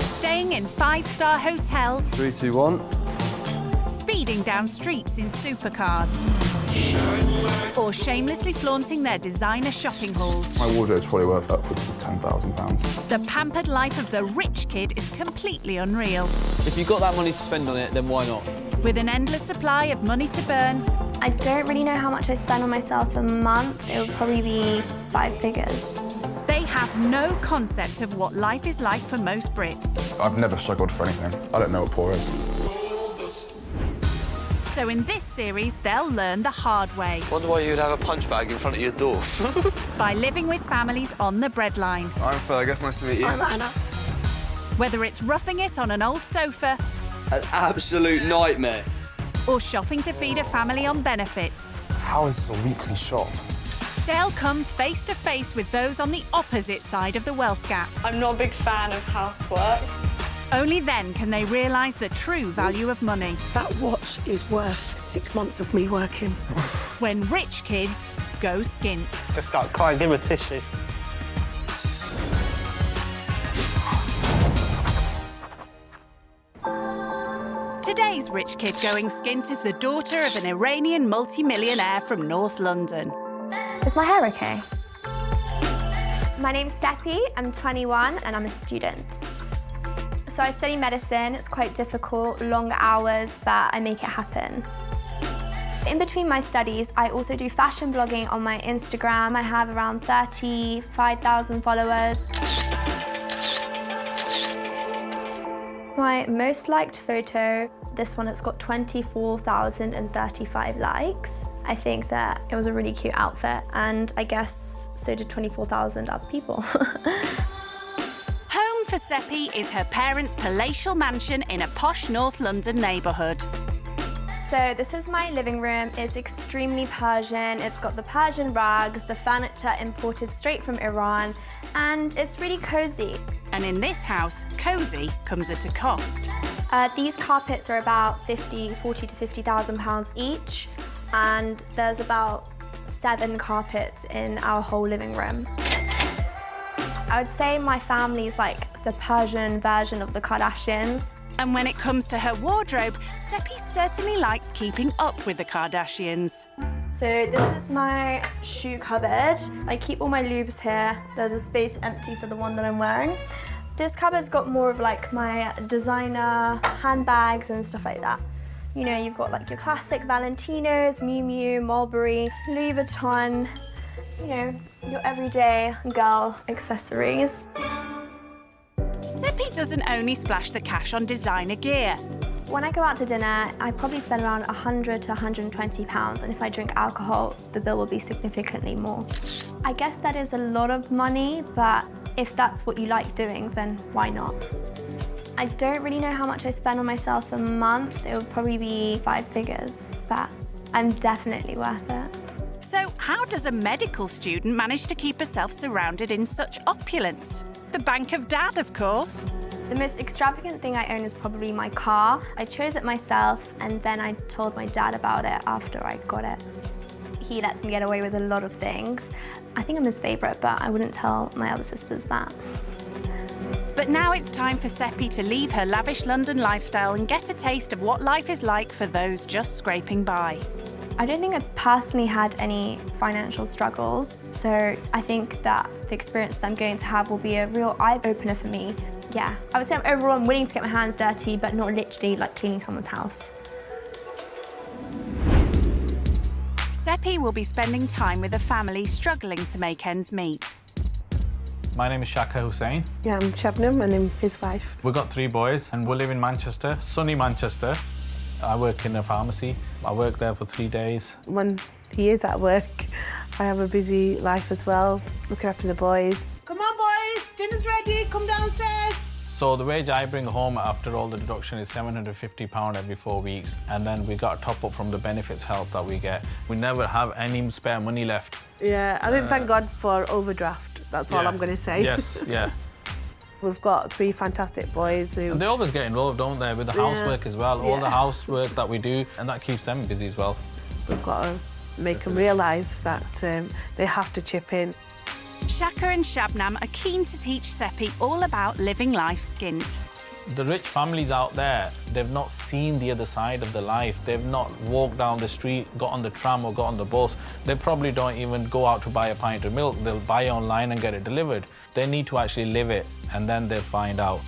Staying in 5-star hotels. 3, 2, 1. Speeding down streets in supercars. Or shamelessly flaunting their designer shopping hauls. My wardrobe's probably worth upwards of £10,000. The pampered life of the rich kid is completely unreal. If you've got that money to spend on it, then why not? With an endless supply of money to burn. I don't really know how much I spend on myself a month. It would probably be 5 figures. They have no concept of what life is like for most Brits. I've never struggled for anything. I don't know what poor is. So in this series, they'll learn the hard way. Wonder why you'd have a punch bag in front of your door. By living with families on the breadline. I'm Fergus, nice to meet you. I'm Anna. Whether it's roughing it on an old sofa. An absolute nightmare. Or shopping to feed a family on benefits. How is this a weekly shop? They'll come face to face with those on the opposite side of the wealth gap. I'm not a big fan of housework. Only then can they realise the true value of money. That watch is worth 6 months of me working. When rich kids go skint. Just start crying, give him a tissue. Today's rich kid going skint is the daughter of an Iranian multi-millionaire from North London. Is my hair okay? My name's Sepy, I'm 21 and I'm a student. So I study medicine, it's quite difficult, long hours, but I make it happen. In between my studies, I also do fashion blogging on my Instagram. I have around 35,000 followers. My most liked photo, this one, it's got 24,035 likes. I think that it was a really cute outfit, and I guess so did 24,000 other people. Home for Sepy is her parents' palatial mansion in a posh North London neighbourhood. So this is my living room. It's extremely Persian. It's got the Persian rugs, the furniture imported straight from Iran, and it's really cozy. And in this house, cosy comes at a cost. These carpets are about 40 to 50,000 pounds each, and there's about 7 carpets in our whole living room. I would say my family's like the Persian version of the Kardashians. And when it comes to her wardrobe, Sepy certainly likes keeping up with the Kardashians. So this is my shoe cupboard. I keep all my lubes here. There's a space empty for the one that I'm wearing. This cupboard's got more of like my designer handbags and stuff like that. You know, you've got like your classic Valentinos, Miu Miu, Mulberry, Louis Vuitton, you know, your everyday girl accessories. Sepy doesn't only splash the cash on designer gear. When I go out to dinner, I probably spend around 100 to 120 pounds, and if I drink alcohol, the bill will be significantly more. I guess that is a lot of money, but if that's what you like doing, then why not? I don't really know how much I spend on myself a month. It would probably be 5 figures, but I'm definitely worth it. So how does a medical student manage to keep herself surrounded in such opulence? The bank of dad, of course. The most extravagant thing I own is probably my car. I chose it myself, and then I told my dad about it after I got it. He lets me get away with a lot of things. I think I'm his favourite, but I wouldn't tell my other sisters that. But now it's time for Sepy to leave her lavish London lifestyle and get a taste of what life is like for those just scraping by. I don't think I've personally had any financial struggles, so I think that the experience that I'm going to have will be a real eye-opener for me. Yeah, I would say I'm overall willing to get my hands dirty, but not literally like cleaning someone's house. Sepy will be spending time with a family struggling to make ends meet. My name is Shaka Hussain. Yeah, I'm Shabnam and I'm his wife. We've got 3 boys and we live in Manchester, sunny Manchester. I work in a pharmacy. I work there for 3 days. When he is at work, I have a busy life as well, looking after the boys. Come on, boys, dinner's ready, come downstairs. So the wage I bring home after all the deduction is £750 every 4 weeks, and then we got a top up from the benefits help that we get. We never have any spare money left. Yeah, I think thank God for overdraft. That's all I'm going to say. Yes, yeah. We've got 3 fantastic boys who... And they always get involved, don't they, with the housework as well, all the housework that we do, and that keeps them busy as well. We've got to make them realise that they have to chip in. Shaka and Shabnam are keen to teach Sepy all about living life skint. The rich families out there, they've not seen the other side of the life. They've not walked down the street, got on the tram or got on the bus. They probably don't even go out to buy a pint of milk. They'll buy it online and get it delivered. They need to actually live it, and then they'll find out.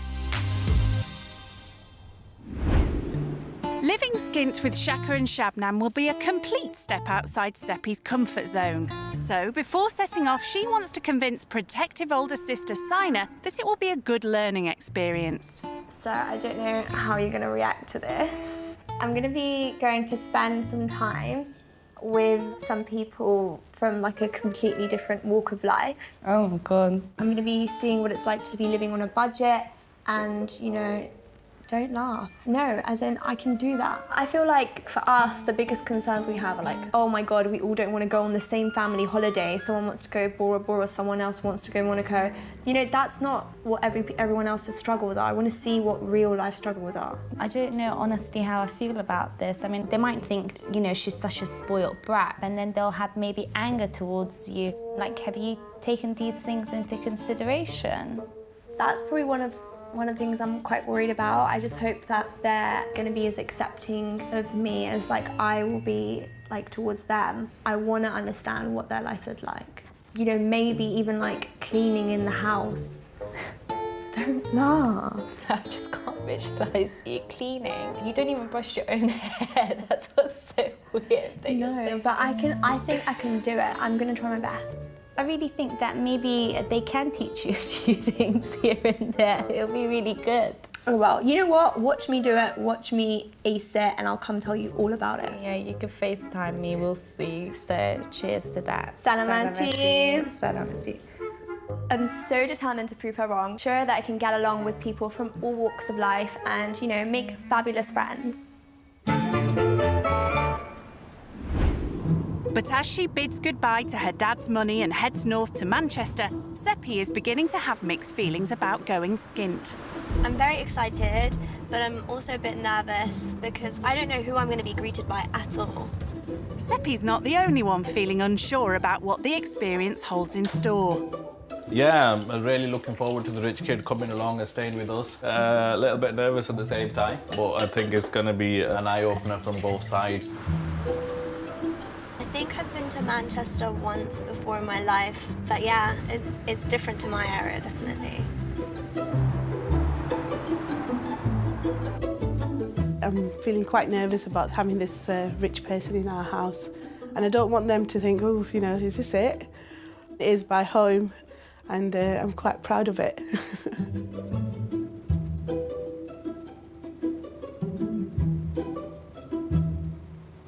Living skint with Shaka and Shabnam will be a complete step outside Sepy's comfort zone. So, before setting off, she wants to convince protective older sister Sina that it will be a good learning experience. So I don't know how you're going to react to this. I'm going to be going to spend some time with some people from like a completely different walk of life. Oh my God. I'm going to be seeing what it's like to be living on a budget and, you know, don't laugh. No, as in, I can do that. I feel like for us, the biggest concerns we have are like, oh my God, we all don't want to go on the same family holiday. Someone wants to go Bora Bora, someone else wants to go Monaco. You know, that's not what everyone else's struggles are. I want to see what real life struggles are. I don't know honestly how I feel about this. I mean, they might think, you know, she's such a spoiled brat, and then they'll have maybe anger towards you. Like, have you taken these things into consideration? That's probably one of the things I'm quite worried about. I just hope that they're going to be as accepting of me as like I will be like towards them. I want to understand what their life is like. You know, maybe even like cleaning in the house. Don't laugh. I just can't visualise you cleaning. You don't even brush your own hair. That's what's so weird. No, but I think I can do it. I'm going to try my best. I really think that maybe they can teach you a few things here and there. It'll be really good. Oh, well, you know what? Watch me do it, watch me ace it, and I'll come tell you all about it. Yeah, you can FaceTime me, we'll see. So cheers to that. Salamati. Salamati. I'm so determined to prove her wrong. Sure that I can get along with people from all walks of life and, you know, make fabulous friends. But as she bids goodbye to her dad's money and heads north to Manchester, Sepy is beginning to have mixed feelings about going skint. I'm very excited, but I'm also a bit nervous because I don't know who I'm going to be greeted by at all. Sepy's not the only one feeling unsure about what the experience holds in store. Yeah, I'm really looking forward to the rich kid coming along and staying with us. A little bit nervous at the same time, but I think it's going to be an eye-opener from both sides. I think I've been to Manchester once before in my life, but yeah, it's different to my area, definitely. I'm feeling quite nervous about having this rich person in our house, and I don't want them to think, oh, you know, is this it? It is my home, and I'm quite proud of it.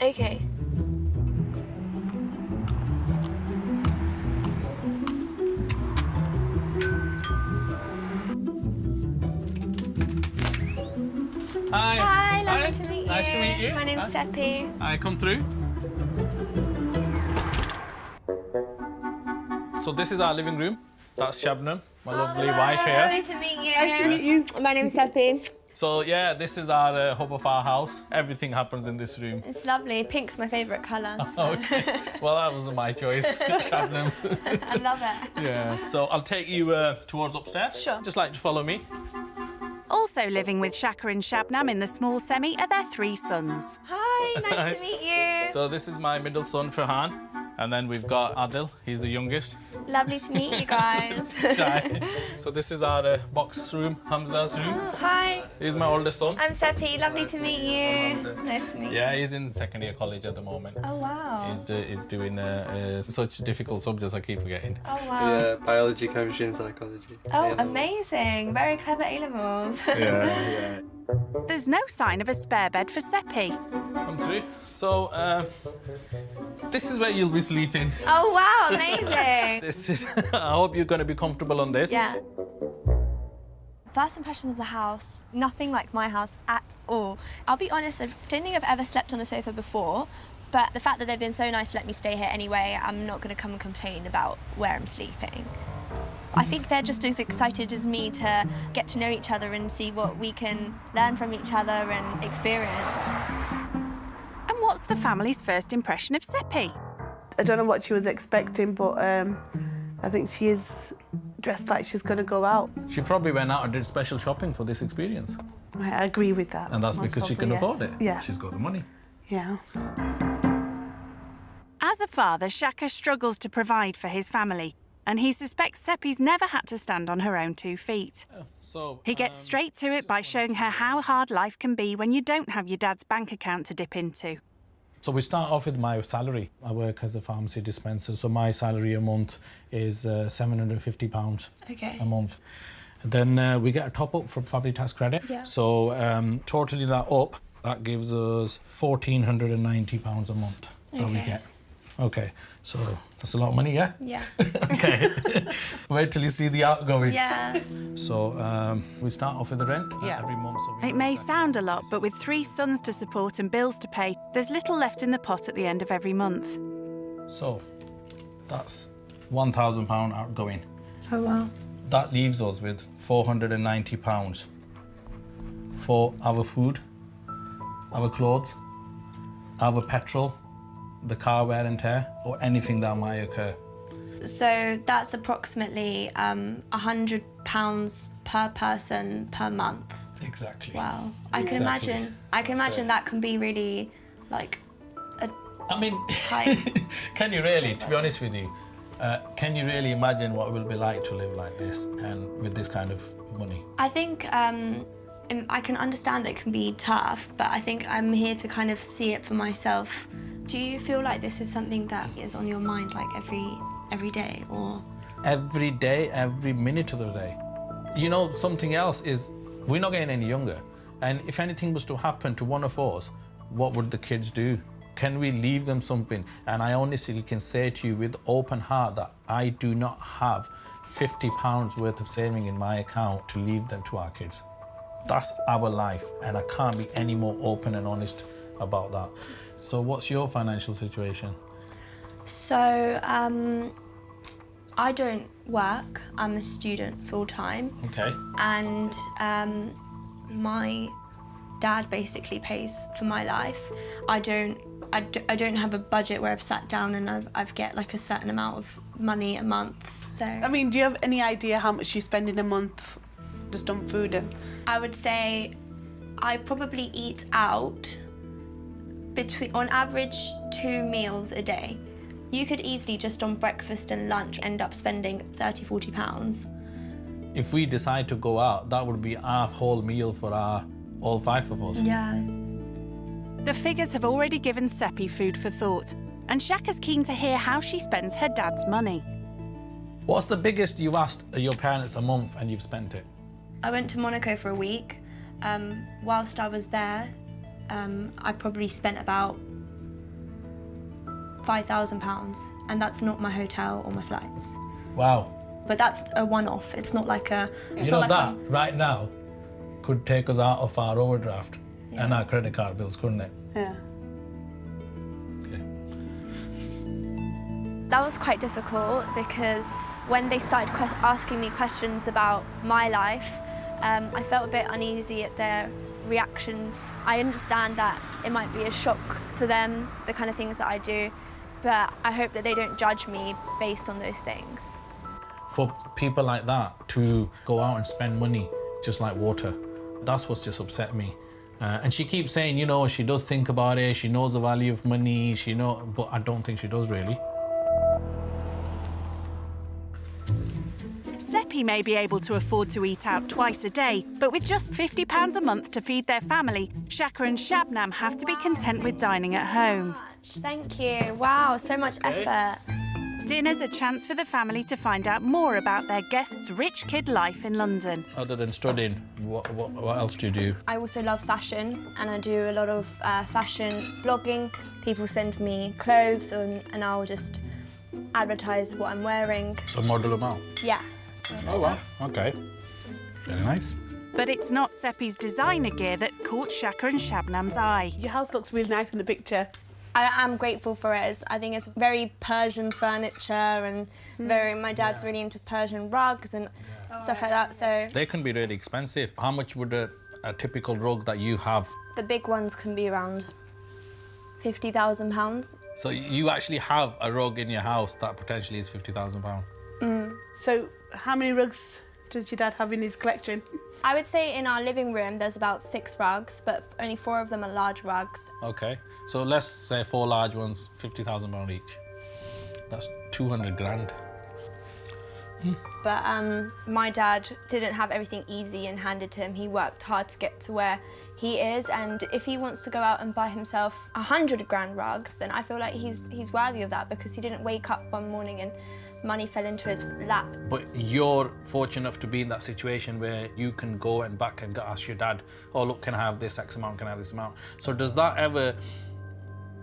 Okay. Hi. Hi, lovely to meet you. Nice to meet you. My name's Sepy. Hi, come through. So this is our living room. That's Shabnam, my lovely wife here. Lovely to meet you. Nice to meet you. My name's Sepy. So yeah, this is our hub of our house. Everything happens in this room. It's lovely. Pink's my favourite colour. So. Okay. Well, that wasn't my choice. Shabnam's. I love it. Yeah. So I'll take you towards upstairs. Sure. Just like to follow me. Also living with Shaka and Shabnam in the small semi are their 3 sons. Hi, nice to meet you. So this is my middle son, Farhan. And then we've got Adil, he's the youngest. Lovely to meet you guys. So this is our box room, Hamza's room. Oh, hi. He's my oldest son. I'm Sepy. Lovely to meet you. Nice to meet you. Yeah, he's in second year college at the moment. Oh, wow. He's doing such difficult subjects I keep forgetting. Oh, wow. Yeah, biology, chemistry and psychology. Oh, A-levels. amazing. Very clever A-levels. Yeah. There's no sign of a spare bed for Sepy. Come through. So, this is where you'll be sleeping. Oh, wow, amazing. This is. I hope you're going to be comfortable on this. Yeah. First impression of the house, nothing like my house at all. I'll be honest, I don't think I've ever slept on a sofa before, but the fact that they've been so nice to let me stay here anyway, I'm not going to come and complain about where I'm sleeping. I think they're just as excited as me to get to know each other and see what we can learn from each other and experience. And what's the family's first impression of Sepy? I don't know what she was expecting, but I think she is dressed like she's going to go out. She probably went out and did special shopping for this experience. I agree with that. And that's Most because she can probably, afford it. Yeah. She's got the money. Yeah. As a father, Shaka struggles to provide for his family, and he suspects Sepy's never had to stand on her own 2 feet. So He gets straight to it by showing her how hard life can be when you don't have your dad's bank account to dip into. So we start off with my salary. I work as a pharmacy dispenser, so my salary a month is £750 a month. Then we get a top up from family tax credit. Yeah. So totaling that up, that gives us £1,490 a month that we get. Okay, so that's a lot of money, yeah? Yeah. Okay. Wait till you see the outgoing. Yeah. So we start off with the rent Yeah. every month. So we It know may exactly sound a what lot, but with 3 sons to support and bills to pay, there's little left in the pot at the end of every month. So that's £1,000 outgoing. Oh, wow. That leaves us with £490 for our food, our clothes, our petrol, the car wear and tear, or anything that might occur. So that's approximately £100 per person per month. Exactly. Wow. I can Exactly. imagine. I can imagine that can be really, like, I mean, tight. can you really, to be honest with you, can you really imagine what it will be like to live like this and with this kind of money? I think I can understand that it can be tough, but I think I'm here to kind of see it for myself. Do you feel like this is something that is on your mind, like every day, or? Every day, every minute of the day. You know, something else is, we're not getting any younger. And if anything was to happen to one of us, what would the kids do? Can we leave them something? And I honestly can say to you with open heart that I do not have £50 worth of saving in my account to leave them to our kids. That's our life, and I can't be any more open and honest about that. So what's your financial situation? So, I don't work. I'm a student full-time. Okay. And my dad basically pays for my life. I don't have a budget where I've sat down and I've get like a certain amount of money a month. So I mean, do you have any idea how much you spend in a month just on food? And I would say I probably eat out on average 2 meals a day. You could easily just on breakfast and lunch end up spending £30–40. If we decide to go out, that would be our whole meal for all 5 of us. Yeah. The figures have already given Sepy food for thought, and Shaka's keen to hear how she spends her dad's money. What's the biggest you asked your parents a month and you've spent it? I went to Monaco for a week. Whilst I was there, I probably spent about £5,000, and that's not my hotel or my flights. Wow. But that's a one-off. It's not like a. It's You know not that like right now could take us out of our overdraft and our credit card bills, couldn't it? yeah. Okay. That was quite difficult because when they started asking me questions about my life, I felt a bit uneasy at their reactions. I understand that it might be a shock for them, the kind of things that I do, but I hope that they don't judge me based on those things. For people like that to go out and spend money just like water, that's what's just upset me. And she keeps saying, you know, she does think about it, she knows the value of money, but I don't think she does really. Sepy may be able to afford to eat out twice a day, but with just £50 a month to feed their family, Shaka and Shabnam have to be content with dining at home. Thank you. Wow, so much effort. Dinner's a chance for the family to find out more about their guests' rich kid life in London. Other than studying, what else do you do? I also love fashion, and I do a lot of fashion blogging. People send me clothes and I'll just advertise what I'm wearing. So model them out? Yeah. Oh, wow. Okay. Very nice. But it's not Sepy's designer gear that's caught Shaka and Shabnam's eye. Your house looks really nice in the picture. I am grateful for it. I think it's very Persian furniture and my dad's really into Persian rugs and stuff like that, so. They can be really expensive. How much would a typical rug that you have? The big ones can be around £50,000. So you actually have a rug in your house that potentially is £50,000? So how many rugs does your dad have in his collection? I would say in our living room there's about 6 rugs, but only 4 of them are large rugs. Okay, so let's say 4 large ones, £50,000 each. That's 200 grand. But my dad didn't have everything easy and handed to him. He worked hard to get to where he is, and if he wants to go out and buy himself 100 grand rugs, then I feel like he's worthy of that, because he didn't wake up one morning and money fell into his lap. But you're fortunate enough to be in that situation where you can go and back and ask your dad, oh look, can I have this X amount, can I have this amount? So does that ever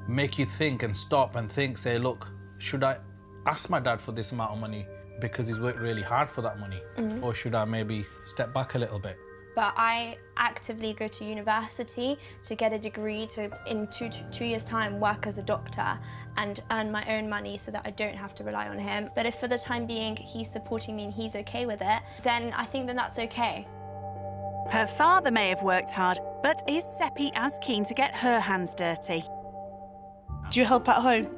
make you think and stop and think, say, look, should I ask my dad for this amount of money because he's worked really hard for that money? Or should I maybe step back a little bit? But I actively go to university to get a degree to, in two years' time, work as a doctor and earn my own money so that I don't have to rely on him. But if for the time being he's supporting me and he's okay with it, then I think that's okay. Her father may have worked hard, but is Sepy as keen to get her hands dirty? Do you help at home?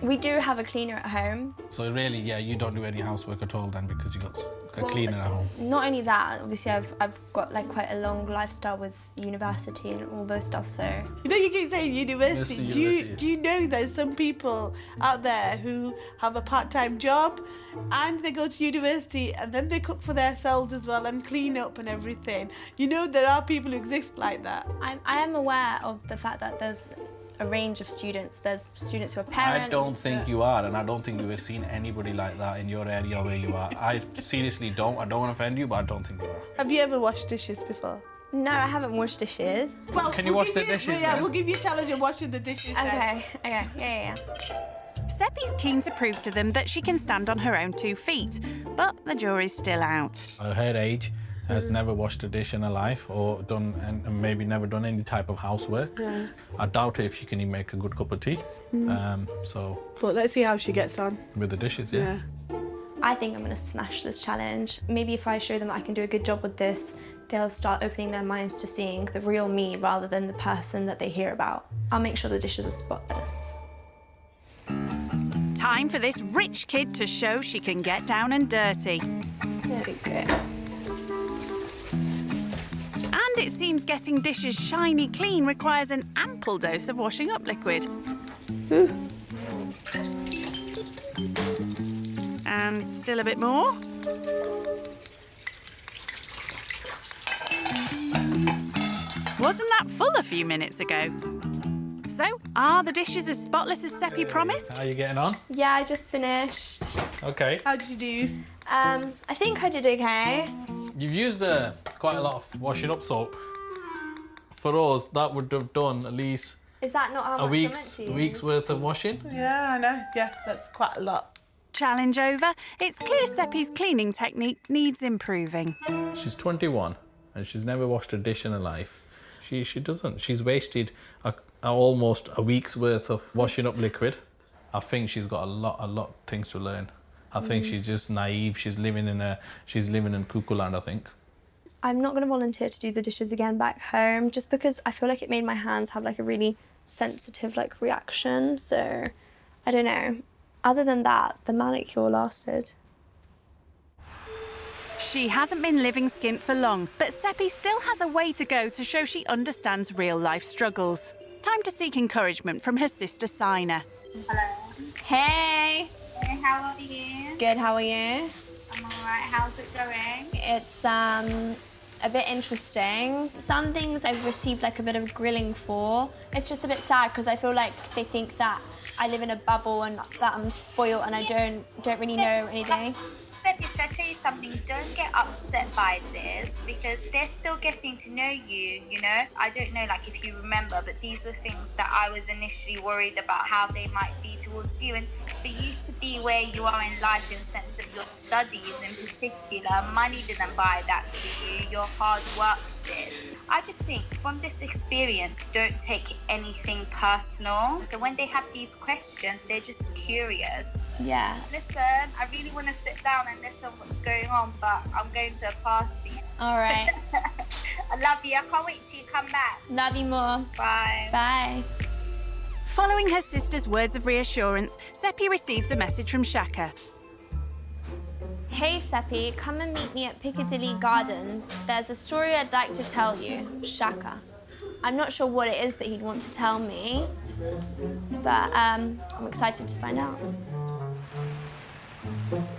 We do have a cleaner at home. So really, yeah, you don't do any housework at all then because you got a cleaner at home. Not only that, obviously I've got like quite a long lifestyle with university and all those stuff, so... You know, you keep saying university. Yes, Do you know there's some people out there who have a part-time job and they go to university and then they cook for themselves as well and clean up and everything? You know, there are people who exist like that. I am aware of the fact that there's a range of students. There's students who are parents. I don't think you are, and I don't think you have seen anybody like that in your area where you are. I seriously don't. I don't want to offend you, but I don't think you are. Have you ever washed dishes before? No, I haven't washed dishes. Well, Can you wash the dishes Yeah, then? we'll give you a challenge of washing the dishes then. Okay, yeah. Sepy's keen to prove to them that she can stand on her own 2 feet, but the jury's still out. At her age, has never washed a dish in her life or done, and maybe never done any type of housework. Yeah. I doubt if she can even make a good cup of tea. So But let's see how she gets on. with the dishes, yeah. I think I'm gonna smash this challenge. Maybe if I show them that I can do a good job with this, they'll start opening their minds to seeing the real me rather than the person that they hear about. I'll make sure the dishes are spotless. Time for this rich kid to show she can get down and dirty. There we go. And it seems getting dishes shiny clean requires an ample dose of washing up liquid. And still a bit more. Wasn't that full a few minutes ago? So, are the dishes as spotless as Sepy promised? How are you getting on? Yeah, I just finished. Okay. How did you do? I think I did okay. You've used quite a lot of washing up soap. For us, that would have done at least Is that not how much a I meant to use? week's worth of washing. Yeah, I know. Yeah, that's quite a lot. Challenge over. It's clear Sepy's cleaning technique needs improving. She's 21 and she's never washed a dish in her life. She doesn't. She's wasted almost a week's worth of washing up liquid. I think she's got a lot of things to learn. I think she's just naive. She's living in cuckoo land, I think. I'm not going to volunteer to do the dishes again back home just because I feel like it made my hands have like a really sensitive like reaction. So I don't know. Other than that, the manicure lasted. She hasn't been living skint for long, but Sepy still has a way to go to show she understands real-life struggles. Time to seek encouragement from her sister Sina. Hello. Hey! Hey, how are you? Good, how are you? I'm alright. How's it going? It's a bit interesting. Some things I've received like a bit of grilling for. It's just a bit sad because I feel like they think that I live in a bubble and that I'm spoiled and I don't really know anything. Should I tell you something? Don't get upset by this because they're still getting to know you, you know? I don't know, like, if you remember, but these were things that I was initially worried about how they might be towards you. And for you to be where you are in life in the sense of your studies in particular, money didn't buy that for you, your hard work did. I just think from this experience, don't take anything personal. So when they have these questions, they're just curious. Yeah. Listen, I really want to sit down and listen what's going on, but I'm going to a party. All right. I love you. I can't wait till you come back. Love you more. Bye. Bye. Following her sister's words of reassurance, Sepy receives a message from Shaka. Hey Sepy, come and meet me at Piccadilly Gardens. There's a story I'd like to tell you. Shaka. I'm not sure what it is that he'd want to tell me, but I'm excited to find out.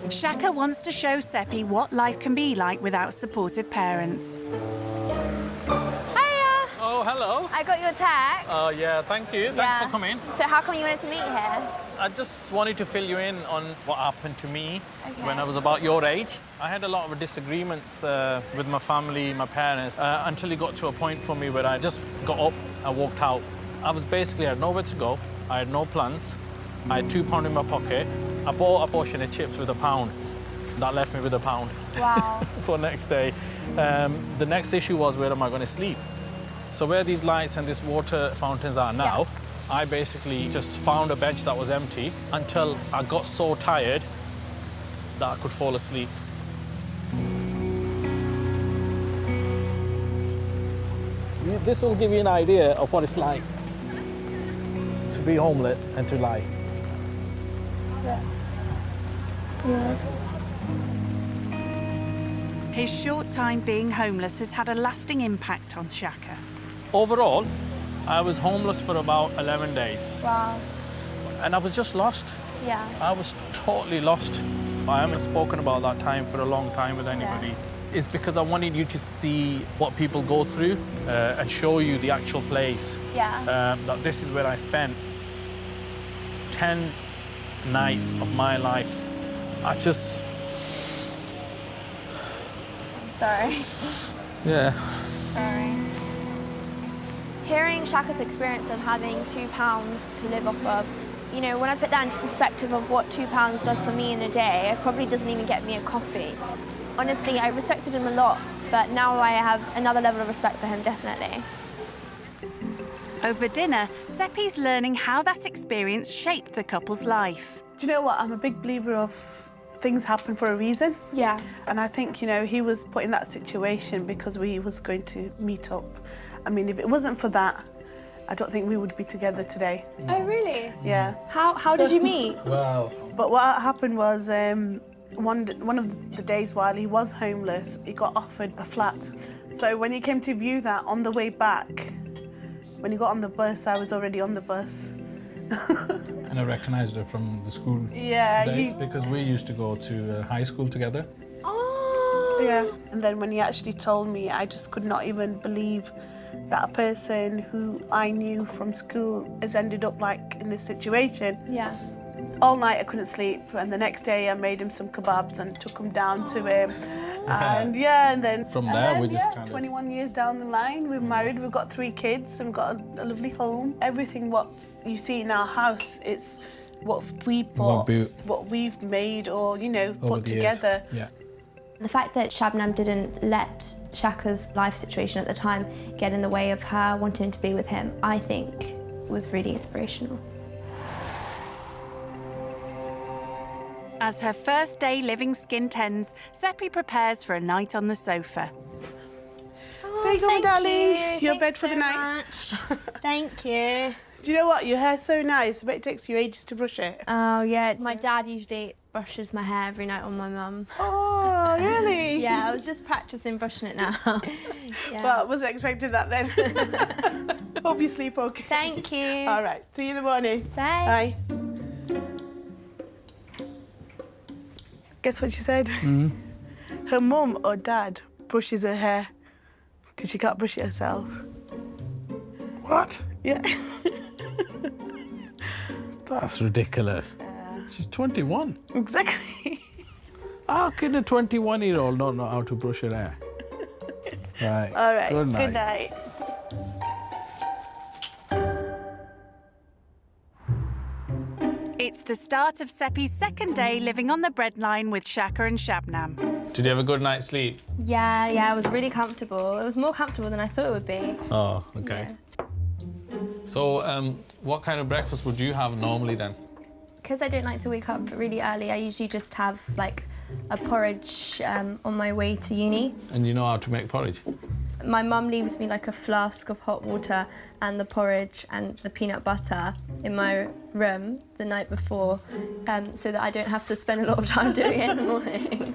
Shaka wants to show Sepy what life can be like without supportive parents. Hiya! Oh, hello. I got your text. Oh, yeah, thank you. Thanks for coming. So how come you wanted to meet here? I just wanted to fill you in on what happened to me when I was about your age. I had a lot of disagreements with my family, my parents, until it got to a point for me where I just got up and walked out. I had nowhere to go. I had no plans. I had £2 in my pocket. I bought a portion of chips with £1. That left me with £1. Wow. For next day. The next issue was, where am I going to sleep? So where these lights and these water fountains are now, I basically just found a bench that was empty until I got so tired that I could fall asleep. This will give you an idea of what it's like to be homeless and to lie. His short time being homeless has had a lasting impact on Shaka. Overall, I was homeless for about 11 days. Wow. And I was just lost. Yeah. I was totally lost. I haven't spoken about that time for a long time with anybody. Yeah. It's because I wanted you to see what people go through and show you the actual place. Yeah. That this is where I spent 10 nights of my life. I'm sorry. Yeah. Sorry. Hearing Shaka's experience of having £2 to live off of, you know, when I put that into perspective of what £2 does for me in a day, it probably doesn't even get me a coffee. Honestly, I respected him a lot, but now I have another level of respect for him, definitely. Over dinner, Sepy's learning how that experience shaped the couple's life. Do you know what? I'm a big believer of things happen for a reason. Yeah. And I think, you know, he was put in that situation because we was going to meet up. I mean, if it wasn't for that, I don't think we would be together today. Oh, really? Yeah. How did you meet? Wow. But what happened was, one of the days while he was homeless, he got offered a flat. So when he came to view that on the way back, when he got on the bus, I was already on the bus. And I recognised her from the school days because we used to go to high school together. Oh! Yeah. And then when he actually told me, I just could not even believe that a person who I knew from school has ended up like in this situation. Yeah. All night I couldn't sleep, and the next day I made him some kebabs and took him down to him. And and then from there we just kind of 21 years down the line, we're married, we've got 3 kids, and we've got a lovely home. Everything what you see in our house, it's what we bought, what we've made, or you know, put together. Yeah. The fact that Shabnam didn't let Shaka's life situation at the time get in the way of her wanting to be with him, I think was really inspirational. As her first day living skint ends, Sepy prepares for a night on the sofa. Oh, there you go, my darling. Your bed for the night. Thank you. Do you know what? Your hair's so nice, but it takes you ages to brush it. Oh, yeah. My dad usually brushes my hair every night on my mum. Oh, really? Yeah, I was just practising brushing it now. Yeah. Well, I wasn't expecting that then. Hope you sleep okay. Thank you. All right. See you in the morning. Bye. Bye. Guess what she said? Her mum or dad brushes her hair because she can't brush it herself. What? Yeah. That's ridiculous. She's 21. Exactly. How can a 21-year-old not know how to brush her hair? Right. All right. Good night. Good night. It's the start of Sepy's second day living on the breadline with Shaka and Shabnam. Did you have a good night's sleep? Yeah, it was really comfortable. It was more comfortable than I thought it would be. Oh, okay. Yeah. So, what kind of breakfast would you have normally then? Because I don't like to wake up really early, I usually just have like a porridge on my way to uni. And you know how to make porridge? My mum leaves me like a flask of hot water and the porridge and the peanut butter in my room the night before, so that I don't have to spend a lot of time doing it in the morning.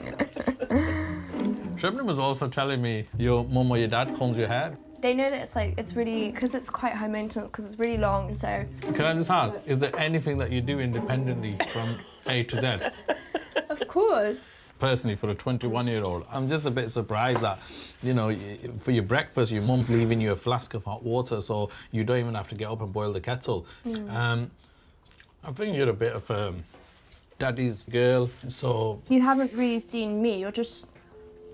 Shabnam was also telling me your mum or your dad combs your hair. They know that it's really, because it's quite high maintenance, because it's really long, so... Can I just ask, is there anything that you do independently from A to Z? Of course. Personally, for a 21-year-old, I'm just a bit surprised that, you know, for your breakfast, your mum's leaving you a flask of hot water, so you don't even have to get up and boil the kettle. I think you're a bit of a daddy's girl, so... You haven't really seen me, you're just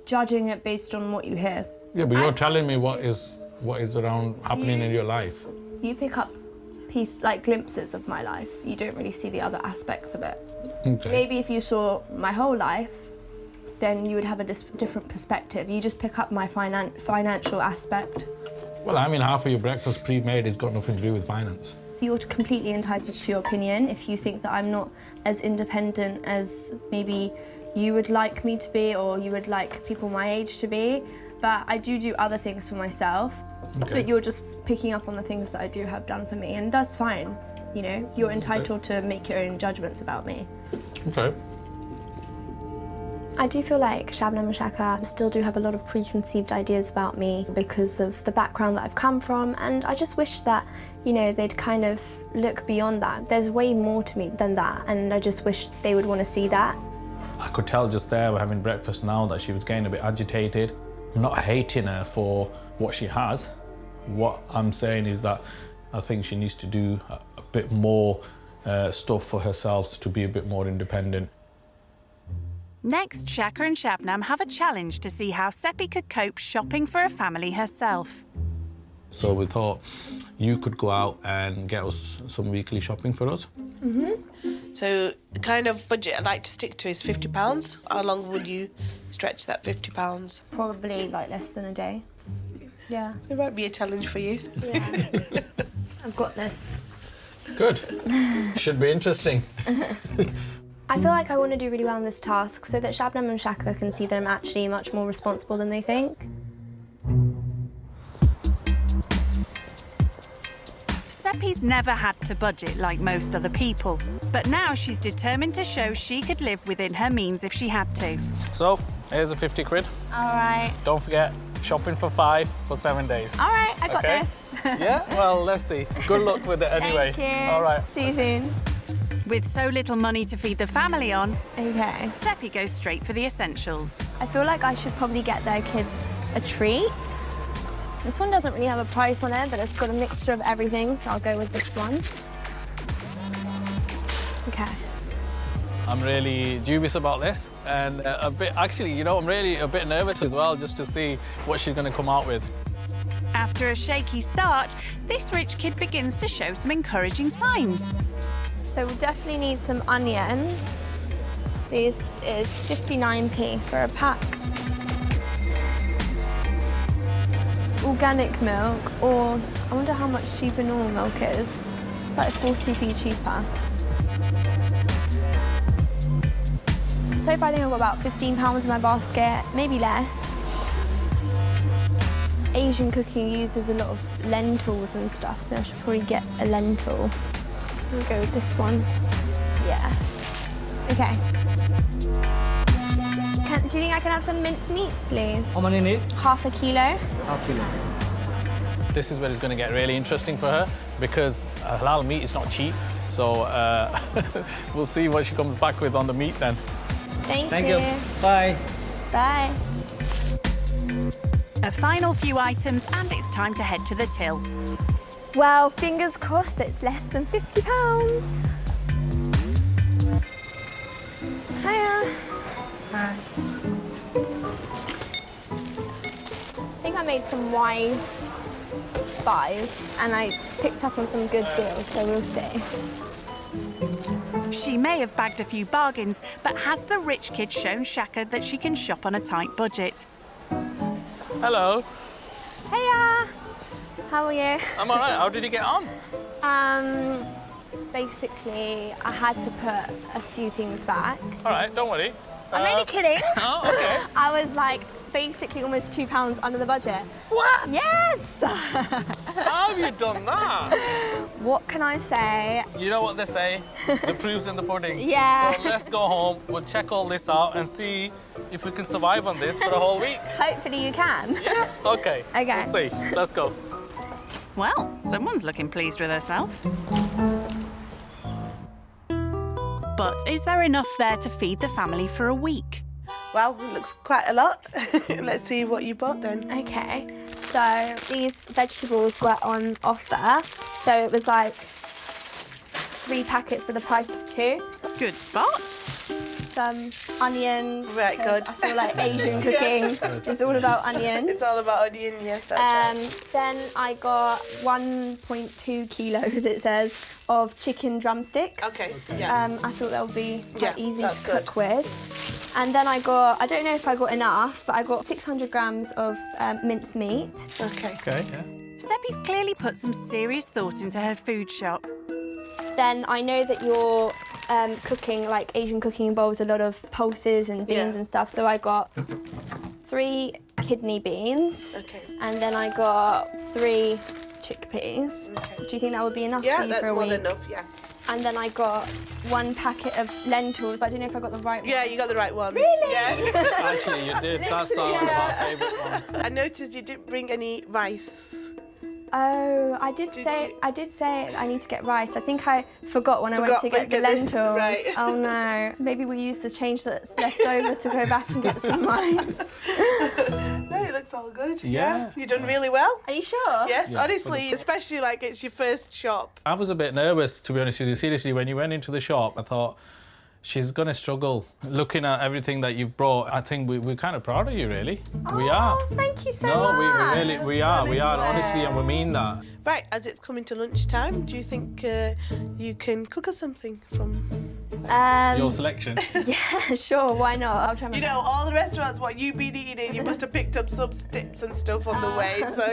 judging it based on what you hear. Yeah, but you're telling me what is around happening in your life. You pick up glimpses of my life. You don't really see the other aspects of it. Okay. Maybe if you saw my whole life, then you would have a different perspective. You just pick up my financial aspect. Well, I mean, half of your breakfast pre-made has got nothing to do with finance. You're completely entitled to your opinion. If you think that I'm not as independent as maybe you would like me to be, or you would like people my age to be, but I do other things for myself. Okay. But you're just picking up on the things that I do have done for me, and that's fine. You know, you're entitled to make your own judgments about me. Okay. I do feel like Shabnam and Shaka still do have a lot of preconceived ideas about me because of the background that I've come from, and I just wish that, you know, they'd kind of look beyond that. There's way more to me than that, and I just wish they would want to see that. I could tell just there, we're having breakfast now, that she was getting a bit agitated. I'm not hating her for what she has. What I'm saying is that I think she needs to do a bit more stuff for herself to be a bit more independent. Next, Shaka and Shabnam have a challenge to see how Sepy could cope shopping for a family herself. So we thought you could go out and get us some weekly shopping for us. So the kind of budget I like to stick to is £50. How long would you stretch that £50? Probably like less than a day. Yeah. It might be a challenge for you. Yeah. I've got this. Good. Should be interesting. I feel like I want to do really well in this task so that Shabnam and Shaka can see that I'm actually much more responsible than they think. Sepy's never had to budget like most other people, but now she's determined to show she could live within her means if she had to. So, here's a 50 quid. All right. Don't forget, shopping for 5 for 7 days. All right, I got Okay? this. Yeah? Well, let's see. Good luck with it anyway. Thank you. All right. See you soon. With so little money to feed the family on, Okay. Sepy goes straight for the essentials. I feel like I should probably get their kids a treat. This one doesn't really have a price on it, but it's got a mixture of everything, so I'll go with this one. Okay. I'm really dubious about this, and actually, you know, I'm really a bit nervous as well, just to see what she's going to come out with. After a shaky start, this rich kid begins to show some encouraging signs. So we'll definitely need some onions. This is 59p for a pack. It's organic milk, or I wonder how much cheaper normal milk is. It's like 40p cheaper. So far I think I've got about £15 in my basket, maybe less. Asian cooking uses a lot of lentils and stuff, so I should probably get a lentil. I'll go with this one. Yeah. Okay. Do you think I can have some minced meat, please? How many need? Half a kilo. Half kilo. This is where it's going to get really interesting for her, because halal meat is not cheap. So we'll see what she comes back with on the meat then. Thank you. Bye. Bye. A final few items and it's time to head to the till. Well, fingers crossed it's less than £50. Hiya. Hi. I think I made some wise buys and I picked up on some good deals, so we'll see. She may have bagged a few bargains, but has the rich kid shown Shaka that she can shop on a tight budget? Hello. Hiya. How are you? I'm all right. How did you get on? Basically, I had to put a few things back. All right, don't worry. I'm only kidding. Oh, okay. I was like basically almost £2 under the budget. What? Yes! How have you done that? What can I say? You know what they say, the proof's in the pudding. Yeah. So let's go home, we'll check all this out and see if we can survive on this for a whole week. Hopefully you can. Yeah. Okay. Okay. We'll see. Let's go. Well, someone's looking pleased with herself. But is there enough there to feed the family for a week? Well, it looks quite a lot. Let's see what you bought then. Okay, so these vegetables were on offer. So it was like 3 packets for the price of 2. Good spot. Some onions. Right, 'cause good. I feel like Asian cooking is all about onions. It's all about onion, yes, that's right. Then I got 1.2 kilos, it says, of chicken drumsticks. Okay, yeah. I thought that would be quite easy that's to cook with. And then I don't know if I got enough, but I got 600 grams of minced meat. Okay. Okay, yeah. Sepy's clearly put some serious thought into her food shop. Then I know that you're cooking, like Asian cooking involves a lot of pulses and beans and stuff, so I got 3 kidney beans. Okay. And then I got 3 chickpeas. Okay. Do you think that would be enough Yeah, for you that's for a more week? than enough, yeah. And then I got 1 packet of lentils, but I don't know if I got the right one. Yeah, you got the right ones. Really? Yeah. Actually, you did. That's one of our favourite ones. I noticed you didn't bring any rice. Oh, I did say I need to get rice. I think I forgot when I went to get the lentils. Right. Oh no. Maybe we'll use the change that's left over to go back and get some rice. No, it looks all good. Yeah. You've done really well. Are you sure? Yes, Yeah, honestly, especially like it's your first shop. I was a bit nervous, to be honest with you. Seriously, when you went into the shop, I thought, she's going to struggle. Looking at everything that you've brought, I think we're kind of proud of you, really. We are. Thank you so No, much. we are, honestly, and we mean that. Right, as it's coming to lunchtime, do you think you can cook us something from... Your selection. Yeah, sure, why not? I'll try my You know, all the restaurants, what you've been eating in, you must have picked up some tips and stuff on the way, so...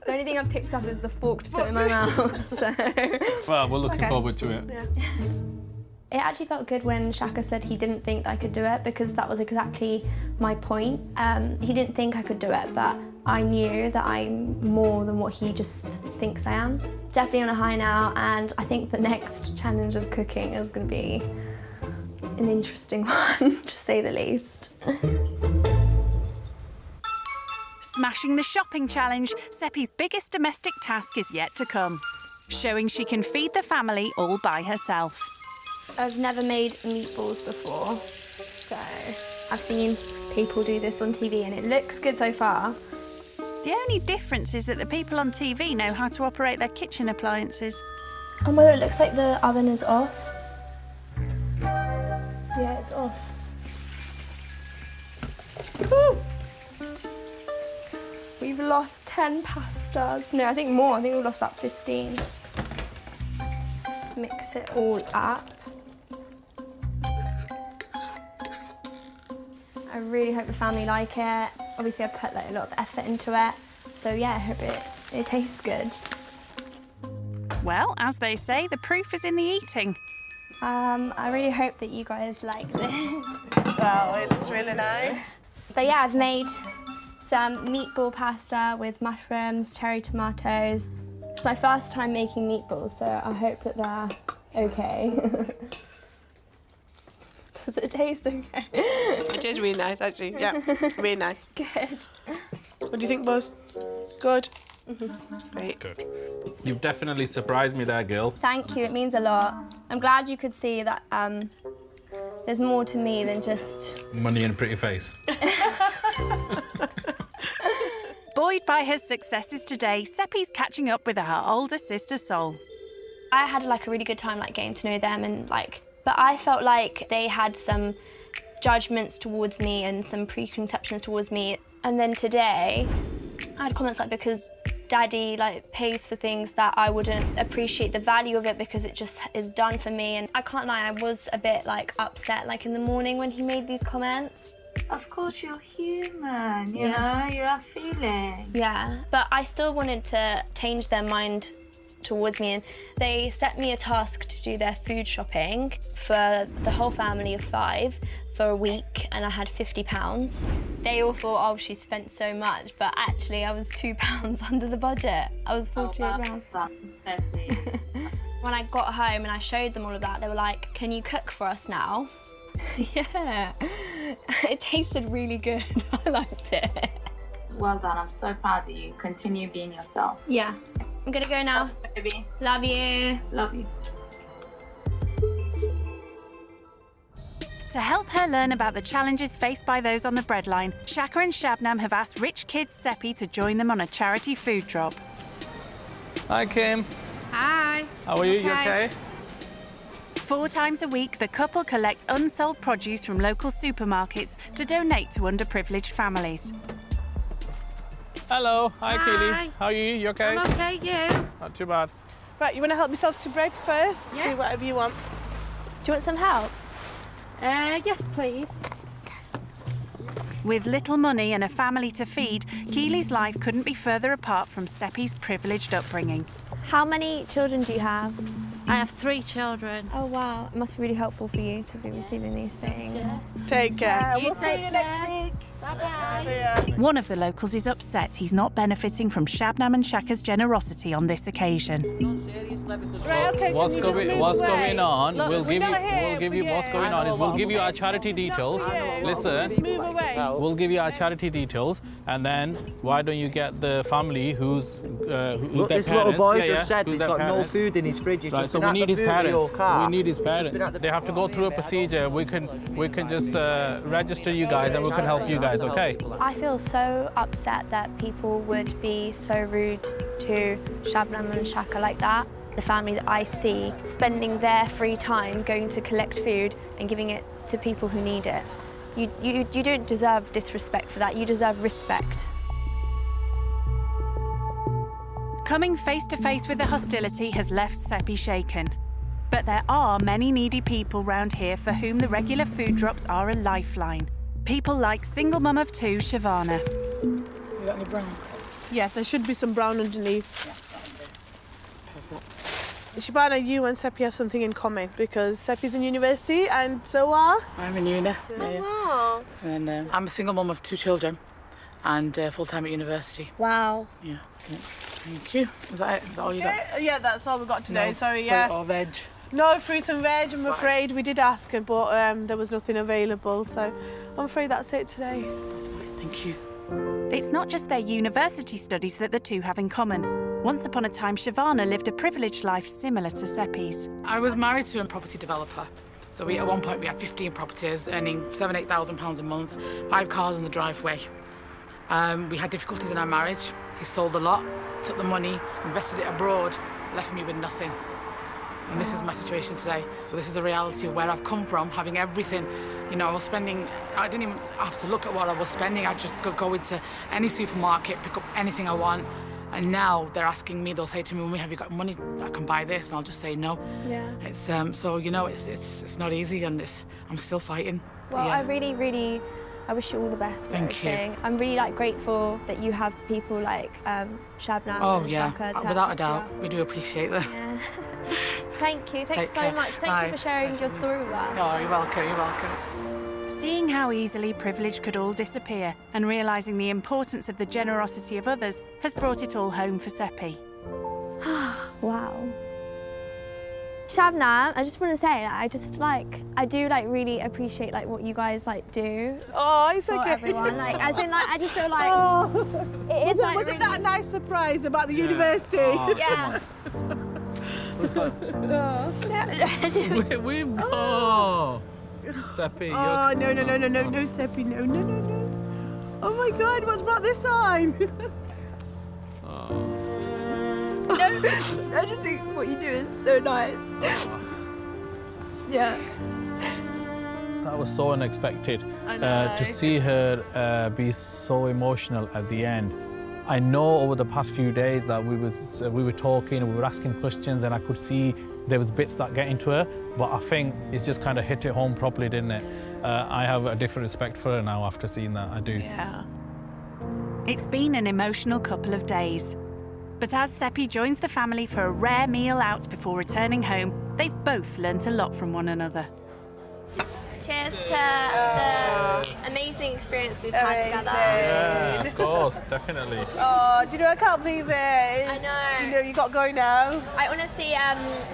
The only thing I've picked up is the fork to put in my mouth, so... Well, we're looking forward to it. Yeah. It actually felt good when Shaka said he didn't think that I could do it, because that was exactly my point. He didn't think I could do it, but I knew that I'm more than what he just thinks I am. Definitely on a high now, and I think the next challenge of cooking is going to be an interesting one, to say the least. Smashing the shopping challenge, Sepy's biggest domestic task is yet to come, showing she can feed the family all by herself. I've never made meatballs before, so I've seen people do this on TV and it looks good so far. The only difference is that the people on TV know how to operate their kitchen appliances. Oh my god, it looks like the oven is off. Yeah, it's off. Woo! We've lost 10 pastas. No, I think more. I think we've lost about 15. Mix it all up. I really hope the family like it. Obviously, I've put like a lot of effort into it. So yeah, I hope it tastes good. Well, as they say, the proof is in the eating. I really hope that you guys like this. Wow, it looks really nice. But yeah, I've made some meatball pasta with mushrooms, cherry tomatoes. It's my first time making meatballs, so I hope that they're okay. Does it taste okay? It is really nice, actually. Yeah, really nice. Good. What do you think, Buzz? Good? Great. Good. You've definitely surprised me there, girl. Thank you, it means a lot. I'm glad you could see that there's more to me than just... Money and a pretty face. Buoyed by her successes today, Sepy's catching up with her older sister Sol. I had like a really good time like getting to know them and like, but I felt like they had some judgments towards me and some preconceptions towards me. And then today, I had comments like, because Daddy like pays for things that I wouldn't appreciate the value of it because it just is done for me. And I can't lie, I was a bit like upset like in the morning when he made these comments. Of course, you're human, you know, you have feelings. Yeah, but I still wanted to change their mind towards me, and they set me a task to do their food shopping for the whole family of 5 for a week and I had £50. They all thought, oh, she spent so much, but actually I was £2 under the budget. I was £48. When I got home and I showed them all of that, they were like, can you cook for us now? Yeah, it tasted really good. I liked it. Well done, I'm so proud of you. Continue being yourself. Yeah, I'm gonna go now. Baby. Love you. Love you. To help her learn about the challenges faced by those on the breadline, Shaka and Shabnam have asked rich kids Sepy to join them on a charity food drop. Hi, Kim. Hi. How are you? You okay? 4 times a week, the couple collect unsold produce from local supermarkets to donate to underprivileged families. Hello. Hi, Keely. How are you? You okay? I'm okay, you? Not too bad. Right, you want to help yourself to bread first? Yeah. See whatever you want. Do you want some help? Yes, please. With little money and a family to feed, Keely's life couldn't be further apart from Sepy's privileged upbringing. How many children do you have? I have 3 children. Oh wow, it must be really helpful for you to be receiving these things. Yeah. Take care. You We'll take see you care. next week. Bye-bye. See ya. One of the locals is upset he's not benefiting from Shabnam and Shaka's generosity on this occasion. Right, okay, What's can you just move what's away? going on? Look, we'll we're give you. not here We'll give for you. What's going on is we'll give you our charity details. Yeah. Listen. Just move away. We'll give you our charity details, and then why don't you get the family who's their Look, this parents? little boy just said who's he's their got no parents. food in his fridge. He's Right, just so been we at need the his boot with parents. your car. We need his He's just parents. been at the They have to go through a procedure. We can just register you guys, and we can help you guys. Okay? I feel so upset that people would be so rude to Shabnam and Shaka like that. The family that I see spending their free time going to collect food and giving it to people who need it. You don't deserve disrespect for that. You deserve respect. Coming face to face with the hostility has left Sepy shaken. But there are many needy people round here for whom the regular food drops are a lifeline. People like single mum of 2, Shavana. You got any brown? Yes, there should be some brown underneath. Shabana, you and Sepy have something in common because Sepy's in university and so are... I'm in uni. Wow. And I'm a single mum of 2 children and full-time at university. Wow. Yeah. Thank you. Is that it? Is that all you got? Yeah, that's all we got today. No Sorry, fruit yeah. or veg? No fruit and veg, I'm That's fine. afraid. We did ask, but there was nothing available, so I'm afraid that's it today. That's fine. Thank you. It's not just their university studies that the two have in common. Once upon a time, Shavana lived a privileged life similar to Sepy's. I was married to a property developer. So at one point we had 15 properties, earning £7,000, £8,000 a month, 5 cars on the driveway. We had difficulties in our marriage. He sold a lot, took the money, invested it abroad, left me with nothing. And this is my situation today. So this is the reality of where I've come from, having everything. You know, I was spending, I didn't even have to look at what I was spending. I'd just go into any supermarket, pick up anything I want. And now they're asking me, they'll say to me, "Mummy, have you got money that I can buy this?" And I'll just say no. Yeah. It's so you know, it's not easy, and I'm still fighting. Well, yeah. I wish you all the best with Thank you. everything. I'm really grateful that you have people like Shabnam Oh and yeah, Shaka to without a help doubt, you out. we do appreciate that. Yeah. Thank you. Thanks Take so care. much. Thank Bye. you for sharing your story with us. Oh, you're welcome. You're welcome. Seeing how easily privilege could all disappear and realising the importance of the generosity of others has brought it all home for Sepy. Wow. Shabnam, I just want to say, I do really appreciate what you guys do. Oh, it's for okay. everyone. I just feel like Oh. it is Wasn't that a nice surprise about the university? Oh, yeah. Oh, Sepy. Oh, no, Sepy, no. Oh my God, what's brought this on? I just think what you do is so nice. Yeah. That was so unexpected. I know. To see her be so emotional at the end. I know over the past few days that we were talking and we were asking questions, and I could see there was bits that get into her, but I think it's just kind of hit it home properly, didn't it? I have a different respect for her now after seeing that. I do. Yeah. It's been an emotional couple of days. But as Sepy joins the family for a rare meal out before returning home, they've both learnt a lot from one another. cheers to the amazing experience we've had together. Yeah, of course, definitely. Oh, do you know, I can't believe it. I know. Do you know you got going now? I honestly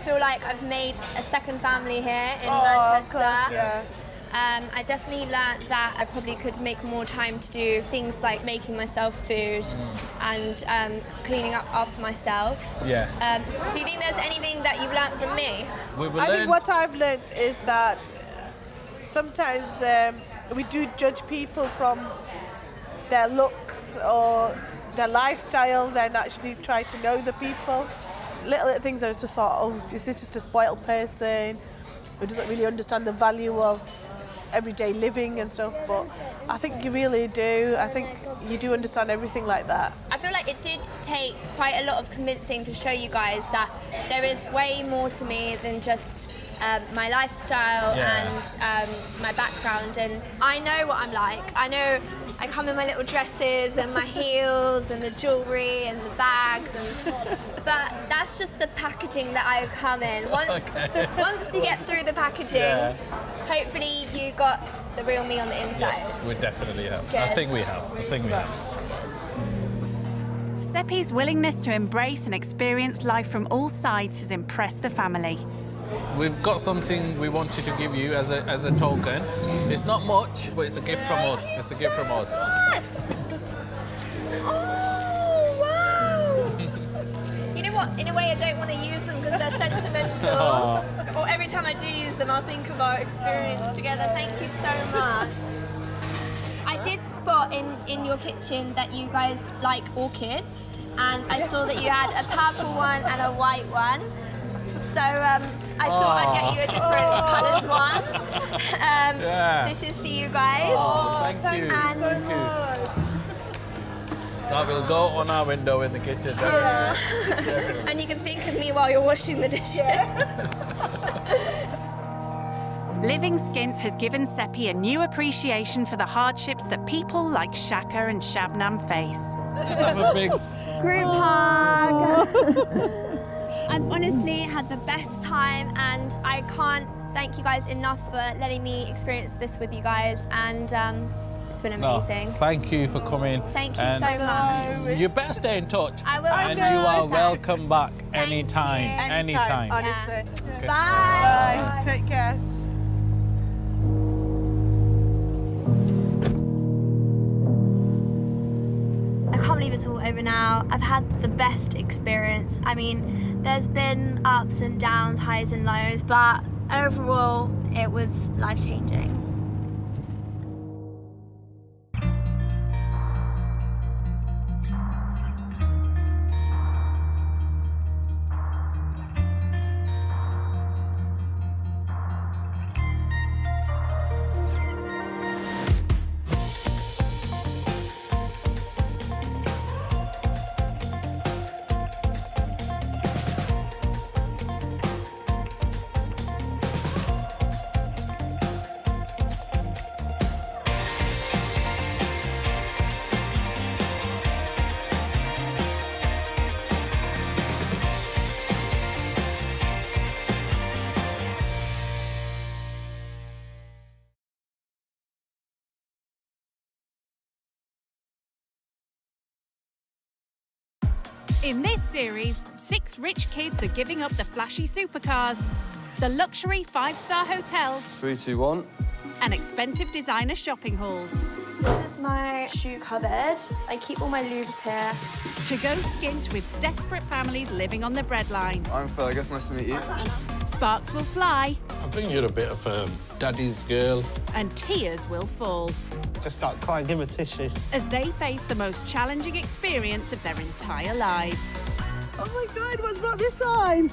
feel like I've made a second family here in Manchester. Manchester. Of course, I definitely learned that I probably could make more time to do things like making myself food and cleaning up after myself. Yeah. Do you think there's anything that you've learned from me? I think what I've learnt is that sometimes we do judge people from their looks or their lifestyle, then actually try to know the people. Little things I just thought, oh, this is just a spoiled person who doesn't really understand the value of everyday living and stuff, but I think you really do. I think you do understand everything like that. I feel like it did take quite a lot of convincing to show you guys that there is way more to me than just my lifestyle and my background, and I know what I'm like. I know I come in my little dresses and my heels and the jewellery and the bags, but that's just the packaging that I come in. Once you get through the packaging, hopefully you got the real me on the inside. Yes, we definitely have. Good. I think we have. Sepy's willingness to embrace and experience life from all sides has impressed the family. We've got something we wanted to give you as a token. It's not much, but it's a gift from us. It's a gift from us. Oh, wow! You know what? In a way, I don't want to use them because they're sentimental. Or every time I do use them, I'll think of our experience together. Thank you so much. I did spot in your kitchen that you guys like orchids, and I saw that you had a purple one and a white one. So I thought I'd get you a different coloured one. This is for you guys. Oh, thank you. And Thank you. That will go on our window in the kitchen. Definitely. And you can think of me while you're washing the dishes. Living Skint has given Sepy a new appreciation for the hardships that people like Shaka and Shabnam face. Just have a big group hug. I've honestly had the best time, and I can't thank you guys enough for letting me experience this with you guys, and it's been amazing. Thank you for coming. Thank you so much. You better stay in touch. I will. And you are welcome back anytime. Anytime. Honestly. Yeah. Bye. Bye. Take care. I can't believe it's all over now. I've had the best experience. I mean, there's been ups and downs, highs and lows, but overall, it was life-changing. In this series, 6 rich kids are giving up the flashy supercars, the luxury 5-star hotels, 3, 2, 1. and expensive designer shopping halls. This is my shoe cupboard. I keep all my lubes here. To go skint with desperate families living on the breadline. I'm Phil, I guess nice to meet you. Sparks will fly. I think you're a bit of a daddy's girl. And tears will fall. Just start crying, give her a tissue. As they face the most challenging experience of their entire lives. Oh my God, what's brought this on?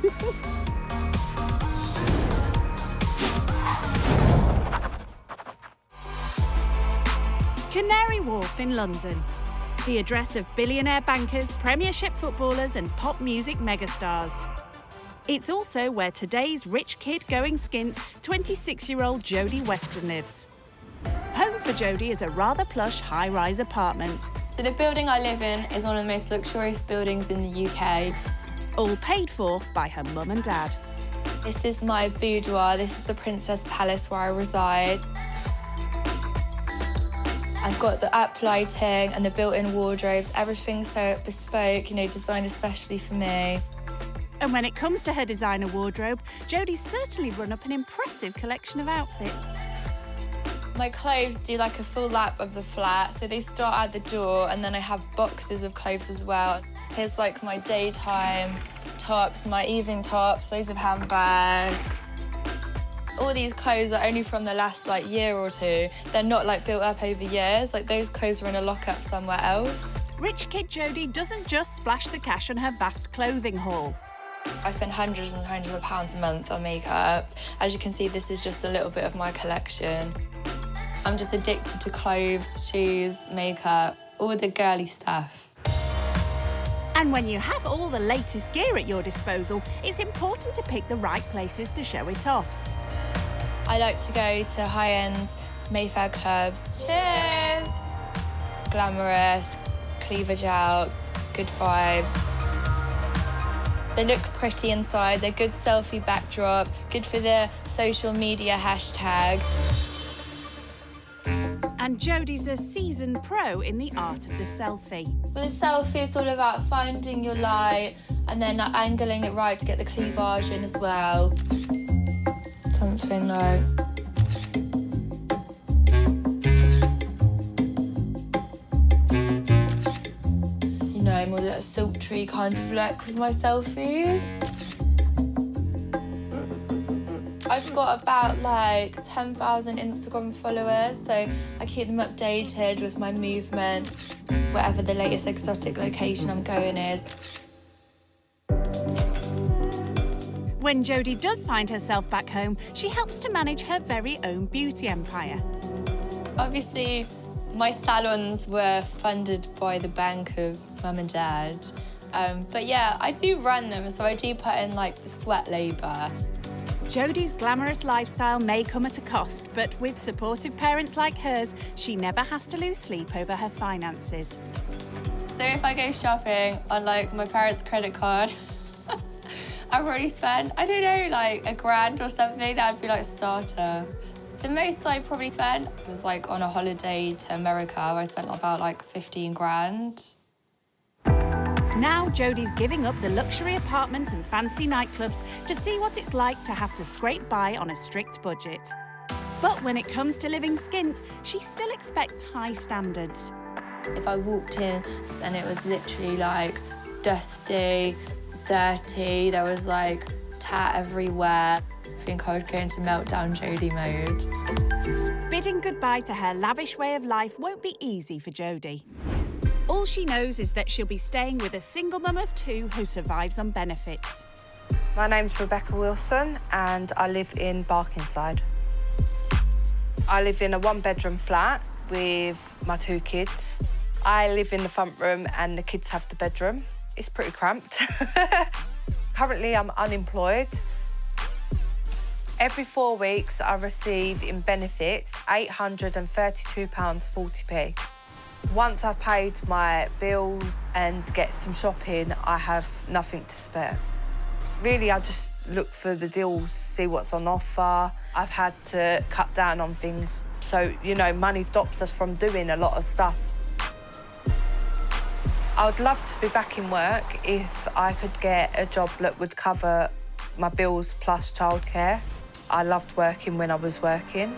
Canary Wharf in London. The address of billionaire bankers, premiership footballers and pop music megastars. It's also where today's rich kid going skint, 26-year-old Jodie Weston lives. Home for Jodie is a rather plush high-rise apartment. So the building I live in is one of the most luxurious buildings in the UK. All paid for by her mum and dad. This is my boudoir. This is the Princess Palace where I reside. I've got the up lighting and the built-in wardrobes. Everything's so bespoke, you know, designed especially for me. And when it comes to her designer wardrobe, Jodie's certainly run up an impressive collection of outfits. My clothes do like a full lap of the flat, so they start at the door and then I have boxes of clothes as well. Here's like my daytime tops, my evening tops, loads of handbags. All these clothes are only from the last like year or two. They're not like built up over years, like those clothes are in a lockup somewhere else. Rich kid Jodie doesn't just splash the cash on her vast clothing haul. I spend hundreds and hundreds of pounds a month on makeup. As you can see, this is just a little bit of my collection. I'm just addicted to clothes, shoes, makeup, all the girly stuff. And when you have all the latest gear at your disposal, it's important to pick the right places to show it off. I like to go to high-end Mayfair clubs. Cheers! Glamorous, cleavage out, good vibes. They look pretty inside, they're good selfie backdrop, good for the social media hashtag. And Jodie's a seasoned pro in the art of the selfie. Well, the selfie is all about finding your light and then angling it right to get the cleavage in as well. Something like... You know, more that sultry kind of look with my selfies. I've got about like 10,000 Instagram followers, so I keep them updated with my movements, whatever the latest exotic location I'm going is. When Jodie does find herself back home, she helps to manage her very own beauty empire. Obviously, my salons were funded by the bank of mum and dad. But yeah, I do run them, so I do put in like the sweat labour. Jodie's glamorous lifestyle may come at a cost, but with supportive parents like hers, she never has to lose sleep over her finances. So if I go shopping on like my parents' credit card, I've already spent, I don't know, like £1,000 or something. That'd be like a starter. The most I probably spent was like on a holiday to America where I spent about like 15 grand. Now Jodie's giving up the luxury apartment and fancy nightclubs to see what it's like to have to scrape by on a strict budget. But when it comes to living skint, she still expects high standards. If I walked in and it was literally like dusty, dirty, there was like tat everywhere, I think I would go into meltdown Jodie mode. Bidding goodbye to her lavish way of life won't be easy for Jodie. All she knows is that she'll be staying with a single mum of two who survives on benefits. My name's Rebecca Wilson and I live in Barkingside. I live in a one-bedroom flat with my 2 kids. I live in the front room and the kids have the bedroom. It's pretty cramped. Currently, I'm unemployed. Every 4 weeks, I receive in benefits £832.40p. Once I've paid my bills and get some shopping, I have nothing to spare. Really, I just look for the deals, see what's on offer. I've had to cut down on things. So, you know, money stops us from doing a lot of stuff. I would love to be back in work if I could get a job that would cover my bills plus childcare. I loved working when I was working.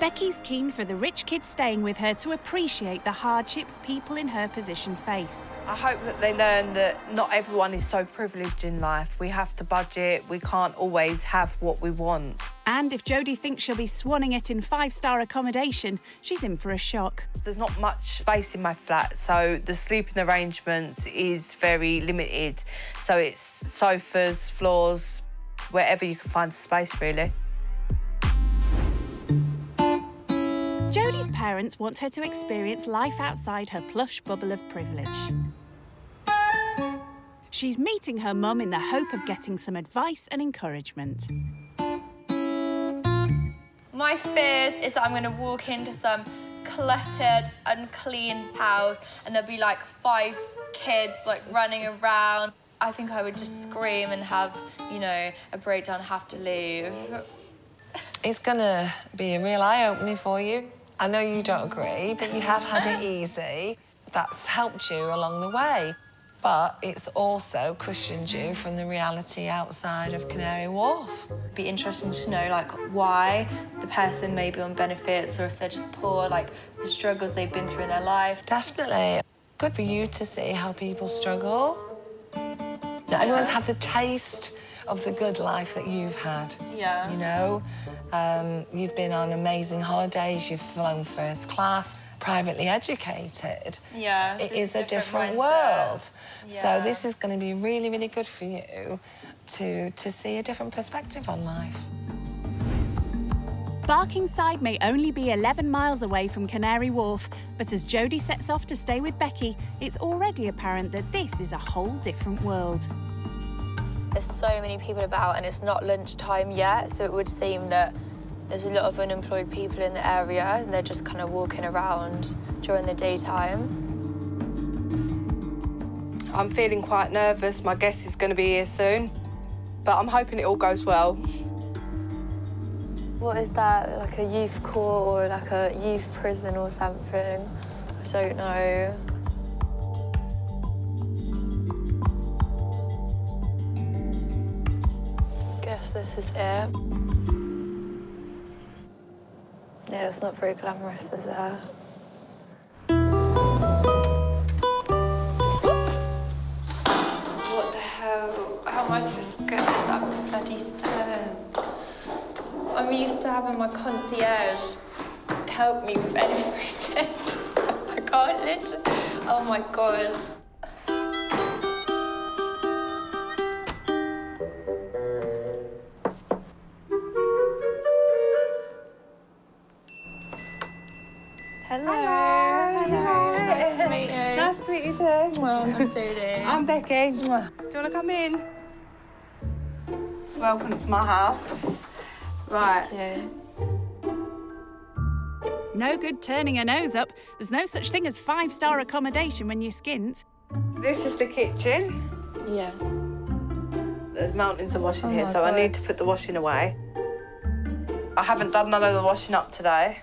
Becky's keen for the rich kids staying with her to appreciate the hardships people in her position face. I hope that they learn that not everyone is so privileged in life. We have to budget, we can't always have what we want. And if Jodie thinks she'll be swanning it in 5-star accommodation, she's in for a shock. There's not much space in my flat, so the sleeping arrangements is very limited. So it's sofas, floors, wherever you can find space, really. Jodie's parents want her to experience life outside her plush bubble of privilege. She's meeting her mum in the hope of getting some advice and encouragement. My fears is that I'm going to walk into some cluttered, unclean house and there'll be like 5 kids like running around. I think I would just scream and have, you know, a breakdown, have to leave. It's gonna be a real eye-opener for you. I know you don't agree, but you have had it easy. That's helped you along the way. But it's also cushioned you from the reality outside of Canary Wharf. It'd be interesting to know, like, why the person may be on benefits or if they're just poor, like, the struggles they've been through in their life. Definitely. Good for you to see how people struggle. Not everyone's had the taste of the good life that you've had. Yeah. You know, you've been on amazing holidays, you've flown first class, privately educated. Yeah. It is a different world. So this is going to be really, really good for you to see a different perspective on life. Barkingside may only be 11 miles away from Canary Wharf, but as Jodie sets off to stay with Becky, it's already apparent that this is a whole different world. There's so many people about and it's not lunchtime yet, so it would seem that there's a lot of unemployed people in the area and they're just kind of walking around during the daytime. I'm feeling quite nervous. My guest is going to be here soon, but I'm hoping it all goes well. What is that, like a youth court or like a youth prison or something? I don't know. Guess this is it. Yeah, it's not very glamorous, is it? What the hell? How am I supposed to get this up the bloody stairs? I'm used to having my concierge help me with everything. I can't literally. Oh my God. Hello. Nice to meet you. Nice to meet you too. Well, I'm Jodie. I'm Becky. Do you want to come in? Welcome to my house. Right. No good turning her nose up. There's no such thing as 5-star accommodation when you're skint. This is the kitchen. Yeah. There's mountains of washing here, my so God. I need to put the washing away. I haven't done none of the washing up today.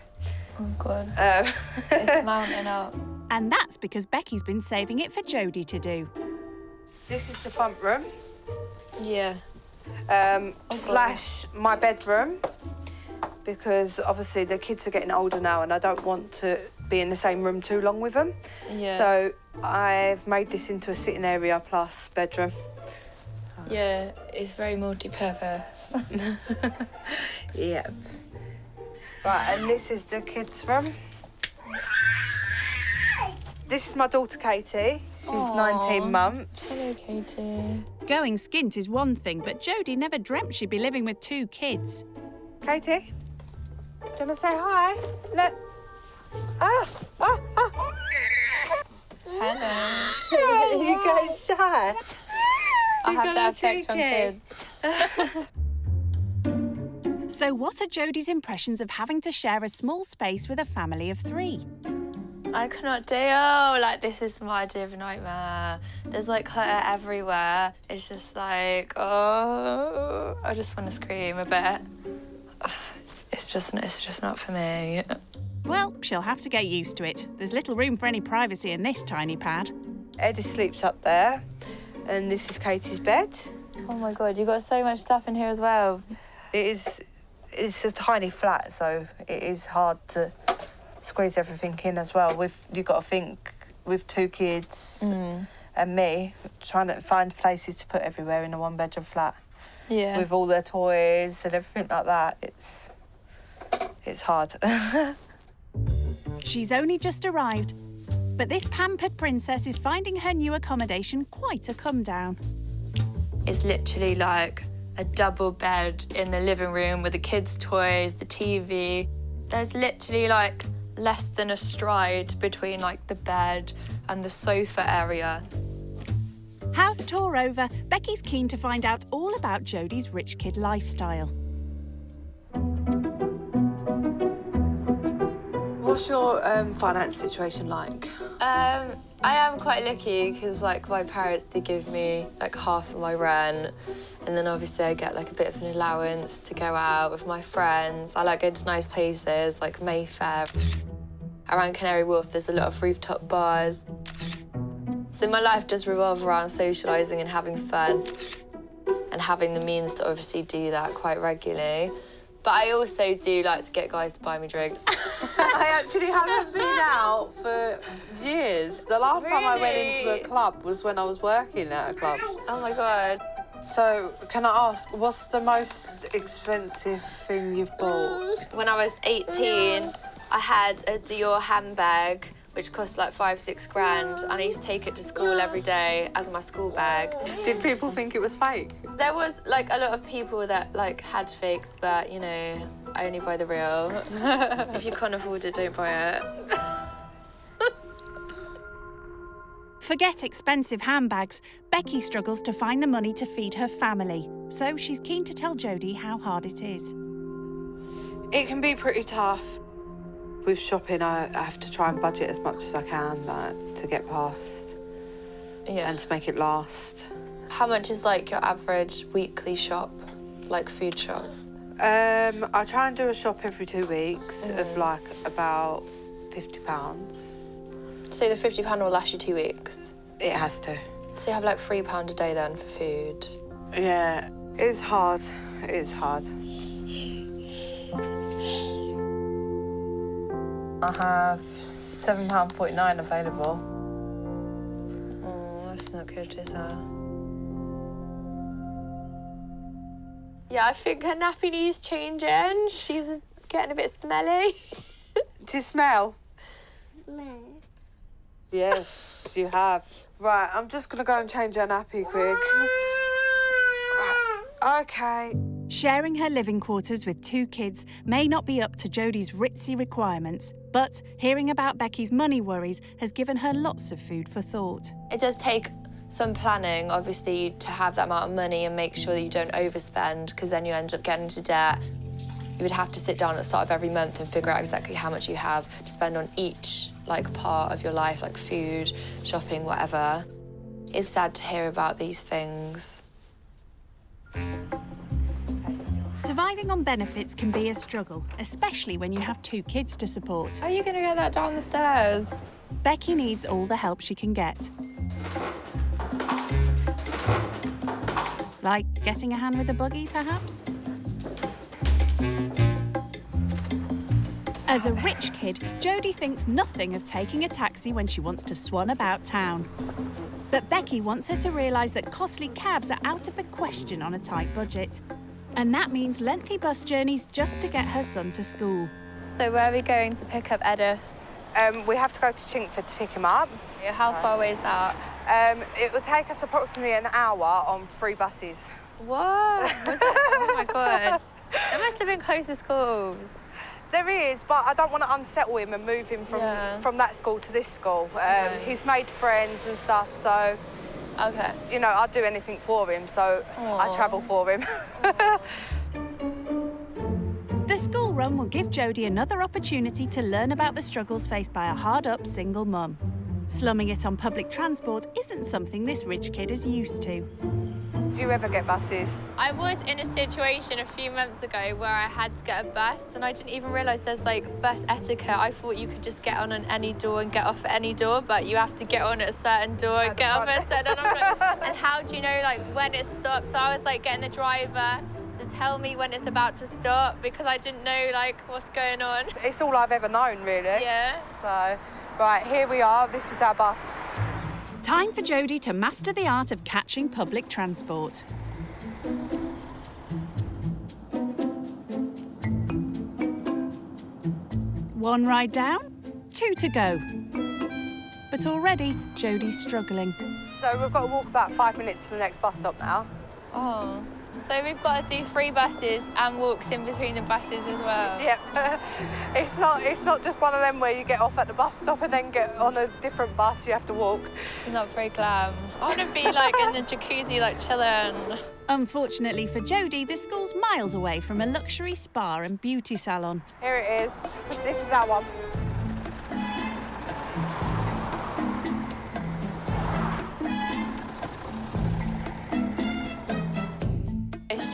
Oh God. It's mounting up. And that's because Becky's been saving it for Jodie to do. This is the front room. Yeah. Slash my bedroom, because obviously the kids are getting older now and I don't want to be in the same room too long with them. Yeah. So I've made this into a sitting area plus bedroom. Yeah, it's very multi-purpose. Yeah. Right, and this is the kids' room. This is my daughter Katie. She's 19 months. Hello, Katie. Going skint is one thing, but Jodie never dreamt she'd be living with 2 kids. Katie, do you want to say hi? Look. Hello. You go shy. I have to have checked on kids. So what are Jodie's impressions of having to share a small space with a family of 3? I cannot deal. Like, this is my idea of a nightmare. There's like clutter everywhere. It's just like, oh, I just want to scream a bit. It's just not for me. Well, she'll have to get used to it. There's little room for any privacy in this tiny pad. Eddie sleeps up there, and this is Katie's bed. Oh my God, you got so much stuff in here as well. It's a tiny flat, so it is hard to squeeze everything in as well. You've got to think with 2 kids and me, trying to find places to put everywhere in a 1-bedroom flat. Yeah. With all their toys and everything like that, it's hard. She's only just arrived, but this pampered princess is finding her new accommodation quite a come down. It's literally like a double bed in the living room with the kids' toys, the TV. There's literally like less than a stride between like the bed and the sofa area. House tour over, Becky's keen to find out all about Jodie's rich kid lifestyle. What's your finance situation like? I I am quite lucky because, like, my parents did give me, like, half of my rent. And then, obviously, I get, like, a bit of an allowance to go out with my friends. I like going to nice places, like Mayfair. Around Canary Wharf, there's a lot of rooftop bars. So my life does revolve around socialising and having fun and having the means to obviously do that quite regularly. But I also do like to get guys to buy me drinks. I actually haven't been out for years. The last time I went into a club was when I was working at a club. Oh my God. So, can I ask, what's the most expensive thing you've bought? When I was 18, I had a Dior handbag, which cost like 5-6 grand, and I used to take it to school every day as my school bag. Did people think it was fake? There was like a lot of people that like had fakes, but you know, I only buy the real. If you can't afford it, don't buy it. Forget expensive handbags. Becky struggles to find the money to feed her family, so she's keen to tell Jodie how hard it is. It can be pretty tough. With shopping, I have to try and budget as much as I can, like, to get past and to make it last. How much is like your average weekly shop, like food shop? I try and do a shop every 2 weeks of like about £50. So the £50 will last you 2 weeks? It has to. So you have like £3 a day then for food? Yeah, it's hard. It's hard. I have £7.49 available. Oh, that's not good, is it? Yeah, I think her nappy needs changing. She's getting a bit smelly. Do you smell? No. Yes, you have. Right, I'm just going to go and change her nappy quick. Right, OK. Sharing her living quarters with 2 kids may not be up to Jodie's ritzy requirements, but hearing about Becky's money worries has given her lots of food for thought. It does take some planning, obviously, to have that amount of money and make sure that you don't overspend, because then you end up getting into debt. You would have to sit down at the start of every month and figure out exactly how much you have to spend on each, like, part of your life, like food, shopping, whatever. It's sad to hear about these things. Surviving on benefits can be a struggle, especially when you have 2 kids to support. How are you going to get that down the stairs? Becky needs all the help she can get. Like getting a hand with the buggy, perhaps? As a rich kid, Jodie thinks nothing of taking a taxi when she wants to swan about town. But Becky wants her to realise that costly cabs are out of the question on a tight budget. And that means lengthy bus journeys just to get her son to school. So where are we going to pick up Edith? We have to go to Chingford to pick him up. How far away is that? It will take us approximately an hour on 3 buses. What? Was it? Oh my God. There must have been close to schools. There is, but I don't want to unsettle him and move him from that school to this school. He's made friends and stuff, so... OK. You know, I'd do anything for him, so I travel for him. The school run will give Jodie another opportunity to learn about the struggles faced by a hard-up single mum. Slumming it on public transport isn't something this rich kid is used to. Do you ever get buses? I was in a situation a few months ago where I had to get a bus and I didn't even realise there's like bus etiquette. I thought you could just get on any door and get off at any door, but you have to get on at a certain door and get off at a certain door. And how do you know like when it stops? So I was like getting the driver to tell me when it's about to stop because I didn't know like what's going on. It's all I've ever known, really. Yeah. So, right, here we are. This is our bus. Time for Jodie to master the art of catching public transport. One ride down, 2 to go. But already, Jodie's struggling. So we've got to walk about 5 minutes to the next bus stop now. Oh. So we've got to do 3 buses and walks in between the buses as well. Yep. It's not just one of them where you get off at the bus stop and then get on a different bus. You have to walk. It's not very glam. I want to be like in the jacuzzi, like chilling. Unfortunately for Jodie, the school's miles away from a luxury spa and beauty salon. Here it is. This is our one.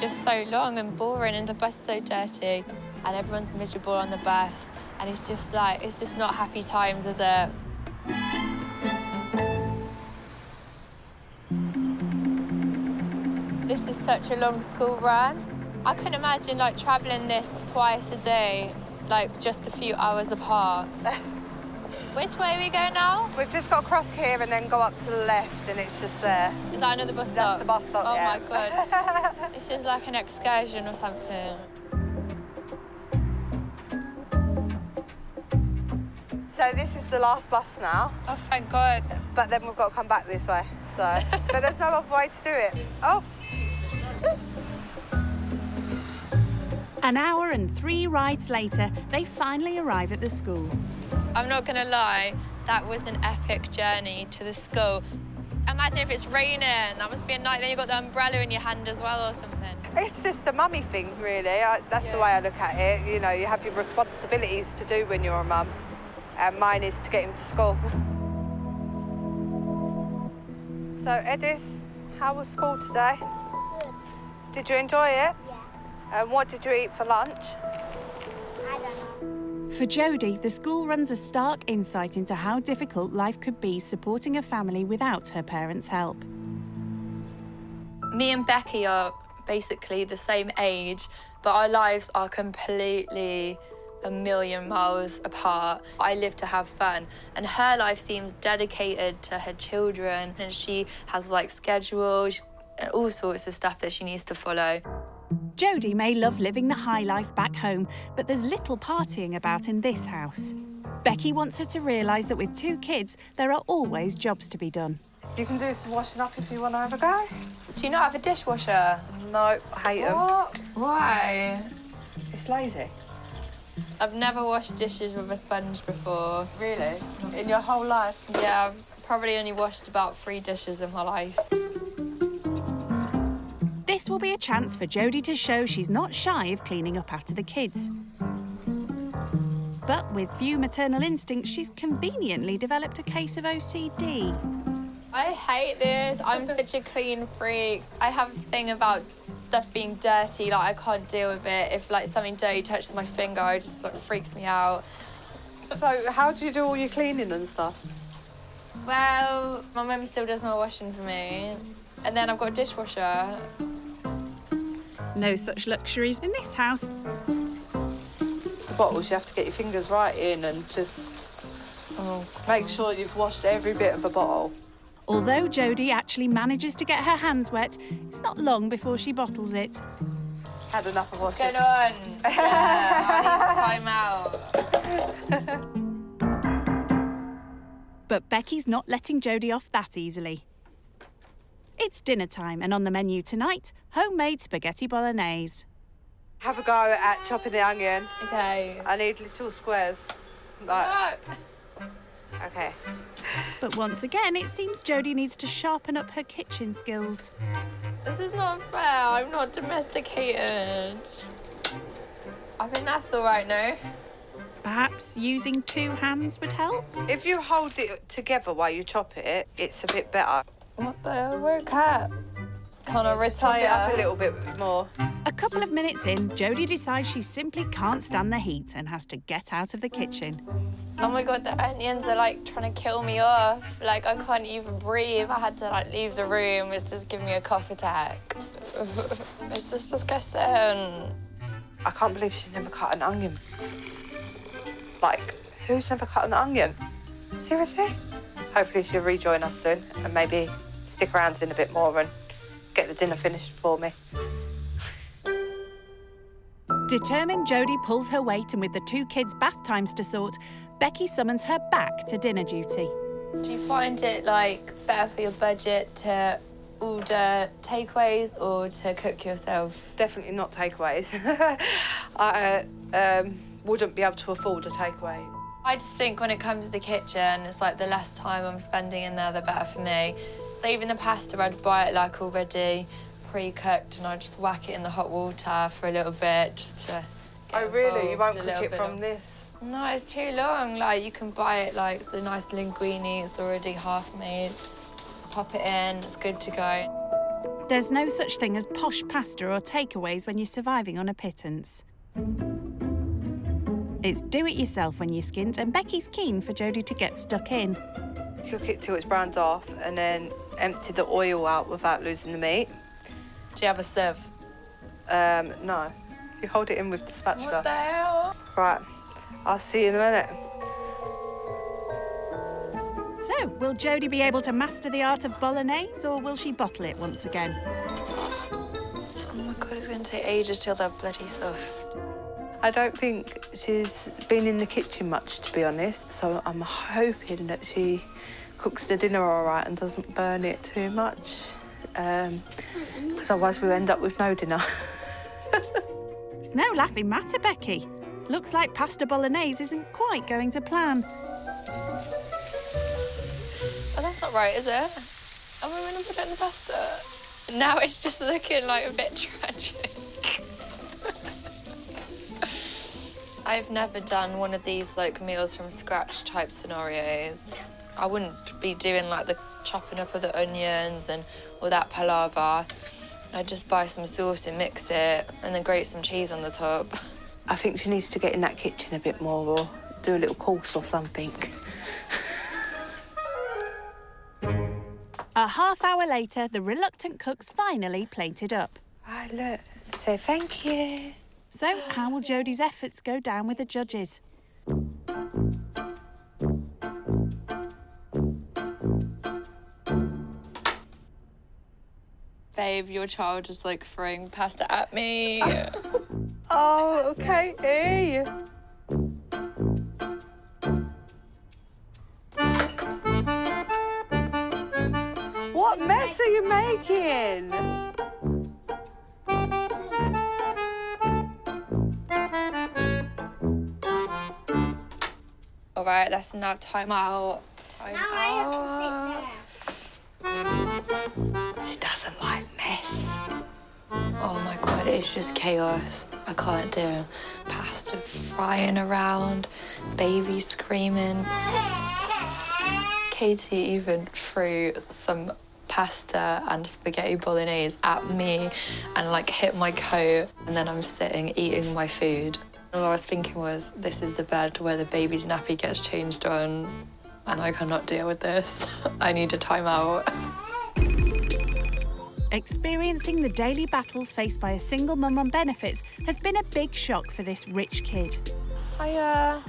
just so long and boring, and the bus is so dirty, and everyone's miserable on the bus, and it's just like, it's just not happy times, is it? This is such a long school run. I can imagine like travelling this twice a day, like just a few hours apart. Which way are we going now? We've just got to cross here and then go up to the left, and it's just there. Is that another bus stop? That's the bus stop, oh yeah. Oh my God. This is like an excursion or something. So this is the last bus now. Oh, thank God. But then we've got to come back this way, so. But there's no other way to do it. Oh. An hour and 3 rides later, they finally arrive at the school. I'm not gonna lie, that was an epic journey to the school. Imagine if it's raining, that must be a night, then you've got the umbrella in your hand as well or something. It's just a mummy thing, really. That's the way I look at it. You know, you have your responsibilities to do when you're a mum, and mine is to get him to school. So, Edis, how was school today? Did you enjoy it? And what did you eat for lunch? I don't know. For Jodie, the school runs a stark insight into how difficult life could be supporting a family without her parents' help. Me and Becky are basically the same age, but our lives are completely a million miles apart. I live to have fun, and her life seems dedicated to her children, and she has like schedules and all sorts of stuff that she needs to follow. Jodie may love living the high life back home, but there's little partying about in this house. Becky wants her to realise that with 2 kids, there are always jobs to be done. You can do some washing up if you want to have a go. Do you not have a dishwasher? No, I hate them. What? Why? It's lazy. I've never washed dishes with a sponge before. Really? In your whole life? Yeah, I've probably only washed about 3 dishes in my life. This will be a chance for Jodie to show she's not shy of cleaning up after the kids. But with few maternal instincts, she's conveniently developed a case of OCD. I hate this. I'm such a clean freak. I have a thing about stuff being dirty, like I can't deal with it. If like something dirty touches my finger, it just like freaks me out. So how do you do all your cleaning and stuff? Well, my mum still does my washing for me. And then I've got a dishwasher. No such luxuries in this house. The bottles, you have to get your fingers right in and just make sure you've washed every bit of a bottle. Although Jodie actually manages to get her hands wet, it's not long before she bottles it. Had enough of washing. Get on. Yeah, I need time out. But Becky's not letting Jodie off that easily. It's dinner time, and on the menu tonight, homemade spaghetti bolognese. Have a go at chopping the onion. Okay. I need little squares. Like... Okay. But once again, it seems Jodie needs to sharpen up her kitchen skills. This is not fair. I'm not domesticated. I think that's all right now. Perhaps using 2 hands would help? If you hold it together while you chop it, it's a bit better. What the hell? Where cat? Can I retire? Chop it up a little bit more. A couple of minutes in, Jodie decides she simply can't stand the heat and has to get out of the kitchen. Oh my God, the onions are like trying to kill me off. Like I can't even breathe. I had to like leave the room. It's just giving me a cough attack. It's just disgusting. I can't believe she's never cut an onion. Like, who's never cut an onion? Seriously? Hopefully she'll rejoin us soon and maybe stick around in a bit more and get the dinner finished for me. Determined Jodie pulls her weight, and with the 2 kids' bath times to sort, Becky summons her back to dinner duty. Do you find it like better for your budget to order takeaways or to cook yourself? Definitely not takeaways. I wouldn't be able to afford a takeaway. I just think when it comes to the kitchen, it's like the less time I'm spending in there, the better for me. So even the pasta, I'd buy it like already pre-cooked and I'd just whack it in the hot water for a little bit just to get Oh, really? You won't involved cook it from of... this? No, it's too long. Like, you can buy it, like, the nice linguine, it's already half made. Pop it in, it's good to go. There's no such thing as posh pasta or takeaways when you're surviving on a pittance. It's do it yourself when you skint, and Becky's keen for Jodie to get stuck in. Cook it till it's browned off and then empty the oil out without losing the meat. Do you have a sieve? No. You hold it in with the spatula. What the hell? Right, I'll see you in a minute. So, will Jodie be able to master the art of bolognese, or will she bottle it once again? Oh my God, it's going to take ages till they're bloody soft. I don't think she's been in the kitchen much, to be honest, so I'm hoping that she cooks the dinner all right and doesn't burn it too much, because otherwise we'll end up with no dinner. It's no laughing matter, Becky. Looks like pasta bolognese isn't quite going to plan. Oh, that's not right, is it? Am I going to put it in the pasta? Now it's just looking like a bit tragic. I've never done one of these like meals from scratch type scenarios. I wouldn't be doing like the chopping up of the onions and all that palaver. I'd just buy some sauce and mix it and then grate some cheese on the top. I think she needs to get in that kitchen a bit more or do a little course or something. A half hour later, the reluctant cook's finally plated up. Right, look, say thank you. So, how will Jodie's efforts go down with the judges? Babe, your child is like throwing pasta at me. Oh, okay. Hey. What mess are you making? All right, that's enough. Time out. Time out. She doesn't like mess. Oh my God, it's just chaos. I can't do pasta frying around, baby screaming. Katie even threw some pasta and spaghetti bolognese at me and like hit my coat, and then I'm sitting eating my food. All I was thinking was, this is the bed where the baby's nappy gets changed on, and I cannot deal with this. I need a timeout. Experiencing the daily battles faced by a single mum on benefits has been a big shock for this rich kid. Hiya.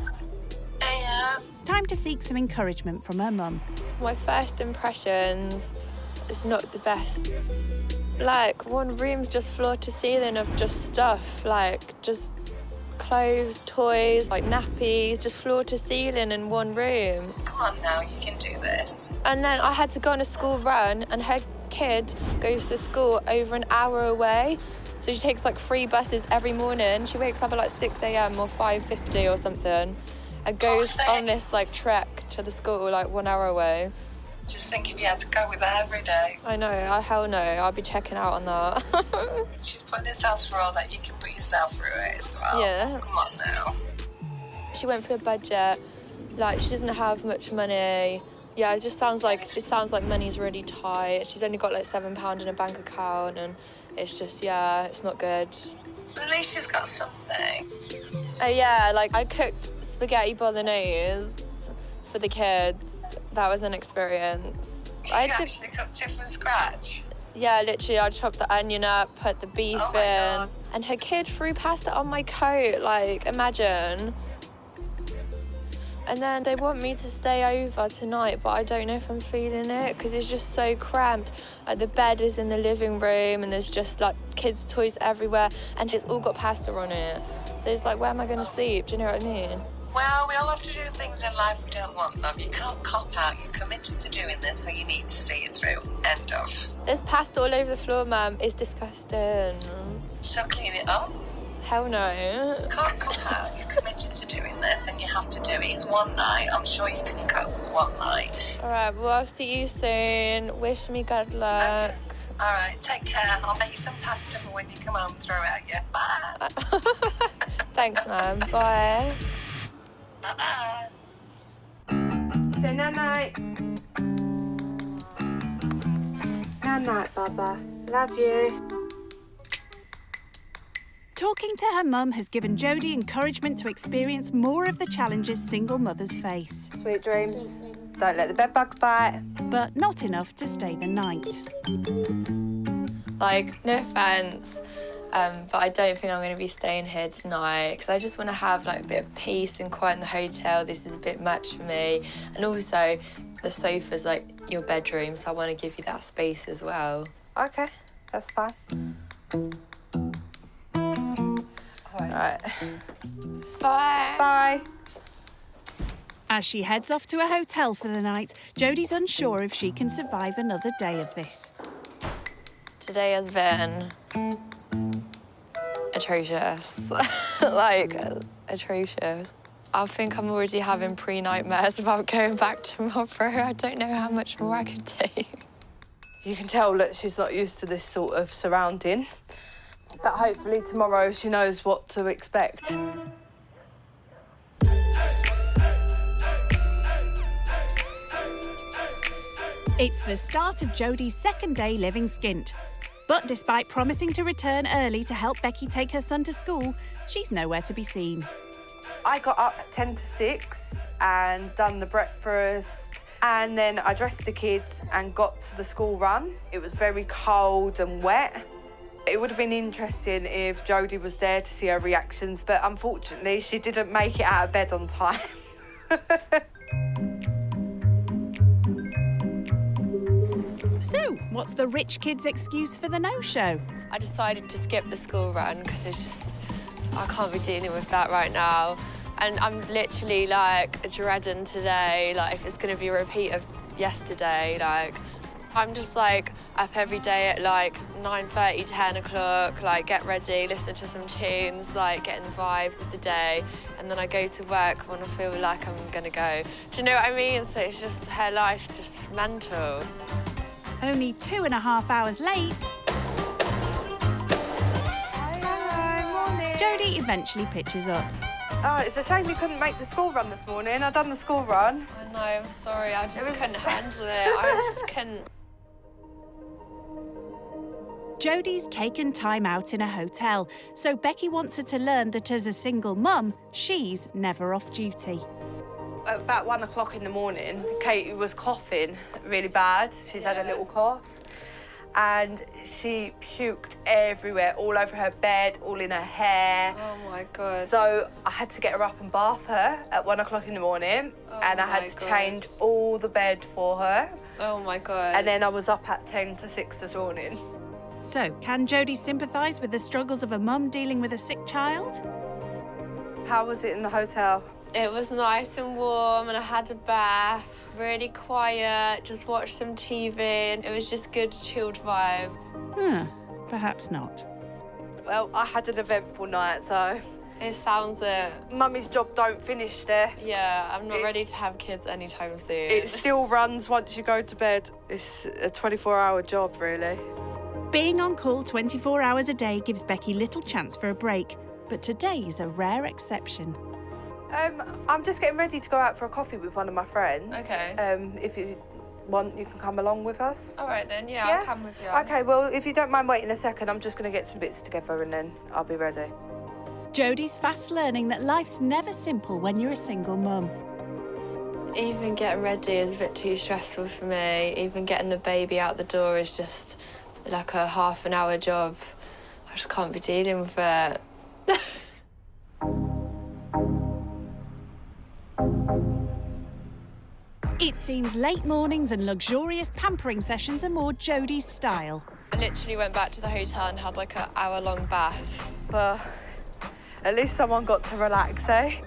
Hiya. Time to seek some encouragement from her mum. My first impressions is not the best. Like, one room's just floor to ceiling of just stuff, like just clothes, toys, like nappies, just floor to ceiling in one room. Come on now, you can do this. And then I had to go on a school run, and her kid goes to school over an hour away. So she takes like 3 buses every morning. She wakes up at like 6 a.m. or 5:50 or something and goes on this like trek to the school like 1 hour away. Just think if you had to go with her every day. I know, hell no, I'll be checking out on that. She's putting herself through all that, you can put yourself through it as well. Yeah. Come on now. She went for a budget, like she doesn't have much money. Yeah, it sounds like money's really tight. She's only got like £7 in a bank account, and it's just, yeah, it's not good. At least she's got something. Yeah, like I cooked spaghetti bolognese for the kids. That was an experience. You actually cooked it from scratch? Yeah, literally, I chopped the onion up, put the beef in, God. and her kid threw pasta on my coat, like, imagine. And then they want me to stay over tonight, but I don't know if I'm feeling it because it's just so cramped. Like the bed is in the living room and there's just like kids' toys everywhere and it's all got pasta on it. So it's like, where am I going to sleep? Do you know what I mean? Well, we all have to do things in life we don't want, love. You can't cop out. You're committed to doing this, so you need to see it through. End of. There's pasta all over the floor, Mum. It's disgusting. So clean it up. Hell no. You can't cop out. You're committed to doing this and you have to do it. It's one night. I'm sure you can cope with one night. All right, well, I'll see you soon. Wish me good luck. Okay. All right, take care. I'll make you some pasta for when you come home and throw it at you. Bye. Thanks, Mum. Bye. Bye-bye. Say night-night. Night, Baba. Love you. Talking to her mum has given Jodie encouragement to experience more of the challenges single mothers face. Sweet dreams. Don't let the bed bugs bite. But not enough to stay the night. Like, no offence, but I don't think I'm going to be staying here tonight because I just want to have like a bit of peace and quiet in the hotel. This is a bit much for me. And also, the sofa's like your bedroom, so I want to give you that space as well. Okay, that's fine. All right. Bye. Bye. As she heads off to a hotel for the night, Jodie's unsure if she can survive another day of this. Today has been atrocious. Like, atrocious. I think I'm already having pre-nightmares about going back tomorrow. I don't know how much more I can do. You can tell that she's not used to this sort of surrounding. But hopefully tomorrow she knows what to expect. It's the start of Jodie's second day living skint. But despite promising to return early to help Becky take her son to school, she's nowhere to be seen. I got up at 10 to 6 and done the breakfast, and then I dressed the kids and got to the school run. It was very cold and wet. It would have been interesting if Jodie was there to see her reactions, but unfortunately she didn't make it out of bed on time. So, what's the rich kid's excuse for the no-show? I decided to skip the school run because it's just, I can't be dealing with that right now. And I'm literally like dreading today, like if it's going to be a repeat of yesterday. Like, I'm just like up every day at like 9:30, 10 o'clock, like get ready, listen to some tunes, like getting the vibes of the day. And then I go to work when I feel like I'm going to go. Do you know what I mean? So it's just, her life's just mental. Only 2.5 hours late, Hello, morning. Jodie eventually pitches up. Oh, it's a shame you couldn't make the school run this morning. I've done the school run. I know, I'm sorry, I just couldn't handle it. I just couldn't. Jodie's taken time out in a hotel, so Becky wants her to learn that as a single mum, she's never off duty. At about 1 o'clock in the morning, Katie was coughing really bad. She's had a little cough. And she puked everywhere, all over her bed, all in her hair. Oh, my God. So I had to get her up and bath her at 1 o'clock in the morning. And I had to change all the bed for her. Oh, my God. And then I was up at 10 to 6 this morning. So, can Jodie sympathise with the struggles of a mum dealing with a sick child? How was it in the hotel? It was nice and warm and I had a bath, really quiet, just watched some TV and it was just good, chilled vibes. Perhaps not. Well, I had an eventful night, so... It sounds it. Mummy's job don't finish there. Yeah, I'm not ready to have kids anytime soon. It still runs once you go to bed. It's a 24-hour job, really. Being on call 24 hours a day gives Becky little chance for a break, but today's a rare exception. I'm just getting ready to go out for a coffee with one of my friends. Okay. If you want, you can come along with us. All right then, yeah, I'll come with you. Okay, well, if you don't mind waiting a second, I'm just going to get some bits together and then I'll be ready. Jodie's fast learning that life's never simple when you're a single mum. Even getting ready is a bit too stressful for me. Even getting the baby out the door is just like a half-an-hour job. I just can't be dealing with it. It seems late mornings and luxurious pampering sessions are more Jodie's style. I literally went back to the hotel and had like an hour-long bath. Well, at least someone got to relax, eh?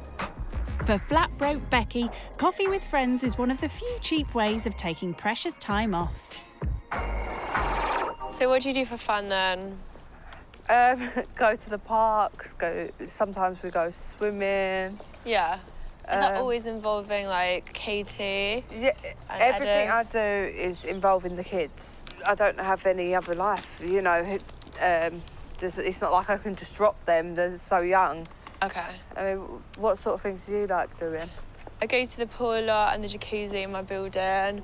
For flat-broke Becky, coffee with friends is one of the few cheap ways of taking precious time off. So what do you do for fun then? Go to the parks, sometimes we go swimming. Yeah. Is that always involving, like, KT? Yeah, everything I do is involving the kids. I don't have any other life, you know. It's not like I can just drop them. They're so young. Okay. I mean, what sort of things do you like doing? I go to the pool a lot and the jacuzzi in my building.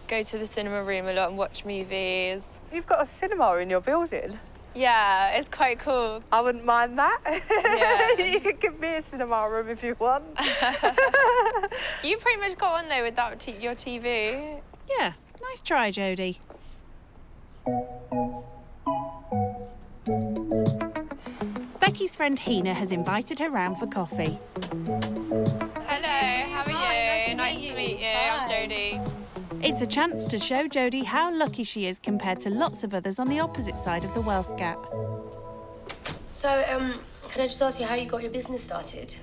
go to the cinema room a lot and watch movies. You've got a cinema in your building? Yeah, it's quite cool. I wouldn't mind that. Yeah. You can give me a cinema room if you want. You pretty much got on though without your TV. Yeah, nice try, Jodie. Becky's friend Hina has invited her round for coffee. Hello, how are you? Nice to meet you. I'm Jodie. It's a chance to show Jodie how lucky she is compared to lots of others on the opposite side of the wealth gap. So, can I just ask you how you got your business started?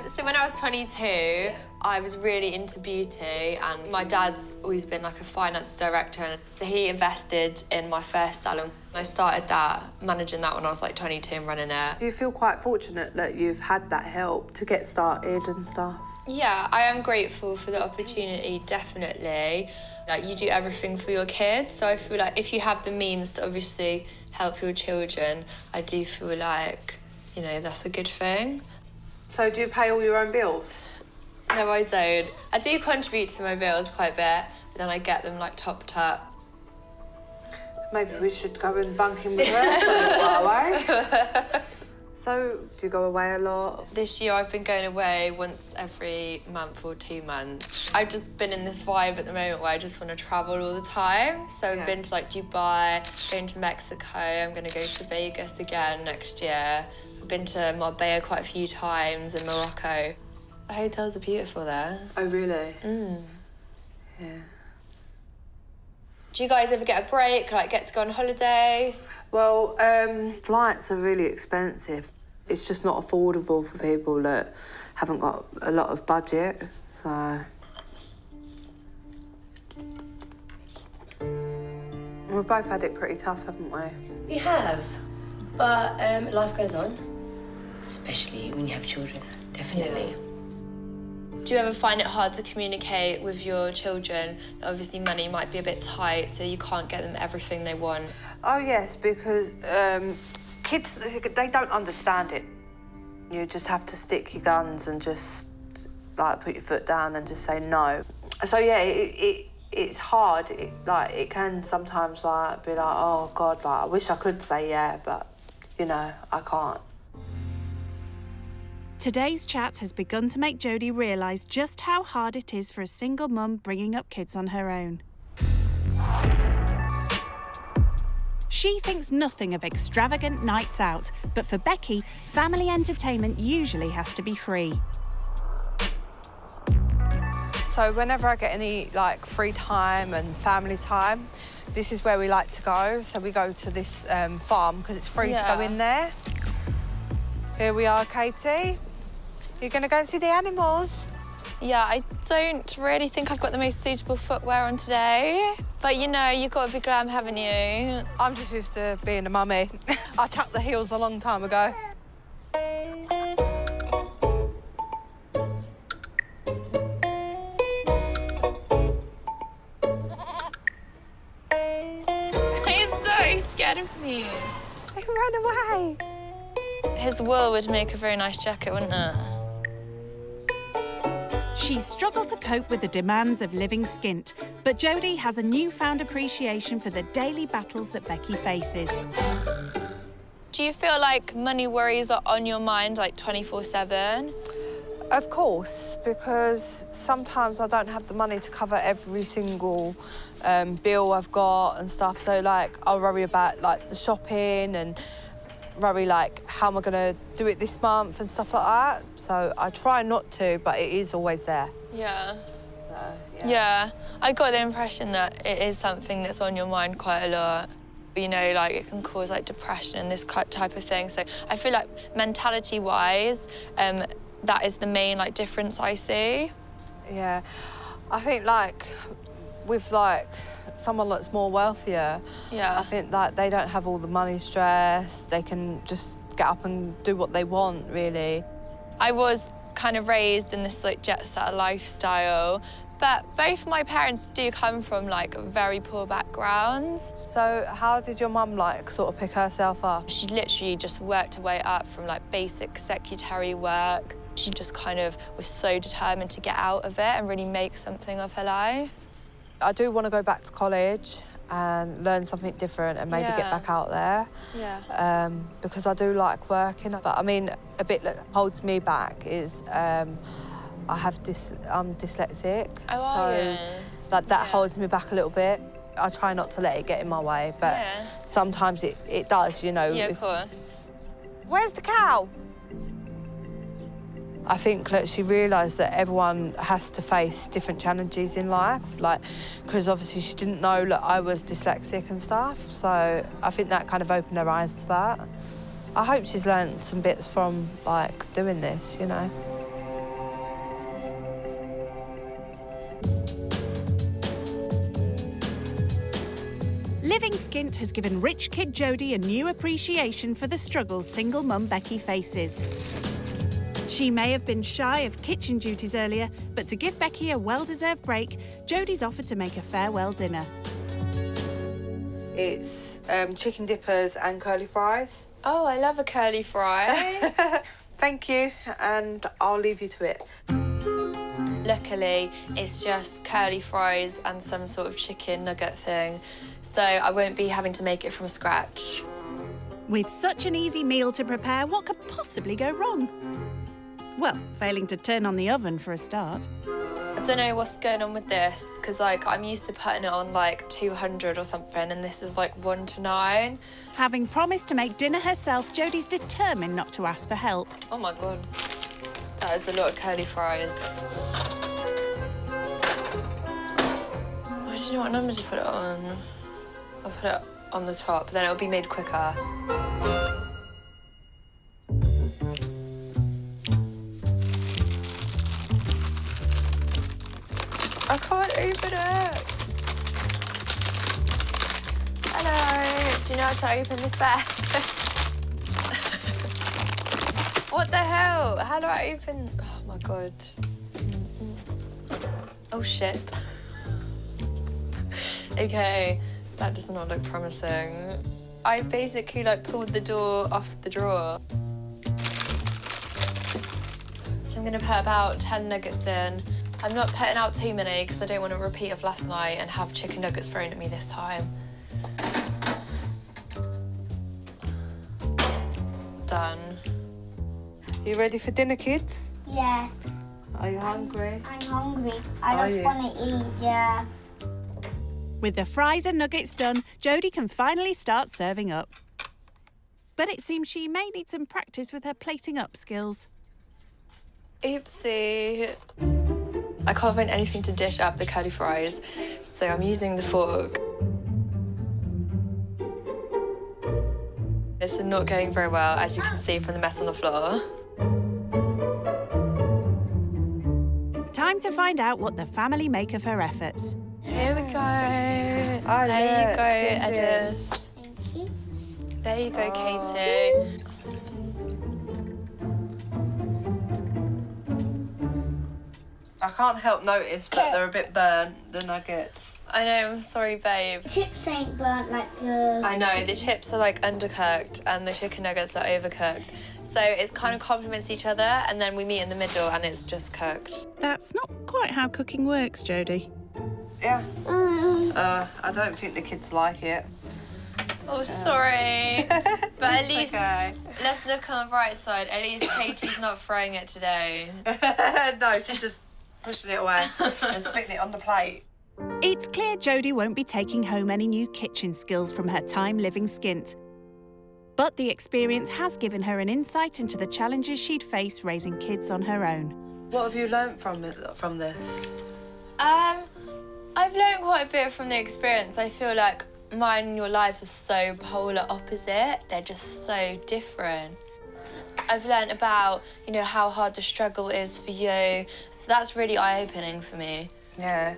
So when I was 22, I was really into beauty, and my dad's always been like a finance director, and so he invested in my first salon. I started that, managing that when I was like 22 and running it. Do you feel quite fortunate that you've had that help to get started and stuff? Yeah, I am grateful for the opportunity, definitely. Like, you do everything for your kids, so I feel like if you have the means to obviously help your children, I do feel like, you know, that's a good thing. So do you pay all your own bills? No, I don't. I do contribute to my bills quite a bit, but then I get them like topped up. Maybe we should go and bunk in with her for a little while, eh? So, do you go away a lot? This year I've been going away once every month or 2 months. I've just been in this vibe at the moment where I just want to travel all the time. So I've been to like Dubai, going to Mexico, I'm going to go to Vegas again next year. I've been to Marbella quite a few times, and Morocco. The hotels are beautiful there. Oh, really? Yeah. Do you guys ever get a break, like get to go on holiday? Well, flights are really expensive. It's just not affordable for people that haven't got a lot of budget, so... We've both had it pretty tough, haven't we? We have, but life goes on, especially when you have children, definitely. Yeah. Do you ever find it hard to communicate with your children that obviously money might be a bit tight, so you can't get them everything they want? Oh, yes, because kids, they don't understand it. You just have to stick your guns and just, like, put your foot down and just say no. So, yeah, it's hard. It can sometimes, like, be like, oh, God, like, I wish I could say yeah, but, you know, I can't. Today's chat has begun to make Jodie realise just how hard it is for a single mum bringing up kids on her own. She thinks nothing of extravagant nights out, but for Becky, family entertainment usually has to be free. So whenever I get any, like, free time and family time, this is where we like to go. So we go to this farm because it's free to go in there. Here we are, Katie. You're going to go and see the animals? Yeah, I don't really think I've got the most suitable footwear on today. But, you know, you've got to be glam, haven't you? I'm just used to being a mummy. I tucked the heels a long time ago. He's so scared of me. He ran away. His wool would make a very nice jacket, wouldn't it? She's struggled to cope with the demands of living skint, but Jodie has a newfound appreciation for the daily battles that Becky faces. Do you feel like money worries are on your mind, like 24/7? Of course, because sometimes I don't have the money to cover every single bill I've got and stuff. So, like, I'll worry about, like, the shopping and worry, like, how am I going to do it this month and stuff like that. So I try not to, but it is always there. Yeah. So, yeah. I got the impression that it is something that's on your mind quite a lot. You know, like, it can cause, like, depression and this type of thing. So I feel like mentality-wise, that is the main, like, difference I see. Yeah. I think, like, with, like, someone that's more wealthier, I think that they don't have all the money stress. They can just get up and do what they want, really. I was kind of raised in this, like, jet-set lifestyle, but both my parents do come from, like, very poor backgrounds. So how did your mum, like, sort of pick herself up? She literally just worked her way up from, like, basic secretary work. She just kind of was so determined to get out of it and really make something of her life. I do want to go back to college and learn something different and maybe get back out there. Yeah. Because I do like working. But I mean, a bit that holds me back is I'm dyslexic. Oh, so are you? like that holds me back a little bit. I try not to let it get in my way, but sometimes it does, you know. Yeah, of course. Where's the cow? I think that she realised that everyone has to face different challenges in life, like, because obviously she didn't know that I was dyslexic and stuff, so I think that kind of opened her eyes to that. I hope she's learned some bits from, like, doing this, you know. Living Skint has given rich kid Jodie a new appreciation for the struggles single mum Becky faces. She may have been shy of kitchen duties earlier, but to give Becky a well-deserved break, Jodie's offered to make a farewell dinner. It's chicken dippers and curly fries. Oh, I love a curly fry. Thank you, and I'll leave you to it. Luckily, it's just curly fries and some sort of chicken nugget thing, so I won't be having to make it from scratch. With such an easy meal to prepare, what could possibly go wrong? Well, failing to turn on the oven for a start. I don't know what's going on with this, because like I'm used to putting it on like 200 or something, and this is like 1 to 9. Having promised to make dinner herself, Jodie's determined not to ask for help. Oh my God, that is a lot of curly fries. I don't know what number to put it on. I'll put it on the top, then it'll be made quicker. I can't open it. Hello, do you know how to open this bag? What the hell? How do I open? Oh my God. Oh shit. Okay, that does not look promising. I basically like pulled the door off the drawer. So I'm gonna put about 10 nuggets in. I'm not putting out too many because I don't want a repeat of last night and have chicken nuggets thrown at me this time. Done. You ready for dinner, kids? Yes. Are you hungry? I'm hungry. I just want to eat, yeah. With the fries and nuggets done, Jodie can finally start serving up. But it seems she may need some practice with her plating up skills. Oopsie. I can't find anything to dish up the curly fries, so I'm using the fork. It's not going very well, as you can see from the mess on the floor. Time to find out what the family make of her efforts. Here we go. There you go, Edis. Thank you. There you go, Katie. I can't help notice, but they're a bit burnt, the nuggets. I know, I'm sorry, babe. Chips ain't burnt like the... I know, the chips are like undercooked and the chicken nuggets are overcooked. So it's kind of complements each other, and then we meet in the middle and it's just cooked. That's not quite how cooking works, Jodie. Yeah. I don't think the kids like it. Oh, sorry. But at least, let's look on the bright side. At least Katie's not throwing it today. No, she's just pushing it away and spitting it on the plate. It's clear Jodie won't be taking home any new kitchen skills from her time living skint. But the experience has given her an insight into the challenges she'd face raising kids on her own. What have you learnt from this? I've learned quite a bit from the experience. I feel like mine and your lives are so polar opposite. They're just so different. I've learned about, you know, how hard the struggle is for you. So that's really eye-opening for me. Yeah,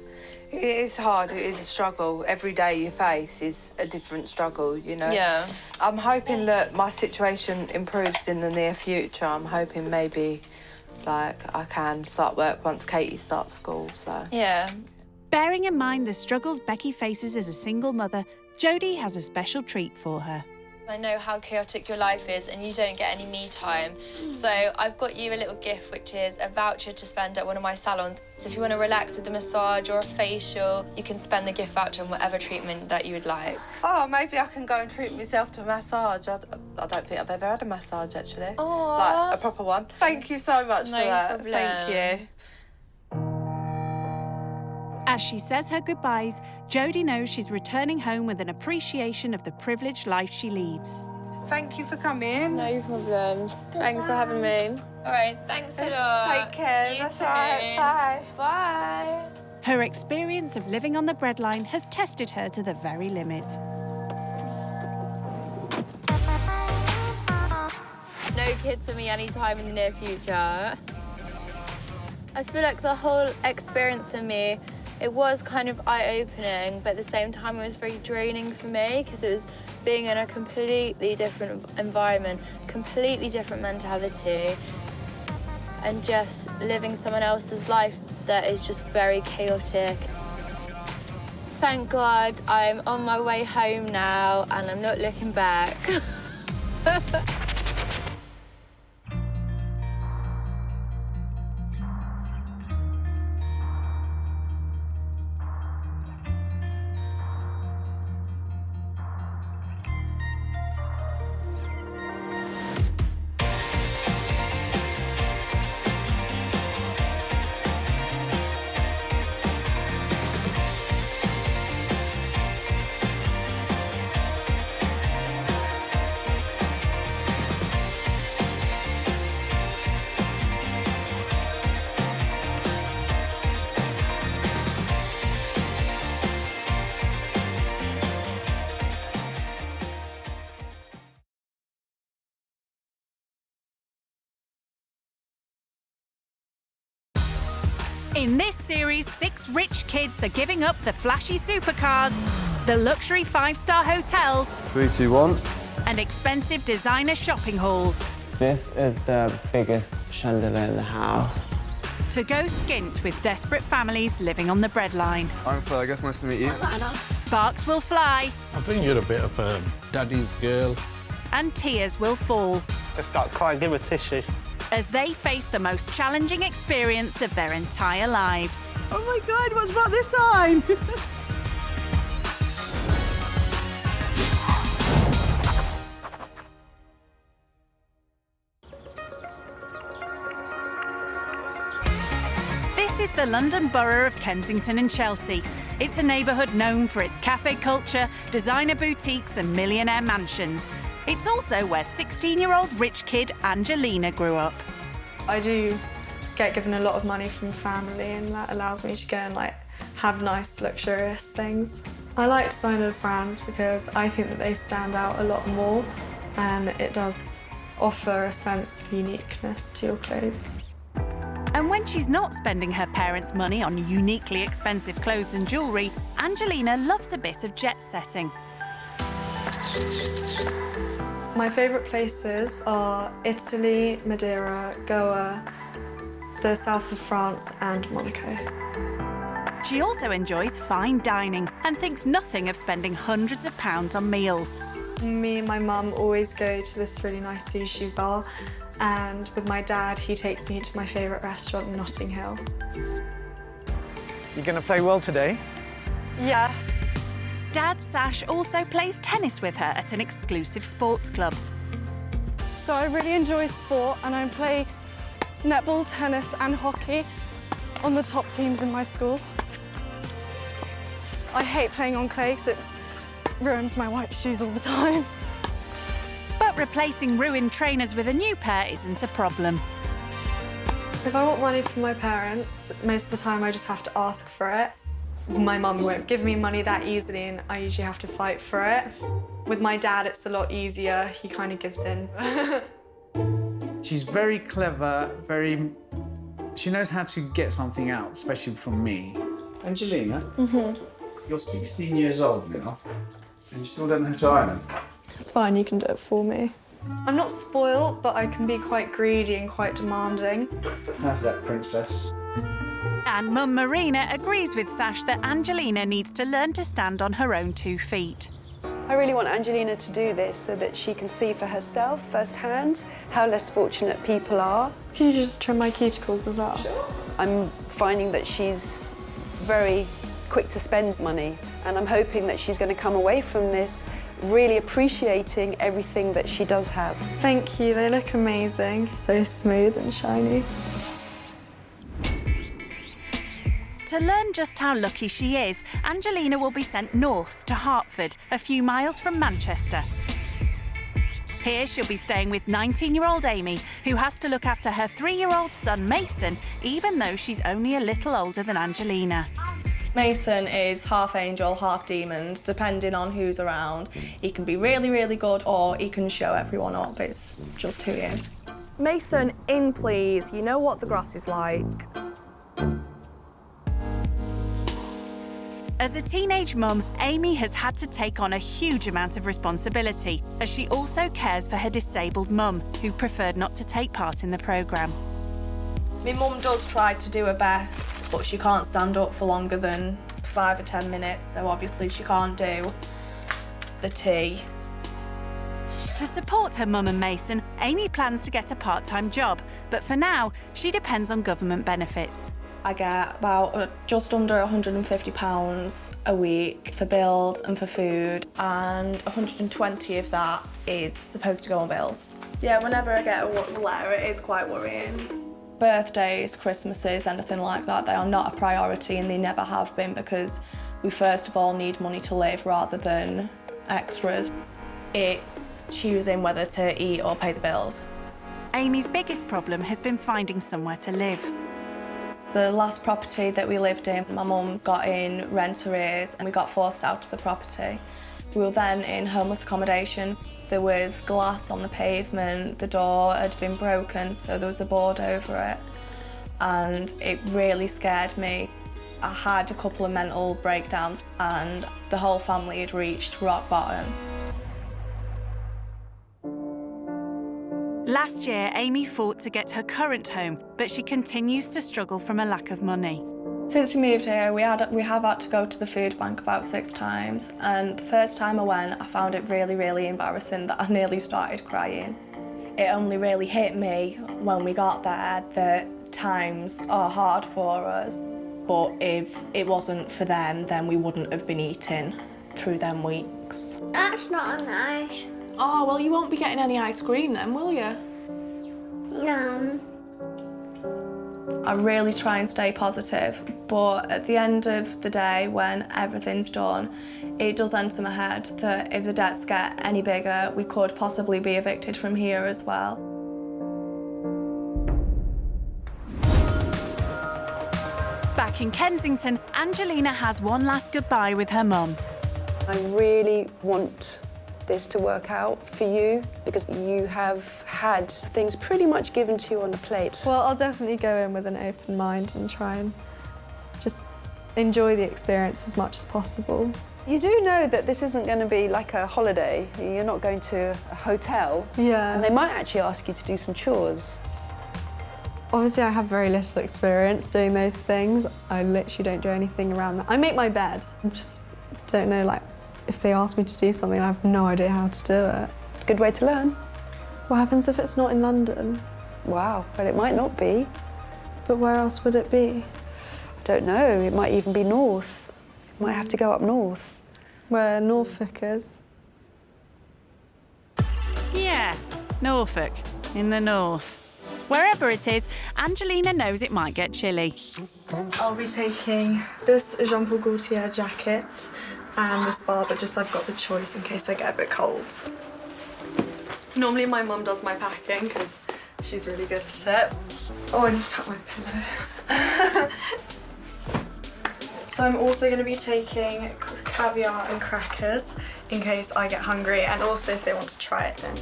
it is hard. It is a struggle. Every day you face is a different struggle, you know? Yeah. I'm hoping that my situation improves in the near future. I'm hoping maybe, like, I can start work once Katie starts school, so... Yeah. Bearing in mind the struggles Becky faces as a single mother, Jodie has a special treat for her. I know how chaotic your life is and you don't get any me time. So I've got you a little gift, which is a voucher to spend at one of my salons. So if you want to relax with a massage or a facial, you can spend the gift voucher on whatever treatment that you would like. Oh, maybe I can go and treat myself to a massage. I don't think I've ever had a massage, actually. Aww. Like, a proper one. Thank you so much for that. Problem. Thank you. As she says her goodbyes, Jodie knows she's returning home with an appreciation of the privileged life she leads. Thank you for coming. No problem. Thanks for having me. All right, thanks a lot. Take care. That's all right. Bye. Bye. Her experience of living on the breadline has tested her to the very limit. No kids for me anytime in the near future. I feel like the whole experience for me, it was kind of eye-opening, but at the same time it was very draining for me because it was being in a completely different environment, completely different mentality, and just living someone else's life that is just very chaotic. Thank God I'm on my way home now and I'm not looking back. In this series, 6 rich kids are giving up the flashy supercars, the luxury 5-star hotels, 3, 2, 1. and expensive designer shopping halls This is the biggest chandelier in the house. to go skint with desperate families living on the breadline. I'm Phil, I guess nice to meet you. Sparks will fly I think you're a bit of a daddy's girl. and tears will fall Just start crying, give her a tissue. as they face the most challenging experience of their entire lives. Oh my God, what's about this time? This is the London borough of Kensington and Chelsea. It's a neighbourhood known for its cafe culture, designer boutiques and millionaire mansions. It's also where 16-year-old rich kid Angelina grew up. I do get given a lot of money from family, and that allows me to go and have nice, luxurious things. I like designer brands because I think that they stand out a lot more, and it does offer a sense of uniqueness to your clothes. And when she's not spending her parents' money on uniquely expensive clothes and jewellery, Angelina loves a bit of jet setting. My favourite places are Italy, Madeira, Goa, the south of France and Monaco. She also enjoys fine dining and thinks nothing of spending hundreds of pounds on meals. Me and my mum always go to this really nice sushi bar, and with my dad, he takes me to my favourite restaurant in Notting Hill. You're going to play well today? Yeah. Dad Sash also plays tennis with her at an exclusive sports club. So I really enjoy sport, and I play netball, tennis and hockey on the top teams in my school. I hate playing on clay because it ruins my white shoes all the time. But replacing ruined trainers with a new pair isn't a problem. If I want money from my parents, most of the time I just have to ask for it. My mum won't give me money that easily, and I usually have to fight for it. With my dad, it's a lot easier. He kind of gives in. She's very clever, she knows how to get something out, especially from me. Angelina, you're 16 years old now, and you still don't know how to iron. It's fine, you can do it for me. I'm not spoiled, but I can be quite greedy and quite demanding. How's that, princess? And Mum Marina agrees with Sash that Angelina needs to learn to stand on her own 2 feet. I really want Angelina to do this so that she can see for herself firsthand how less fortunate people are. Can you just trim my cuticles as well? Sure. I'm finding that she's very quick to spend money, and I'm hoping that she's going to come away from this really appreciating everything that she does have. Thank you, they look amazing. So smooth and shiny. To learn just how lucky she is, Angelina will be sent north to Hertford, a few miles from Manchester. Here she'll be staying with 19-year-old Amy, who has to look after her 3-year-old son Mason, even though she's only a little older than Angelina. Mason is half angel, half demon, depending on who's around. He can be really, really good, or he can show everyone up. It's just who he is. Mason, in please. You know what the grass is like. As a teenage mum, Amy has had to take on a huge amount of responsibility, as she also cares for her disabled mum, who preferred not to take part in the programme. My mum does try to do her best, but she can't stand up for longer than 5 or 10 minutes, so obviously she can't do the tea. To support her mum and Mason, Amy plans to get a part-time job, but for now, she depends on government benefits. I get about just under £150 a week for bills and for food, and 120 of that is supposed to go on bills. Yeah, whenever I get a letter, it is quite worrying. Birthdays, Christmases, anything like that, they are not a priority, and they never have been, because we first of all need money to live rather than extras. It's choosing whether to eat or pay the bills. Amy's biggest problem has been finding somewhere to live. The last property that we lived in, my mum got in rent arrears and we got forced out of the property. We were then in homeless accommodation. There was glass on the pavement, the door had been broken, so there was a board over it, and it really scared me. I had a couple of mental breakdowns and the whole family had reached rock bottom. Last year, Amy fought to get her current home, but she continues to struggle from a lack of money. Since we moved here, we have had to go to the food bank about 6 times, and the first time I went, I found it really, really embarrassing that I nearly started crying. It only really hit me when we got there that times are hard for us, but if it wasn't for them, then we wouldn't have been eating through them weeks. That's not nice. Oh, well, you won't be getting any ice cream then, will you? No. I really try and stay positive, but at the end of the day, when everything's done, it does enter my head that if the debts get any bigger, we could possibly be evicted from here as well. Back in Kensington, Angelina has one last goodbye with her mum. I really want this to work out for you, because you have had things pretty much given to you on a plate. Well, I'll definitely go in with an open mind and try and just enjoy the experience as much as possible. You do know that this isn't going to be like a holiday. You're not going to a hotel. Yeah. And they might actually ask you to do some chores. Obviously, I have very little experience doing those things. I literally don't do anything around that. I make my bed. I just don't know, like, if they ask me to do something, I have no idea how to do it. Good way to learn. What happens if it's not in London? Wow, well, it might not be. But where else would it be? I don't know, it might even be north. You might have to go up north. Where Norfolk is. Yeah, Norfolk, in the north. Wherever it is, Angelina knows it might get chilly. I'll be taking this Jean Paul Gaultier jacket and this Barber, just so I've got the choice in case I get a bit cold. Normally my mum does my packing because she's really good at it. Oh, I need to pack my pillow. So I'm also going to be taking caviar and crackers in case I get hungry, and also if they want to try it then.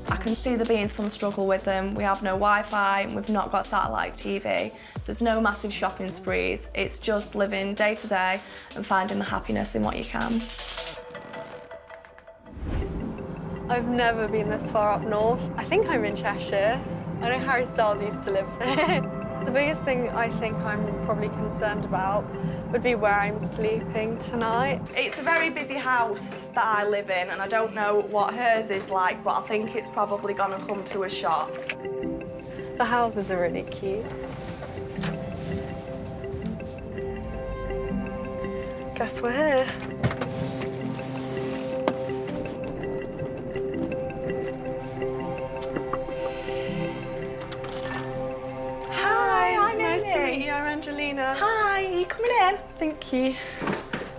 I can see there being some struggle with them. We have no Wi-Fi, and we've not got satellite TV. There's no massive shopping sprees. It's just living day to day and finding the happiness in what you can. I've never been this far up north. I think I'm in Cheshire. I know Harry Styles used to live there. The biggest thing I think I'm probably concerned about would be where I'm sleeping tonight. It's a very busy house that I live in, and I don't know what hers is like, but I think it's probably gonna come to a shock. The houses are really cute. Guess we're here. Nice to meet you, I'm Angelina. Hi, are you coming in? Thank you.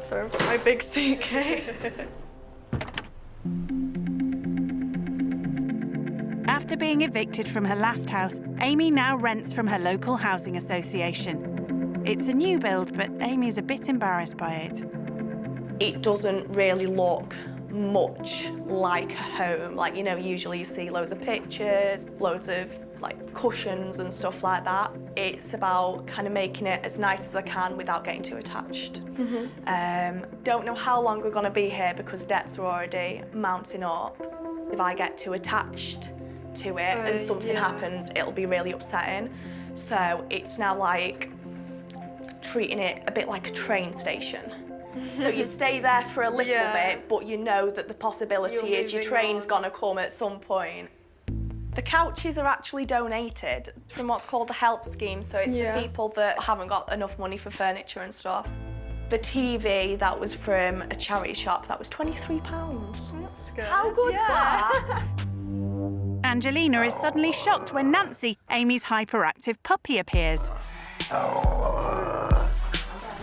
Sorry for my big suitcase. After being evicted from her last house, Amy now rents from her local housing association. It's a new build, but Amy's a bit embarrassed by it. It doesn't really look much like a home. Like, you know, usually you see loads of pictures, loads of like cushions and stuff like that. It's about kind of making it as nice as I can without getting too attached. Don't know how long we're gonna be here because debts are already mounting up. If I get too attached to it and something happens, it'll be really upsetting. So it's now like treating it a bit like a train station. So you stay there for a little bit, but you know that the possibility is your train's gonna come at some point. The couches are actually donated from what's called the help scheme, so it's for people that haven't got enough money for furniture and stuff. The TV, that was from a charity shop, that was £23. That's good. How good's that? Angelina is suddenly shocked when Nancy, Amy's hyperactive puppy, appears.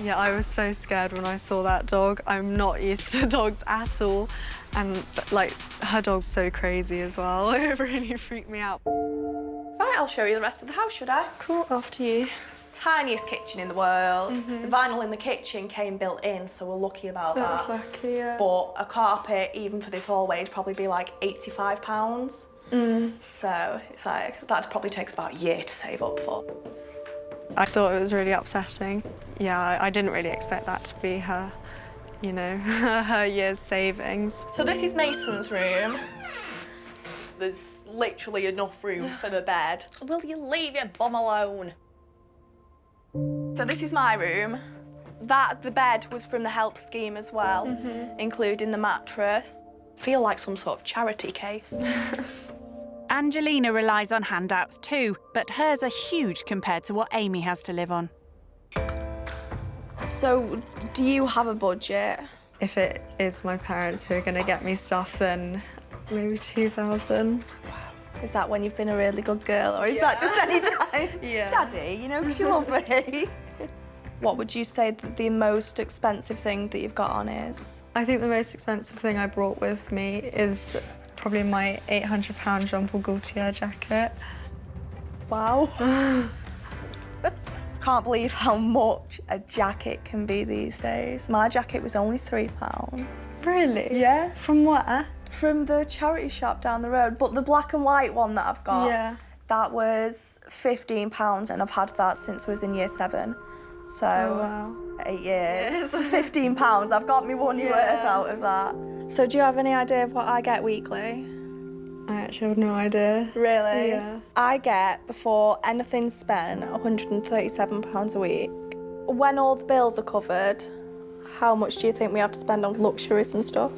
Yeah, I was so scared when I saw that dog. I'm not used to dogs at all. And, like, her dog's so crazy as well. It really freaked me out. Right, I'll show you the rest of the house, should I? Cool, after you. Tiniest kitchen in the world. The vinyl in the kitchen came built in, so we're lucky about that. That's lucky, yeah. But a carpet, even for this hallway, would probably be like £85. So it's like, that probably takes about a year to save up for. I thought it was really upsetting. Yeah, I didn't really expect that to be her, you know, her year's savings. So this is Mason's room. There's literally enough room for the bed. Will you leave your bum alone? So this is my room. The bed was from the help scheme as well, including the mattress. I feel like some sort of charity case. Angelina relies on handouts too, but hers are huge compared to what Amy has to live on. So, do you have a budget? If it is my parents who are going to get me stuff, then maybe 2,000. Wow. Is that when you've been a really good girl, or is that just any time? Daddy, you know, 'cause you love me. What would you say that the most expensive thing that you've got on is? I think the most expensive thing I brought with me is probably my £800 Jean-Paul Gaultier jacket. Wow. Can't believe how much a jacket can be these days. My jacket was only £3. Really? Yeah. From where? From the charity shop down the road. But the black and white one that I've got, that was £15, and I've had that since I was in year 7. So, 8 years. For £15, I've got me 1 year worth out of that. So do you have any idea of what I get weekly? I actually have no idea. Really? Yeah. I get, before anything's spent, £137 a week. When all the bills are covered, how much do you think we have to spend on luxuries and stuff?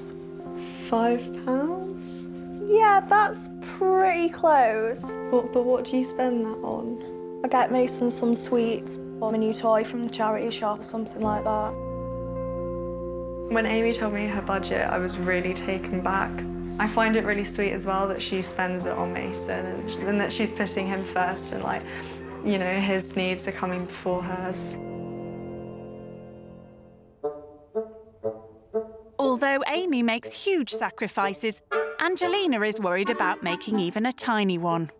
£5? Yeah, that's pretty close. But what do you spend that on? I get Mason some sweets or a new toy from the charity shop or something like that. When Amy told me her budget, I was really taken back. I find it really sweet as well that she spends it on Mason and that she's putting him first and, like, you know, his needs are coming before hers. Although Amy makes huge sacrifices, Angelina is worried about making even a tiny one.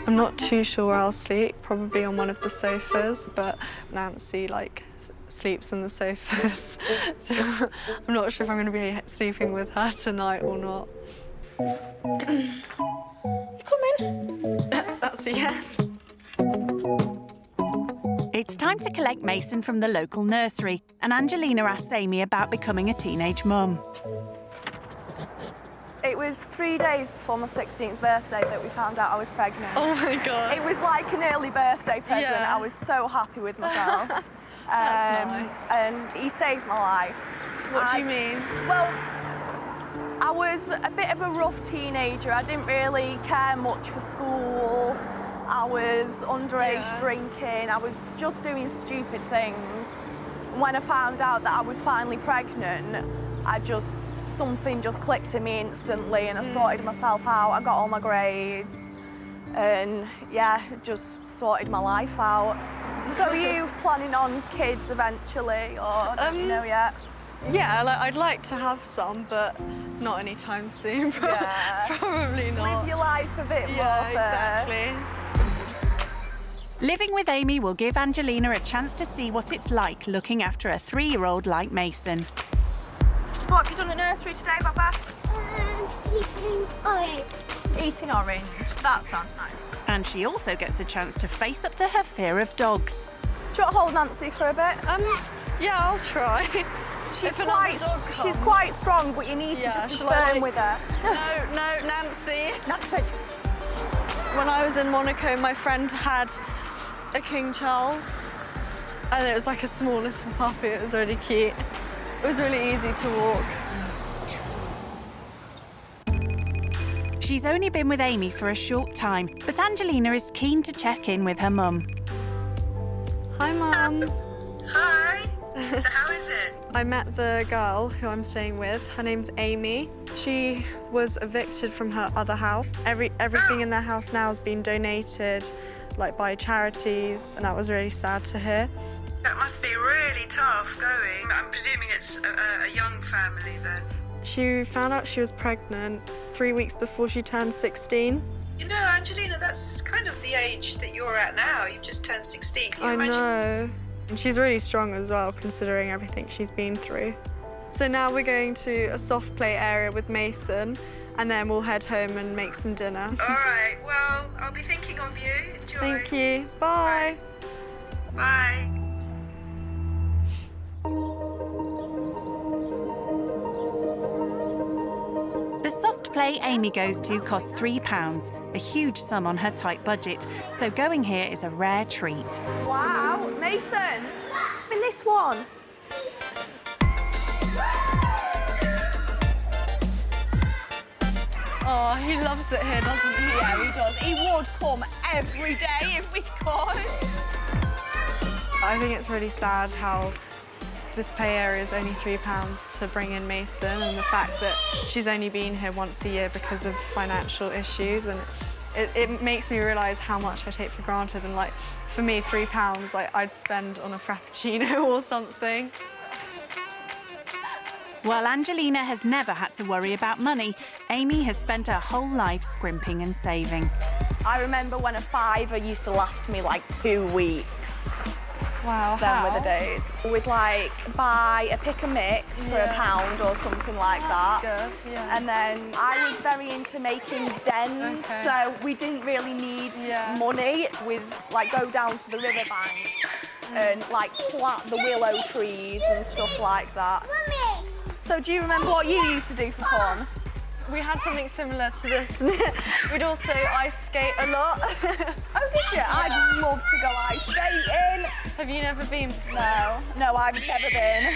I'm not too sure where I'll sleep, probably on one of the sofas, but Nancy, like, sleeps on the sofas, so I'm not sure if I'm going to be sleeping with her tonight or not. Come in. That's a yes. It's time to collect Mason from the local nursery, and Angelina asks Amy about becoming a teenage mum. It was 3 days before my 16th birthday that we found out I was pregnant. Oh my God. It was like an early birthday present. Yeah. I was so happy with myself. That's nice. And he saved my life. What do you mean? Well, I was a bit of a rough teenager. I didn't really care much for school. I was underage drinking. I was just doing stupid things. When I found out that I was finally pregnant, something just clicked in me instantly, and I sorted myself out. I got all my grades, and yeah, just sorted my life out. So are you planning on kids eventually, or don't you know yet? Yeah, I'd like to have some, but not anytime soon. Yeah. Probably not. Live your life a bit more. Yeah, exactly. Living with Amy will give Angelina a chance to see what it's like looking after a 3-year-old like Mason. So what have you done at nursery today, Papa? Eating orange. Eating orange. That sounds nice. And she also gets a chance to face up to her fear of dogs. Do you want to hold Nancy for a bit? Yeah, I'll try. She's quite strong, but you need to just be firm with her. No, Nancy. Nancy. When I was in Monaco, my friend had a King Charles, and it was like a small little puppy. It was really cute. It was really easy to walk. She's only been with Amy for a short time, but Angelina is keen to check in with her mum. Hi, Mum. Hi. So how is it? I met the girl who I'm staying with. Her name's Amy. She was evicted from her other house. Everything in their house now has been donated, like by charities, and that was really sad to hear. That must be really tough going. I'm presuming it's a young family then. She found out she was pregnant 3 weeks before she turned 16. You know, Angelina, that's kind of the age that you're at now. You've just turned 16. Can you imagine? Know. And she's really strong as well, considering everything she's been through. So now we're going to a soft play area with Mason, and then we'll head home and make some dinner. All right, well, I'll be thinking of you. Enjoy. Thank you. Bye. Bye. The soft play Amy goes to costs £3, a huge sum on her tight budget, so going here is a rare treat. Wow, Mason, in this one. Oh, he loves it here, doesn't he? Yeah, he does. He would come every day if we could. I think it's really sad how this play area is only £3 to bring in Mason, and the fact that she's only been here once a year because of financial issues, and it makes me realise how much I take for granted. And like, for me, £3, like I'd spend on a Frappuccino or something. While Angelina has never had to worry about money, Amy has spent her whole life scrimping and saving. I remember when a £5 used to last me like 2 weeks. Wow, Them were the days. We'd like buy a pick and mix for £1 or something like that. That's good, yeah. And then I was very into making dens, so we didn't really need money. We'd like go down to the riverbank and like plant the willow trees and stuff like that. Mummy. So do you remember what you used to do for fun? We had something similar to this. We'd also ice skate a lot. Oh, did you? I'd love to go ice skating. Have you never been? No, I've never been.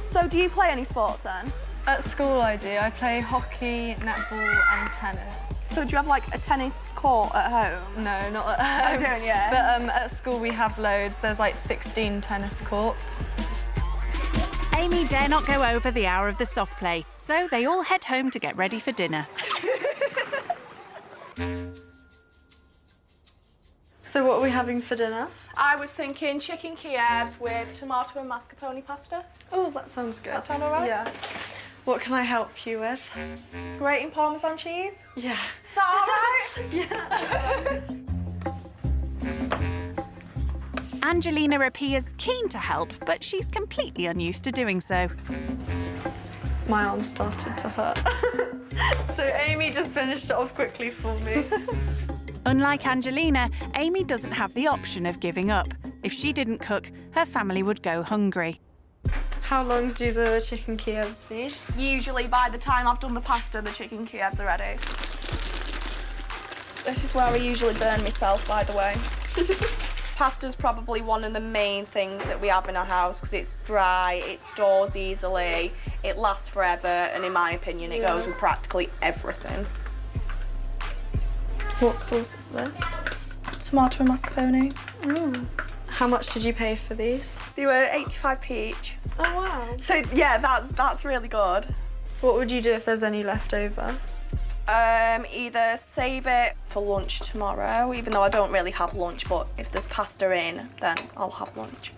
So do you play any sports then? At school I do. I play hockey, netball and tennis. So do you have like a tennis court at home? No, not at home. Oh, don't you? But at school we have loads. There's like 16 tennis courts. Amy dare not go over the hour of the soft play, so they all head home to get ready for dinner. So what are we having for dinner? I was thinking chicken Kievs with tomato and mascarpone pasta. Oh, that sounds good. Does that sound all right? Yeah. What can I help you with? Grating Parmesan cheese? Yeah. Is that all right? Yeah. Angelina appears keen to help, but she's completely unused to doing so. My arm started to hurt. So Amy just finished it off quickly for me. Unlike Angelina, Amy doesn't have the option of giving up. If she didn't cook, her family would go hungry. How long do the chicken Kievs need? Usually by the time I've done the pasta, the chicken Kievs are ready. This is where I usually burn myself, by the way. Pasta's probably one of the main things that we have in our house because it's dry, it stores easily, it lasts forever, and in my opinion, it goes with practically everything. What sauce is this? Tomato and mascarpone. How much did you pay for these? They were 85p each. Oh wow. So yeah, that's really good. What would you do if there's any left over? Either save it for lunch tomorrow, even though I don't really have lunch, but if there's pasta in, then I'll have lunch.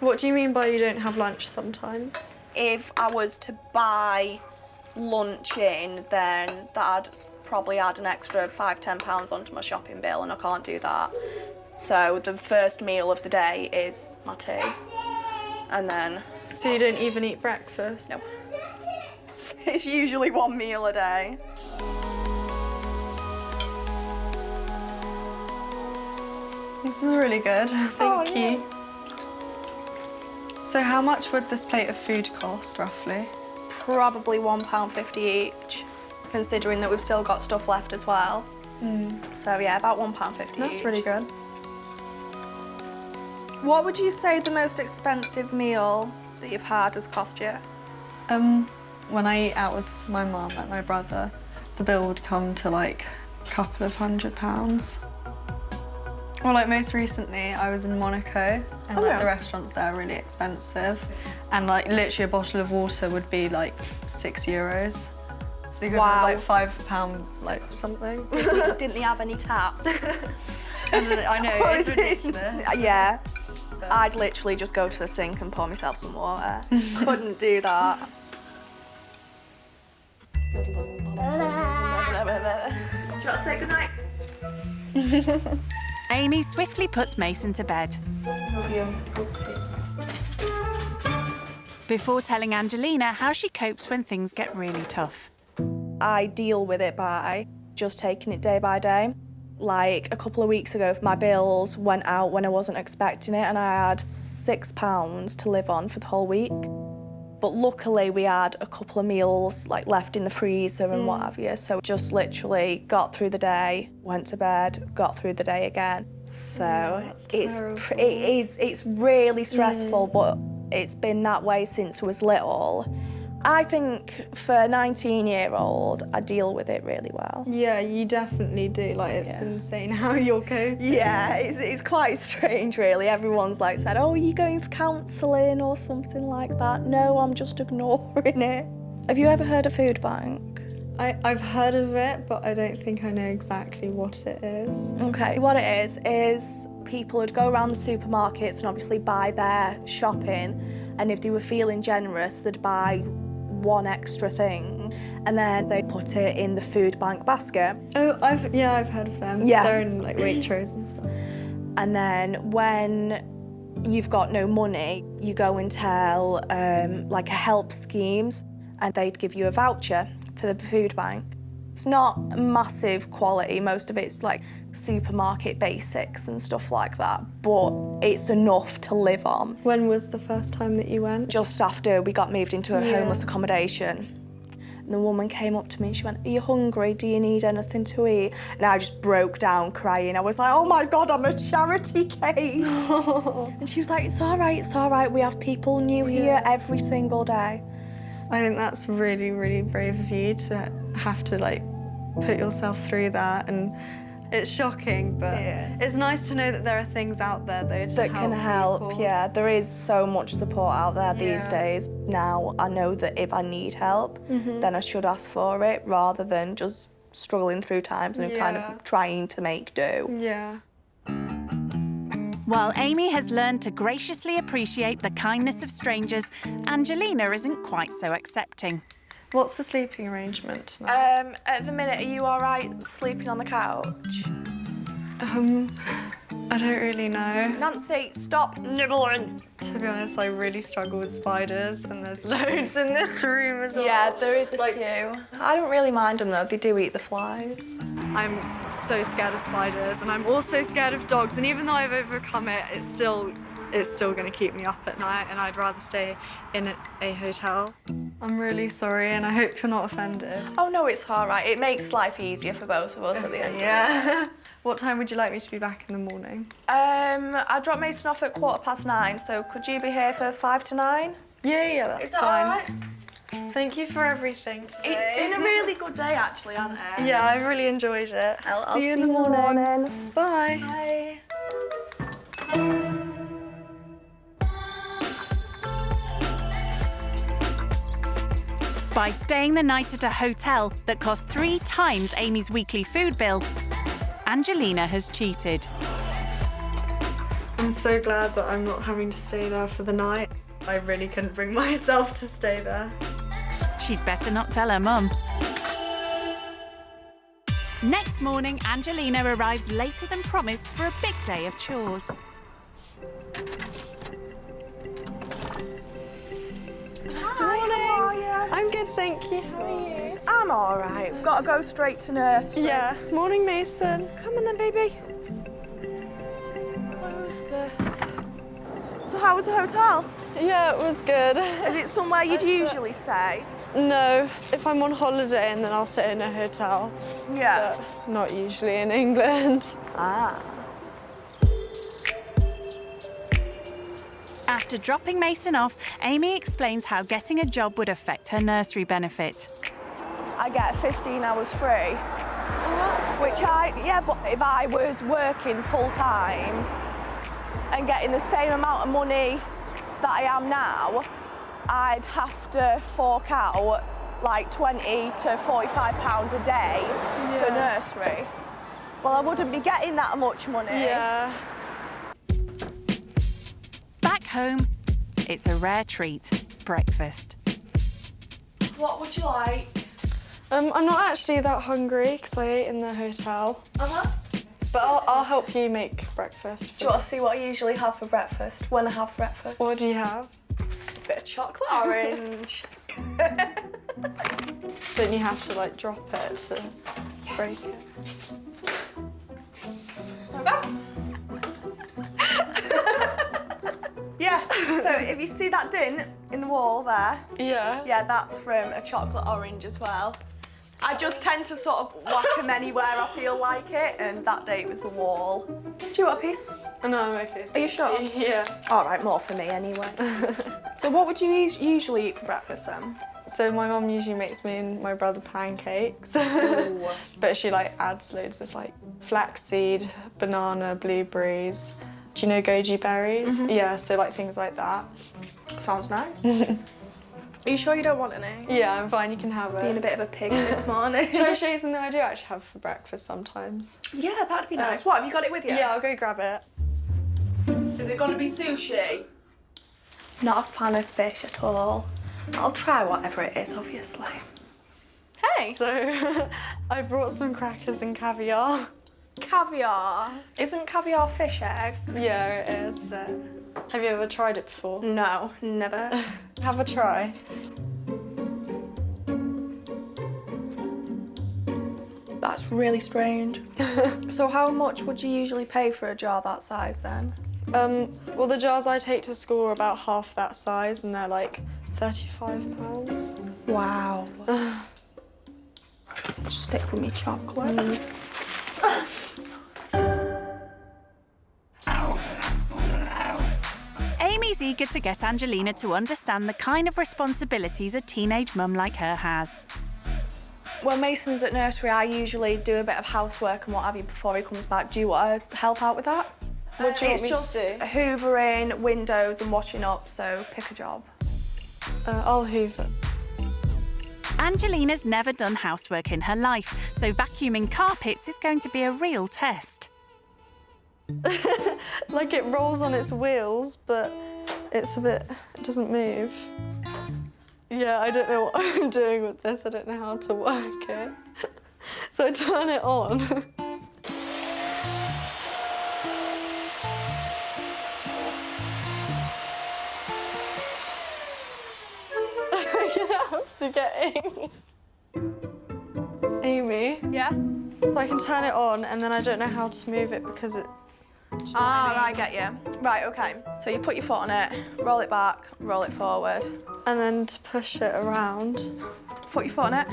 What do you mean by you don't have lunch sometimes? If I was to buy lunch in, then that'd probably add an extra £5–10 onto my shopping bill, and I can't do that. So the first meal of the day is my tea, and then... So you don't even eat breakfast? No. It's usually one meal a day. This is really good, thank you. So how much would this plate of food cost, roughly? Probably £1.50 each, considering that we've still got stuff left as well. So yeah, about £1.50 each. That's really good. What would you say the most expensive meal that you've had has cost you? When I eat out with my mum and my brother, the bill would come to like a couple of £100. Well, like most recently, I was in Monaco, and like the restaurants there are really expensive, and like literally a bottle of water would be like €6. So you could have like £5 like something. Didn't they have any taps? I know, it's ridiculous. Yeah. I'd literally just go to the sink and pour myself some water. Couldn't do that. Do you want to say goodnight? Amy swiftly puts Mason to bed. Before telling Angelina how she copes when things get really tough. I deal with it by just taking it day by day. Like a couple of weeks ago, my bills went out when I wasn't expecting it, and I had £6 to live on for the whole week. But luckily we had a couple of meals like left in the freezer and what have you, so just literally got through the day, went to bed, got through the day again. So it's really stressful, but it's been that way since I was little. I think for a 19-year-old, I deal with it really well. Yeah, you definitely do. Like, it's insane how you're coping. Yeah, it's quite strange, really. Everyone's like said, oh, are you going for counselling or something like that? No, I'm just ignoring it. Have you ever heard of food bank? I've heard of it, but I don't think I know exactly what it is. Okay, what it is people would go around the supermarkets and obviously buy their shopping, and if they were feeling generous, they'd buy one extra thing, and then they put it in the food bank basket. Oh, I've heard of them. Yeah. They're in like Waitrose and stuff. And then when you've got no money, you go and tell like a help schemes, and they'd give you a voucher for the food bank. It's not massive quality, most of it's like supermarket basics and stuff like that, but it's enough to live on. When was the first time that you went? Just after we got moved into a homeless accommodation. And the woman came up to me and she went, are you hungry? Do you need anything to eat? And I just broke down crying. I was like, oh my God, I'm a charity case. And she was like, it's all right. We have people new here every single day. I think that's really, really brave of you to have to like put yourself through that, and it's shocking, but it's nice to know that there are things out there though that can help. People. Yeah, there is so much support out there these days. Now I know that if I need help, then I should ask for it rather than just struggling through times and kind of trying to make do. Yeah. While Amy has learned to graciously appreciate the kindness of strangers, Angelina isn't quite so accepting. What's the sleeping arrangement now? At the minute, are you all right sleeping on the couch? I don't really know. Nancy, stop nibbling. To be honest, I really struggle with spiders, and there's loads in this room as well. Yeah, there is a few. I don't really mind them though, they do eat the flies. I'm so scared of spiders, and I'm also scared of dogs, and even though I've overcome it, it's still going to keep me up at night, and I'd rather stay in a hotel. I'm really sorry, and I hope you're not offended. Oh no, it's all right. It makes life easier for both of us at the end. Yeah. What time would you like me to be back in the morning? I dropped Mason off at 9:15, so could you be here for 5 to 9? Yeah, that's Is that fine. all right? Thank you for everything today. It's been a really good day, actually, hasn't it? Yeah, I really enjoyed it. I'll see you in the morning. Bye. Bye. By staying the night at a hotel that cost 3 times Amy's weekly food bill, Angelina has cheated. I'm so glad that I'm not having to stay there for the night. I really couldn't bring myself to stay there. She'd better not tell her mum. Next morning, Angelina arrives later than promised for a big day of chores. Hi, how are you? I'm good, thank you. How are you? I'm all right. We've got to go straight to nursery. Yeah. Morning, Mason. Come on then, baby. Close this. So how was the hotel? Yeah, it was good. Is it somewhere you'd usually stay? No, if I'm on holiday and then I'll stay in a hotel. Yeah. But not usually in England. Ah. After dropping Mason off, Amy explains how getting a job would affect her nursery benefit. I get 15 hours free. Which but if I was working full time and getting the same amount of money that I am now, I'd have to fork out like £20 to £45 a day for nursery. Well, I wouldn't be getting that much money. Yeah. Back home, it's a rare treat, breakfast. What would you like? I'm not actually that hungry because I ate in the hotel. Uh-huh. But I'll help you make breakfast. Do you want to see what I usually have for breakfast when I have breakfast? What do you have? A bit of chocolate orange. Don't you have to like drop it to break it? Yeah, so if you see that dint in the wall there, yeah, that's from a chocolate orange as well. I just tend to sort of whack them anywhere I feel like it, and that day it was the wall. Do you want a piece? No, I'm okay. Are you sure? Yeah. All right, more for me anyway. So what would you usually eat for breakfast then? So my mum usually makes me and my brother pancakes, but she like adds loads of like flaxseed, banana, blueberries. Do you know goji berries? Mm-hmm. Yeah, so like things like that. Sounds nice. Are you sure you don't want any? Yeah, I'm fine, you can have it. Being a bit of a pig this morning. Should I show you something I do actually have for breakfast sometimes? Yeah, that'd be nice. What, have you got it with you? Yeah, I'll go grab it. Is it gonna be sushi? Not a fan of fish at all. I'll try whatever it is, obviously. Hey! So, I brought some crackers and caviar. Caviar? Isn't caviar fish eggs? Yeah, it is. Have you ever tried it before? No, never. Have a try. That's really strange. So how much would you usually pay for a jar that size then? Well, the jars I take to school are about half that size and they're like £35. Wow. Stick with me chocolate. Amy's eager to get Angelina to understand the kind of responsibilities a teenage mum like her has. When Mason's at nursery, I usually do a bit of housework and what have you before he comes back. Do you want to help out with that? What do you want me to do? It's just hoovering, windows and washing up, so pick a job. I'll hoover. Angelina's never done housework in her life, so vacuuming carpets is going to be a real test. Like it rolls on its wheels, but it doesn't move. Yeah, I don't know what I'm doing with this. I don't know how to work it. So I turn it on. I'm gonna have to get Amy. Amy? Yeah? I can turn it on and then I don't know how to move it because I get you. Right, okay. So you put your foot on it, roll it back, roll it forward. And then to push it around. Put your foot on it.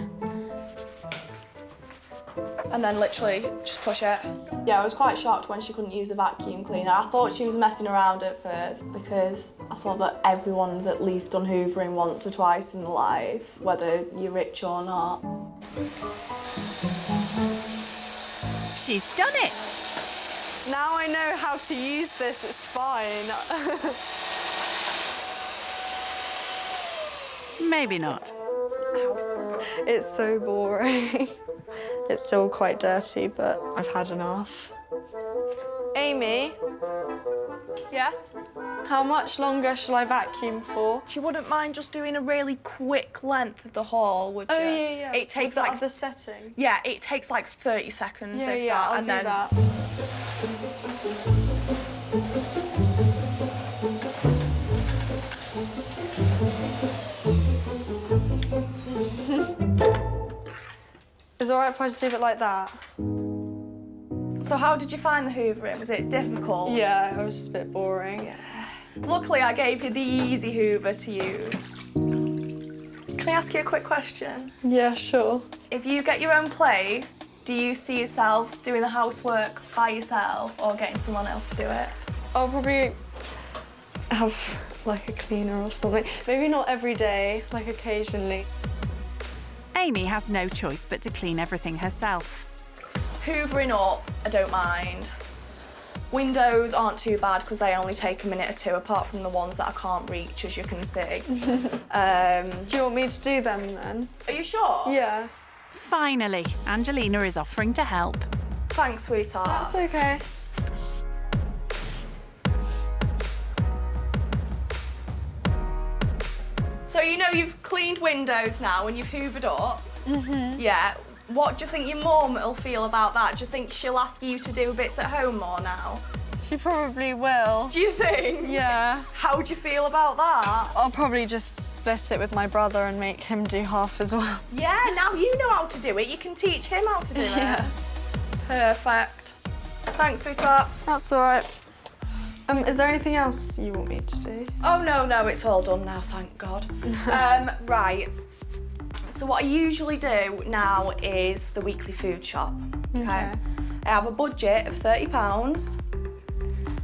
And then literally just push it. Yeah, I was quite shocked when she couldn't use a vacuum cleaner. I thought she was messing around at first because I thought that everyone's at least done hoovering once or twice in life, whether you're rich or not. She's done it! Now I know how to use this, it's fine. Maybe not. It's so boring. It's still quite dirty, but I've had enough. Amy? Yeah? How much longer shall I vacuum for? She wouldn't mind just doing a really quick length of the haul, would you? Oh, yeah. It takes With like... the other setting? Yeah, it takes like 30 seconds. Yeah, if yeah, that, I'll and do then... that. Is it all right if I just leave it like that? So how did you find the hoovering? Was it difficult? Yeah, it was just a bit boring. Yeah. Luckily, I gave you the easy hoover to use. Can I ask you a quick question? Yeah, sure. If you get your own place, do you see yourself doing the housework by yourself or getting someone else to do it? I'll probably have like a cleaner or something. Maybe not every day, like occasionally. Amy has no choice but to clean everything herself. Hoovering up, I don't mind. Windows aren't too bad because they only take a minute or two, apart from the ones that I can't reach, as you can see. Do you want me to do them then? Are you sure? Yeah. Finally, Angelina is offering to help. Thanks, sweetheart. That's okay. So you know you've cleaned windows now and you've hoovered up? Yeah. What do you think your mum will feel about that? Do you think she'll ask you to do bits at home more now? She probably will. Do you think? Yeah. How do you feel about that? I'll probably just split it with my brother and make him do half as well. Yeah, now you know how to do it. You can teach him how to do it. Yeah. Perfect. Thanks, sweetheart. That's all right. Is there anything else you want me to do? Oh, no, it's all done now, thank God. Right. So what I usually do now is the weekly food shop, okay? I have a budget of £30,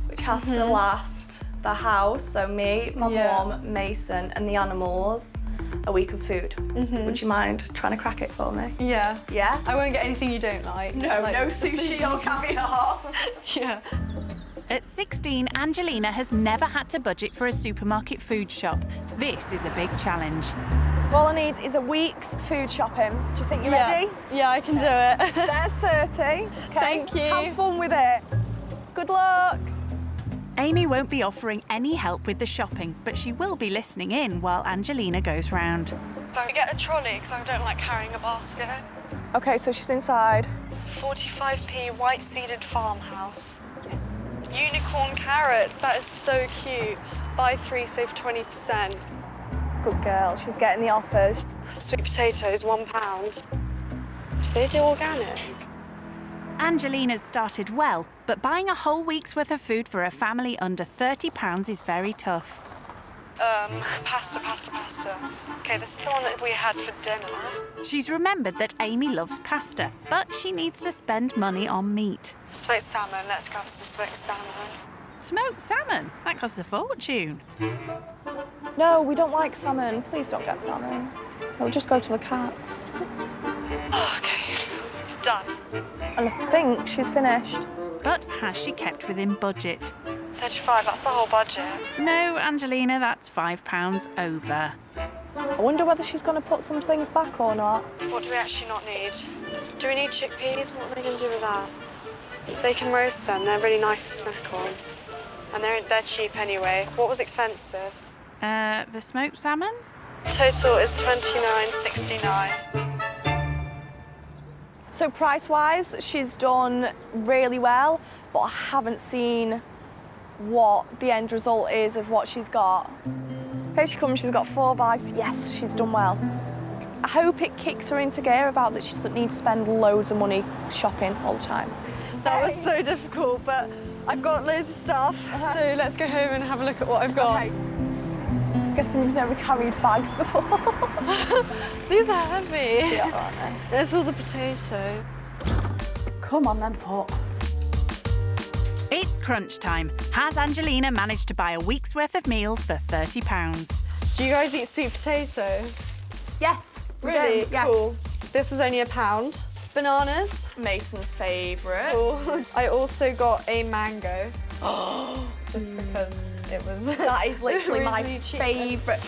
which has to last the house, so me, my mum, Mason, and the animals, a week of food. Would you mind trying to crack it for me? Yeah. Yeah? I won't get anything you don't like. No, like no sushi or caviar. Yeah. At 16, Angelina has never had to budget for a supermarket food shop. This is a big challenge. All I need is a week's food shopping. Do you think you're ready? Yeah, I can do it. There's 30. Okay. Thank you. Have fun with it. Good luck. Amy won't be offering any help with the shopping, but she will be listening in while Angelina goes round. So I get a trolley because I don't like carrying a basket. Okay, so she's inside. 45p white seeded farmhouse. Yes. Unicorn carrots, that is so cute. Buy 3, save 20%. Good girl, she's getting the offers. Sweet potatoes, £1. Do they do organic? Angelina's started well, but buying a whole week's worth of food for a family under £30 is very tough. Pasta. Okay, this is the one that we had for dinner. She's remembered that Amy loves pasta, but she needs to spend money on meat. Smoked salmon, let's grab some smoked salmon. Smoked salmon? That costs a fortune. No, we don't like salmon. Please don't get salmon. It'll just go to the cats. Okay, done. And I think she's finished. But has she kept within budget? 35, that's the whole budget. No, Angelina, that's £5 over. I wonder whether she's going to put some things back or not. What do we actually not need? Do we need chickpeas? What are they going to do with that? They can roast them. They're really nice to snack on. And they're cheap anyway. What was expensive? The smoked salmon? Total is £29.69. So price-wise, she's done really well, but I haven't seen what the end result is of what she's got. Here she comes, she's got 4 bags. Yes, she's done well. I hope it kicks her into gear about that she doesn't need to spend loads of money shopping all the time. That was so difficult, but I've got loads of stuff, so let's go home and have a look at what I've got. Okay. Guessing you've never carried bags before. These are heavy. Yeah, aren't they? There's all the potato. Come on then, pot. It's crunch time. Has Angelina managed to buy a week's worth of meals for £30? Do you guys eat sweet potato? Yes. Really? Yes. Cool. This was only £1. Bananas. Mason's favourite. Cool. I also got a mango. Just because it was. That is literally my really cheap. favourite.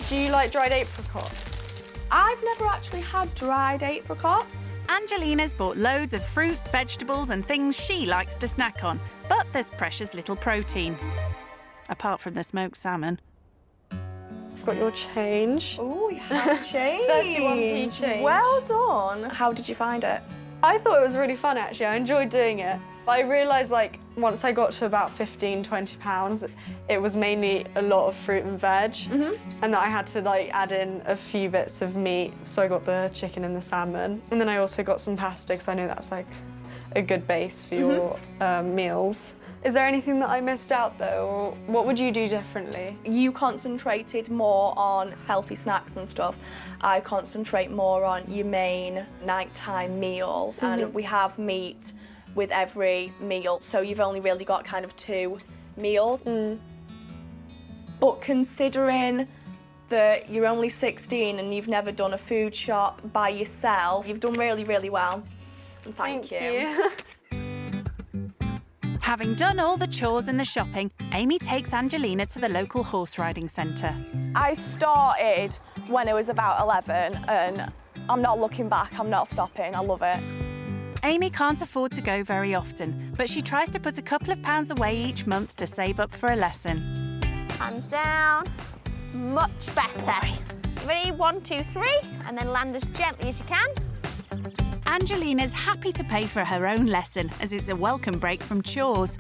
Do you like dried apricots? I've never actually had dried apricots. Angelina's bought loads of fruit, vegetables and things she likes to snack on, but there's precious little protein. Apart from the smoked salmon. I've got your change. Oh, you have change. 31p change. Well done. How did you find it? I thought it was really fun, actually. I enjoyed doing it. But I realised, like, once I got to about 15, 20 pounds, it was mainly a lot of fruit and veg. And that I had to, like, add in a few bits of meat. So I got the chicken and the salmon. And then I also got some pasta, because I know that's, like, a good base for your meals. Is there anything that I missed out, though, or what would you do differently? You concentrated more on healthy snacks and stuff. I concentrate more on your main nighttime meal, and we have meat with every meal, so you've only really got kind of 2 meals. But considering that you're only 16 and you've never done a food shop by yourself, you've done really, really well. And thank you. Having done all the chores and the shopping, Amy takes Angelina to the local horse riding centre. I started when I was about 11 and I'm not looking back, I'm not stopping, I love it. Amy can't afford to go very often, but she tries to put a couple of pounds away each month to save up for a lesson. Hands down. Much better. Ready? 1, 2, 3, and then land as gently as you can. Angelina's happy to pay for her own lesson, as it's a welcome break from chores.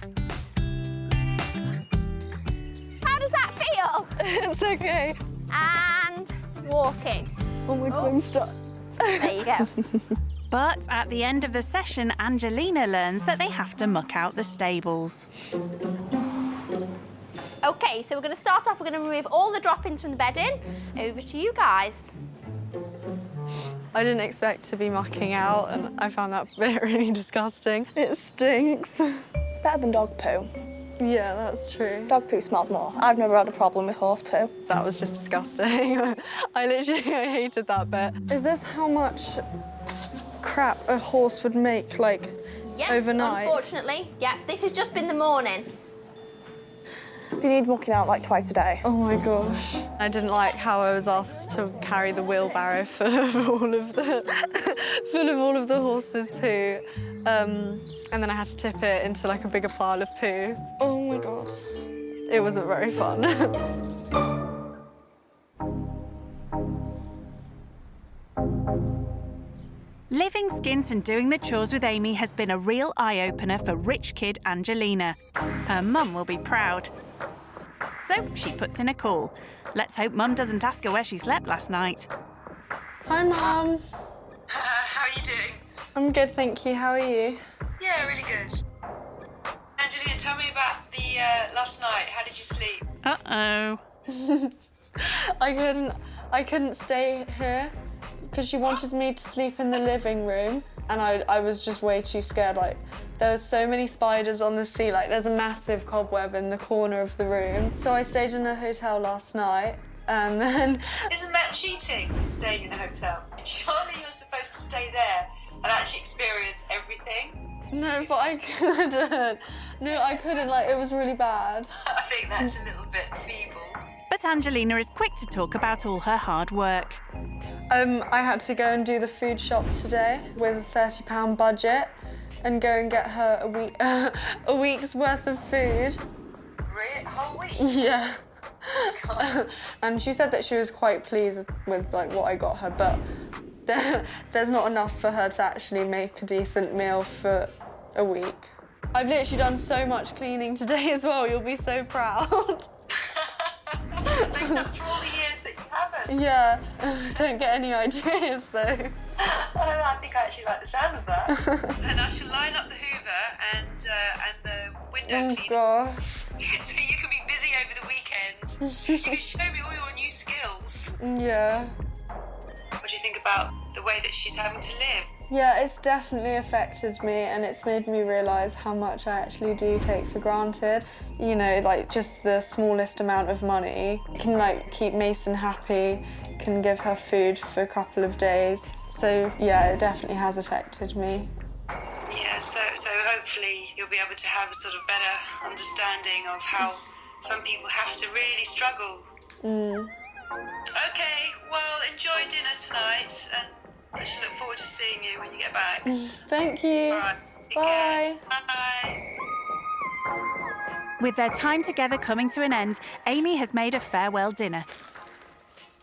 How does that feel? It's okay. And walking. Oh my God, I'm stuck. There you go. But at the end of the session, Angelina learns that they have to muck out the stables. Okay, so we're going to start off, we're going to remove all the droppings from the bedding. Over to you guys. I didn't expect to be mucking out, and I found that bit really disgusting. It stinks. It's better than dog poo. Yeah, that's true. Dog poo smells more. I've never had a problem with horse poo. That was just disgusting. I hated that bit. Is this how much crap a horse would make, like, Yes, overnight? Unfortunately. Yeah, this has just been the morning. Do you need mucking out like twice a day? Oh my gosh. I didn't like how I was asked to carry the wheelbarrow full of all of the horse's poo. And then I had to tip it into like a bigger pile of poo. Oh my God. It wasn't very fun. Living skint and doing the chores with Amy has been a real eye-opener for rich kid Angelina. Her mum will be proud. So she puts in a call. Let's hope Mum doesn't ask her where she slept last night. Hi, Mum. How are you doing? I'm good, thank you. How are you? Yeah, really good. Angelina, tell me about the last night. How did you sleep? Uh-oh. I couldn't stay here because she wanted me to sleep in the living room, and I was just way too scared. Like, there were so many spiders on the ceiling. Like, there's a massive cobweb in the corner of the room. So I stayed in a hotel last night, and then... Isn't that cheating, staying in a hotel? Surely you're supposed to stay there and actually experience everything. No, but I couldn't. No, I couldn't. Like, it was really bad. I think that's a little bit feeble. But Angelina is quick to talk about all her hard work. I had to go and do the food shop today with a £30 budget and go and get her a week's worth of food. Really? A whole week? Yeah. And she said that she was quite pleased with like what I got her, but there's not enough for her to actually make a decent meal for a week. I've literally done so much cleaning today as well. You'll be so proud. Make up for all the years that you haven't. Yeah. Don't get any ideas though. I think I actually like the sound of that. And I shall line up the Hoover and the window cleaner. Gosh. So you can be busy over the weekend. You can show me all your new skills. Yeah. What do you think about the way that she's having to live? Yeah, it's definitely affected me, and it's made me realise how much I actually do take for granted. You know, like just the smallest amount of money can like keep Mason happy, can give her food for a couple of days. So yeah, it definitely has affected me. Yeah, so hopefully you'll be able to have a sort of better understanding of how some people have to really struggle. Okay, well, enjoy dinner tonight, and I shall look forward to seeing you when you get back. Thank you. All right. Bye. Bye. With their time together coming to an end, Amy has made a farewell dinner.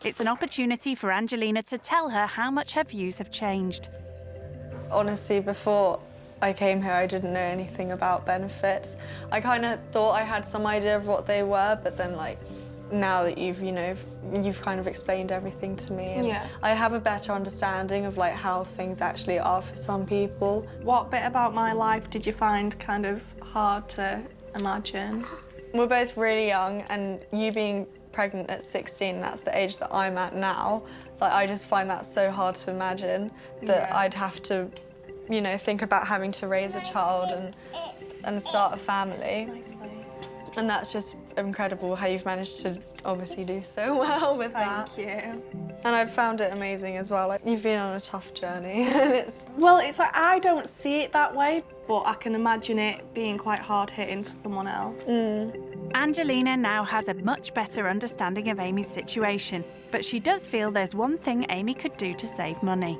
It's an opportunity for Angelina to tell her how much her views have changed. Honestly, before I came here, I didn't know anything about benefits. I kind of thought I had some idea of what they were, but then like, now that you've kind of explained everything to me, and I have a better understanding of like how things actually are for some people. What bit about my life did you find kind of hard to imagine? We're both really young, and you being pregnant at 16, that's the age that I'm at now. Like, I just find that so hard to imagine that I'd have to, you know, think about having to raise a child and start a family. And that's just incredible how you've managed to obviously do so well with that. Thank you. And I've found it amazing as well. Like, you've been on a tough journey. Well, it's like I don't see it that way, but I can imagine it being quite hard-hitting for someone else. Angelina now has a much better understanding of Amy's situation, but she does feel there's one thing Amy could do to save money.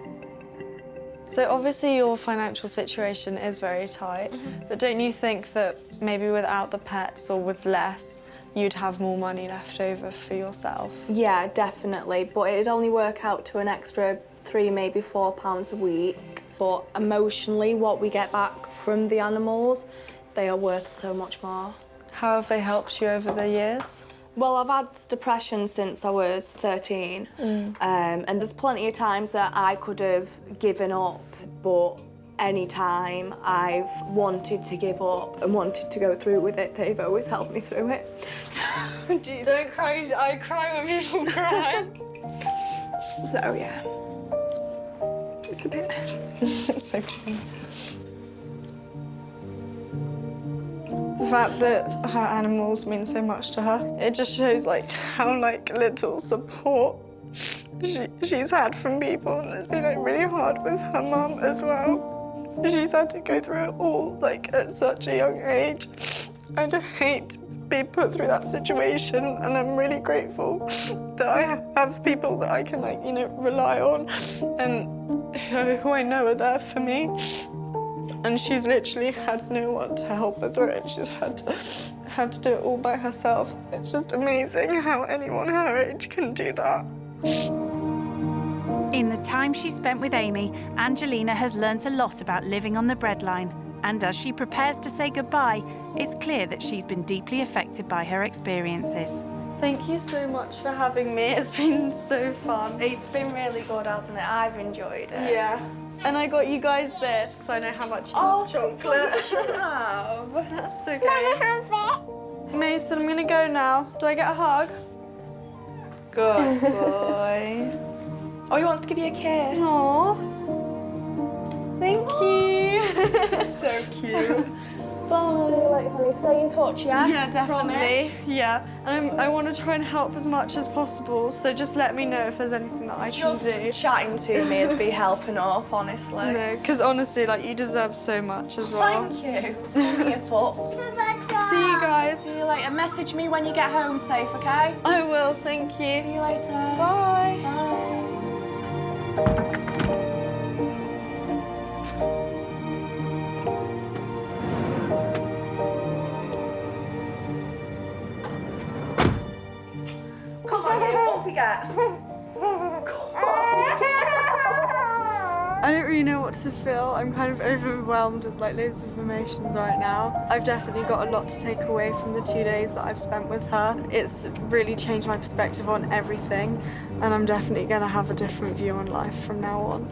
So obviously your financial situation is very tight, but don't you think that maybe without the pets or with less, you'd have more money left over for yourself? Yeah, definitely, but it'd only work out to an extra £3, maybe £4 a week. But emotionally, what we get back from the animals, they are worth so much more. How have they helped you over the years? Well, I've had depression since I was 13, and there's plenty of times that I could have given up, but any time I've wanted to give up and wanted to go through with it, they've always helped me through it. Don't cry, I cry when people cry. So, yeah, it's a bit... It's okay. The fact that her animals mean so much to her, it just shows like how like little support she's had from people, and it's been like really hard with her mum as well. She's had to go through it all like at such a young age. I just hate to be put through that situation, and I'm really grateful that I have people that I can like, you know, rely on and who I know are there for me. And she's literally had no one to help her through it. She's had to do it all by herself. It's just amazing how anyone her age can do that. In the time she's spent with Amy, Angelina has learnt a lot about living on the breadline. And as she prepares to say goodbye, it's clear that she's been deeply affected by her experiences. Thank you so much for having me. It's been so fun. It's been really good, hasn't it? I've enjoyed it. Yeah. And I got you guys this because I know how much you love chocolate. You should have. That's okay. Mason, I'm gonna go now. Do I get a hug? Good boy. Oh, he wants to give you a kiss. Aww. Thank you. So cute. Bye. Right, honey, stay in touch, yeah? Yeah, definitely. Promise? Yeah. And I want to try and help as much as possible, so just let me know if there's anything that I can do. Just chatting to me would be helping off, honestly. No, because honestly, like, you deserve so much as well. Thank you. Give me a pup. See you guys. See you later. Message me when you get home safe, okay? I will, thank you. See you later. Bye. Bye. Come on, you up again. I don't really know what to feel. I'm kind of overwhelmed with like loads of emotions right now. I've definitely got a lot to take away from the 2 days that I've spent with her. It's really changed my perspective on everything, and I'm definitely going to have a different view on life from now on.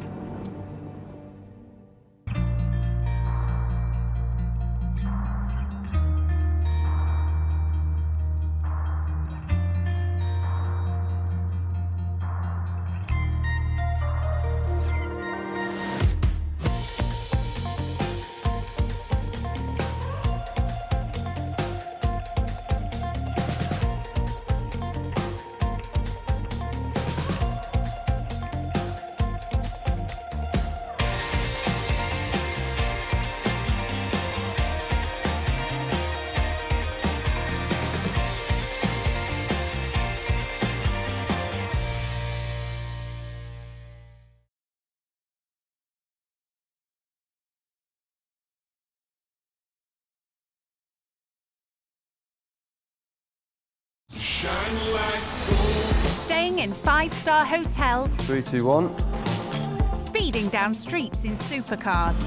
Staying in 5-star hotels. 3, 2, 1. Speeding down streets in supercars.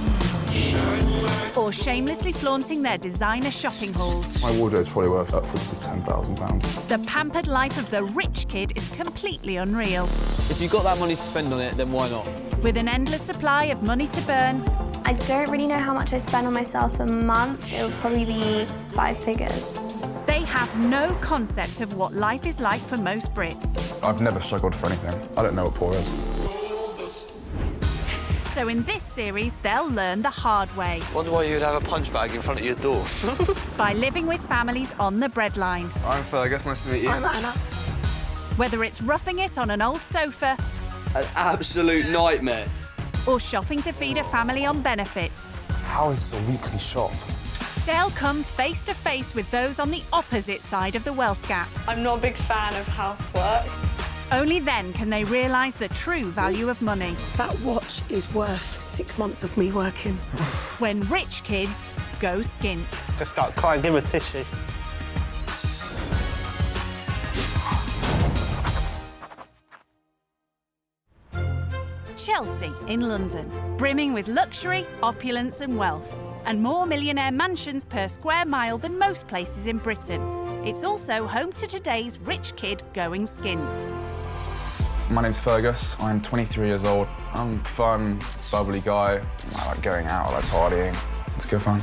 Or shamelessly flaunting their designer shopping hauls. My wardrobe's probably worth upwards of £10,000. The pampered life of the rich kid is completely unreal. If you've got that money to spend on it, then why not? With an endless supply of money to burn. I don't really know how much I spend on myself a month. It would probably be 5 figures. They have no concept of what life is like for most Brits. I've never struggled for anything. I don't know what poor is. So in this series, they'll learn the hard way. Wonder why you'd have a punch bag in front of your door. By living with families on the breadline. I'm Fergus, nice to meet you. I'm Anna. Whether it's roughing it on an old sofa. An absolute nightmare. Or shopping to feed a family on benefits. How is this a weekly shop? They'll come face to face with those on the opposite side of the wealth gap. I'm not a big fan of housework. Only then can they realise the true value of money. That watch is worth 6 months of me working. When rich kids go skint. Just start crying, give him a tissue. Chelsea in London, brimming with luxury, opulence and wealth, and more millionaire mansions per square mile than most places in Britain. It's also home to today's rich kid going skint. My name's Fergus, I'm 23 years old. I'm a fun, bubbly guy. I like going out, I like partying. It's good fun.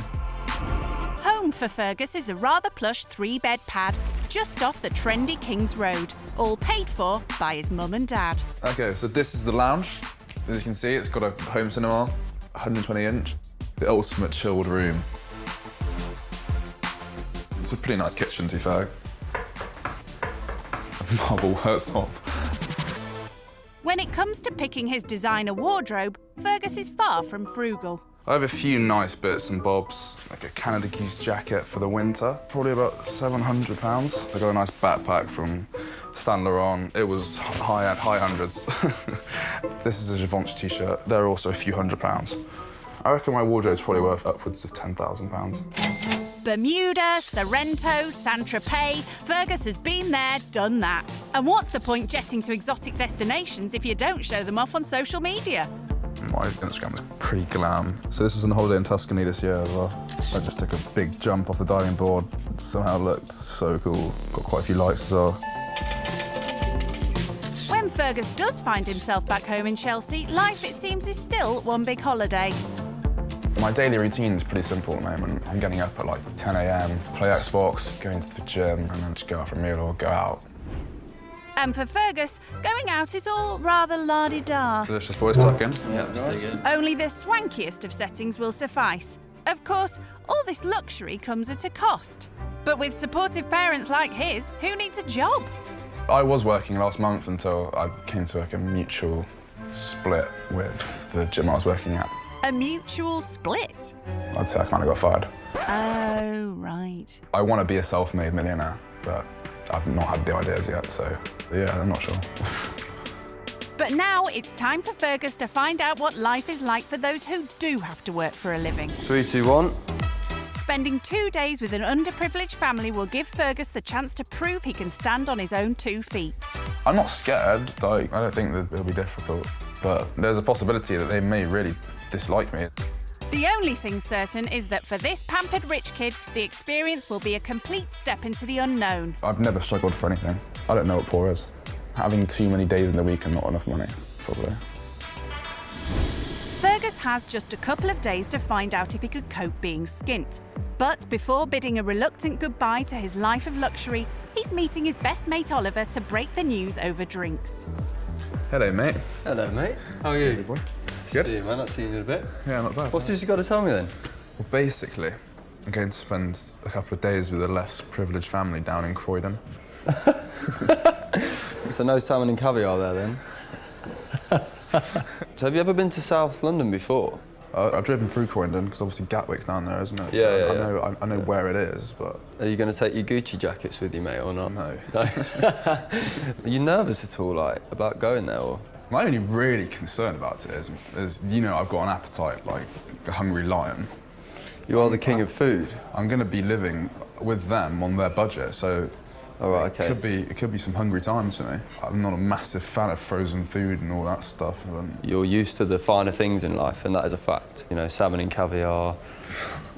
Home for Fergus is a rather plush 3-bed pad just off the trendy King's Road, all paid for by his mum and dad. Okay, so this is the lounge. As you can see, it's got a home cinema, 120-inch, the ultimate chilled room. It's a pretty nice kitchen, to be fair. A marble worktop. When it comes to picking his designer wardrobe, Fergus is far from frugal. I have a few nice bits and bobs, like a Canada Goose jacket for the winter, probably about £700. I got a nice backpack from Saint Laurent. It was high hundreds. This is a Givenchy t-shirt. They're also a few £100s. I reckon my wardrobe's probably worth upwards of £10,000. Bermuda, Sorrento, Saint-Tropez, Fergus has been there, done that. And what's the point jetting to exotic destinations if you don't show them off on social media? My Instagram is pretty glam. So this was on the holiday in Tuscany this year as well. I just took a big jump off the diving board. It somehow looked so cool. Got quite a few likes as well. When Fergus does find himself back home in Chelsea, life, it seems, is still one big holiday. My daily routine is pretty simple at the moment. I'm getting up at like 10 a.m, play Xbox, going to the gym, and then just go out for a meal or go out. And for Fergus, going out is all rather la-di-da. Delicious boys tuck in. Yeah, stay good. Only the swankiest of settings will suffice. Of course, all this luxury comes at a cost. But with supportive parents like his, who needs a job? I was working last month until I came to like a mutual split with the gym I was working at. A mutual split? I'd say I kind of got fired. Oh, right. I want to be a self-made millionaire, but I've not had the ideas yet, so yeah, I'm not sure. But now it's time for Fergus to find out what life is like for those who do have to work for a living. 3, 2, 1. Spending 2 days with an underprivileged family will give Fergus the chance to prove he can stand on his own 2 feet. I'm not scared. Like, I don't think that it'll be difficult, but there's a possibility that they may really dislike me. The only thing certain is that for this pampered rich kid, the experience will be a complete step into the unknown. I've never struggled for anything. I don't know what poor is. Having too many days in the week and not enough money, probably. Fergus has just a couple of days to find out if he could cope being skint. But before bidding a reluctant goodbye to his life of luxury, he's meeting his best mate Oliver to break the news over drinks. Hello, mate. Hello, mate. How are you? Boy. Good. See you, man. Not seen you in a bit. Yeah, not bad. What's this you got to tell me then? Well, basically, I'm going to spend a couple of days with a less privileged family down in Croydon. So no salmon and caviar there then? So have you ever been to South London before? I've driven through Croydon because obviously Gatwick's down there, isn't it? Yeah, So I know where it is, but. Are you going to take your Gucci jackets with you, mate, or not? No. Are you nervous at all, like, about going there, or? My only really concern about it is, you know, I've got an appetite like a hungry lion. You are the king of food. I'm going to be living with them on their budget, so All right, okay. It could be some hungry times for me. I'm not a massive fan of frozen food and all that stuff. You're used to the finer things in life, and that is a fact. You know, salmon and caviar,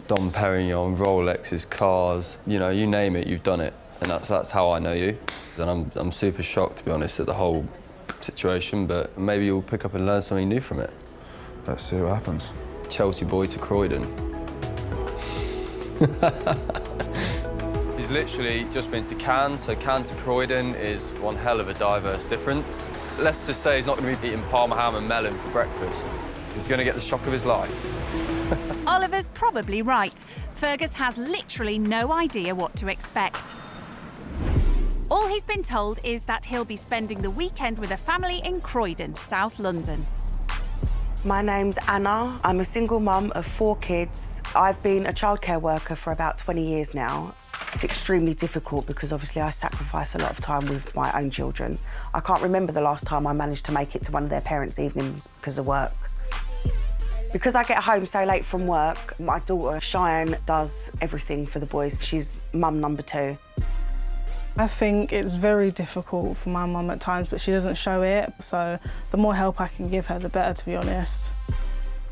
Dom Perignon, Rolexes, cars, you know, you name it, you've done it. And that's how I know you. And I'm super shocked, to be honest, at the whole situation, but maybe you'll pick up and learn something new from it. Let's see what happens. Chelsea boy to Croydon. He's literally just been to Cannes, so Cannes to Croydon is one hell of a diverse difference. Let's just say he's not going to be eating parma ham and melon for breakfast. He's going to get the shock of his life. Oliver's probably right. Fergus has literally no idea what to expect. All he's been told is that he'll be spending the weekend with a family in Croydon, South London. My name's Anna. I'm a single mum of 4 kids. I've been a childcare worker for about 20 years now. It's extremely difficult because obviously I sacrifice a lot of time with my own children. I can't remember the last time I managed to make it to one of their parents' evenings because of work. Because I get home so late from work, my daughter Cheyenne does everything for the boys. She's mum number 2. I think it's very difficult for my mum at times, but she doesn't show it. So the more help I can give her, the better, to be honest.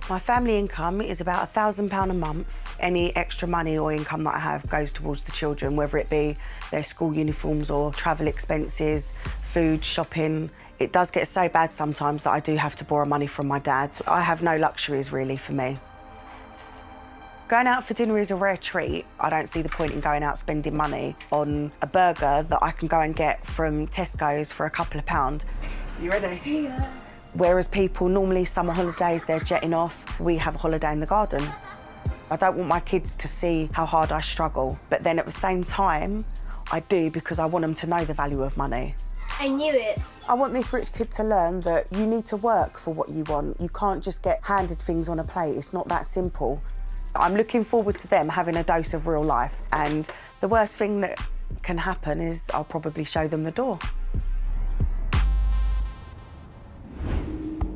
My family income is about £1,000 a month. Any extra money or income that I have goes towards the children, whether it be their school uniforms or travel expenses, food, shopping. It does get so bad sometimes that I do have to borrow money from my dad. I have no luxuries really for me. Going out for dinner is a rare treat. I don't see the point in going out spending money on a burger that I can go and get from Tesco's for a couple of pounds. You ready? Yeah. Whereas people, normally summer holidays, they're jetting off. We have a holiday in the garden. I don't want my kids to see how hard I struggle, but then at the same time, I do because I want them to know the value of money. I knew it. I want this rich kid to learn that you need to work for what you want. You can't just get handed things on a plate. It's not that simple. I'm looking forward to them having a dose of real life, and the worst thing that can happen is I'll probably show them the door.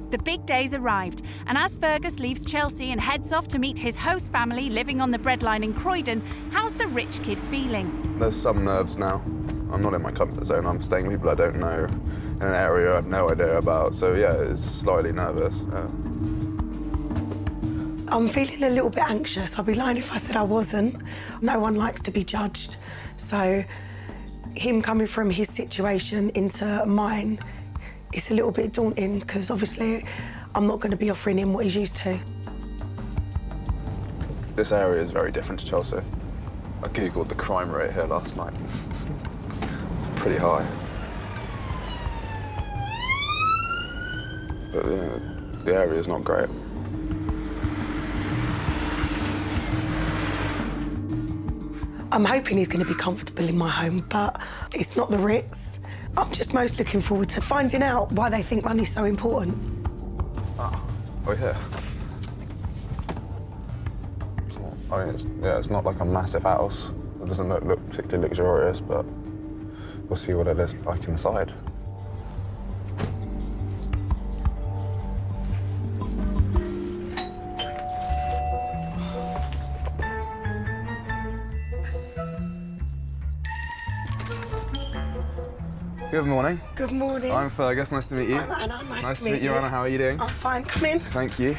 The big day's arrived, and as Fergus leaves Chelsea and heads off to meet his host family living on the breadline in Croydon, how's the rich kid feeling? There's some nerves now. I'm not in my comfort zone. I'm staying with people I don't know in an area I have no idea about. So yeah, it's slightly nervous. I'm feeling a little bit anxious. I'd be lying if I said I wasn't. No one likes to be judged. So him coming from his situation into mine, it's a little bit daunting because obviously I'm not going to be offering him what he's used to. This area is very different to Chelsea. I googled the crime rate here last night. It's pretty high. But the area is not great. I'm hoping he's going to be comfortable in my home, but it's not the Ritz. I'm just most looking forward to finding out why they think money's so important. Oh yeah. I mean, it's not like a massive house. It doesn't look particularly luxurious, but we'll see what it is like inside. Good morning. Good morning. I'm Fergus, nice to meet you. I'm Anna, nice to meet you, Anna. How are you doing? I'm fine, come in. Thank you.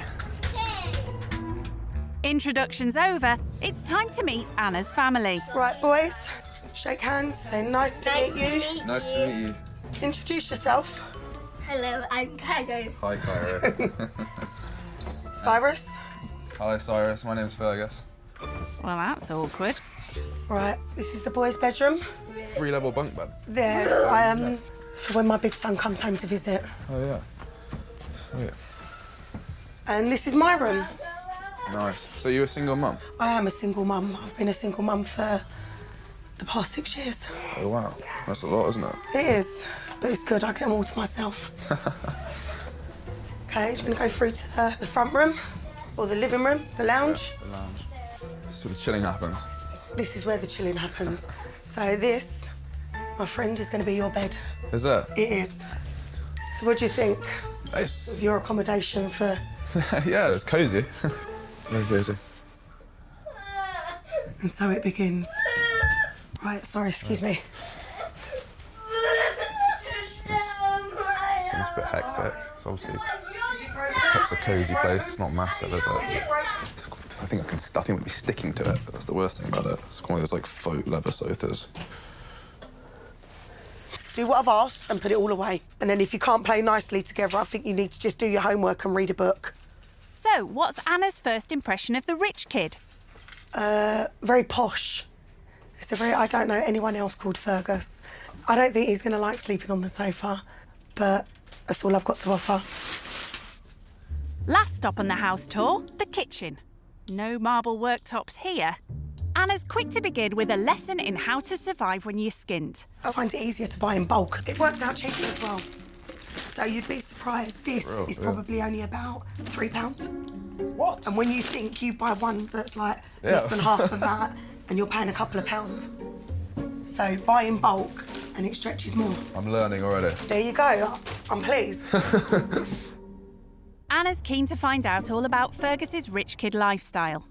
Introductions over, it's time to meet Anna's family. Right, boys, shake hands, say nice to meet you. Nice to meet you. Introduce yourself. Hello, I'm Cairo. Hi, Cairo. Cyrus. Hello, Cyrus. My name's Fergus. Well, that's awkward. Right, this is the boys' bedroom. 3-level bunk bed. There, for when my big son comes home to visit. Oh, yeah. Sweet. And this is my room. Nice. So you're a single mum? I am a single mum. I've been a single mum for the past 6 years. Oh, wow. That's a lot, isn't it? It is, but it's good. I get them all to myself. OK, you're going to go through to the front room, or the living room, the lounge. Yeah, the lounge. So the chilling happens. This is where the chilling happens. So this, my friend, is going to be your bed. Is it? It is. So what do you think of your accommodation for... Yeah, it's cosy. Very cosy. And so it begins. Right, sorry, excuse me. kitchen's a bit hectic. It's obviously it's a cosy place. It's not massive, is it? I think we'd be sticking to it. That's the worst thing about it. It's one of those like faux leather sofas. Do what I've asked and put it all away. And then if you can't play nicely together, I think you need to just do your homework and read a book. So, what's Anna's first impression of the rich kid? Very posh. I don't know anyone else called Fergus. I don't think he's going to like sleeping on the sofa, but that's all I've got to offer. Last stop on the house tour, the kitchen. No marble worktops here. Anna's quick to begin with a lesson in how to survive when you're skint. I find it easier to buy in bulk. It works out cheaper as well. So you'd be surprised, this is probably only about £3. What? And when you think you buy one that's like less than half of that, and you're paying a couple of pounds. So buy in bulk and it stretches more. I'm learning already. There you go. I'm pleased. Anna's keen to find out all about Fergus's rich kid lifestyle.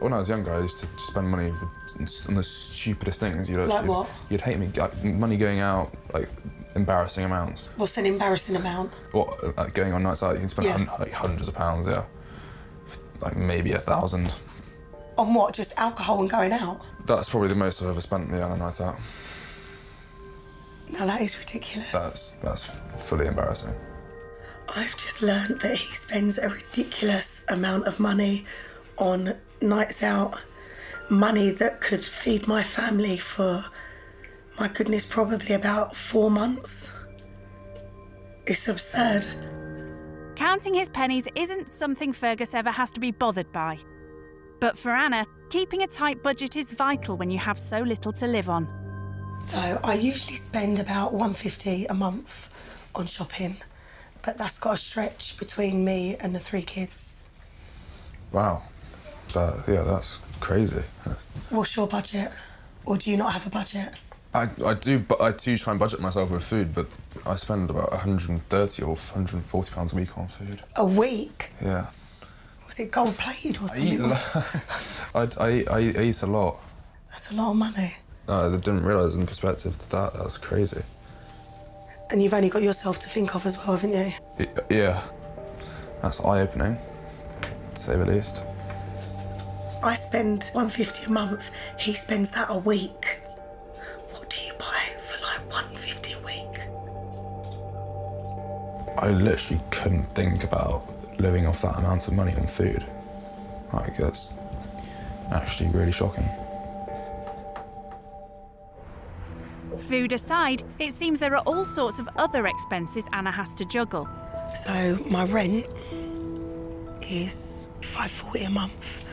When I was younger, I used to spend money on the stupidest things. Like what? You'd hate me. Like, money going out, like embarrassing amounts. What's an embarrassing amount? What, like going on nights out, you can spend like hundreds of pounds, yeah. Like maybe 1,000. On what? Just alcohol and going out? That's probably the most I've ever spent on a night out. Now that is ridiculous. That's fully embarrassing. I've just learned that he spends a ridiculous amount of money on nights out. Money that could feed my family for, my goodness, probably about 4 months. It's absurd. Counting his pennies isn't something Fergus ever has to be bothered by. But for Anna, keeping a tight budget is vital when you have so little to live on. So I usually spend about £150 a month on shopping, but that's got a stretch between me and the 3 kids. Wow. That's crazy. What's your budget? Or do you not have a budget? I do try and budget myself with food, but I spend about £130 or £140 a week on food. A week? Yeah. Was it gold-plated or something? I eat a lot. That's a lot of money. No, I didn't realise in perspective to that. That's crazy. And you've only got yourself to think of as well, haven't you? Yeah. That's eye-opening, to say the least. I spend £150 a month. He spends that a week. What do you buy for like £150 a week? I literally couldn't think about living off that amount of money on food. Like, that's actually really shocking. Food aside, it seems there are all sorts of other expenses Anna has to juggle. So my rent is £540 a month,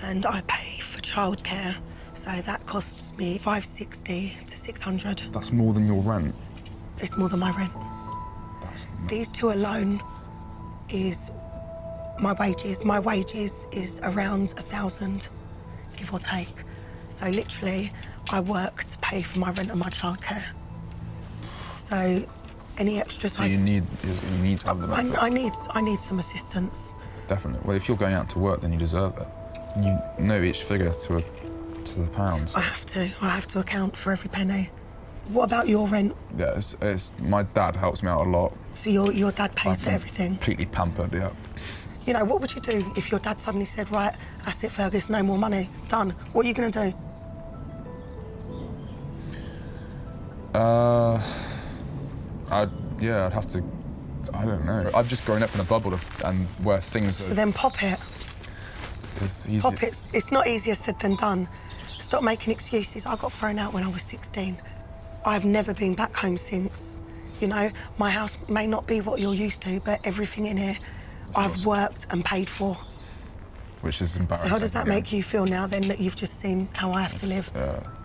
and I pay for childcare, so that costs me £560 to £600. That's more than your rent? It's more than my rent. These 2 alone is my wages. My wages is around 1,000, give or take. So literally, I work to pay for my rent and my childcare. So any extras So you need to have the benefit? I need some assistance. Definitely. Well, if you're going out to work, then you deserve it. You know each figure to the pounds. I have to account for every penny. What about your rent? Yeah, it's my dad helps me out a lot. So your dad pays for everything? Completely pampered, yeah. You know, what would you do if your dad suddenly said, right, that's it, Fergus, no more money, done? What are you going to do? I'd have to, I don't know. I've just grown up in a bubble and where things are... So then pop it. It's easy. Pop it. It's not easier said than done. Stop making excuses. I got thrown out when I was 16. I've never been back home since. You know, my house may not be what you're used to, but everything in here I've worked and paid for. Which is embarrassing. So how does that make you feel now, then, that you've just seen how I have to live?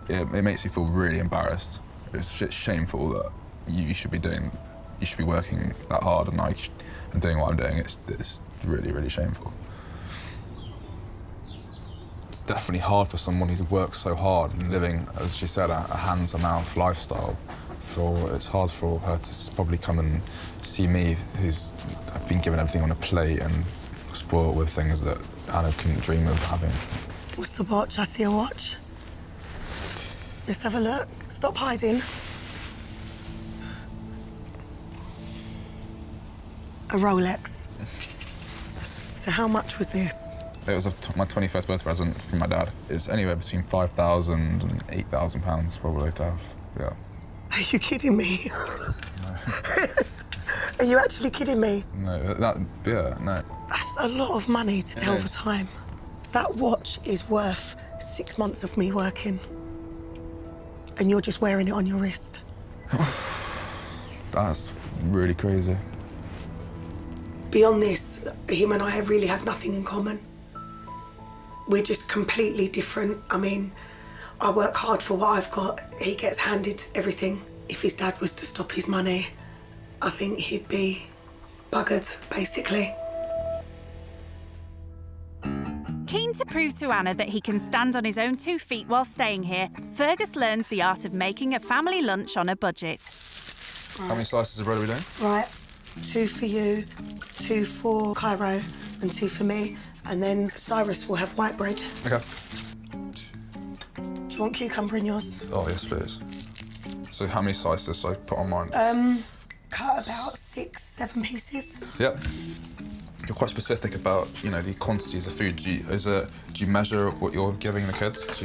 It makes you feel really embarrassed. It's shameful that you should be working that hard and doing what I'm doing. It's really, really shameful. It's definitely hard for someone who's worked so hard and living, as she said, a hand-to-mouth lifestyle. It's hard for her to probably come and see me, who's been given everything on a plate and spoiled with things that Anna couldn't dream of having. What's the watch? I see a watch. Let's have a look. Stop hiding. a Rolex. So how much was this? It was my 21st birthday present from my dad. It's anywhere between £5,000 and £8,000 probably to have, yeah. Are you kidding me? Are you actually kidding me? No, no. That's a lot of money to tell the time. That watch is worth 6 months of me working. And you're just wearing it on your wrist. That's really crazy. Beyond this, him and I really have nothing in common. We're just completely different. I mean, I work hard for what I've got. He gets handed everything. If his dad was to stop his money, I think he'd be buggered, basically. Keen to prove to Anna that he can stand on his own 2 feet while staying here, Fergus learns the art of making a family lunch on a budget. How many slices of bread are we doing? Right, 2 for you, 2 for Cairo, and 2 for me. And then Cyrus will have white bread. Okay. Do you want cucumber in yours? Oh, yes, please. So how many slices should I put on mine? Cut about 6, 7 pieces. Yep. You're quite specific about, you know, the quantities of food. Do you measure what you're giving the kids?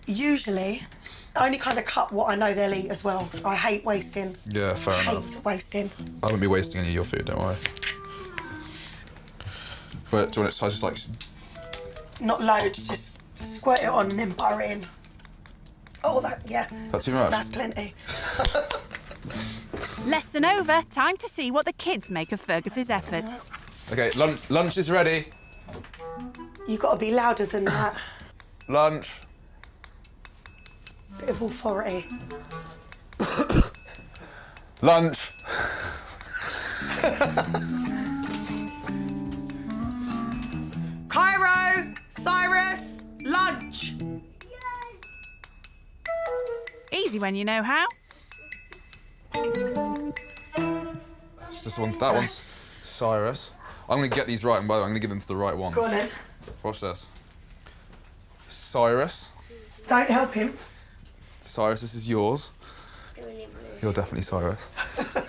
Usually, I only kind of cut what I know they'll eat as well. I hate wasting. Yeah, fair enough. Hate wasting. I wouldn't be wasting any of your food, don't worry. But do you want it, so I just like... Not loads, just squirt it on and then butter it in. Oh, yeah. That's too much? That's plenty. Lesson over. Time to see what the kids make of Fergus's efforts. OK, lunch is ready. You've got to be louder than that. Lunch. Bit of authority. Lunch. Cairo, Cyrus, lunch. Easy when you know how. It's this one. That one's Cyrus. I'm going to get these right, and by the way, I'm going to give them to the right ones. Go on then. Watch this. Cyrus. Don't help him. Cyrus, this is yours. You're definitely Cyrus.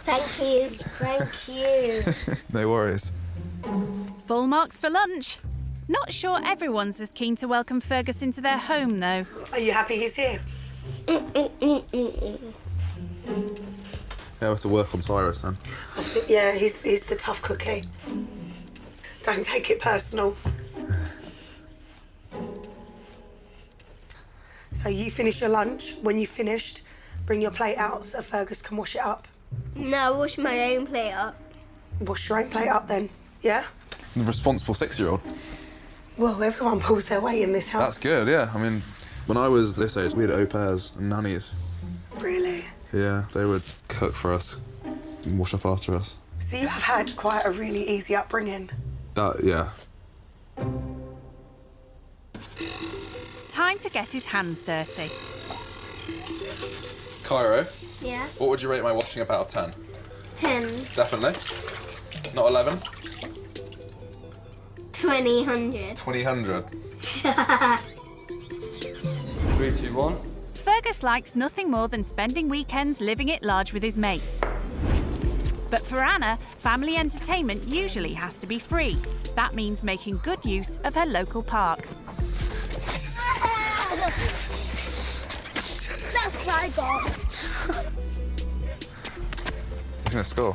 Thank you. Thank you. No worries. Full marks for lunch. Not sure everyone's as keen to welcome Fergus into their home, though. Are you happy he's here? Yeah, we have to work on Cyrus then. Yeah, he's the tough cookie. Don't take it personal. So you finish your lunch. When you've finished, bring your plate out so Fergus can wash it up. No, I wash my own plate up. Wash your own plate up then, yeah? The responsible 6-year-old. Well, everyone pulls their weight in this house. That's good, yeah. I mean, when I was this age, we had au pairs and nannies. Really? Yeah, they would cook for us and wash up after us. So you have had quite a really easy upbringing. Yeah. Time to get his hands dirty. Cairo, Yeah? what would you rate my washing up out of 10? 10. Definitely. Not 11? 20. 20. 3, 2, 1. Fergus likes nothing more than spending weekends living it large with his mates. But for Anna, family entertainment usually has to be free. That means making good use of her local park. That's what I got. He's going to score.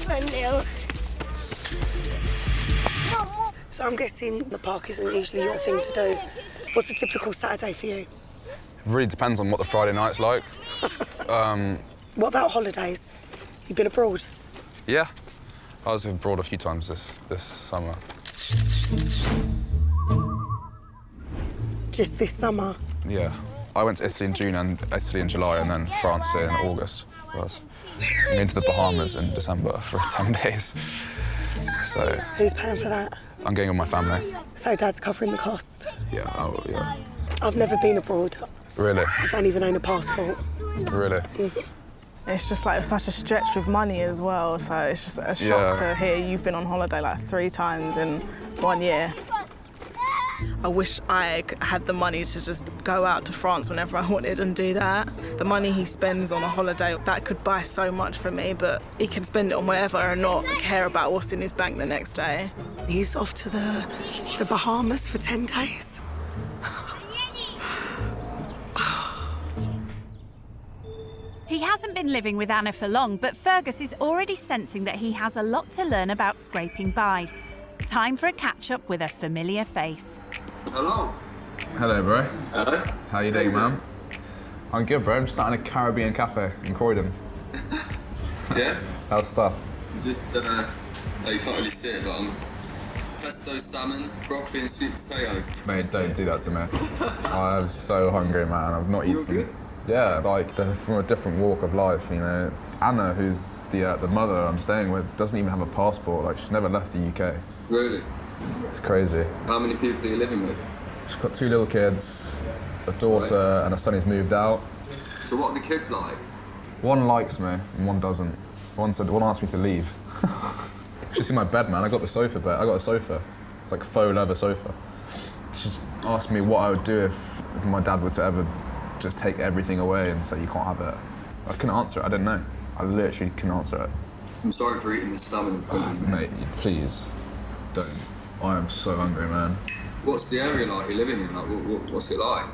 1-0. So I'm guessing the park isn't usually your thing to do. What's a typical Saturday for you? It really depends on what the Friday night's like. What about holidays? You been abroad? Yeah. I was abroad a few times this summer. Just this summer? Yeah. I went to Italy in June and Italy in July and then France in August. I'm going to the Bahamas in December for 10 days. So... Who's paying for that? I'm going with my family. So Dad's covering the cost? Yeah, yeah. I've never been abroad. Really? I don't even own a passport. Really? It's just like such a stretch with money as well, so it's just a shock to hear you've been on holiday like 3 times in 1 year. I wish I had the money to just go out to France whenever I wanted and do that. The money he spends on a holiday, that could buy so much for me, but he can spend it on whatever and not care about what's in his bank the next day. He's off to the Bahamas for 10 days. He hasn't been living with Anna for long, but Fergus is already sensing that he has a lot to learn about scraping by. Time for a catch-up with a familiar face. Hello. Hello, bro. Hello. How you doing, man? I'm good, bro. I'm just sat in a Caribbean cafe in Croydon. Yeah? How's stuff? Just, you can't really see it, but pesto salmon, broccoli and sweet potato. Mate, don't do that to me. I'm so hungry, man. I've not eaten. Good? Yeah, like they're from a different walk of life, you know. Anna, who's the mother I'm staying with, doesn't even have a passport. Like she's never left the UK. Really? It's crazy. How many people are you living with? She's got 2 little kids, a daughter, and a son who's moved out. So what are the kids like? One likes me and one doesn't. One asked me to leave. You should see my bed, man. I got the sofa bed. I got a sofa. It's like a faux leather sofa. She asked me what I would do if my dad were to ever just take everything away and say you can't have it. I couldn't answer it. I didn't know. I literally couldn't answer it. I'm sorry for eating this salmon in front of you. Mate, please don't. I am so hungry, man. What's the area like you're living in? Like, what's it like?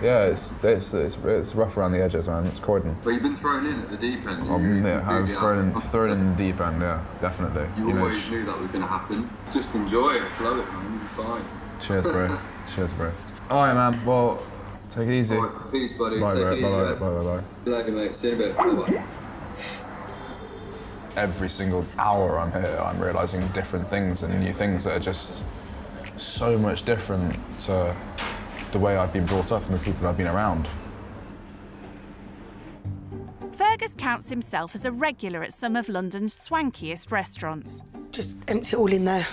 Yeah, it's rough around the edges, man. It's Croydon. But you've been thrown in at the deep end. Yeah, I'm thrown in the deep end. Yeah, definitely. You always knew that was going to happen. Just enjoy it, flow it, man. You'll be fine. Cheers, bro. Cheers, bro. All right, man. Well, take it easy. All right, peace, buddy. Bye, Take bro. it easy, Bye, bye, bye, bye. Good luck, mate. See you in a bit. Bye-bye. Every single hour I'm here, I'm realising different things and new things that are just so much different to the way I've been brought up and the people I've been around. Fergus counts himself as a regular at some of London's swankiest restaurants. Just empty it all in there.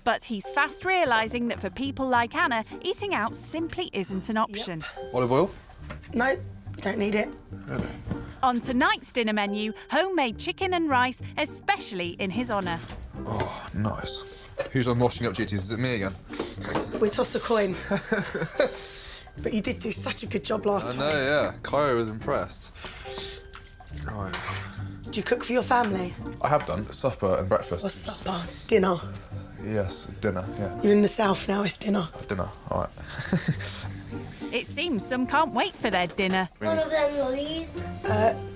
But he's fast realising that for people like Anna, eating out simply isn't an option. Olive oil? No, you don't need it. Really? On tonight's dinner menu, homemade chicken and rice, especially in his honour. Oh, nice. Who's on washing up duties? Is it me again? We toss a coin. But you did do such a good job last time. I know, yeah. Cairo was impressed. Right. Do you cook for your family? I have done. Supper and breakfast. Or supper? Dinner? Yes, dinner, yeah. You're in the south now, it's dinner. Dinner, all right. It seems some can't wait for their dinner. One of them lollies.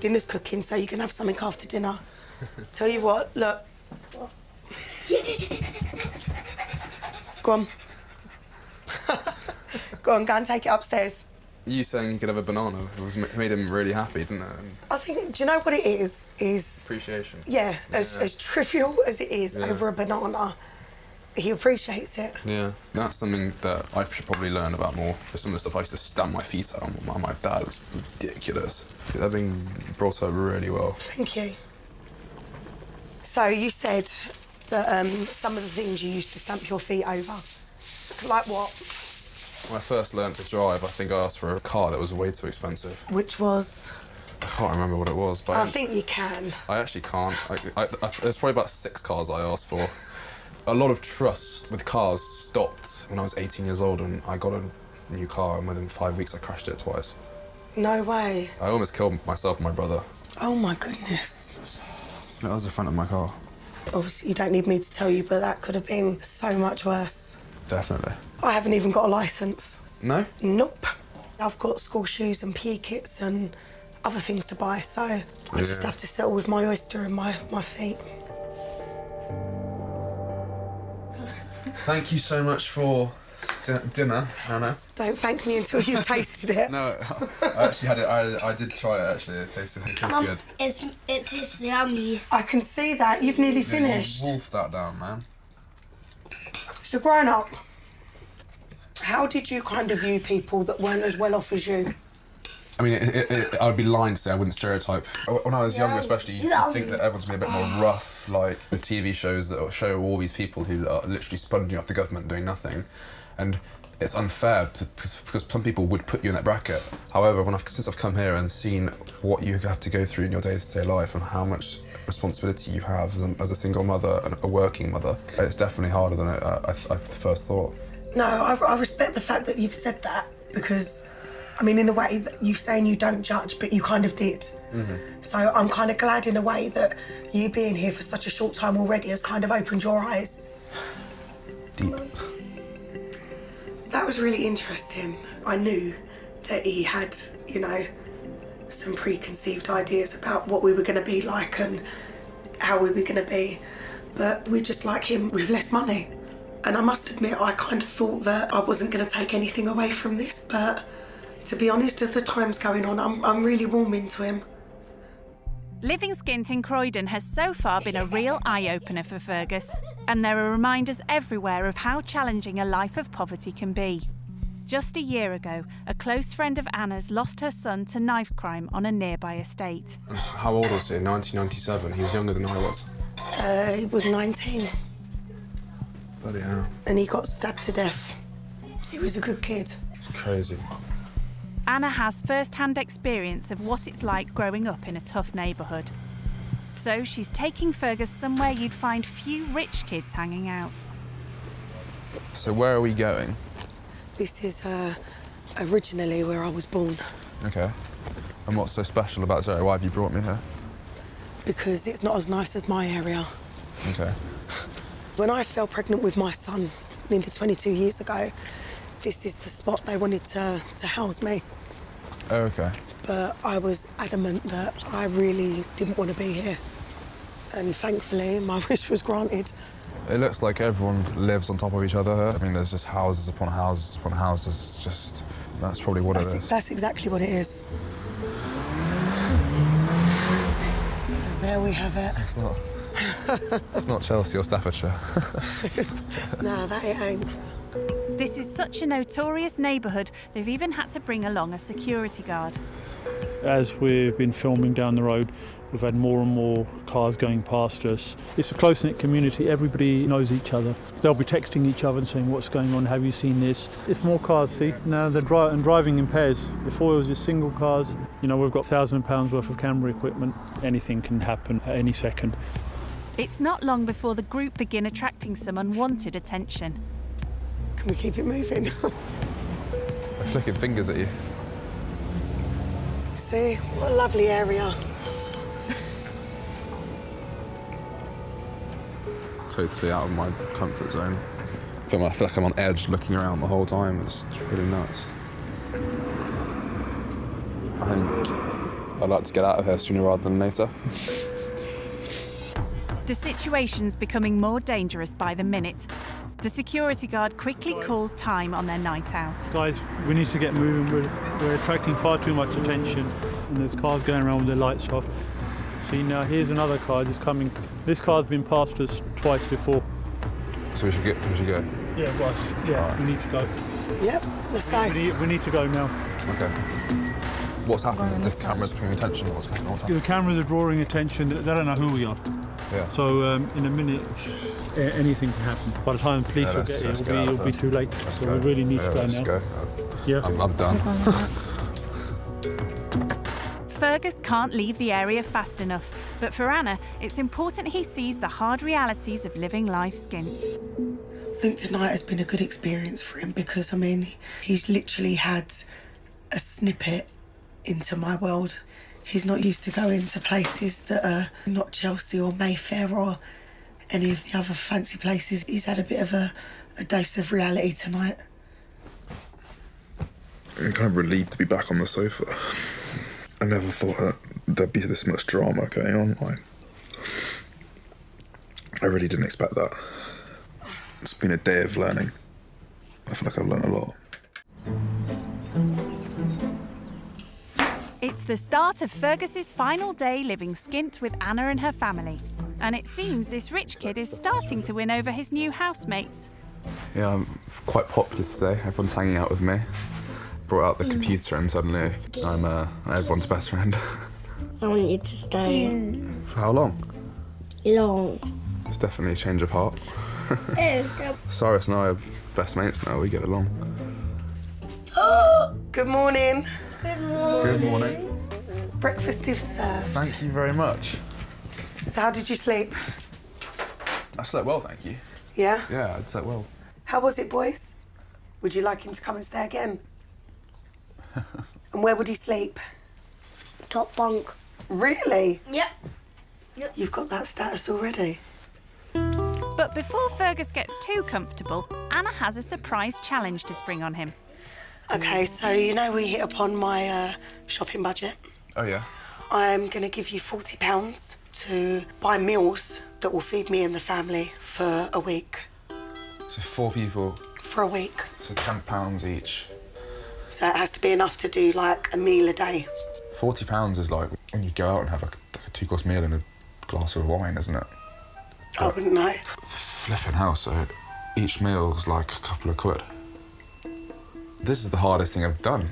Dinner's cooking, so you can have something after dinner. Tell you what, look. Go on. Go and take it upstairs. You saying you could have a banana made him really happy, didn't it? I think, do you know what it is? Appreciation. Yeah, as trivial as it is over a banana, he appreciates it. Yeah, that's something that I should probably learn about more. Some of the stuff I used to stamp my feet out on my dad was ridiculous. They're being brought up really well. Thank you. So you said that some of the things you used to stamp your feet over. Like what? When I first learnt to drive, I think I asked for a car that was way too expensive. Which was? I can't remember what it was, but I think you can. I actually can't. There's probably about 6 cars I asked for. A lot of trust with cars stopped when I was 18 years old and I got a new car, and within 5 weeks I crashed it twice. No way. I almost killed myself and my brother. Oh my goodness. That was the front of my car. Obviously you don't need me to tell you, but that could have been so much worse. Definitely. I haven't even got a licence. No? Nope. I've got school shoes and PE kits and other things to buy, so I just have to settle with my oyster and my feet. Thank you so much for dinner, Anna. Don't thank me until you've tasted it. No, I actually had it. I did try it actually. It tastes good. It tastes yummy. I can see that. You've nearly finished. You wolfed that down, man. So growing up, how did you kind of view people that weren't as well off as you? I mean, I would be lying to say I wouldn't stereotype. When I was younger, especially, you think that everyone's gonna be a bit more rough, like the TV shows that show all these people who are literally sponging off the government doing nothing. And it's unfair because some people would put you in that bracket. However, since I've come here and seen what you have to go through in your day-to-day life and how much responsibility you have as a single mother and a working mother, it's definitely harder than I first thought. No, I respect the fact that you've said that because, I mean, in a way, you saying you don't judge, but you kind of did. So I'm kind of glad in a way that you being here for such a short time already has kind of opened your eyes. Deep. That was really interesting. I knew that he had, you know, some preconceived ideas about what we were going to be like and how we were going to be, but we're just like him with less money. And I must admit, I kind of thought that I wasn't going to take anything away from this, but to be honest, as the time's going on, I'm really warming to him. Living skint in Croydon has so far been a real eye-opener for Fergus, and there are reminders everywhere of how challenging a life of poverty can be. Just a year ago, a close friend of Anna's lost her son to knife crime on a nearby estate. How old was he? 1997. He was younger than I was. He was 19. Bloody hell. And he got stabbed to death. He was a good kid. It's crazy. Anna has first-hand experience of what it's like growing up in a tough neighbourhood. So she's taking Fergus somewhere you'd find few rich kids hanging out. So where are we going? This is originally where I was born. Okay. And what's so special about Zoe? Why have you brought me here? Because it's not as nice as my area. Okay. When I fell pregnant with my son nearly 22 years ago, this is the spot they wanted to house me. Oh, okay. But I was adamant that I really didn't want to be here. And thankfully, my wish was granted. It looks like everyone lives on top of each other here. I mean, there's just houses upon houses upon houses. Just, that's probably what it is. That's exactly what it is. There we have it. It's not. It's not Chelsea or Staffordshire. No, that it ain't. This is such a notorious neighbourhood, they've even had to bring along a security guard. As we've been filming down the road, we've had more and more cars going past us. It's a close-knit community, everybody knows each other. They'll be texting each other and saying, what's going on, have you seen this? It's more cars, see? Now they're driving in pairs. Before it was just single cars. You know, we've got £1,000 worth of camera equipment. Anything can happen at any second. It's not long before the group begin attracting some unwanted attention. Can we keep it moving? They're flicking fingers at you. See, what a lovely area. Totally out of my comfort zone. I feel like I'm on edge looking around the whole time. It's really nuts. I think I'd like to get out of here sooner rather than later. The situation's becoming more dangerous by the minute. The security guard quickly calls time on their night out. Guys, we need to get moving. We're attracting far too much attention, and there's cars going around with their lights off. See, now here's another car just coming. This car's been past us twice before. So we should go? Yeah, boss. Yeah, right. We need to go. Yep, let's go. We need to go now. Okay. What's happened? Is the cameras paying attention? What's happening? The cameras are drawing attention. They don't know who we are. Yeah. So in a minute, anything can happen. By the time the police will get here, it'll be too late. So we really need to go now. Go. Yeah. I'm done. Fergus can't leave the area fast enough, but for Anna, it's important he sees the hard realities of living life skint. I think tonight has been a good experience for him because, I mean, he's literally had a snippet into my world. He's not used to going to places that are not Chelsea or Mayfair or any of the other fancy places. He's had a bit of a dose of reality tonight. I'm kind of relieved to be back on the sofa. I never thought that there'd be this much drama going on. I really didn't expect that. It's been a day of learning. I feel like I've learned a lot. It's the start of Fergus's final day living skint with Anna and her family. And it seems this rich kid is starting to win over his new housemates. Yeah, I'm quite popular today. Everyone's hanging out with me. Brought out the computer and suddenly I'm everyone's best friend. I want you to stay. For how long? Long. It's definitely a change of heart. Cyrus and I are best mates now, we get along. Good morning. Good morning. Good morning. Breakfast is served. Thank you very much. So how did you sleep? I slept well, thank you. Yeah? Yeah, I slept well. How was it, boys? Would you like him to come and stay again? And where would he sleep? Top bunk. Really? Yep. You've got that status already. But before Fergus gets too comfortable, Anna has a surprise challenge to spring on him. Okay, so you know we hit upon my shopping budget. Oh, yeah? I'm going to give you £40 to buy meals that will feed me and the family for a week. So 4 people. For a week. So £10 each. So it has to be enough to do like a meal a day. £40 is like when you go out and have like a 2-course meal and a glass of wine, isn't it? I wouldn't know. Flipping hell, so each meal's like a couple of quid. This is the hardest thing I've done.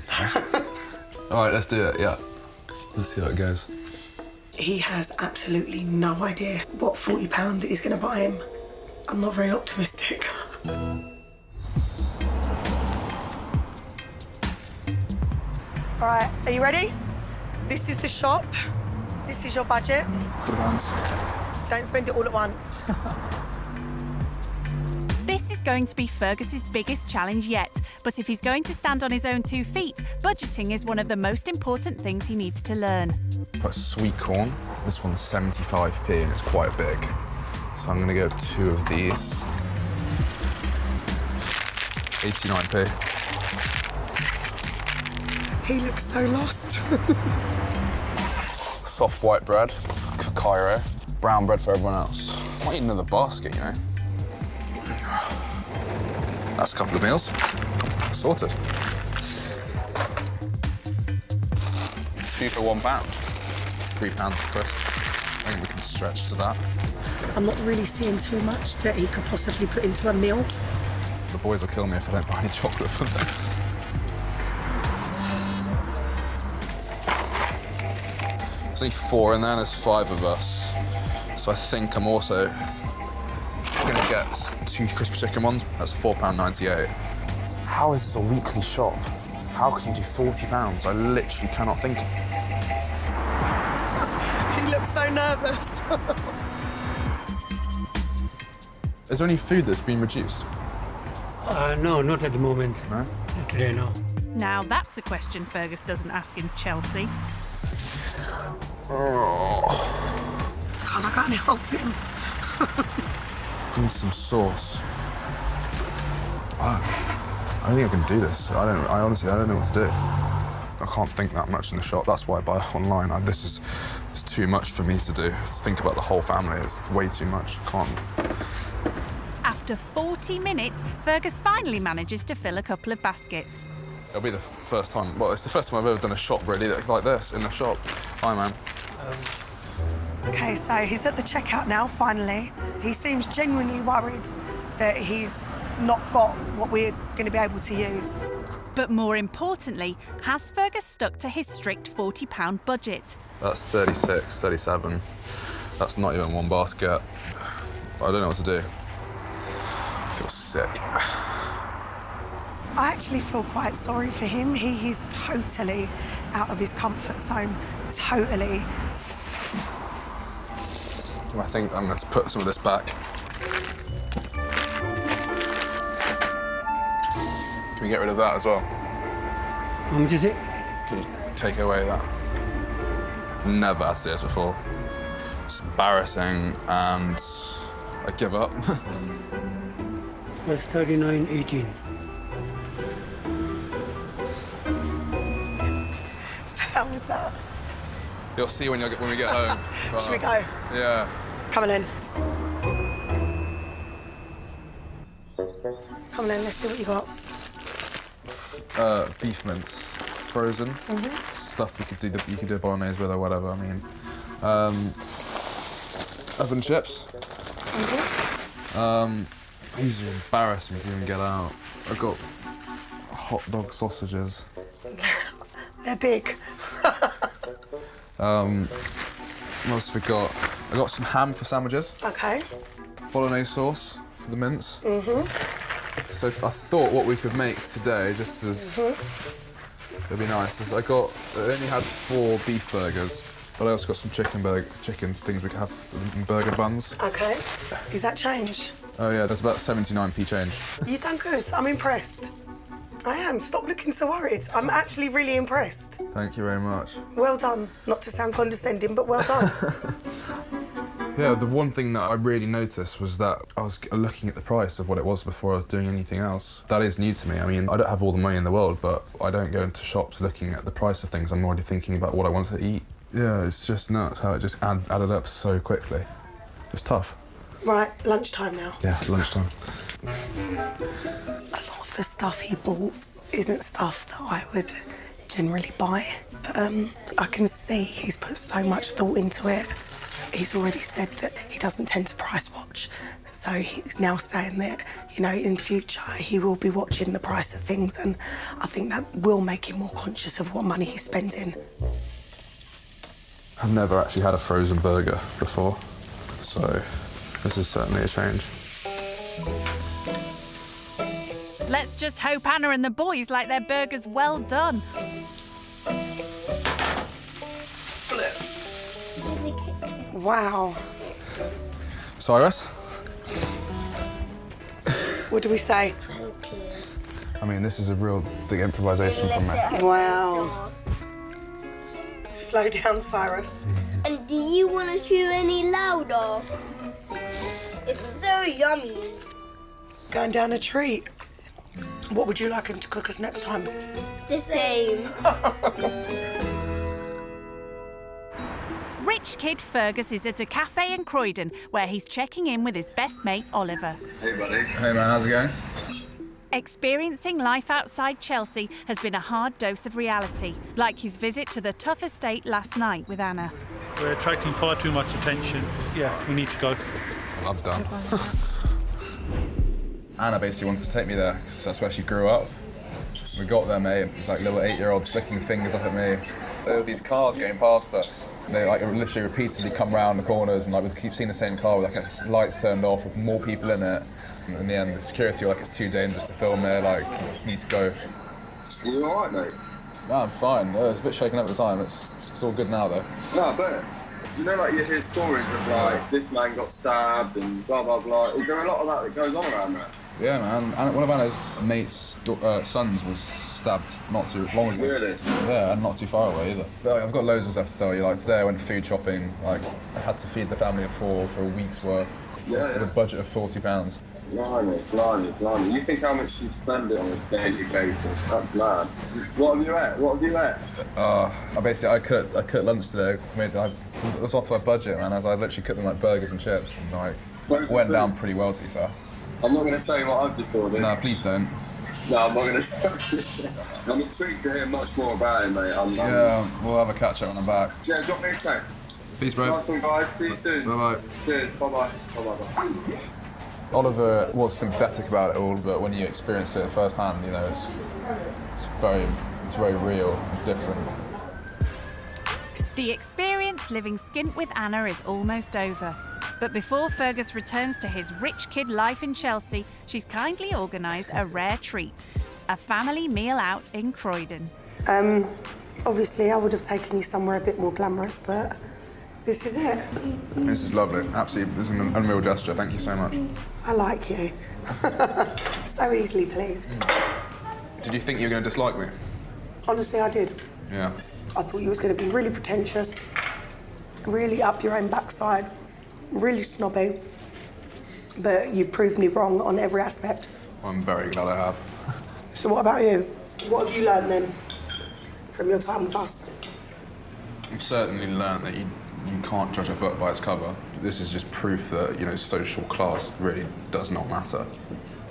All right, let's do it, yeah. Let's see how it goes. He has absolutely no idea what £40 is going to buy him. I'm not very optimistic. All right, are you ready? This is the shop. This is your budget. For the ones. Don't spend it all at once. This is going to be Fergus's biggest challenge yet, but if he's going to stand on his own 2 feet, budgeting is one of the most important things he needs to learn. Got sweet corn. This one's 75p and it's quite big. So I'm gonna get 2 of these. 89p. He looks so lost. Soft white bread for Cairo. Brown bread for everyone else. I might eat another basket, you know. That's a couple of meals. Sorted. 2 for £1. £3 for crisps. I think we can stretch to that. I'm not really seeing too much that he could possibly put into a meal. The boys will kill me if I don't buy any chocolate for them. There's only 4 in there, and there's 5 of us. So I think I'm also gonna get 2 crispy chicken ones. That's £4.98. How is this a weekly shop? How can you do £40? I literally cannot think. He looks so nervous. Is there any food that's been reduced? No, not at the moment. No? Today, no. Now that's a question Fergus doesn't ask in Chelsea. Can't I go and help him? I need some sauce. I don't think I can do this. I honestly don't know what to do. I can't think that much in the shop. That's why I buy online. It's too much for me to do. Think about the whole family. It's way too much. I can't. After 40 minutes, Fergus finally manages to fill a couple of baskets. It'll be the first time. Well, it's the first time I've ever done a shop really like this in the shop. Hi, man. Okay, so he's at the checkout now, finally. He seems genuinely worried that he's not got what we're going to be able to use. But more importantly, has Fergus stuck to his strict £40 budget? That's 36, 37. That's not even one basket. I don't know what to do. I feel sick. I actually feel quite sorry for him. He is totally out of his comfort zone, totally. I think I'm going to put some of this back. Can we get rid of that as well? How much is it? Can you take away that? Never had to do this before. It's embarrassing and I give up. That's 39.18. So how was that? You'll see when we get home. Should we go? Yeah. Come on in. Come on in, let's see what you got. Beef mince, frozen. Stuff you could do bolognese with or whatever. I mean, oven chips. These are embarrassing to even get out. I've got hot dog sausages. They're big. What else have we got? I got some ham for sandwiches. Okay. Bolognese sauce for the mince. So I thought what we could make today, just as it'd be nice, is I only had 4 beef burgers, but I also got some chicken things we could have in burger buns. Okay. Is that change? Oh yeah, there's about 79p change. You've done good. I'm impressed. I am. Stop looking so worried. I'm actually really impressed. Thank you very much. Well done. Not to sound condescending, but well done. Yeah, the one thing that I really noticed was that I was looking at the price of what it was before I was doing anything else. That is new to me. I mean, I don't have all the money in the world, but I don't go into shops looking at the price of things. I'm already thinking about what I want to eat. Yeah, it's just nuts how it just added up so quickly. It's tough. Right, lunchtime now. Yeah, lunchtime. A lot of the stuff he bought isn't stuff that I would generally buy. But I can see he's put so much thought into it. He's already said that he doesn't tend to price watch. So he's now saying that, you know, in future he will be watching the price of things, and I think that will make him more conscious of what money he's spending. I've never actually had a frozen burger before, so this is certainly a change. Let's just hope Anna and the boys like their burgers well done. Wow. Cyrus? What do we say? I mean, this is a real big improvisation from me. Wow. Slow down, Cyrus. And do you want to chew any louder? It's so yummy. Going down a treat. What would you like him to cook us next time? The same. Rich kid Fergus is at a cafe in Croydon where he's checking in with his best mate Oliver. Hey, buddy. Hey, man, how's it going? Experiencing life outside Chelsea has been a hard dose of reality, like his visit to the tough estate last night with Anna. We're attracting far too much attention. Yeah, we need to go. I'm done. Anna basically wants to take me there because that's where she grew up. We got there, mate. It's like little 8-year-olds flicking fingers up at me. There were these cars getting past us. They like literally repeatedly come round the corners, and like we keep seeing the same car with like lights turned off with more people in it. And in the end, the security were like, it's too dangerous to film there. Like, you need to go. Are you all right, mate? No, I'm fine. It's a bit shaken up at the time. It's all good now, though. No, but you know, like you hear stories of like this man got stabbed and blah blah blah. Is there a lot of that goes on around that? Yeah, man. And one of Anna's mate's sons was stabbed not too long ago. Really? Yeah, and not too far away either. But, like, I've got loads of stuff to tell you. Like today I went food shopping. Like I had to feed the family of 4 for a week's worth with a budget of £40. Blimey. You think how much you spend it on a daily basis? That's mad. What have you ate? I cut lunch today. It was off my budget, man. As I literally cooked them like burgers and chips, and like went down pretty well, to be fair. I'm not going to tell you what I've just ordered. No, please don't. No, I'm not going to tell you. I'm intrigued to hear much more about it, mate. Yeah, we'll have a catch up when I'm back. Yeah, drop me a text. Peace, bro. Nice one, guys. See you soon. Bye-bye. Cheers. Bye-bye. Bye-bye. Oliver was sympathetic about it all, but when you experience it firsthand, you know, it's very real and different. The experience living skint with Anna is almost over. But before Fergus returns to his rich kid life in Chelsea, she's kindly organised a rare treat, a family meal out in Croydon. Obviously I would have taken you somewhere a bit more glamorous, but this is it. This is lovely. Absolutely, this is an unreal gesture. Thank you so much. I like you. So easily pleased. Did you think you were going to dislike me? Honestly, I did. Yeah. I thought you was going to be really pretentious, really up your own backside, really snobby. But you've proved me wrong on every aspect. I'm very glad I have. So what about you? What have you learned then from your time with us? I've certainly learned that you can't judge a book by its cover. This is just proof that, you know, social class really does not matter.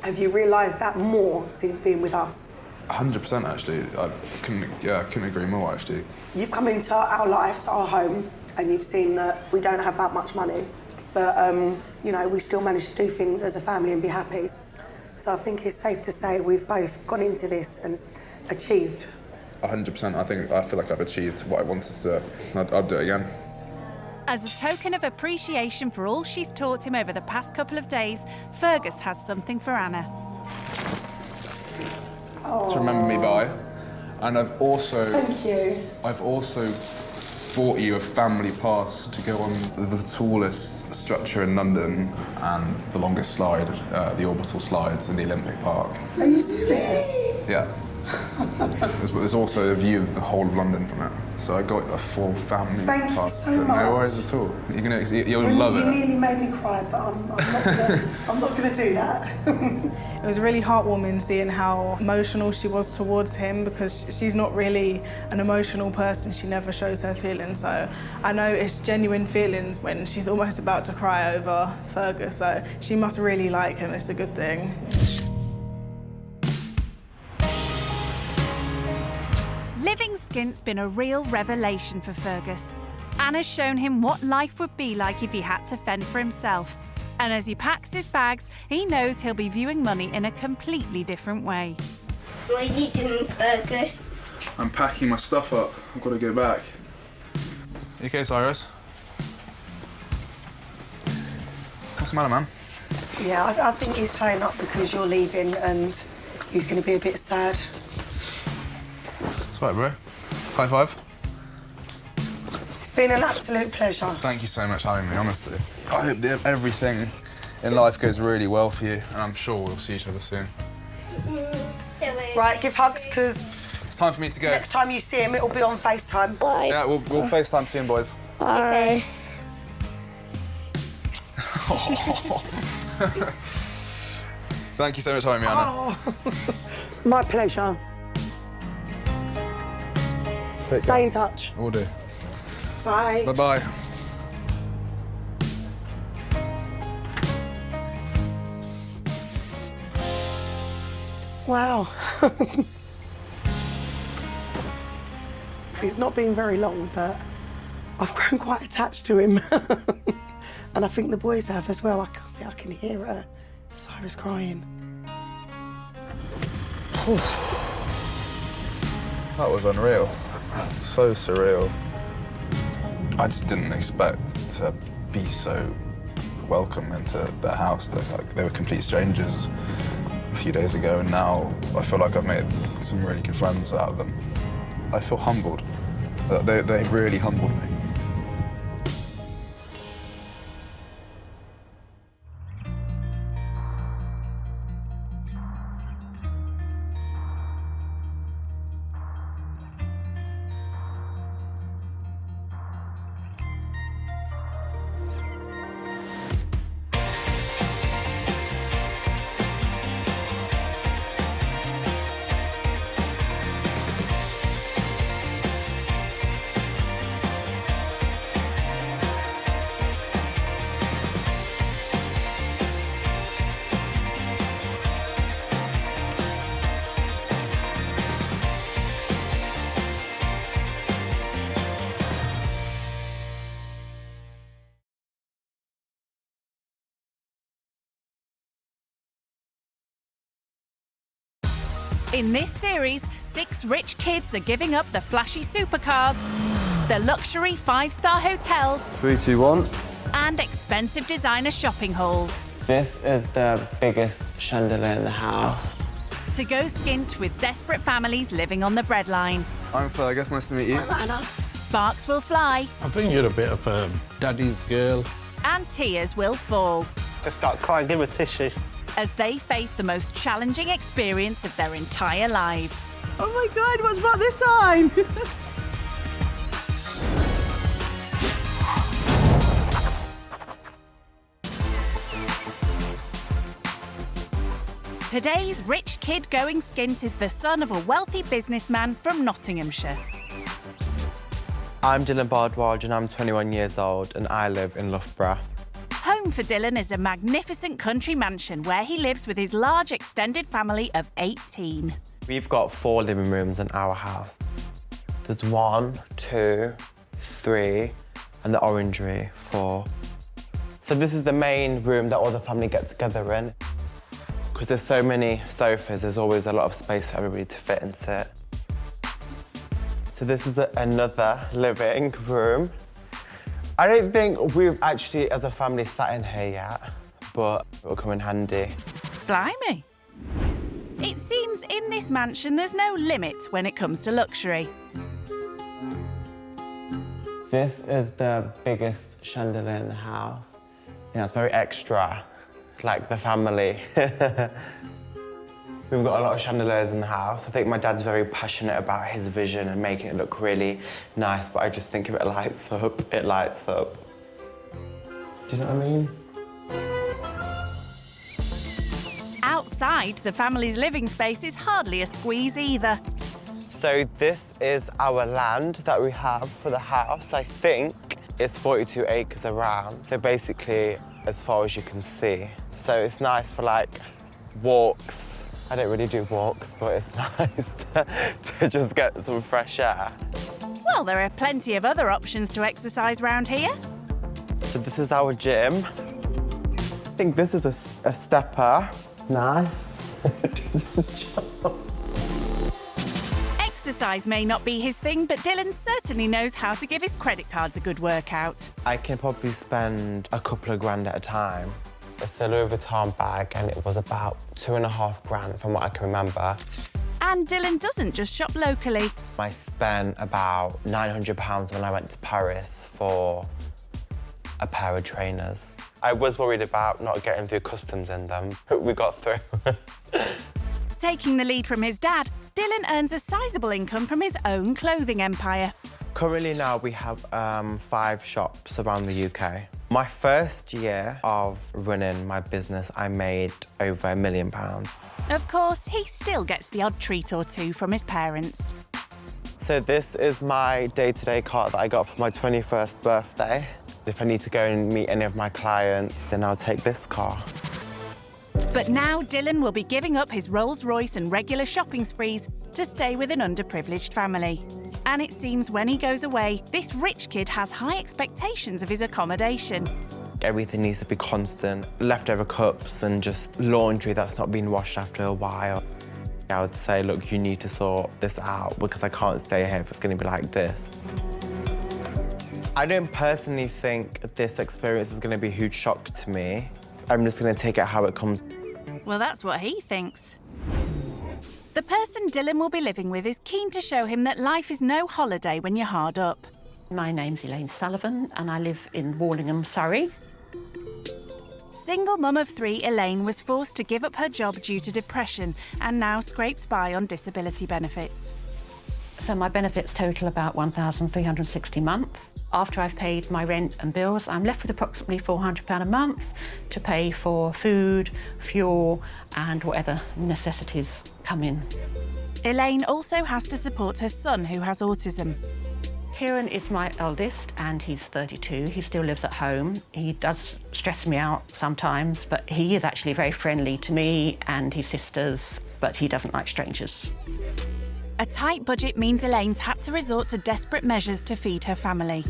Have you realised that more since being with us? 100% actually. I couldn't agree more actually. You've come into our lives, our home, and you've seen that we don't have that much money, but you know, we still manage to do things as a family and be happy. So I think it's safe to say we've both gone into this and achieved. 100%. I feel like I've achieved what I wanted to do. I'd do it again. As a token of appreciation for all she's taught him over the past couple of days, Fergus has something for Anna. To remember me by. And I've also... Thank you. I've also bought you a family pass to go on the tallest structure in London and the longest slide, the orbital slides in the Olympic Park. Are you serious? Yeah. There's also a view of the whole of London from it. So I got a full family Thank you pass. so much. No worries at all. You'll love You it. nearly made me cry, but I'm not gonna do that. It was really heartwarming seeing how emotional she was towards him, because she's not really an emotional person. She never shows her feelings. So I know it's genuine feelings when she's almost about to cry over Fergus. So she must really like him. It's a good thing. Living Skint's been a real revelation for Fergus. Anna's shown him what life would be like if he had to fend for himself. And as he packs his bags, he knows he'll be viewing money in a completely different way. What are you doing, Fergus? I'm packing my stuff up. I've got to go back. You okay, Cyrus? What's the matter, man? Yeah, I think he's playing up because you're leaving and he's going to be a bit sad. It's all right, bro. High five. It's been an absolute pleasure. Thank you so much for having me, honestly. I hope that everything in life goes really well for you, and I'm sure we'll see each other soon. Right, give hugs, because It's time for me to go. next time you see him, it'll be on FaceTime. Bye. Yeah, we'll FaceTime soon, boys. Bye. Thank you so much for having me, Anna. Oh. My pleasure. Stay in touch. Will do. Bye. Bye-bye. Wow. It's not been very long, but I've grown quite attached to him. And I think the boys have as well. I can hear Cyrus crying. That was unreal. So surreal. I just didn't expect to be so welcome into their house. They were complete strangers a few days ago, and now I feel like I've made some really good friends out of them. I feel humbled. They really humbled me. In this series, 6 rich kids are giving up the flashy supercars, the luxury 5-star hotels, 3, 2, 1. and expensive designer shopping halls This is the biggest chandelier in the house. to go skint with desperate families living on the breadline. I'm Fergus, nice to meet you. Anna. Sparks will fly I think you're a bit of a daddy's girl. and tears will fall Just start crying, give her a tissue. as they face the most challenging experience of their entire lives. Oh my God, what's brought this on? Today's rich kid going skint is the son of a wealthy businessman from Nottinghamshire. I'm Dylan Bardwaj and I'm 21 years old and I live in Loughborough. Home for Dylan is a magnificent country mansion where he lives with his large extended family of 18. We've got 4 living rooms in our house. There's 1, 2, 3, and the orangery, 4. So this is the main room that all the family get together in. Because there's so many sofas, there's always a lot of space for everybody to fit and sit. So this is another living room. I don't think we've actually, as a family, sat in here yet, but it will come in handy. Blimey. It seems in this mansion there's no limit when it comes to luxury. This is the biggest chandelier in the house. Yeah, it's very extra, like the family. We've got a lot of chandeliers in the house. I think my dad's very passionate about his vision and making it look really nice, but I just think if it lights up, it lights up. Do you know what I mean? Outside, the family's living space is hardly a squeeze either. So this is our land that we have for the house. I think it's 42 acres around. So basically, as far as you can see. So it's nice for like walks. I don't really do walks, but it's nice to just get some fresh air. Well, there are plenty of other options to exercise round here. So this is our gym. I think this is a stepper. Nice. Exercise may not be his thing, but Dylan certainly knows how to give his credit cards a good workout. I can probably spend a couple of grand at a time. It's the Louis Vuitton bag, and it was about 2.5 grand from what I can remember. And Dylan doesn't just shop locally. I spent about £900 when I went to Paris for a pair of trainers. I was worried about not getting through customs in them, but we got through. Taking the lead from his dad, Dylan earns a sizable income from his own clothing empire. Currently now we have 5 shops around the UK. My first year of running my business, I made over £1 million. Of course, he still gets the odd treat or two from his parents. So this is my day-to-day car that I got for my 21st birthday. If I need to go and meet any of my clients, then I'll take this car. But now Dylan will be giving up his Rolls-Royce and regular shopping sprees to stay with an underprivileged family. And it seems when he goes away, this rich kid has high expectations of his accommodation. Everything needs to be constant. Leftover cups and just laundry that's not been washed after a while. I would say, look, you need to sort this out because I can't stay here if it's going to be like this. I don't personally think this experience is going to be a huge shock to me. I'm just going to take it how it comes. Well, that's what he thinks. The person Dylan will be living with is keen to show him that life is no holiday when you're hard up. My name's Elaine Sullivan and I live in Wallingham, Surrey. Single mum of 3, Elaine was forced to give up her job due to depression and now scrapes by on disability benefits. So my benefits total about £1,360 a month. After I've paid my rent and bills, I'm left with approximately £400 a month to pay for food, fuel and whatever necessities come in. Elaine also has to support her son who has autism. Kieran is my eldest and he's 32. He still lives at home. He does stress me out sometimes, but he is actually very friendly to me and his sisters, but he doesn't like strangers. A tight budget means Elaine's had to resort to desperate measures to feed her family.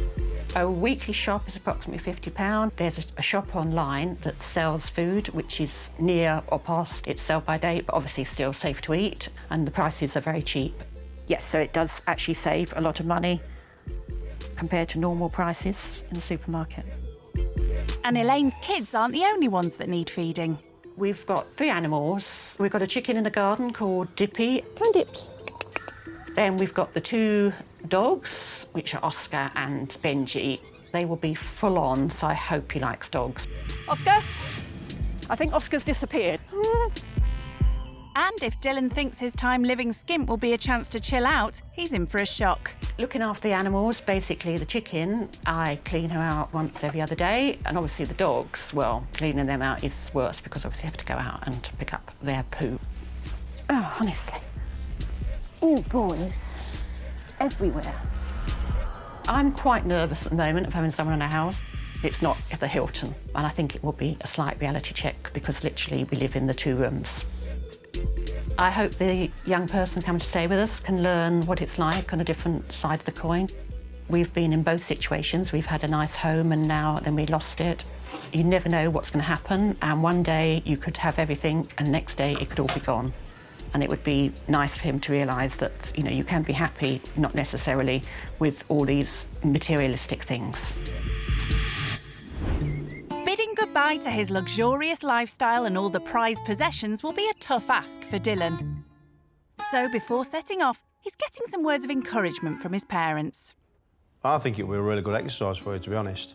A weekly shop is approximately £50. There's a shop online that sells food, which is near or past its sell-by date, but obviously still safe to eat, and the prices are very cheap. Yes, so it does actually save a lot of money compared to normal prices in the supermarket. And Elaine's kids aren't the only ones that need feeding. We've got 3 animals. We've got a chicken in the garden called Dippy. Come on, Dips. Then we've got the 2 dogs, which are Oscar and Benji. They will be full on, so I hope he likes dogs. Oscar? I think Oscar's disappeared. And if Dylan thinks his time living skint will be a chance to chill out, he's in for a shock. Looking after the animals, basically the chicken, I clean her out once every other day. And obviously the dogs, well, cleaning them out is worse because obviously you have to go out and pick up their poo. Oh, honestly. Oh, boys. Everywhere. I'm quite nervous at the moment of having someone in our house. It's not at the Hilton, and I think it will be a slight reality check because literally we live in the 2 rooms. I hope the young person coming to stay with us can learn what it's like on a different side of the coin. We've been in both situations. We've had a nice home and now then we lost it. You never know what's going to happen, and one day you could have everything and the next day it could all be gone. And it would be nice for him to realise that, you know, you can be happy, not necessarily with all these materialistic things. Bidding goodbye to his luxurious lifestyle and all the prized possessions will be a tough ask for Dylan. So before setting off, he's getting some words of encouragement from his parents. I think it will be a really good exercise for you, to be honest.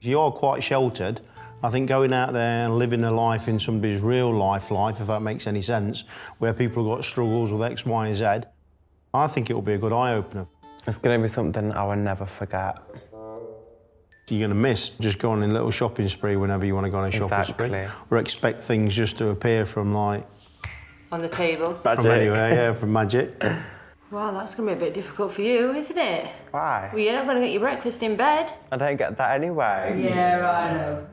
You're quite sheltered, I think going out there and living a life in somebody's real life, if that makes any sense, where people have got struggles with X, Y, and Z, I think it will be a good eye-opener. It's going to be something I will never forget. You're going to miss just going on a little shopping spree whenever you want to go on a shopping spree. Or expect things just to appear from, like... On the table. From anywhere, yeah, from magic. Well, that's going to be a bit difficult for you, isn't it? Why? Well, you're not going to get your breakfast in bed. I don't get that anyway. Yeah, I know.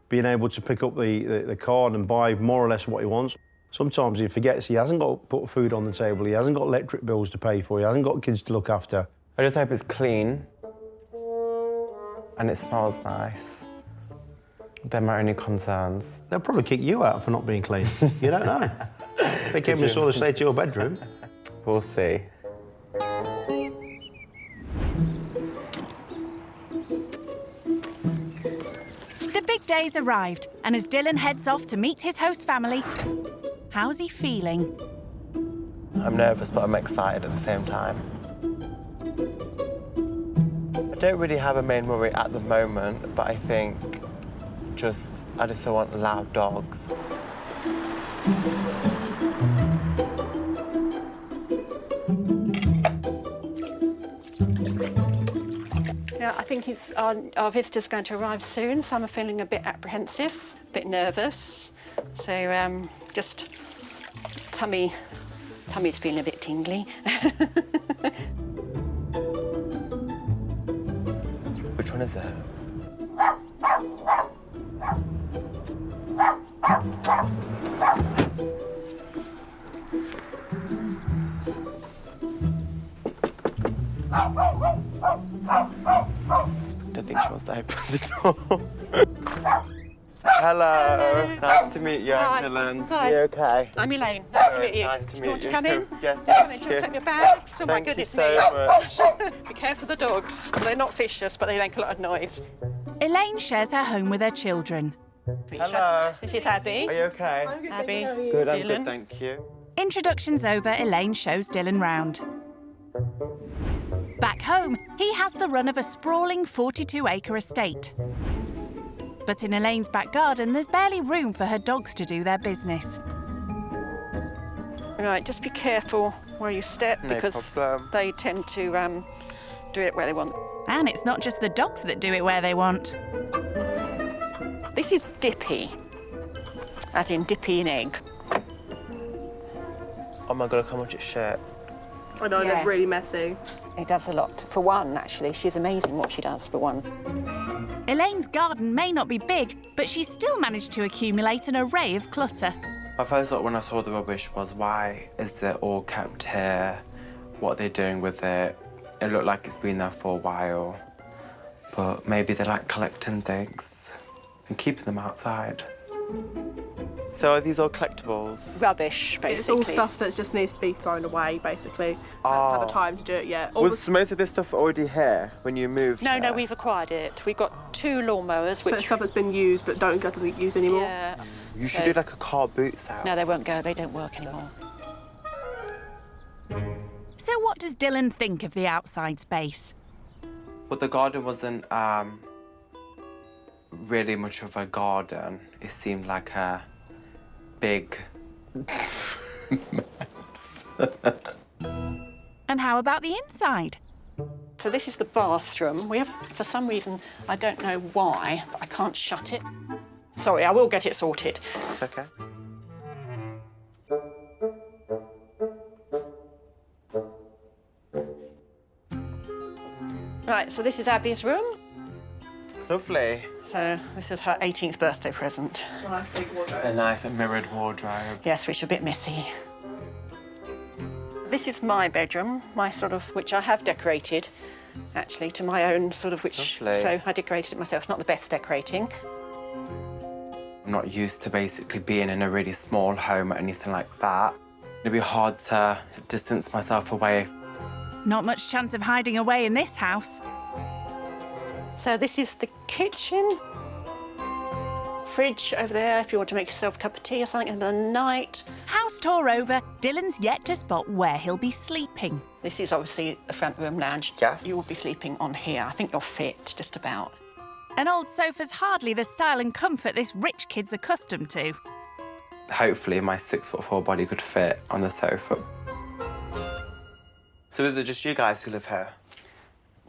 Being able to pick up the card and buy more or less what he wants. Sometimes he forgets he hasn't got to put food on the table, he hasn't got electric bills to pay for, he hasn't got kids to look after. I just hope it's clean and it smells nice. They're my only concerns. They'll probably kick you out for not being clean. You don't know. They came and saw the state of your bedroom. We'll see. The big day's arrived, and as Dylan heads off to meet his host family, how's he feeling? I'm nervous, but I'm excited at the same time. I don't really have a main worry at the moment, but I think I just don't want loud dogs. Yeah, I think our visitor's going to arrive soon, so I'm feeling a bit apprehensive, a bit nervous. So just tummy's feeling a bit tingly. Which one is it? I don't think she wants to open the door. Hello. Nice to meet you, Dylan. Hi. You okay? I'm Elaine. Nice to meet you. Nice to meet you. Want to come in? Yes, Come in, thank do you you. want to take your bags? Oh, my Thank you goodness so me. much. Be careful of the dogs. They're not vicious, but they make a lot of noise. Elaine shares her home with her children. Hello. This is Abby. Are you okay? I'm good, Abby. Good, I'm Dylan. good, thank you. Introductions over, Elaine shows Dylan round. Back home, he has the run of a sprawling 42-acre estate. But in Elaine's back garden, there's barely room for her dogs to do their business. Right, just be careful where you step No because problem. they tend to do it where they want. And it's not just the dogs that do it where they want. This is dippy, as in dippy in egg. Oh my God, look how much it's shit. I know, they're really messy. It does a lot. For one, actually, she's amazing what she does, for one. Elaine's garden may not be big, but she's still managed to accumulate an array of clutter. My first thought when I saw the rubbish was, why is it all kept here? What are they doing with it? It looked like it's been there for a while. But maybe they like collecting things and keeping them outside. So are these all collectibles? Rubbish, basically. It's all stuff that just needs to be thrown away, basically. I haven't had the time to do it yet. Was most of this stuff already here when you moved? No, no, we've acquired it. We've got 2 lawnmowers, So which... it's stuff that's been used but doesn't get used anymore. Yeah. You should do like a car boot sale. No, they won't go. They don't work anymore. So what does Dylan think of the outside space? But the garden wasn't really much of a garden. It seemed like a big mess. And how about the inside? So this is the bathroom. We have, for some reason, I don't know why, but I can't shut it. Sorry, I will get it sorted. It's okay. Right, so this is Abby's room. Lovely. So this is her 18th birthday present. Nice big wardrobe. A nice mirrored wardrobe. Yes, which is a bit messy. This is my bedroom, which I have decorated, actually, to my own which... Lovely. So I decorated it myself. It's not the best decorating. I'm not used to basically being in a really small home or anything like that. It'd be hard to distance myself away. Not much chance of hiding away in this house. So this is the kitchen. Fridge over there if you want to make yourself a cup of tea or something in the middle of the night. House tour over, Dylan's yet to spot where he'll be sleeping. This is obviously the front room lounge. Yes. You will be sleeping on here. I think you're fit, just about. An old sofa's hardly the style and comfort this rich kid's accustomed to. Hopefully my 6'4" body could fit on the sofa. So is it just you guys who live here?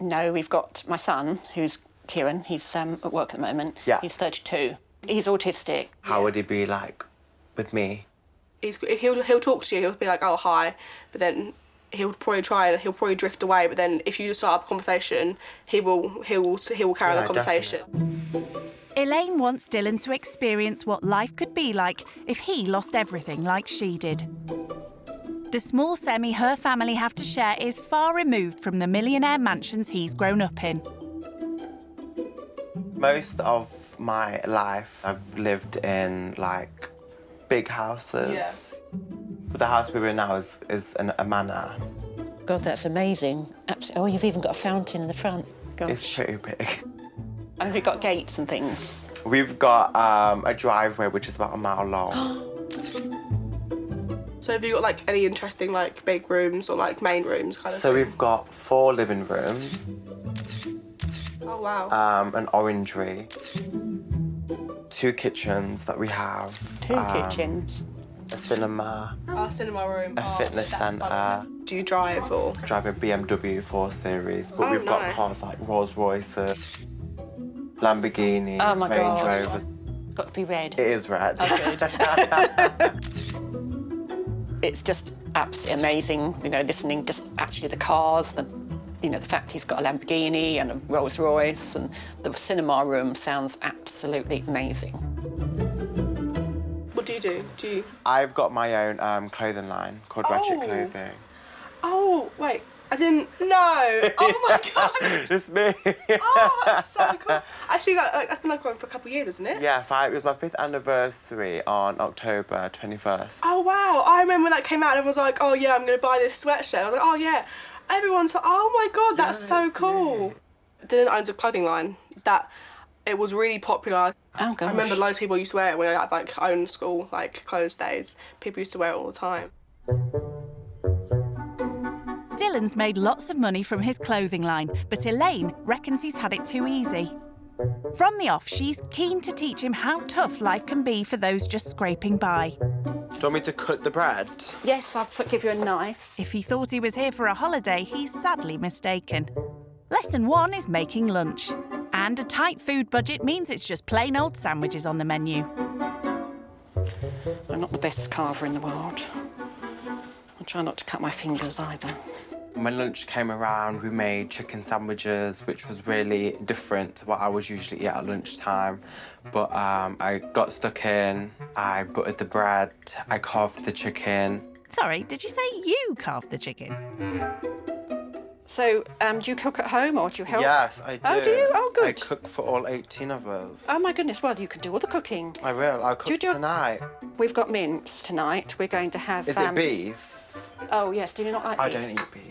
No, we've got my son, who's Kieran. He's at work at the moment. Yeah. He's 32. He's autistic. How would he be like with me? He'll talk to you, he'll be like, oh, hi, but then he'll probably drift away, but then if you start up a conversation, he will carry the conversation. Definitely. Elaine wants Dylan to experience what life could be like if he lost everything like she did. The small semi her family have to share is far removed from the millionaire mansions he's grown up in. Most of my life, I've lived in, like, big houses. Yeah. But the house we're in now is a manor. God, that's amazing. Absolutely. Oh, you've even got a fountain in the front. Gosh. It's pretty big. And we've got gates and things. We've got a driveway which is about a mile long. So have you got like any interesting like big rooms or like main rooms kind of So thing? we've got 4 living rooms. Oh wow. An orangery. 2 kitchens that we have. 2 kitchens. A cinema. Our cinema room. A fitness centre. Do you drive or? Drive a BMW 4 Series, but Oh, we've got nice. cars like Rolls Royces, Lamborghinis, Oh my Range God. Rovers. It's got to be red. It is red. Oh, good. It's just absolutely amazing, you know, listening just actually the cars, the fact he's got a Lamborghini and a Rolls Royce, and the cinema room sounds absolutely amazing. What do you do? Do you? I've got my own clothing line called Ratchet Clothing. Oh wait, as in no. Oh my God. It's me. Oh, that's so cool. Actually, that's been going for a couple of years, isn't it? Yeah, it was my 5th anniversary on October 21st. Oh wow! I remember when that came out, and everyone was like, "Oh yeah, I'm gonna buy this sweatshirt." I was like, "Oh yeah." Everyone's like, "Oh my God, that's so cool." Dylan owns a clothing line that it was really popular. Oh gosh. I remember loads of people used to wear it when I had like own school like clothes days. People used to wear it all the time. Dylan's made lots of money from his clothing line, but Elaine reckons he's had it too easy. From the off, she's keen to teach him how tough life can be for those just scraping by. Do you want me to cut the bread? Yes, I'll give you a knife. If he thought he was here for a holiday, he's sadly mistaken. Lesson 1 is making lunch. And a tight food budget means it's just plain old sandwiches on the menu. I'm not the best carver in the world. I try not to cut my fingers either. When lunch came around, we made chicken sandwiches, which was really different to what I would usually eat at lunchtime. But I got stuck in, I buttered the bread, I carved the chicken. Sorry, did you say you carved the chicken? So, do you cook at home or do you help? Yes, I do. Oh, do you? Oh, good. I cook for all 18 of us. Oh, my goodness. Well, you can do all the cooking. I will. I'll cook tonight. We've got mince tonight. We're going to have... Is it beef? Oh, yes. Do you not like beef? I don't eat beef.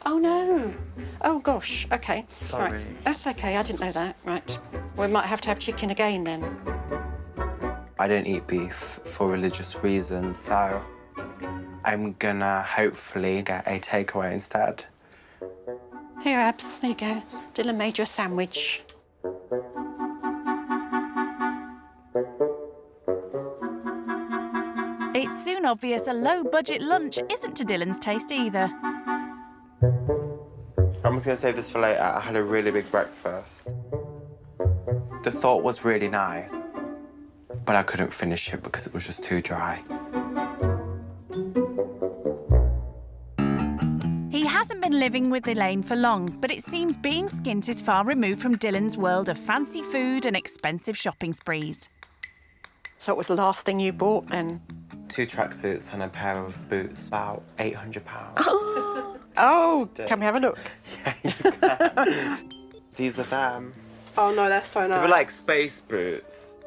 Oh, no. Oh, gosh. OK. Sorry. Right. That's OK. I didn't know that. Right. We might have to have chicken again, then. I don't eat beef for religious reasons, so I'm gonna hopefully get a takeaway instead. Here, Abs. There you go. Dylan made you a sandwich. It's soon obvious a low-budget lunch isn't to Dylan's taste either. I'm just gonna save this for later. I had a really big breakfast. The thought was really nice, but I couldn't finish it because it was just too dry. He hasn't been living with Elaine for long, but it seems being skint is far removed from Dylan's world of fancy food and expensive shopping sprees. So what was the last thing you bought, then? 2 tracksuits and a pair of boots, about £800. Oh, can we have a look? Yeah, you can. These are them. Oh no, that's so nice. They were like space boots.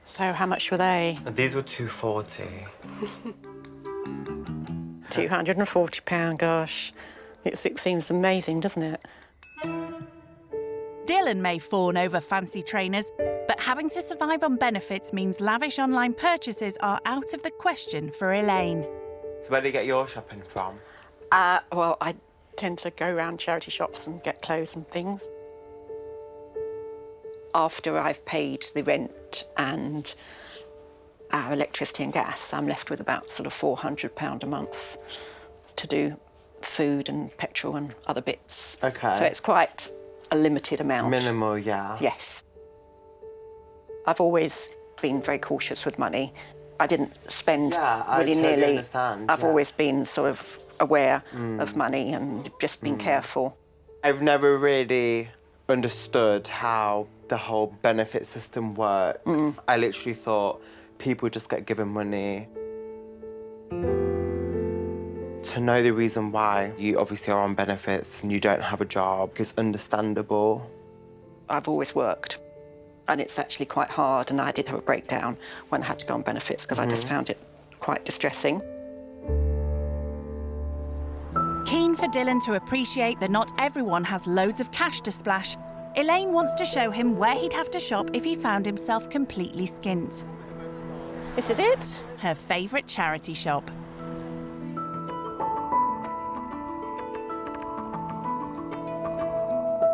So how much were they? And these were £240. £240, gosh. It seems amazing, doesn't it? Dylan may fawn over fancy trainers, but having to survive on benefits means lavish online purchases are out of the question for Elaine. So where do you get your shopping from? Well, I tend to go around charity shops and get clothes and things. After I've paid the rent and our electricity and gas, I'm left with about sort of £400 a month to do food and petrol and other bits. Okay. So it's quite a limited amount. Minimal, yeah. Yes. I've always been very cautious with money. I didn't spend willy-nilly. Totally understand, I've always been sort of aware of money and just been careful. I've never really understood how the whole benefit system works. I literally thought people just get given money. To know the reason why you obviously are on benefits and you don't have a job is understandable. I've always worked, and it's actually quite hard, and I did have a breakdown when I had to go on benefits because I just found it quite distressing. Keen for Dylan to appreciate that not everyone has loads of cash to splash, Elaine wants to show him where he'd have to shop if he found himself completely skint. This is it? Her favourite charity shop.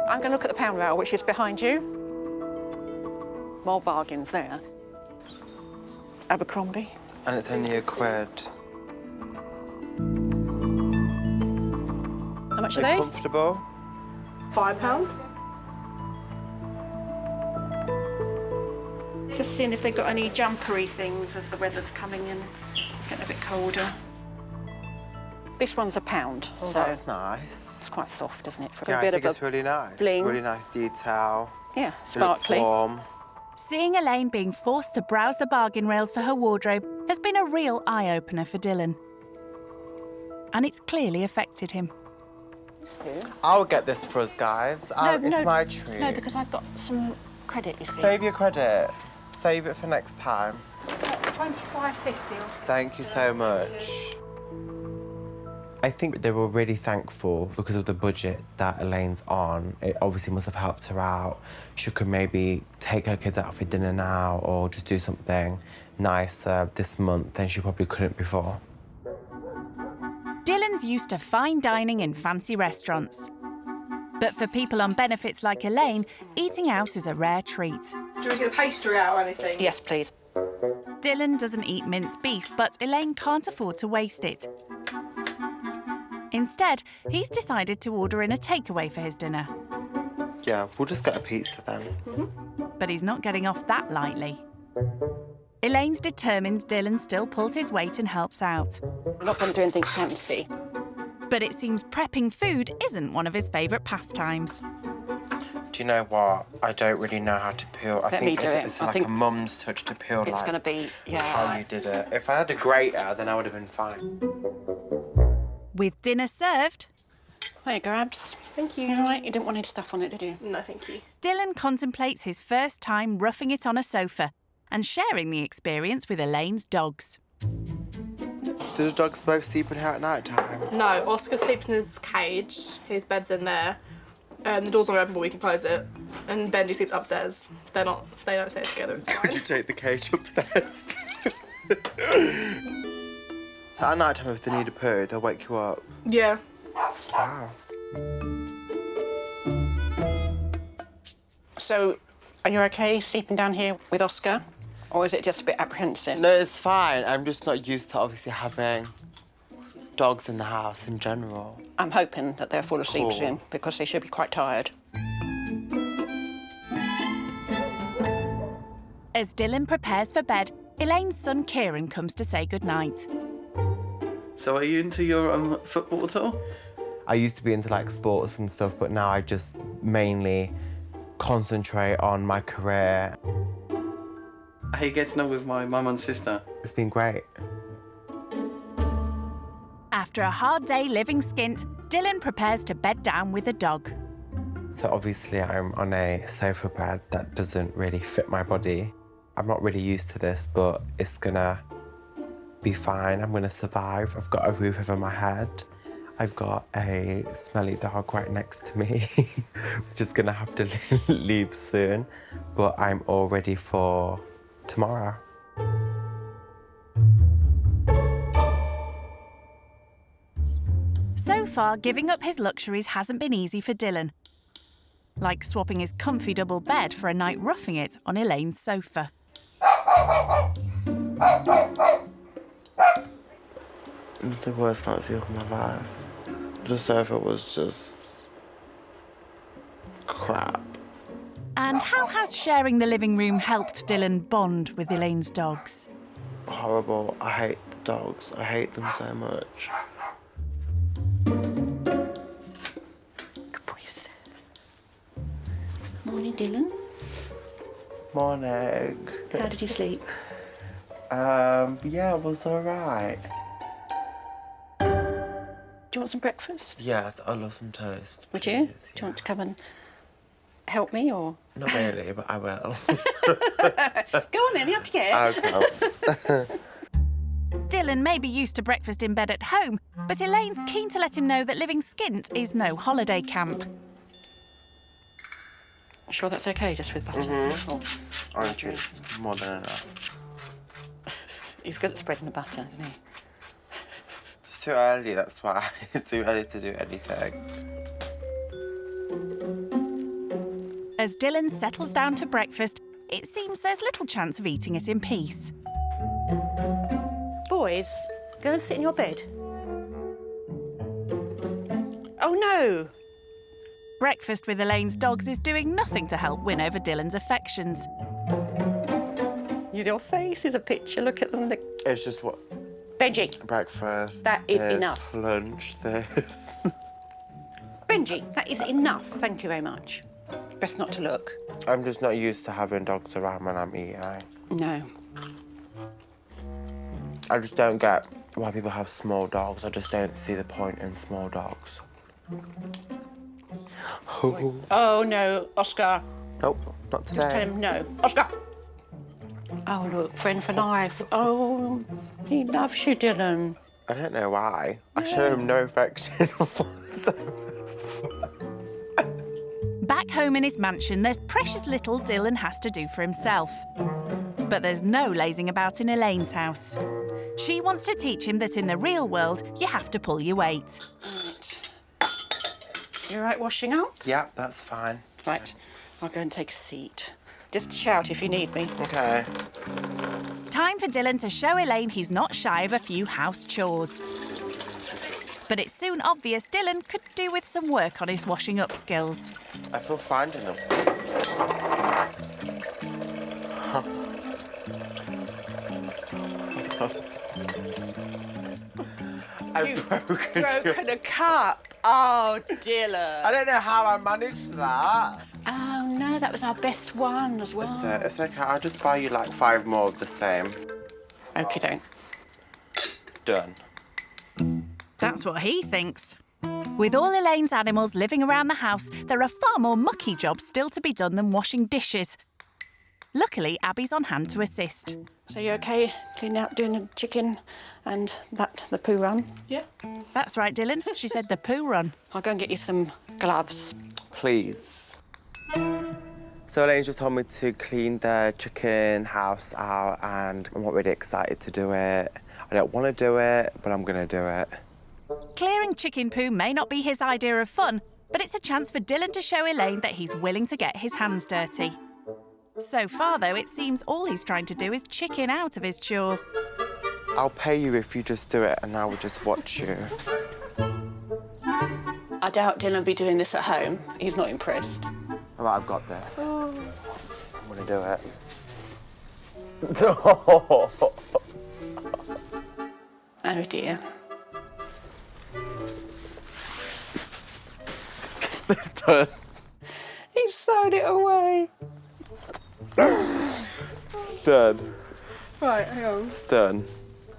I'm going to look at the pound rail, which is behind you. More bargains there. Abercrombie. And it's only £1. How much are they? Comfortable. £5. Just seeing if they've got any jumpery things as the weather's coming in, getting a bit colder. This one's £1, Oh, so that's nice. it's quite soft, isn't it? For Yeah, a I bit think of it's really nice. bling. Really nice detail. Yeah, It looks sparkly. warm. Seeing Elaine being forced to browse the bargain rails for her wardrobe has been a real eye-opener for Dylan. And it's clearly affected him. I'll get this for us, guys. It's my treat. No, because I've got some credit, you see. Save your credit. Save it for next time. £25.50. Thank you so much. I think they were really thankful because of the budget that Elaine's on. It obviously must have helped her out. She could maybe take her kids out for dinner now or just do something nicer this month than she probably couldn't before. Dylan's used to fine dining in fancy restaurants. But for people on benefits like Elaine, eating out is a rare treat. Do you want to get the pastry out or anything? Yes, please. Dylan doesn't eat minced beef, but Elaine can't afford to waste it. Instead, he's decided to order in a takeaway for his dinner. Yeah, we'll just get a pizza then. But he's not getting off that lightly. Elaine's determined Dylan still pulls his weight and helps out. We're not going to do anything fancy. But it seems prepping food isn't one of his favourite pastimes. Do you know what? I don't really know how to peel. I Let me think do it. it's I like think a mum's touch to peel. It's like going to be, how you did it. If I had a grater, then I would have been fine. With dinner served... There you go, Abs. Thank you. You all right? You didn't want any stuff on it, did you? No, thank you. Dylan contemplates his first time roughing it on a sofa and sharing the experience with Elaine's dogs. Do the dogs both sleep in here at night time? No, Oscar sleeps in his cage. His bed's in there. The door's not open, but we can close it. And Benji sleeps upstairs. They don't stay together. It's Could fine. you take the cage upstairs? So at night time, if they need a poo, they'll wake you up. Yeah. Wow. So, are you OK sleeping down here with Oscar? Or is it just a bit apprehensive? No, it's fine. I'm just not used to obviously having dogs in the house in general. I'm hoping that they'll fall asleep Cool. soon, because they should be quite tired. As Dylan prepares for bed, Elaine's son Kieran comes to say goodnight. So are you into your football at all? I used to be into like sports and stuff, but now I just mainly concentrate on my career. How are you getting on with my mum and sister? It's been great. After a hard day living skint, Dylan prepares to bed down with the dog. So obviously I'm on a sofa bed that doesn't really fit my body. I'm not really used to this, but it's gonna be fine. I'm gonna survive. I've got a roof over my head. I've got a smelly dog right next to me, which is gonna have to leave soon. But I'm all ready for tomorrow. So far, giving up his luxuries hasn't been easy for Dylan. like swapping his comfy double bed for a night roughing it on Elaine's sofa. The worst night of my life. The sofa was just crap. And how has sharing the living room helped Dylan bond with Elaine's dogs? Horrible. I hate the dogs. I hate them so much. Good boys. Morning, Dylan. Morning. How did you sleep? Yeah, it was alright. Do you want some breakfast? Yes, I love some toast. Would you? Do you want to come and help me, or...? Not really, but I will. Go on then, up you get. Okay. Dylan may be used to breakfast in bed at home, but Elaine's keen to let him know that living skint is no holiday camp. Sure that's okay, just with butter? Mm-hmm. Honestly, it's more than enough. He's good at spreading the butter, isn't he? It's too early, that's why. It's too early to do anything. As Dylan settles down to breakfast, it seems there's little chance of eating it in peace. Boys, go and sit in your bed. Oh, no! Breakfast with Elaine's dogs is doing nothing to help win over Dylan's affections. Your face is a picture, look at them. It's just what... Benji. Breakfast. That is this, enough. Lunch, this. Benji, that is enough. Thank you very much. Best not to look. I'm just not used to having dogs around when I'm eating. No. I just don't get why people have small dogs. I just don't see the point in small dogs. Oh, no, Oscar. Nope, not today. Just tell him no. Oscar! Oh, look, friend for life. Oh, he loves you, Dylan. I don't know why. I show him no affection. Back home in his mansion, there's precious little Dylan has to do for himself. But there's no lazing about in Elaine's house. She wants to teach him that in the real world, you have to pull your weight. Right. You all right washing up? Yeah, that's fine. Right, I'll go and take a seat. Just shout if you need me. Okay. Time for Dylan to show Elaine he's not shy of a few house chores. But it's soon obvious Dylan could do with some work on his washing up skills. I feel fine in them. I've broken a cup. Oh, Dylan. I don't know how I managed that. Oh, no, that was our best one as well. It's okay. I'll just buy you like 5 more of the same. Okie doke. Done. That's what he thinks. With all Elaine's animals living around the house, there are far more mucky jobs still to be done than washing dishes. Luckily, Abby's on hand to assist. So you okay cleaning out, doing the chicken and the poo run? Yeah. That's right, Dylan. She said the poo run. I'll go and get you some gloves. Please. So Elaine just told me to clean the chicken house out and I'm not really excited to do it. I don't want to do it, but I'm going to do it. Clearing chicken poo may not be his idea of fun, but it's a chance for Dylan to show Elaine that he's willing to get his hands dirty. So far, though, it seems all he's trying to do is chicken out of his chore. I'll pay you if you just do it and I will just watch you. I doubt Dylan will be doing this at home. He's not impressed. All right, I've got this. I'm going to do it. Oh, dear. It's done. He's sewn it away. It's done. Right, hang on. It's done.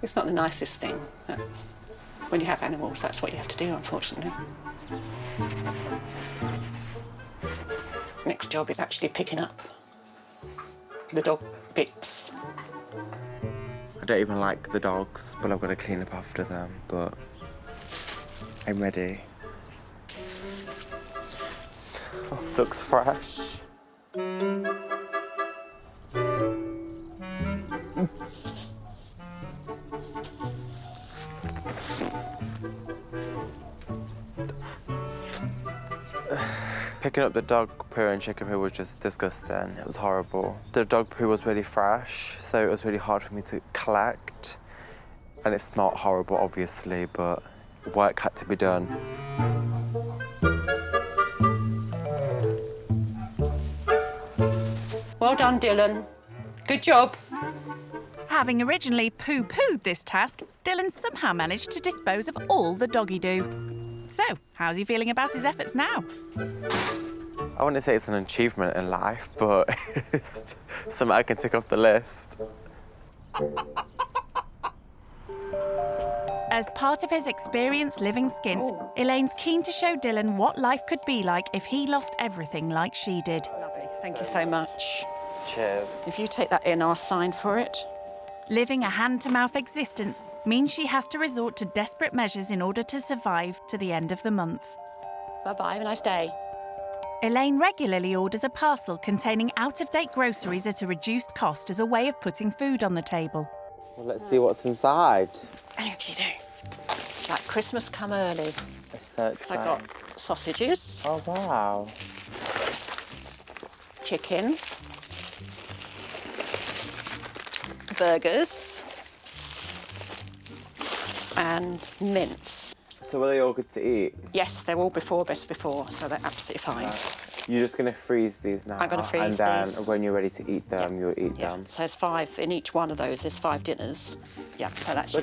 It's not the nicest thing, but when you have animals, that's what you have to do, unfortunately. Next job is actually picking up the dog bits. I don't even like the dogs, but I'm going to clean up after them, but I'm ready. Oh, looks fresh. Picking up the dog poo and chicken poo was just disgusting. It was horrible. The dog poo was really fresh, so it was really hard for me to collect. And it smelled horrible, obviously, but work had to be done. Well done, Dylan. Good job. Having originally poo-pooed this task, Dylan somehow managed to dispose of all the doggy do. So, how's he feeling about his efforts now? I wouldn't say it's an achievement in life, but it's something I can tick off the list. As part of his experience living skint, Elaine's keen to show Dylan what life could be like if he lost everything like she did. Lovely. Thank you so much. Cheers. If you take that in, I'll sign for it. Living a hand-to-mouth existence means she has to resort to desperate measures in order to survive to the end of the month. Bye-bye. Have a nice day. Elaine regularly orders a parcel containing out-of-date groceries at a reduced cost as a way of putting food on the table. Well, let's see what's inside. It's like Christmas come early. It's so I got sausages. Oh, wow. Chicken. Burgers. And mince. So were they all good to eat? Yes, they're all best before, so they're absolutely fine. You're just going to freeze these now? I'm going to freeze and these. And then when you're ready to eat them, you'll eat them? So there's 5 in each one of those. There's 5 dinners. Yeah, so that's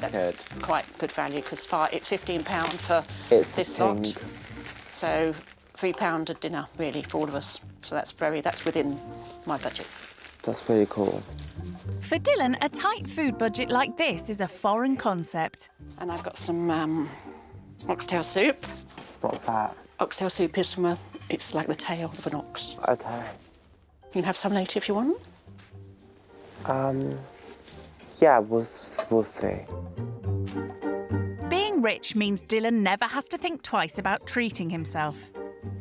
quite good value because it's £15 for this lot. So £3 a dinner really for all of us. So that's within my budget. That's really cool. For Dylan, a tight food budget like this is a foreign concept. And I've got some oxtail soup. What's that? Oxtail soup is it's like the tail of an ox. Okay. You can have some later if you want. Yeah, we'll see. Being rich means Dylan never has to think twice about treating himself.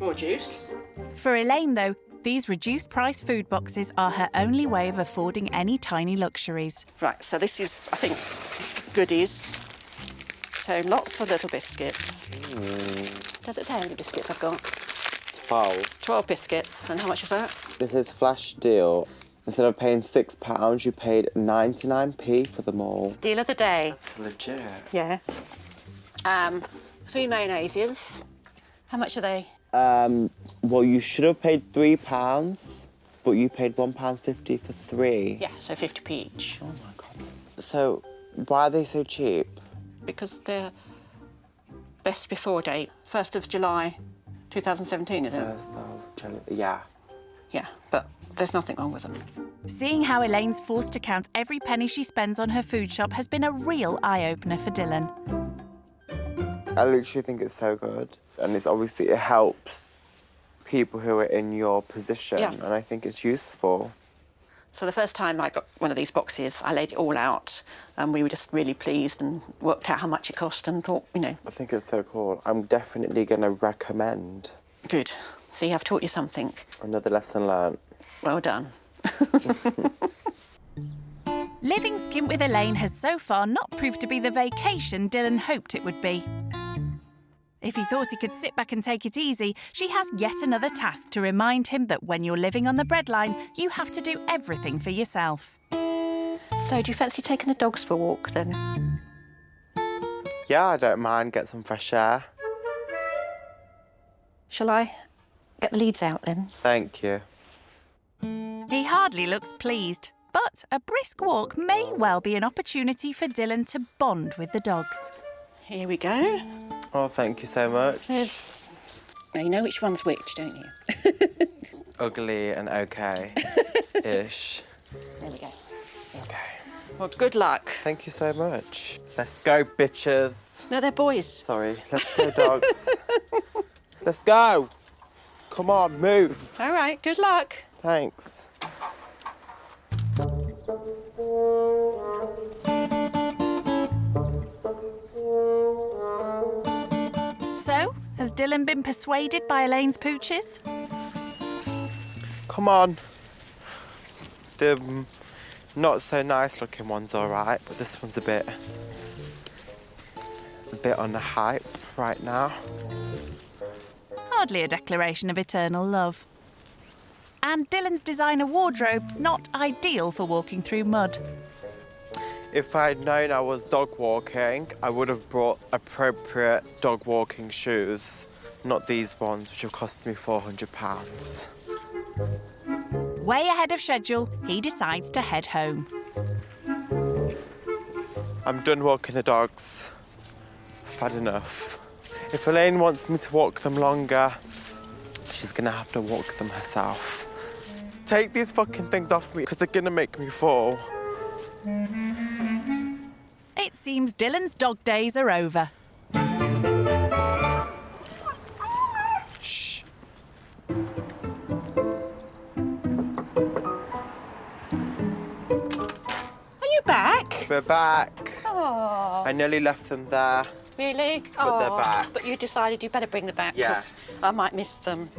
More juice. For Elaine, though, these reduced-price food boxes are her only way of affording any tiny luxuries. Right, so this is, I think, goodies. So lots of little biscuits. Does it say how many biscuits I've got? 12. 12 biscuits. And how much was that? This is flash deal. Instead of paying £6, you paid 99p for them all. Deal of the day. That's legit. Yes. 3 mayonnaises. How much are they? Well, you should have paid £3, but you paid £1.50 for 3. Yeah, so 50p each. Oh my God. So, why are they so cheap? Because they're best before date. 1st of July 2017, is it? 1st of July, yeah. Yeah, but there's nothing wrong with them. Seeing how Elaine's forced to count every penny she spends on her food shop has been a real eye-opener for Dylan. I literally think it's so good. And it's obviously, it helps people who are in your position. Yeah. And I think it's useful. So the first time I got one of these boxes, I laid it all out and we were just really pleased and worked out how much it cost and thought, I think it's so cool. I'm definitely going to recommend. Good. See, I've taught you something. Another lesson learned. Well done. Living skint with Elaine has so far not proved to be the vacation Dylan hoped it would be. If he thought he could sit back and take it easy, she has yet another task to remind him that when you're living on the breadline, you have to do everything for yourself. So do you fancy taking the dogs for a walk then? Yeah, I don't mind. Get some fresh air. Shall I get the leads out then? Thank you. He hardly looks pleased, but a brisk walk may well be an opportunity for Dylan to bond with the dogs. Here we go. Oh, thank you so much. Now, you know which one's which, don't you? Ugly and okay-ish. There we go. Okay. Well, good luck. Thank you so much. Let's go, bitches. No, they're boys. Sorry. Let's go, dogs. Let's go. Come on, move. All right, good luck. Thanks. So, has Dylan been persuaded by Elaine's pooches? Come on. The not so nice looking one's all right, but this one's a bit on the hype right now. hardly a declaration of eternal love. And Dylan's designer wardrobe's not ideal for walking through mud. If I'd known I was dog walking, I would have brought appropriate dog walking shoes, not these ones, which have cost me £400. Way ahead of schedule, he decides to head home. I'm done walking the dogs. I've had enough. If Elaine wants me to walk them longer, she's gonna have to walk them herself. Take these fucking things off me, because they're gonna make me fall. It seems Dylan's dog days are over. Shh. Are you back? We're back. Oh. I nearly left them there. Really? But they're back. But you decided you better bring them back Yes. I might miss them.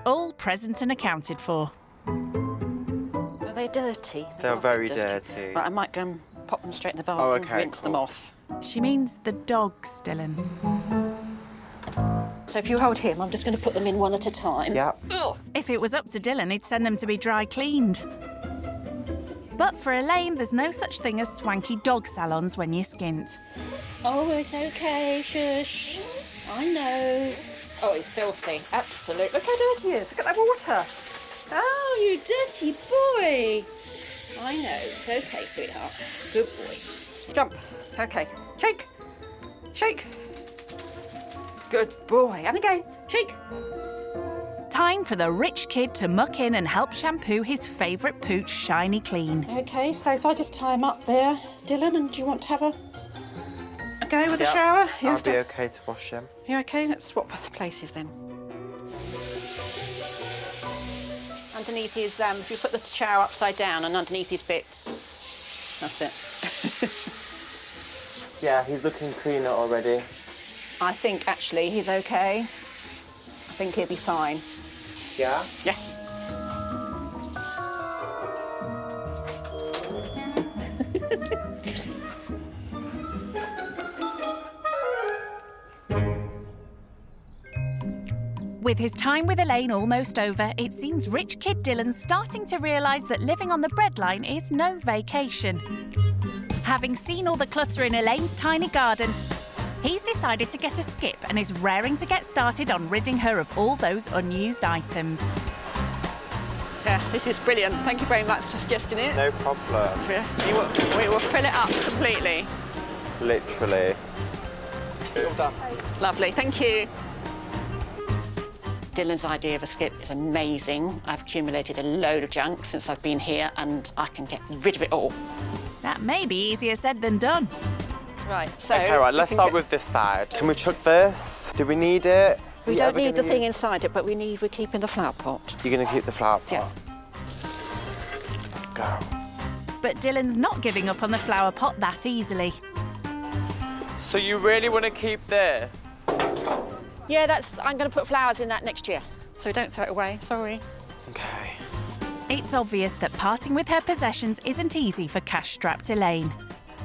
All present and accounted for. Are they dirty? They're very dirty. Right, I might go and pop them straight in the bath Oh, and okay, rinse them cool. off. She means the dogs, Dylan. So if you hold him, I'm just going to put them in one at a time. Yeah. If it was up to Dylan, he'd send them to be dry cleaned. But for Elaine, there's no such thing as swanky dog salons when you skint. Oh, it's okay, shush. I know. Oh, it's filthy. Absolutely. Look how dirty it is. Look at that water. Oh, you dirty boy. I know. It's okay, sweetheart. Good boy. Jump. Okay. Shake. Shake. Good boy. And again. Shake. Time for the rich kid to muck in and help shampoo his favourite pooch shiny clean. Okay, so if I just tie him up there, Dylan, and do you want to have a go with the shower? I'll be okay to wash him. You okay? Let's swap the places then. Underneath his, if you put the shower upside down and underneath his bits, that's it. Yeah, he's looking cleaner already. I think actually he's okay. I think he'll be fine. Yeah? Yes. With his time with Elaine almost over, it seems rich kid Dylan's starting to realise that living on the breadline is no vacation. Having seen all the clutter in Elaine's tiny garden, he's decided to get a skip and is raring to get started on ridding her of all those unused items. Yeah, this is brilliant. Thank you very much for suggesting it. No problem. We will fill it up completely. Literally. All done. Lovely, thank you. Dylan's idea of a skip is amazing. I've accumulated a load of junk since I've been here and I can get rid of it all. That may be easier said than done. Right, so... Okay, right, let's start with this side. Can we chuck this? Do we need it? We don't need the thing inside it, but we're keeping the flower pot. You're going to keep the flower pot? Yeah. Let's go. But Dylan's not giving up on the flower pot that easily. So you really want to keep this? Yeah, I'm going to put flowers in that next year, so don't throw it away, sorry. Okay. It's obvious that parting with her possessions isn't easy for cash-strapped Elaine.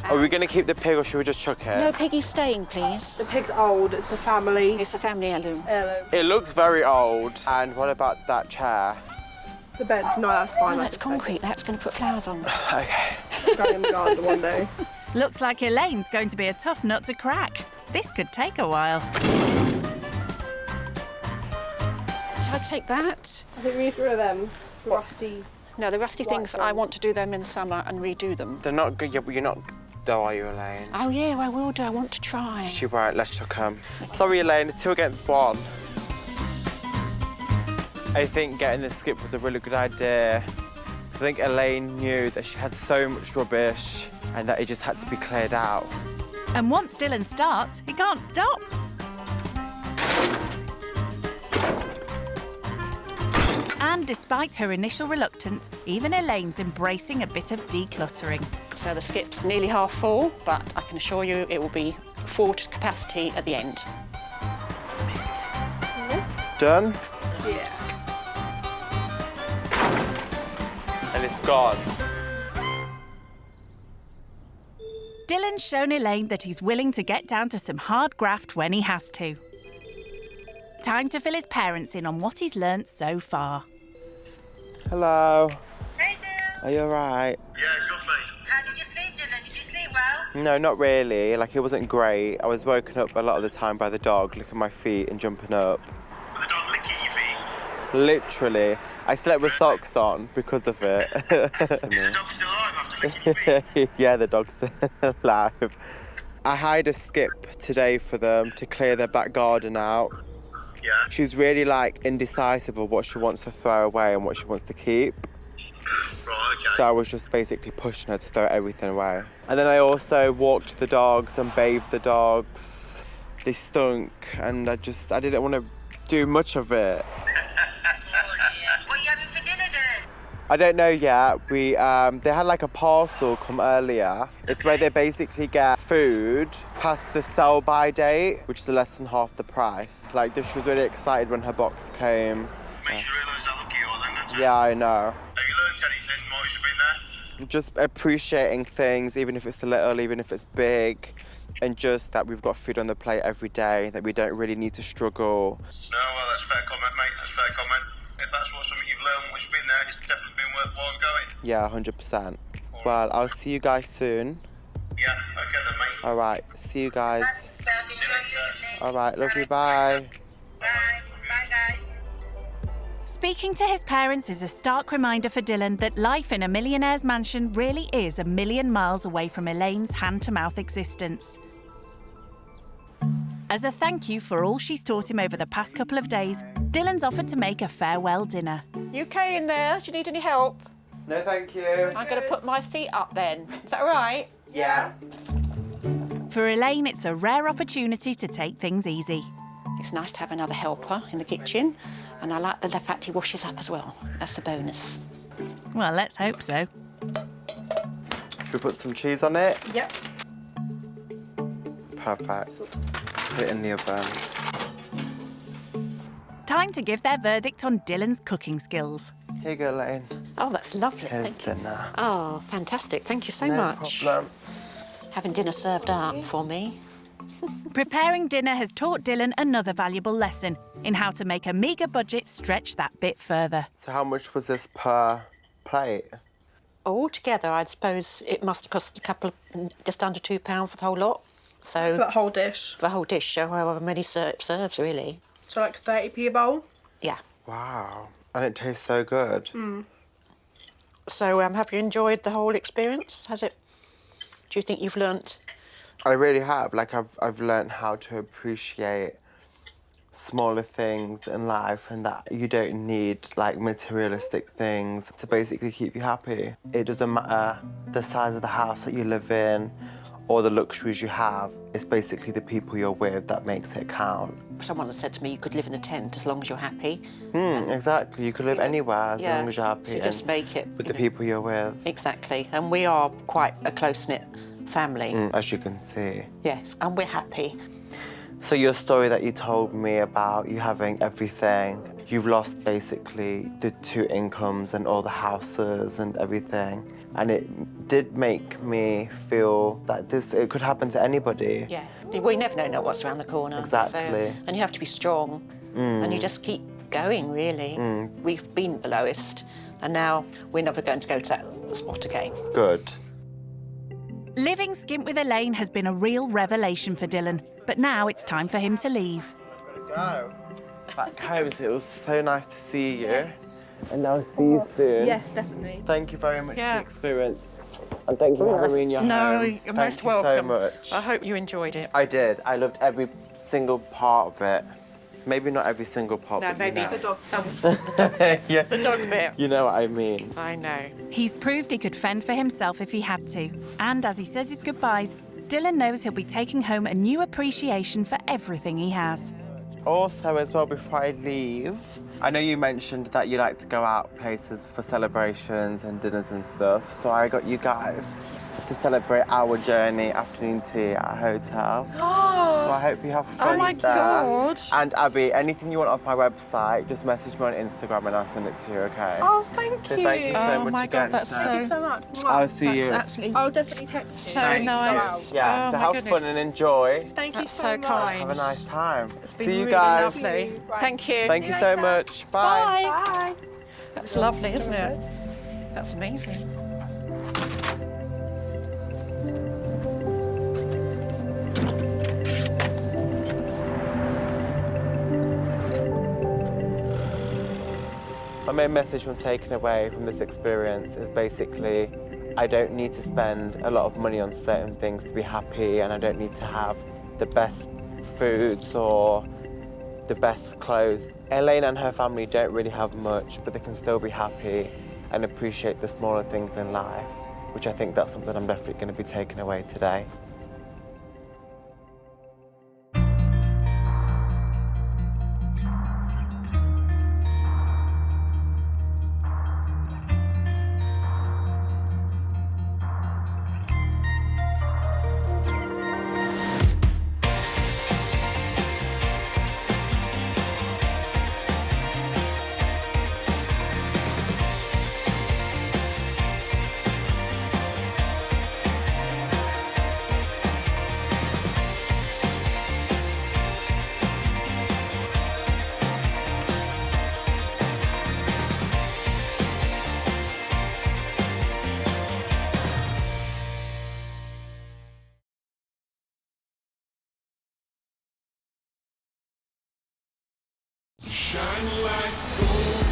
Are we going to keep the pig or should we just chuck it? No, Piggy's staying, please. The pig's old, it's a family. It's a family heirloom. It looks very old. And what about that chair? The bed, no, that's fine. Oh, that's concrete, that's going to put flowers on. Okay. Got him garden one day. Looks like Elaine's going to be a tough nut to crack. This could take a while. Shall I take that? I think we need to get rid of them. The rusty... No, the rusty things, I want to do them in the summer and redo them. They're not good, you're not, though, are you, Elaine? Oh, yeah, I will do. I want to try. You're right, let's chuck them. Sorry, Elaine, it's 2 against 1. I think getting this skip was a really good idea. I think Elaine knew that she had so much rubbish and that it just had to be cleared out. And once Dylan starts, he can't stop. And despite her initial reluctance, even Elaine's embracing a bit of decluttering. So the skip's nearly half full, but I can assure you it will be full to capacity at the end. Done? Yeah. And it's gone. Dylan's shown Elaine that he's willing to get down to some hard graft when he has to. time to fill his parents in on what he's learnt so far. Hello. Hey, Dylan. Are you alright? Yeah, good, mate. How did you sleep, Dylan? Did you sleep well? No, not really. Like, it wasn't great. I was woken up a lot of the time by the dog licking my feet and jumping up. Was the dog licking your feet? Literally. I slept with socks on because of it. Is the dog still alive after licking your feet? Yeah, the dog's still alive. I hired a skip today for them to clear their back garden out. Yeah. She's really, like, indecisive of what she wants to throw away and what she wants to keep. Right, okay. So I was just basically pushing her to throw everything away. And then I also walked the dogs and bathed the dogs. They stunk, and I didn't want to do much of it. What are you having for dinner, Dylan? I don't know yet. They had like a parcel come earlier. It's where they basically get food past the sell-by date, which is less than half the price. Like, she was really excited when her box came. Makes you realise how lucky you are then, doesn't it? Yeah, I know. Have you learnt anything while you've been there? Just appreciating things, even if it's little, even if it's big, and just that we've got food on the plate every day, that we don't really need to struggle. No, well, that's a fair comment, mate. That's a fair comment. If that's something you've learned while you've been there, it's definitely been worthwhile going. Yeah, 100%. Well, I'll see you guys soon. Yeah, okay then, mate. All right, see you guys. All right, love you, bye. Speaking to his parents is a stark reminder for Dylan that life in a millionaire's mansion really is a million miles away from Elaine's hand-to-mouth existence. As a thank you for all she's taught him over the past couple of days, Dylan's offered to make a farewell dinner. You okay in there? Do you need any help? No, thank you. I'm going to put my feet up then. Is that all right? Yeah. For Elaine, it's a rare opportunity to take things easy. It's nice to have another helper in the kitchen, and I like the fact he washes up as well. That's a bonus. Well, let's hope so. Should we put some cheese on it? Yep. Perfect. Put it in the oven. Time to give their verdict on Dylan's cooking skills. Here you go, Elaine. Oh, that's lovely. Here's Thank you. dinner. Oh, fantastic. Thank you so No much. problem. Having dinner served up for me. Preparing dinner has taught Dylan another valuable lesson in how to make a meagre budget stretch that bit further. So how much was this per plate? Altogether, I'd suppose it must have cost just under £2 for the whole lot. So For that whole dish? For the whole dish, so however many serves, really. So like 30p a bowl? Yeah. Wow. And it tastes so good. Mm. So have you enjoyed the whole experience? Do you think you've learnt? I really have. Like, I've learned how to appreciate smaller things in life, and that you don't need, like, materialistic things to basically keep you happy. It doesn't matter the size of the house that you live in or the luxuries you have. It's basically the people you're with that makes it count. Someone has said to me, you could live in a tent as long as you're happy. Exactly. You could live anywhere as long as you're happy. So just make it with the people you're with. Exactly. And we are quite a close-knit family. As you can see. Yes, and we're happy. So your story that you told me about you having everything, you've lost basically the 2 incomes and all the houses and everything. And it did make me feel that it could happen to anybody. Yeah, we never know what's around the corner. Exactly. So, and you have to be strong, and you just keep going, really. We've been at the lowest, and now we're never going to go to that spot again. Good. Living skint with Elaine has been a real revelation for Dylan, but now it's time for him to leave. Go. Back home, it was so nice to see you. Yes. And I'll see you soon. Yes, definitely. Thank you very much for the experience. And thank you for having me in your home. No, you're most welcome. Thank you so much. I hope you enjoyed it. I did. I loved every single part of it. Maybe not every single part, No, but maybe you know. the dog. Yeah. The dog bit. You know what I mean. I know. He's proved he could fend for himself if he had to. And as he says his goodbyes, Dylan knows he'll be taking home a new appreciation for everything he has. Also, as well, before I leave, I know you mentioned that you like to go out places for celebrations and dinners and stuff, so I got you guys to celebrate our journey, afternoon tea at a hotel. So I hope you have fun Oh my there. God. And Abby, anything you want off my website, just message me on Instagram and I'll send it to you, okay? Oh, thank So you. thank you so Oh much my again, God, that's Steph. Thank you so much. I'll see you. Absolutely I'll definitely text you. so nice. Yeah, Oh so my have goodness. fun and enjoy. Thank you That's so so much. kind. Have a nice time. It's been see you really guys. lovely. Thank you. Thank you so much. Bye. Bye. That's lovely, isn't it? That's amazing. My main message from taking away from this experience is basically I don't need to spend a lot of money on certain things to be happy, and I don't need to have the best foods or the best clothes. Elaine and her family don't really have much, but they can still be happy and appreciate the smaller things in life, which I think that's something I'm definitely going to be taking away today.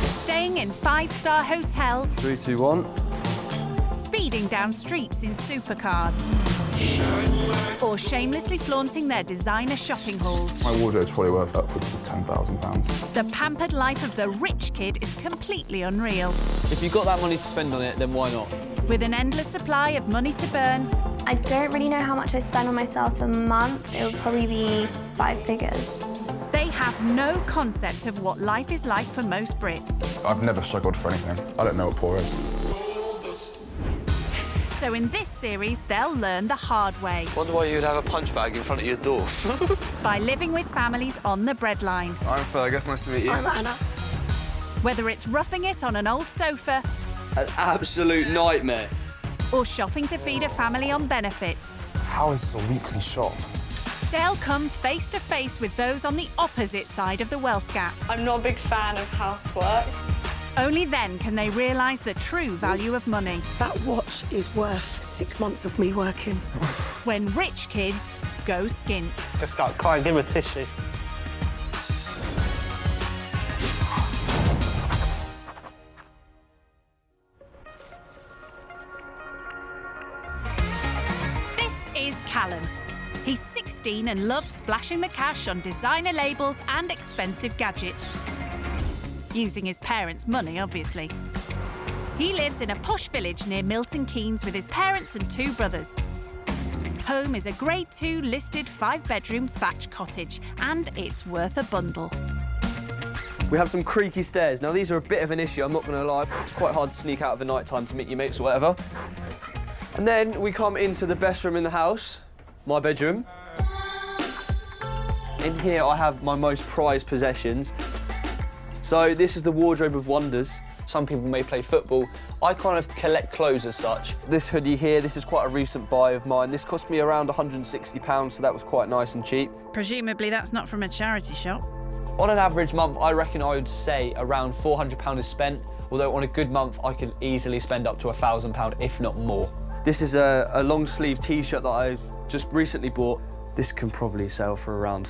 Staying in five-star hotels, 3, 2, 1. speeding down streets in supercars, or shamelessly flaunting their designer shopping hauls. My wardrobe's probably worth upwards of £10,000. The pampered life of the rich kid is completely unreal. If you've got that money to spend on it, then why not? With an endless supply of money to burn, I don't really know how much I spend on myself a month. It would probably be 5 figures. they have no concept of what life is like for most Brits. I've never struggled for anything. I don't know what poor is. So in this series, they'll learn the hard way. Wonder why you'd have a punch bag in front of your door. By living with families on the breadline. I'm Fergus, nice to meet you. I'm Anna. Whether it's roughing it on an old sofa An absolute nightmare. or shopping to feed a family on benefits, How is this a weekly shop? they'll come face to face with those on the opposite side of the wealth gap. I'm not a big fan of housework. Only then can they realise the true value of money. That watch is worth 6 months of me working. When rich kids go skint. Just start crying, give him a tissue. This is Callum. He's 16 and loves splashing the cash on designer labels and expensive gadgets. Using his parents' money, obviously. He lives in a posh village near Milton Keynes with his parents and 2 brothers. Home is a Grade 2 listed 5-bedroom thatch cottage, and it's worth a bundle. We have some creaky stairs. Now, these are a bit of an issue, I'm not going to lie. It's quite hard to sneak out of the night time to meet your mates or whatever. And then we come into the best room in the house, my bedroom. In here, I have my most prized possessions. So this is the wardrobe of wonders. Some people may play football. I kind of collect clothes as such. This hoodie here, this is quite a recent buy of mine. This cost me around £160, so that was quite nice and cheap. Presumably that's not from a charity shop. On an average month, I reckon I would say around £400 is spent, although on a good month, I could easily spend up to £1,000, if not more. This is a long sleeve t-shirt that I've just recently bought. This can probably sell for around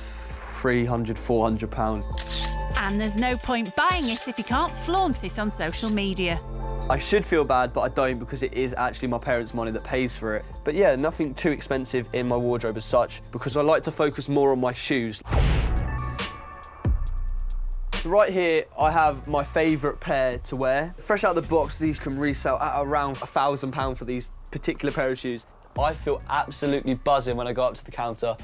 £300, £400. And there's no point buying it if you can't flaunt it on social media. I should feel bad, but I don't, because it is actually my parents' money that pays for it. But yeah, nothing too expensive in my wardrobe as such, because I like to focus more on my shoes. So right here, I have my favourite pair to wear. Fresh out of the box, these can resell at around £1,000 for these particular pair of shoes. I feel absolutely buzzing when I go up to the counter,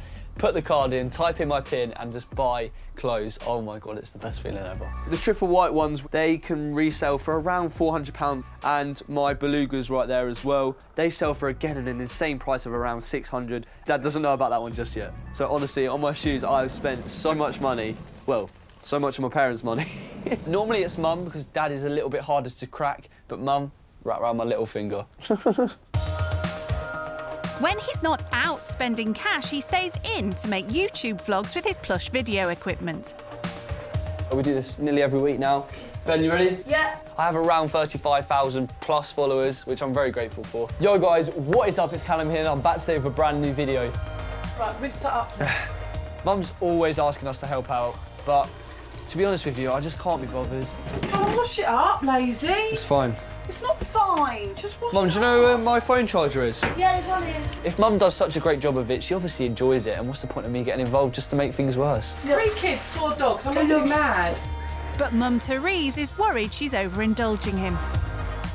put the card in, type in my PIN and just buy clothes. Oh my God, it's the best feeling ever. The triple white ones, they can resell for around £400, and my belugas right there as well. They sell for, again, an insane price of around £600. Dad doesn't know about that one just yet. So honestly, on my shoes, I've spent so much money. Well, so much of my parents' money. Normally it's Mum, because Dad is a little bit harder to crack, but Mum, right round my little finger. When he's not out spending cash, he stays in to make YouTube vlogs with his plush video equipment. We do this nearly every week now. Ben, you ready? Yeah. I have around 35,000 plus followers, which I'm very grateful for. Yo guys, what is up? It's Callum here and I'm back today with a brand new video. Right, rinse that up. Mum's always asking us to help out, but to be honest with you, I just can't be bothered. Oh, wash it up, lazy. It's fine. It's not fine. Just wash Mum, it do you know where my phone charger is? Yeah, there's one here. If Mum does such a great job of it, she obviously enjoys it, and what's the point of me getting involved just to make things worse? 3 kids, 4 dogs. I'm really mad. But Mum Therese is worried she's overindulging him.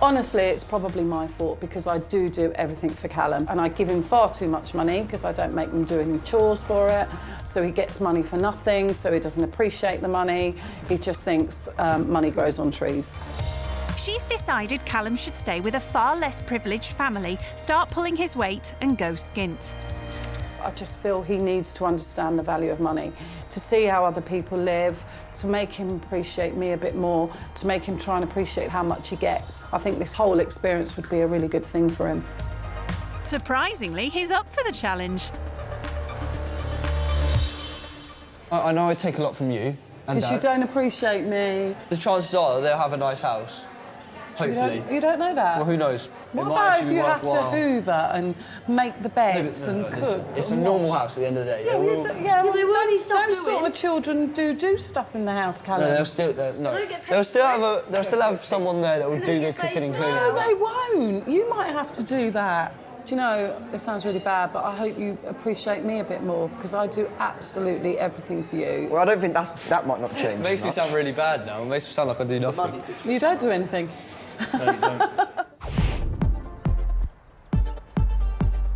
Honestly, it's probably my fault because I do everything for Callum and I give him far too much money because I don't make him do any chores for it. So he gets money for nothing, so he doesn't appreciate the money. He just thinks money grows on trees. She's decided Callum should stay with a far less privileged family, start pulling his weight and go skint. I just feel he needs to understand the value of money, to see how other people live, to make him appreciate me a bit more, to make him try and appreciate how much he gets. I think this whole experience would be a really good thing for him. Surprisingly, he's up for the challenge. I know I take a lot from you and Because you Dad. don't appreciate me. The chances are they'll have a nice house. Hopefully. You don't know that? Well, who knows? What It might about actually if be you have to worthwhile. hoover and make the beds No, and but cook? it's a and normal wash? house at the end of the day. Yeah, They well, will- well, they've already stopped those sort doing. of children do stuff in the house, Callum. No, they'll still no. don't get paid They'll still have someone there that will do the cooking and cleaning. No, they won't. You might have to do that. Do you know, it sounds really bad, but I hope you appreciate me a bit more because I do absolutely everything for you. Well, I don't think that might not change. It makes me sound really bad now. It makes me sound like I do nothing. You don't do anything. No, you don't.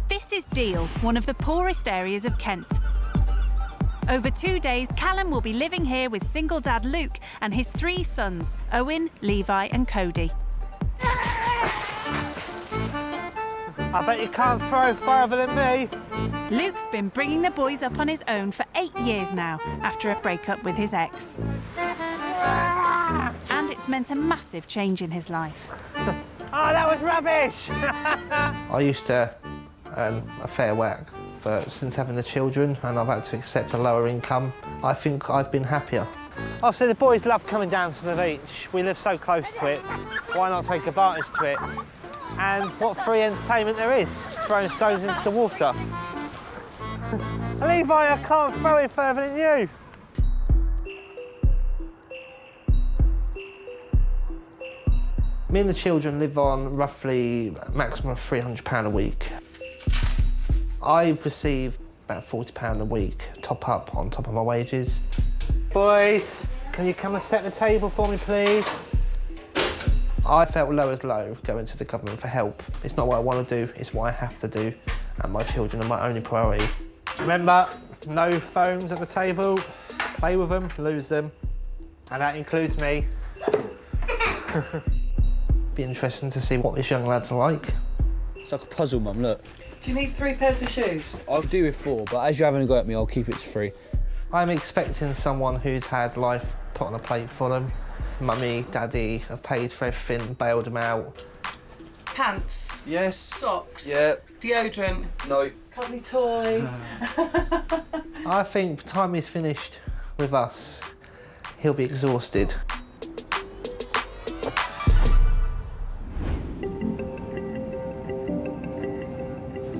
This is Deal, one of the poorest areas of Kent. Over 2 days, Callum will be living here with single dad Luke and his 3 sons, Owen, Levi and Cody. I bet you can't throw further than me. Luke's been bringing the boys up on his own for 8 years now, after a breakup with his ex. And it's meant a massive change in his life. Oh, that was rubbish! I used to earn a fair whack, but since having the children and I've had to accept a lower income, I think I've been happier. Obviously, the boys love coming down to the beach. We live so close to it. Why not take advantage to it? And what free entertainment there is, throwing stones into the water. Levi, I can't throw it further than you. Me and the children live on roughly a maximum of £300 a week. I receive about £40 a week top up on top of my wages. Boys, can you come and set the table for me, please? I felt low as low going to the government for help. It's not what I want to do, it's what I have to do, and my children are my only priority. Remember, no phones at the table. Play with them, lose them, and that includes me. Be interesting to see what this young lad's like. It's like a puzzle, Mum, look. Do you need 3 pairs of shoes? I'll do with 4, but as you haven't got at me, I'll keep it to 3. I'm expecting someone who's had life put on a plate for them. Mummy, Daddy have paid for everything, bailed them out. Pants? Yes. Socks? Yep. Deodorant? No. Cuddly toy? I think the time he's finished with us, he'll be exhausted.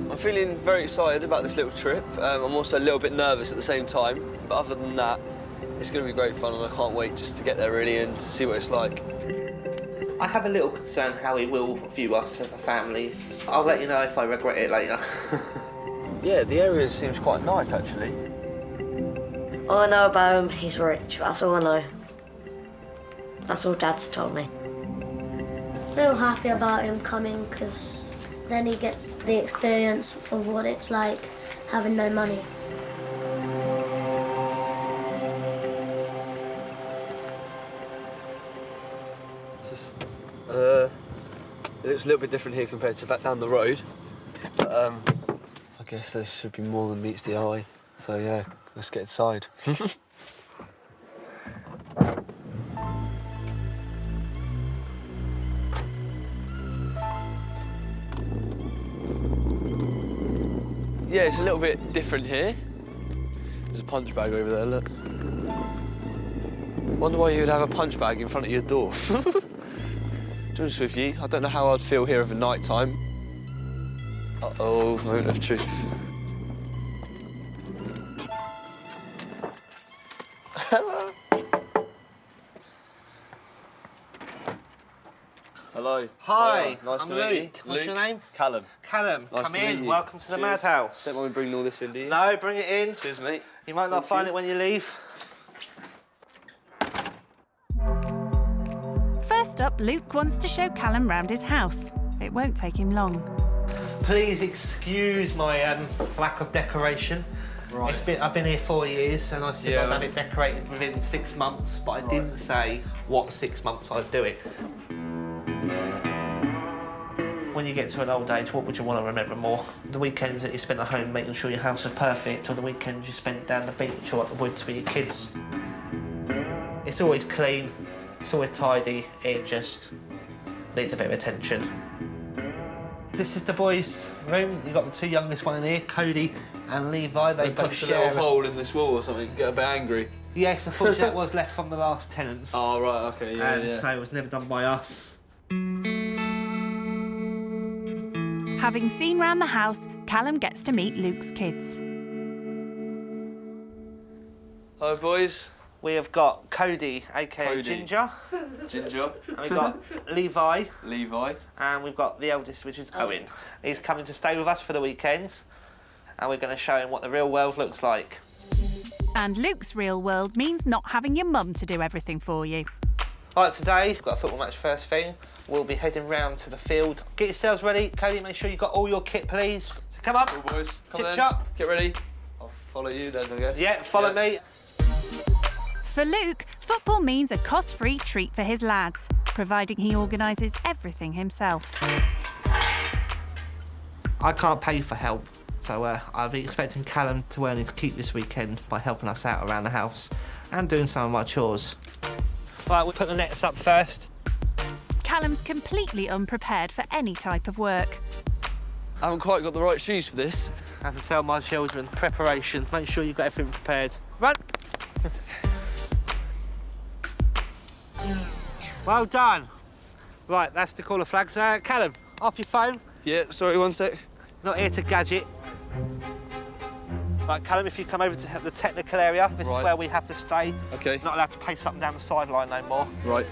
I'm feeling very excited about this little trip. I'm also a little bit nervous at the same time, but other than that, it's going to be great fun and I can't wait just to get there really and to see what it's like. I have a little concern how he will view us as a family. I'll let you know if I regret it later. Yeah, the area seems quite nice actually. All I know about him, he's rich. That's all I know. That's all Dad's told me. I feel happy about him coming because then he gets the experience of what it's like having no money. It's a little bit different here compared to back down the road. But I guess there should be more than meets the eye. So yeah, let's get inside. Yeah, it's a little bit different here. There's a punch bag over there, look. Wonder why you'd have a punch bag in front of your door. To be honest with you, I don't know how I'd feel here over night time. Uh-oh, moment of truth. Hello. Hi, Nice I'm to meet you. Luke. What's your name? Callum. Callum, Nice come to meet in. you. Welcome to the Cheers. madhouse. Don't mind me bringing all this in, do you? No, bring it in. Cheers, mate. You might not find it when you leave. First up, Luke wants to show Callum round his house. It won't take him long. Please excuse my lack of decoration. Right. I've been here 4 years and I said Yeah, I'd have it decorated within 6 months, but I didn't say what 6 months I'd do it. When you get to an old age, what would you want to remember more? The weekends that you spent at home making sure your house was perfect, or the weekends you spent down the beach or at the woods with your kids? It's always clean, it's always tidy, it just needs a bit of attention. This is the boys' room. You've got the two youngest one in here, Cody and Levi. They both punched a share little hole in this wall or something, get a bit angry. Yes, unfortunately that was left from the last tenants. Oh, right, OK, yeah. So it was never done by us. Having seen round the house, Callum gets to meet Luke's kids. Hi, boys. We have got Cody, aka Ginger. Ginger. And we've got Levi. Levi. And we've got the eldest, which is Owen. He's coming to stay with us for the weekends. And we're going to show him what the real world looks like. And Luke's real world means not having your mum to do everything for you. All right, today we've got a football match first thing. We'll be heading round to the field. Get yourselves ready. Cody, make sure you've got all your kit, please. So come on. Cool, boys. Come Chip then. chop. Get ready. I'll follow you then, I guess. Yeah, follow me. For Luke, football means a cost-free treat for his lads, providing he organises everything himself. I can't pay for help, so I'll be expecting Callum to earn his keep this weekend by helping us out around the house and doing some of my chores. Right, we'll put the nets up first. Callum's completely unprepared for any type of work. I haven't quite got the right shoes for this. I have to tell my children, preparation, make sure you've got everything prepared. Run! Well done. Right, that's the caller flags. Callum, off your phone. Yeah, sorry, one sec. Not here to gadget. Right, Callum, if you come over to the technical area, this is where we have to stay. OK. Not allowed to pace up and down the sideline no more. Right.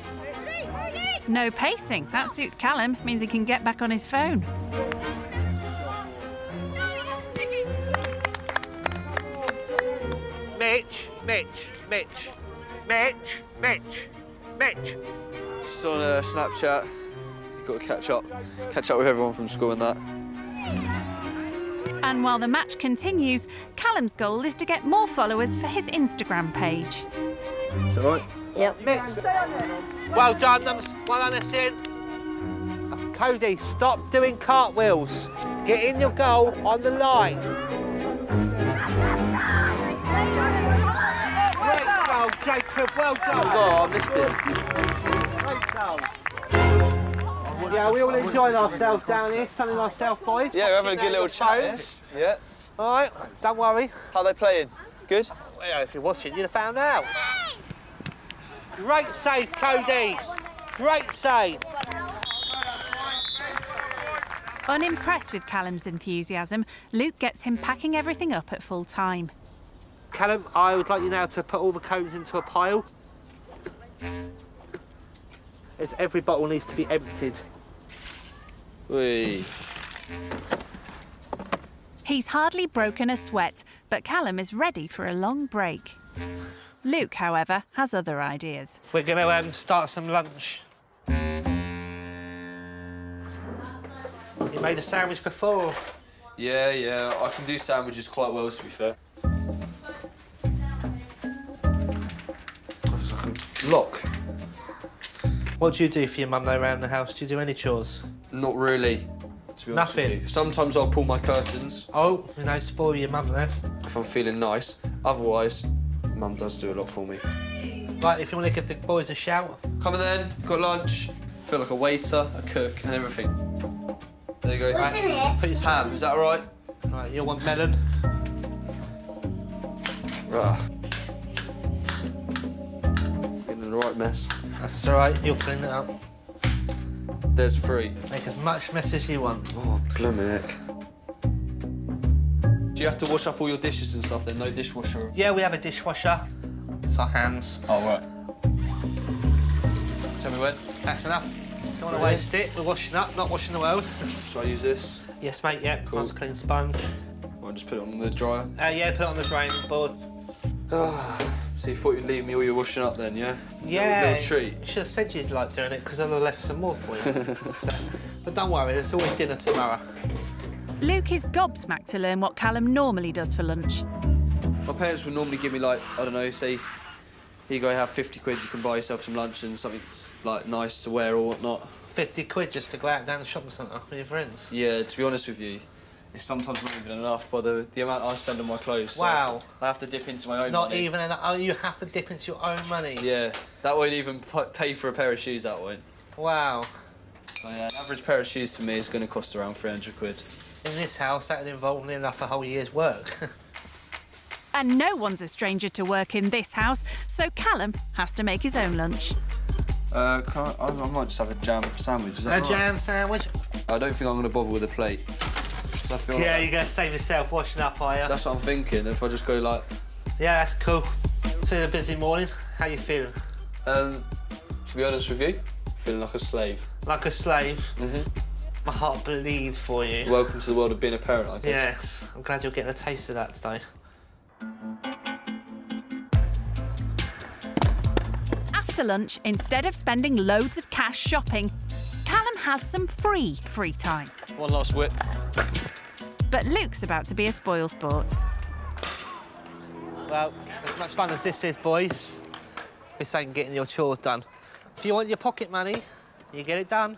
No pacing. That suits Callum. Means he can get back on his phone. Mitch. Just on Snapchat. You've got to catch up with everyone from school and that. And while the match continues, Callum's goal is to get more followers for his Instagram page. Is that right? Yep. Well done, Essien. Cody, stop doing cartwheels. Get in your goal on the line. Great goal, Jacob, well done. Oh, I missed it. Great goal. Yeah, we all enjoying ourselves down here, sunning ourselves, boys. Yeah, we're having a good little chat. Yeah. All right, don't worry. How are they playing? Good? Well, yeah, if you're watching, you'd have found out. Great save, Cody. Great save. Unimpressed with Callum's enthusiasm, Luke gets him packing everything up at full time. Callum, I would like you now to put all the cones into a pile. As every bottle needs to be emptied. Whee. He's hardly broken a sweat, but Callum is ready for a long break. Luke, however, has other ideas. We're going to start some lunch. You made a sandwich before? Yeah, I can do sandwiches quite well, to be fair. It's like a lock. What do you do for your mum though around the house? Do you do any chores? Not really, to be honest Nothing? with you. Sometimes I'll pull my curtains. Oh, you know, spoil your mum then. If I'm feeling nice. Otherwise, Mum does do a lot for me. Right, if you want to give the boys a shout. Come on then, got lunch. Feel like a waiter, a cook, and everything. There you go. What's in it? Put your ham, is that all right? Right, you'll want melon. Right. Getting in the right mess. That's all right, you'll clean it up. There's 3. Make as much mess as you want. Oh, blimey heck. Do you have to wash up all your dishes and stuff then? No dishwasher? Yeah, we have a dishwasher. It's our hands. Oh, right. Tell me when. That's enough. Don't want to waste it. We're washing up, not washing the world. Should I use this? Yes, mate, yeah. Cool. Nice clean sponge. I'll just put it on the dryer. Yeah, put it on the drain board. So you thought you'd leave me all your washing up then, yeah? Yeah. Little treat. You should have said you'd like doing it because then I left some more for you. But don't worry, there's always dinner tomorrow. Luke is gobsmacked to learn what Callum normally does for lunch. My parents would normally give me, like, I don't know, say, here you go, have 50 quid, you can buy yourself some lunch and something, like, nice to wear or whatnot. 50 quid just to go out down the shopping centre with your friends? Yeah, to be honest with you, it's sometimes not even enough by the amount I spend on my clothes. So Wow. I have to dip into my own Not money. even enough. Oh, you have to dip into your own money? Yeah, that won't even pay for a pair of shoes, that won't. Wow. So, yeah, an average pair of shoes for me is going to cost around 300 quid. In this house, that would involve nearly enough a whole year's work. And no one's a stranger to work in this house, so Callum has to make his own lunch. I might just have a jam sandwich. Is that A right? jam sandwich? I don't think I'm going to bother with a plate. 'Cause I feel Yeah, like you're going to save yourself washing up, are you? that's what I'm thinking. If I just go like... Yeah, that's cool. So it's a busy morning. How you feeling? To be honest with you, feeling like a slave. Like a slave? Mm-hmm. My heart bleeds for you. Welcome to the world of being a parent, I guess. Yes, I'm glad you're getting a taste of that today. After lunch, instead of spending loads of cash shopping, Callum has some free time. One last whip. But Luke's about to be a spoilsport. Well, as much fun as this is, boys, this ain't getting your chores done. If you want your pocket money, you get it done.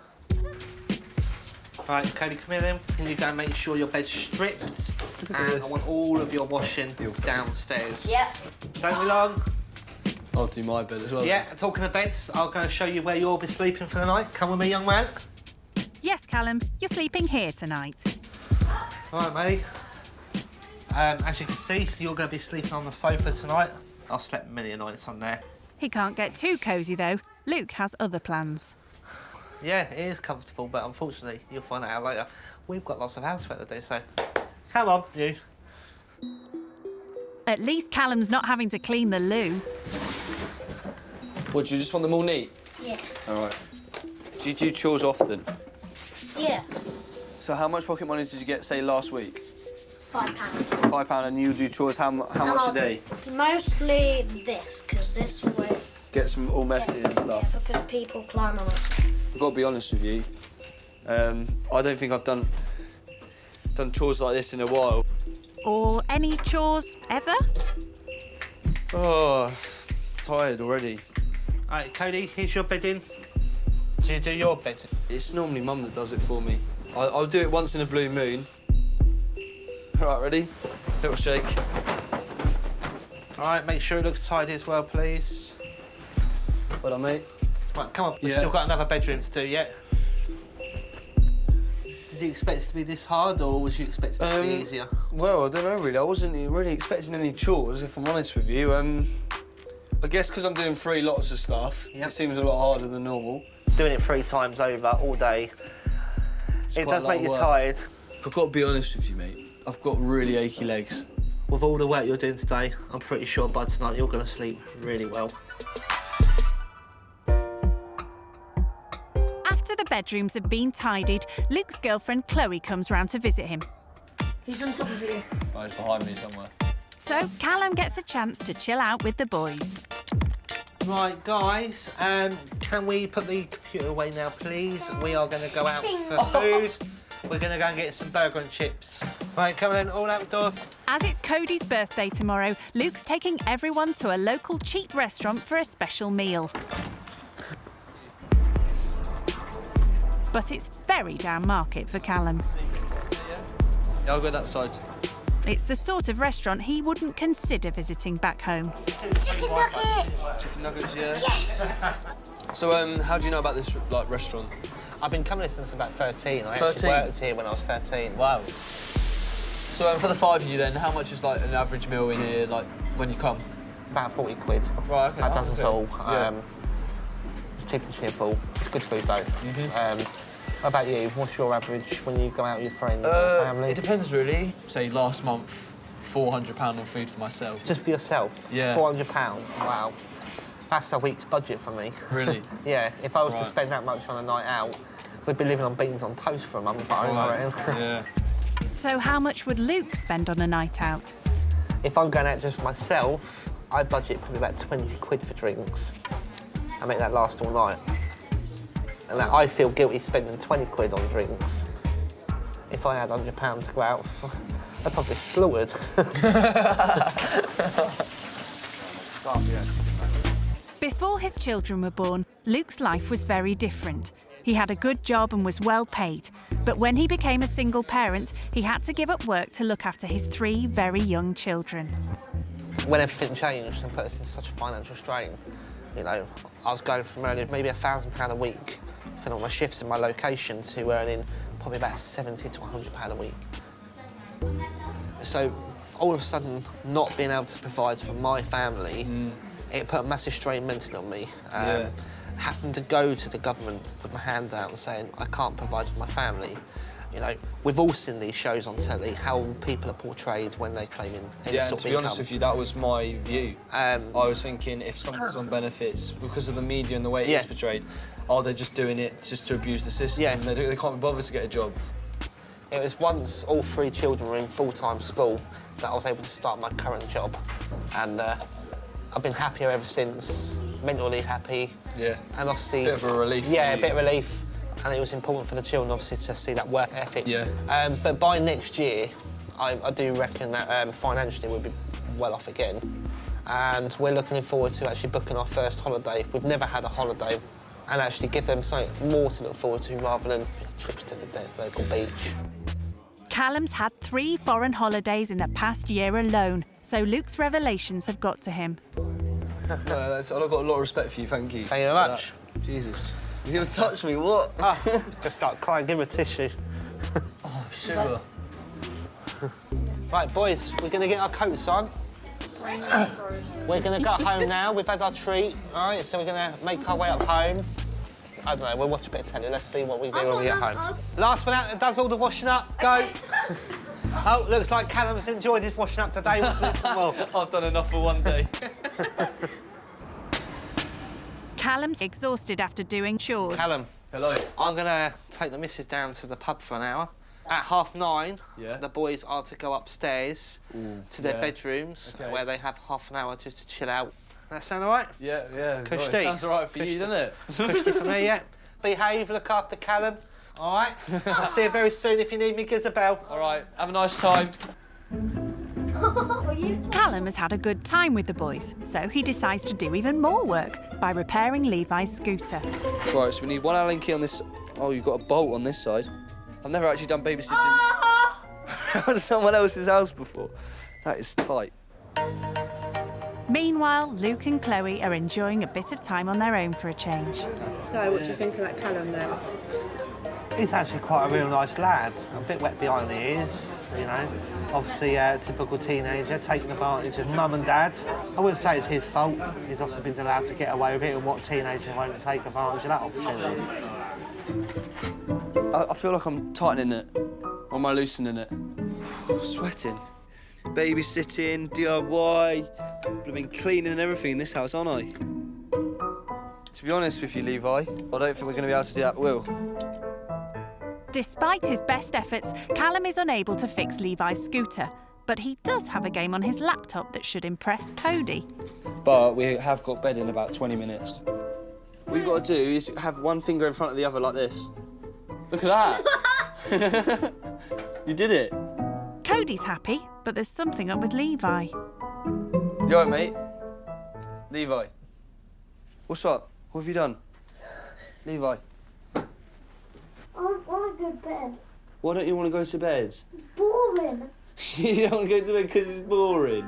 Right, Cody, come here then. Can you go and make sure your bed's stripped? And I want all of your washing downstairs. Yep. Don't be long. I'll do my bed as well. Yeah, talking of beds, I'm going to show you where you'll be sleeping for the night. Come with me, young man. Yes, Callum, you're sleeping here tonight. All right, mate. As you can see, you're going to be sleeping on the sofa tonight. I've slept many nights on there. He can't get too cosy, though. Luke has other plans. Yeah, it is comfortable, but unfortunately, you'll find out later. We've got lots of housework to do, so come on, you. At least Callum's not having to clean the loo. What, do you just want them all neat? Yeah. All right. Do you do chores often? Yeah. So how much pocket money did you get, say, last week? £5. £5, and you do chores how much a day? Mostly this, because this always Gets them all messy and stuff. because people climb on it. I've got to be honest with you. I don't think I've done chores like this in a while. Or any chores ever? Oh, tired already. All right, Cody, here's your bedding. Do you do your bed? It's normally Mum that does it for me. I'll do it once in a blue moon. All right, ready? Little shake. All right, make sure it looks tidy as well, please. Well done, mate. Right, come on, we've Yeah. still got another bedroom to do yet. Did you expect it to be this hard, or was you expecting it to be easier? Well, I don't know, really. I wasn't really expecting any chores, if I'm honest with you. I guess because I'm doing 3 lots of stuff, it seems a lot harder than normal. Doing it 3 times over all day, it does make you tired. I've got to be honest with you, mate. I've got really achy legs. With all the work you're doing today, I'm pretty sure by tonight you're going to sleep really well. After the bedrooms have been tidied, Luke's girlfriend Chloe comes round to visit him. He's on top of you. Oh, he's behind me somewhere. So Callum gets a chance to chill out with the boys. Right, guys, can we put the computer away now, please? We are going to go out for food. We're going to go and get some burger and chips. Right, come on, all outdoor. As it's Cody's birthday tomorrow, Luke's taking everyone to a local cheap restaurant for a special meal. But it's very down market for Callum. Yeah, I'll go that side. It's the sort of restaurant he wouldn't consider visiting back home. Chicken nuggets! Chicken nuggets, yeah. Yes! So, how do you know about this restaurant? I've been coming here since about 13. I 13? actually worked here when I was 13. Wow. So, for the 5 of you then, how much is like an average meal in here, like when you come? About 40 quid. Right, okay. That does us all. Yeah. It's cheap and cheerful. It's good food though. How about you? What's your average when you go out with your friends or family? It depends really. Say last month, £400 on food for myself. Just for yourself? Yeah. £400? Wow. That's a week's budget for me. Really? Yeah. If I was to Right. spend that much on a night out, we'd be living on beans on toast for a month, I reckon. Yeah. So how much would Luke spend on a night out? If I'm going out just for myself, I budget probably about 20 quid for drinks. I make that last all night. And I feel guilty spending 20 quid on drinks. If I had £100 to go out, I'd probably slaughtered. Before his children were born, Luke's life was very different. He had a good job and was well paid. But when he became a single parent, he had to give up work to look after his 3 very young children. When everything changed and put us in such a financial strain, you know, I was going from earning maybe £1,000 a week, depending on my shifts and my location, to earning probably about £70 to £100 a week. So all of a sudden, not being able to provide for my family, it put a massive strain mentally on me. Having to go to the government with my hand out and saying, I can't provide for my family. You know, we've all seen these shows on telly, how people are portrayed when they're claiming any Yeah, and sort to of be income. honest with you, that was my view. I was thinking, if someone's on benefits, because of the media and the way it's portrayed, they're just doing it just to abuse the system. Yeah. They can't be bothered to get a job. It was once all 3 children were in full-time school that I was able to start my current job. And I've been happier ever since, mentally happy. Yeah. And obviously... Bit of a relief. Yeah, a bit of relief. And it was important for the children, obviously, to see that work ethic. Yeah. But by next year, I do reckon that financially we'll be well off again. And we're looking forward to actually booking our first holiday. We've never had a holiday. And actually give them something more to look forward to rather than trips to the local beach. Callum's had 3 foreign holidays in the past year alone, so Luke's revelations have got to him. I've got a lot of respect for you, thank you. Thank you very much. Jesus. You're going to touch me, what? Just start crying, give him a tissue. Oh, sugar. Right, boys, we're going to get our coats on. We're going to go home now. We've had our treat, all right? So we're going to make our way up home. I don't know, we'll watch a bit of telly. Let's see what we do when we get home. Last one out that does all the washing up. Go. Oh, looks like Callum's enjoyed his washing up today. What's this? Well, I've done enough for one day. Callum's exhausted after doing chores. Callum. Hello. I'm going to take the missus down to the pub for an hour. At 9:30, the boys are to go upstairs to their bedrooms, where they have half an hour just to chill out. That sound all right? Yeah. Cushy. Right. Sounds all right for you, doesn't it? Cushy for me, yeah. Behave, look after Callum. All right? I'll see you very soon. If you need me, give us a bell. All right, have a nice time. Callum has had a good time with the boys, so he decides to do even more work by repairing Levi's scooter. Right, so we need one Allen key on this... Oh, you've got a bolt on this side. I've never actually done babysitting at someone else's house before. That is tight. Meanwhile, Luke and Chloe are enjoying a bit of time on their own for a change. So, what do you think of that Callum then? He's actually quite a real nice lad. A bit wet behind the ears, you know. Obviously, a typical teenager, taking advantage of mum and dad. I wouldn't say it's his fault. He's obviously been allowed to get away with it, and what teenager won't take advantage of that opportunity? I feel like I'm tightening it. Or am I loosening it? Sweating. Babysitting, DIY. I've been cleaning and everything in this house, aren't I? To be honest with you, Levi, I don't think we're going to be able to do that, Will. Despite his best efforts, Callum is unable to fix Levi's scooter, but he does have a game on his laptop that should impress Cody. But we have got bed in about 20 minutes. What you've got to do is have one finger in front of the other like this. Look at that. You did it. Cody's happy, but there's something up with Levi. You all right, mate? Levi. What's up? What have you done? Levi. go to bed. Why don't you want to go to bed? It's boring. You don't want to go to bed because it's boring.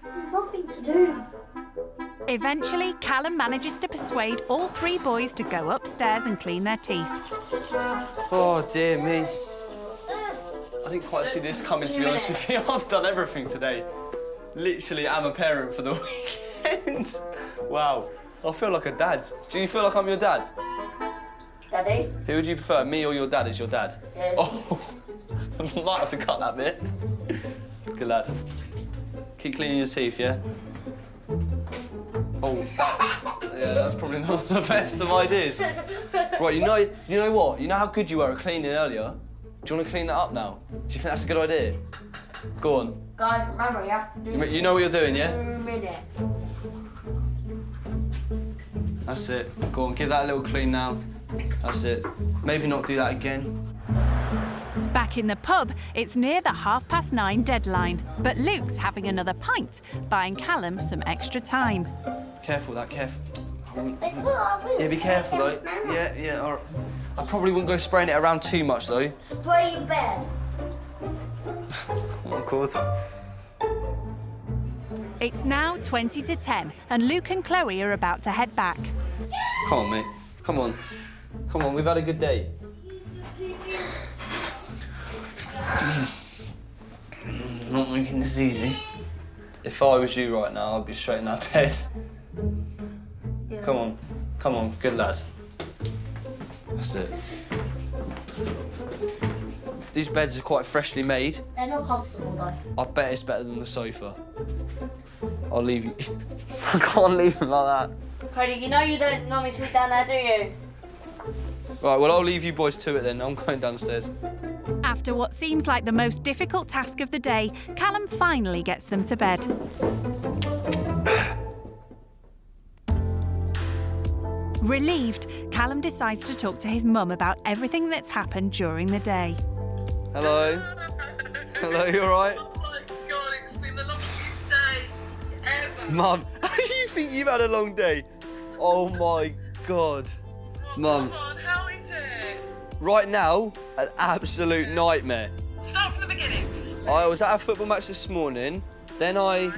There's nothing to do. Eventually, Callum manages to persuade all 3 boys to go upstairs and clean their teeth. Oh, dear me. I didn't quite see this coming, to be honest with you. I've done everything today. Literally, I'm a parent for the weekend. Wow. I feel like a dad. Do you feel like I'm your dad? Daddy? Who would you prefer, me or your dad as your dad? Yeah. Oh, I might have to cut that bit. Good lad. Keep cleaning your teeth, yeah? Oh, yeah, that's probably not the best of ideas. Right, you know what? You know how good you were at cleaning earlier? Do you want to clean that up now? Do you think that's a good idea? Go on. Guys, remember, you have to do You know what you're doing, yeah? 2 minutes. That's it. Go on, give that a little clean now. That's it. Maybe not do that again. Back in the pub, it's near the 9:30 deadline, but Luke's having another pint, buying Callum some extra time. Careful, careful. Yeah, be careful, though. Yeah, all right. I probably wouldn't go spraying it around too much, though. Spray your bed. Of course. It's now 20 to 10, and Luke and Chloe are about to head back. Come on, mate. Come on. Come on, we've had a good day. Not making this easy. If I was you right now, I'd be straight in that bed. Yeah. Come on, good lad. That's it. These beds are quite freshly made. They're not comfortable though. I bet it's better than the sofa. I'll leave you. I can't leave them like that. Cody, you know you don't normally sit down there, do you? Right, well, I'll leave you boys to it then. I'm going downstairs. After what seems like the most difficult task of the day, Callum finally gets them to bed. Relieved, Callum decides to talk to his mum about everything that's happened during the day. Hello? Hello, you all right? Oh my God, it's been the longest day ever. Mum, you think you've had a long day? Oh my God. Mum. Come on, how is it? Right now, an absolute nightmare. Start from the beginning. I was at a football match this morning, then I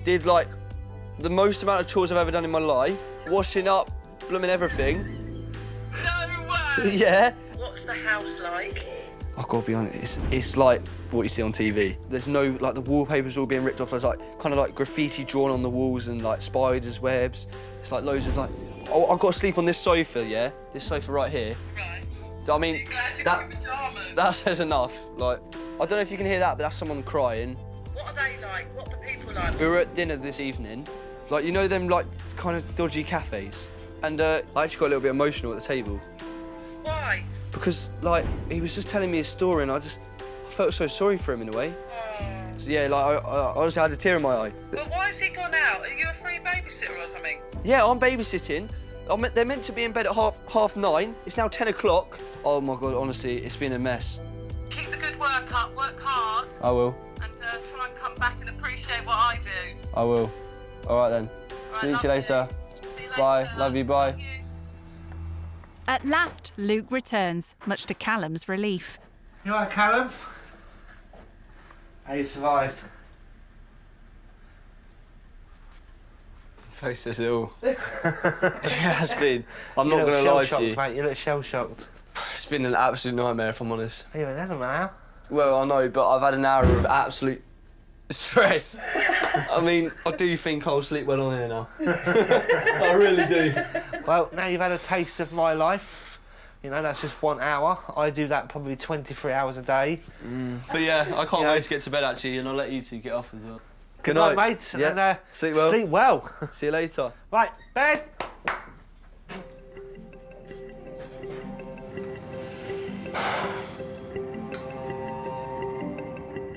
did like the most amount of chores I've ever done in my life, washing up, blooming everything. No way. Yeah. What's the house like? I've got to be honest, it's like what you see on TV. There's no, like, the wallpaper's all being ripped off. There's, like, kind of, like, graffiti drawn on the walls and, like, spiders' webs. It's, like, loads of, like... Oh, I've got to sleep on this sofa, yeah? This sofa right here. Right. I mean, that says enough. Like, I don't know if you can hear that, but that's someone crying. What are they like? What are the people like? We were at dinner this evening. Like, you know them, like, kind of dodgy cafes? And I actually got a little bit emotional at the table. Why? Because, like, he was just telling me his story and I felt so sorry for him in a way. So, yeah, like, I honestly had a tear in my eye. But why has he gone out? Are you a free babysitter or something? Yeah, I'm babysitting. They're meant to be in bed at half 9. It's now 10 o'clock. Oh, my God, honestly, it's been a mess. Keep the good work up, work hard. I will. And try and come back and appreciate what I do. I will. All right, then. Right, See you later. See you later. Bye. Love you, bye. At last, Luke returns, much to Callum's relief. You all right, Callum? How you survived? Face says it all. It has been. I'm not going to lie to you. Mate, you look shell-shocked. It's been an absolute nightmare, if I'm honest. You haven't had an hour. Well, I know, but I've had an hour of absolute stress. I mean, I do think I'll sleep well on here now. I really do. Well, now you've had a taste of my life. You know, that's just 1 hour. I do that probably 23 hours a day. But yeah, I can't wait to get to bed, actually, and I'll let you two get off as well. Good night, mate. Yeah. And, sleep well. Sleep well. See you later. Right, bed.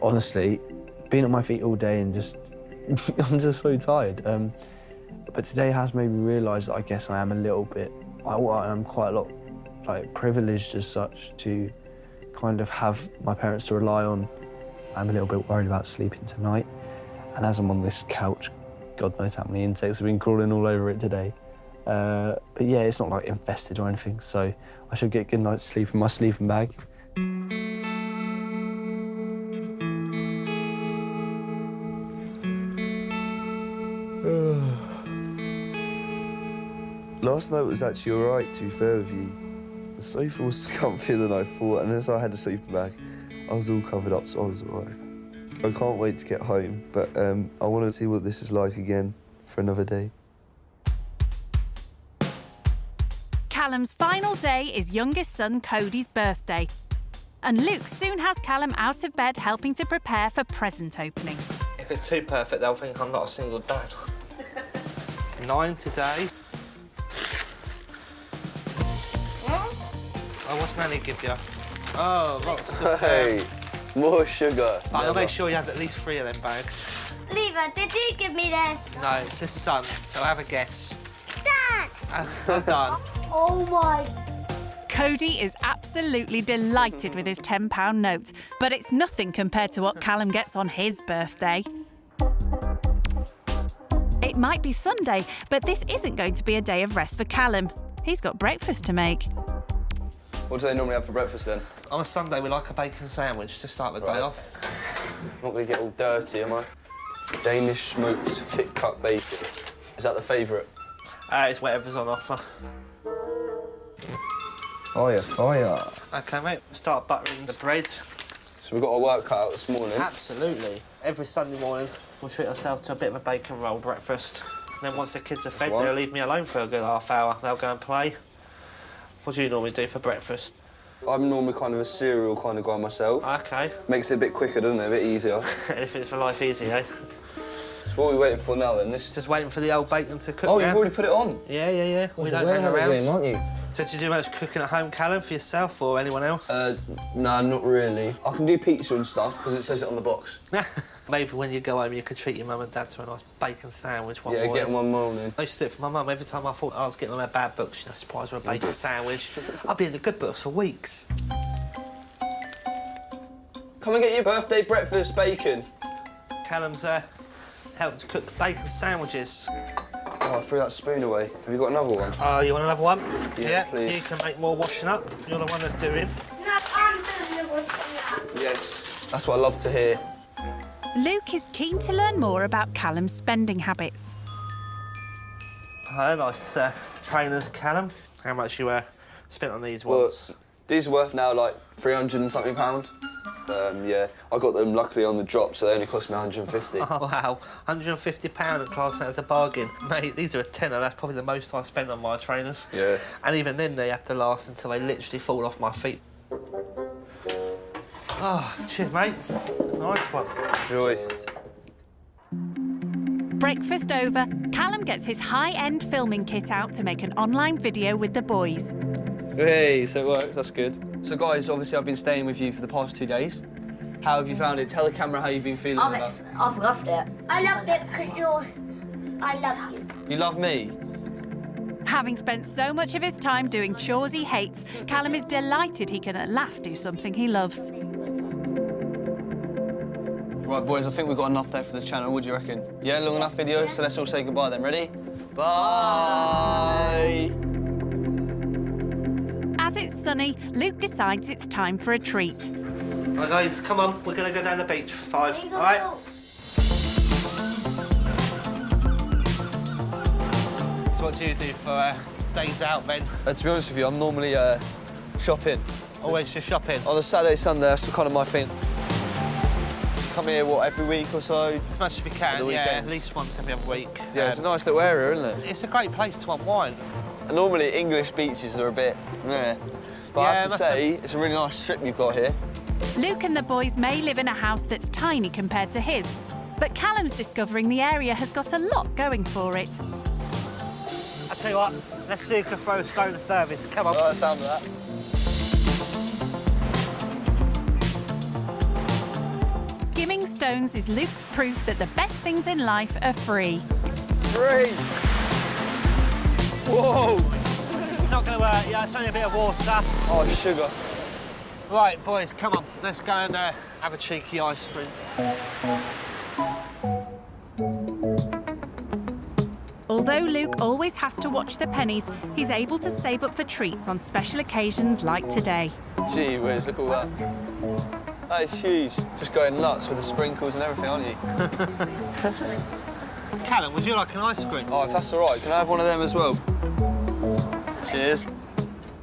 Honestly, being on my feet all day and just... I'm just so tired. But today has made me realise that I guess I am a little bit... I am quite a lot, like, privileged as such to kind of have my parents to rely on. I'm a little bit worried about sleeping tonight. And as I'm on this couch, God knows how many insects have been crawling all over it today. But yeah, it's not like infested or anything, so I should get a good night's sleep in my sleeping bag. Last night was actually alright, to be fair with you. The sofa was comfier than I thought, and as I had a sleeping bag, I was all covered up, so I was alright. I can't wait to get home, but I want to see what this is like again for another day. Callum's final day is youngest son Cody's birthday. And Luke soon has Callum out of bed helping to prepare for present opening. If it's too perfect, they'll think I'm not a single dad. 9 today. Oh, what's Nanny give you? Oh, lots of... Hey, more sugar. I'll make sure he has at least 3 of them bags. Lever, did you give me this? No, it's his son, so have a guess. Dad! Well done. Oh my. Cody is absolutely delighted with his £10 note, but it's nothing compared to what Callum gets on his birthday. It might be Sunday, but this isn't going to be a day of rest for Callum. He's got breakfast to make. What do they normally have for breakfast then? On a Sunday, we like a bacon sandwich to start the day off. I'm not going to get all dirty, am I? Danish smoked thick cut bacon. Is that the favourite? It's whatever's on offer. Fire, fire. OK, mate, start buttering the bread. So we've got our work cut out this morning? Absolutely. Every Sunday morning, we'll treat ourselves to a bit of a bacon roll breakfast. And then once the kids are fed, they'll leave me alone for a good half hour. They'll go and play. What do you normally do for breakfast? I'm normally kind of a cereal kind of guy myself. OK. Makes it a bit quicker, doesn't it? A bit easier. Anything for life easy, eh? So what are we waiting for now, then? Just waiting for the old bacon to cook. Oh, you've already put it on? Yeah. We don't hang around. Again, aren't you? So do you do much cooking at home, Callum, for yourself or anyone else? No, not really. I can do pizza and stuff, because it says it on the box. Maybe when you go home, you could treat your mum and dad to a nice bacon sandwich one morning. Yeah, get one morning. I used to do it for my mum. Every time I thought I was getting on her bad books, you know, surprise her a bacon sandwich. I'd be in the good books for weeks. Come and get your birthday breakfast bacon. Callum's helped to cook bacon sandwiches. Oh, I threw that spoon away. Have you got another one? Oh, you want another one? Yeah, please. You can make more washing up. You're the one that's doing. No, I'm doing the washing up. Yes, that's what I love to hear. Luke is keen to learn more about Callum's spending habits. Nice trainers, Callum. How much you spent on these ones? Well, these are worth now like £300 and something. Yeah, I got them luckily on the drop, so they only cost me 150. Oh, wow. £150 at class that as a bargain. Mate, these are a tenner. That's probably the most I spent on my trainers. Yeah. And even then, they have to last until they literally fall off my feet. Oh, cheers, mate. Nice one. Enjoy. Breakfast over, Callum gets his high-end filming kit out to make an online video with the boys. Hey, so it works, that's good. So guys, obviously I've been staying with you for the past 2 days. How have you found it? Tell the camera how you've been feeling about it. I've loved it. I loved it because I love you. You love me? Having spent so much of his time doing chores he hates, Callum is delighted he can at last do something he loves. Right, boys, I think we've got enough there for the channel. What do you reckon? Yeah, long enough video? So let's all say goodbye then. Ready? Bye! As it's sunny, Luke decides it's time for a treat. Right, guys, come on. We're going to go down the beach for 5, all right? So what do you do for days out, then? To be honest with you, I'm normally shopping. Always just shopping? On a Saturday, Sunday, that's kind of my thing. Come here, what, every week or so? As much as we can, yeah, at least once every other week. Yeah, it's a nice little area, isn't it? It's a great place to unwind. And normally, English beaches are a bit meh. But I have to say, it's a really nice strip you've got here. Luke and the boys may live in a house that's tiny compared to his, but Callum's discovering the area has got a lot going for it. I'll tell you what, let's see who can throw a stone of service. Come on. Oh, that sounds like that. Skimming stones is Luke's proof that the best things in life are free. Free! Whoa! It's not going to work, yeah, it's only a bit of water. Oh, sugar. Right, boys, come on. Let's go and have a cheeky ice cream. Although although Luke always has to watch the pennies, he's able to save up for treats on special occasions like today. Gee whiz, look at all that. That is huge. Just going nuts with the sprinkles and everything, aren't you? Callum, would you like an ice cream? Oh, if that's all right, can I have one of them as well? Cheers.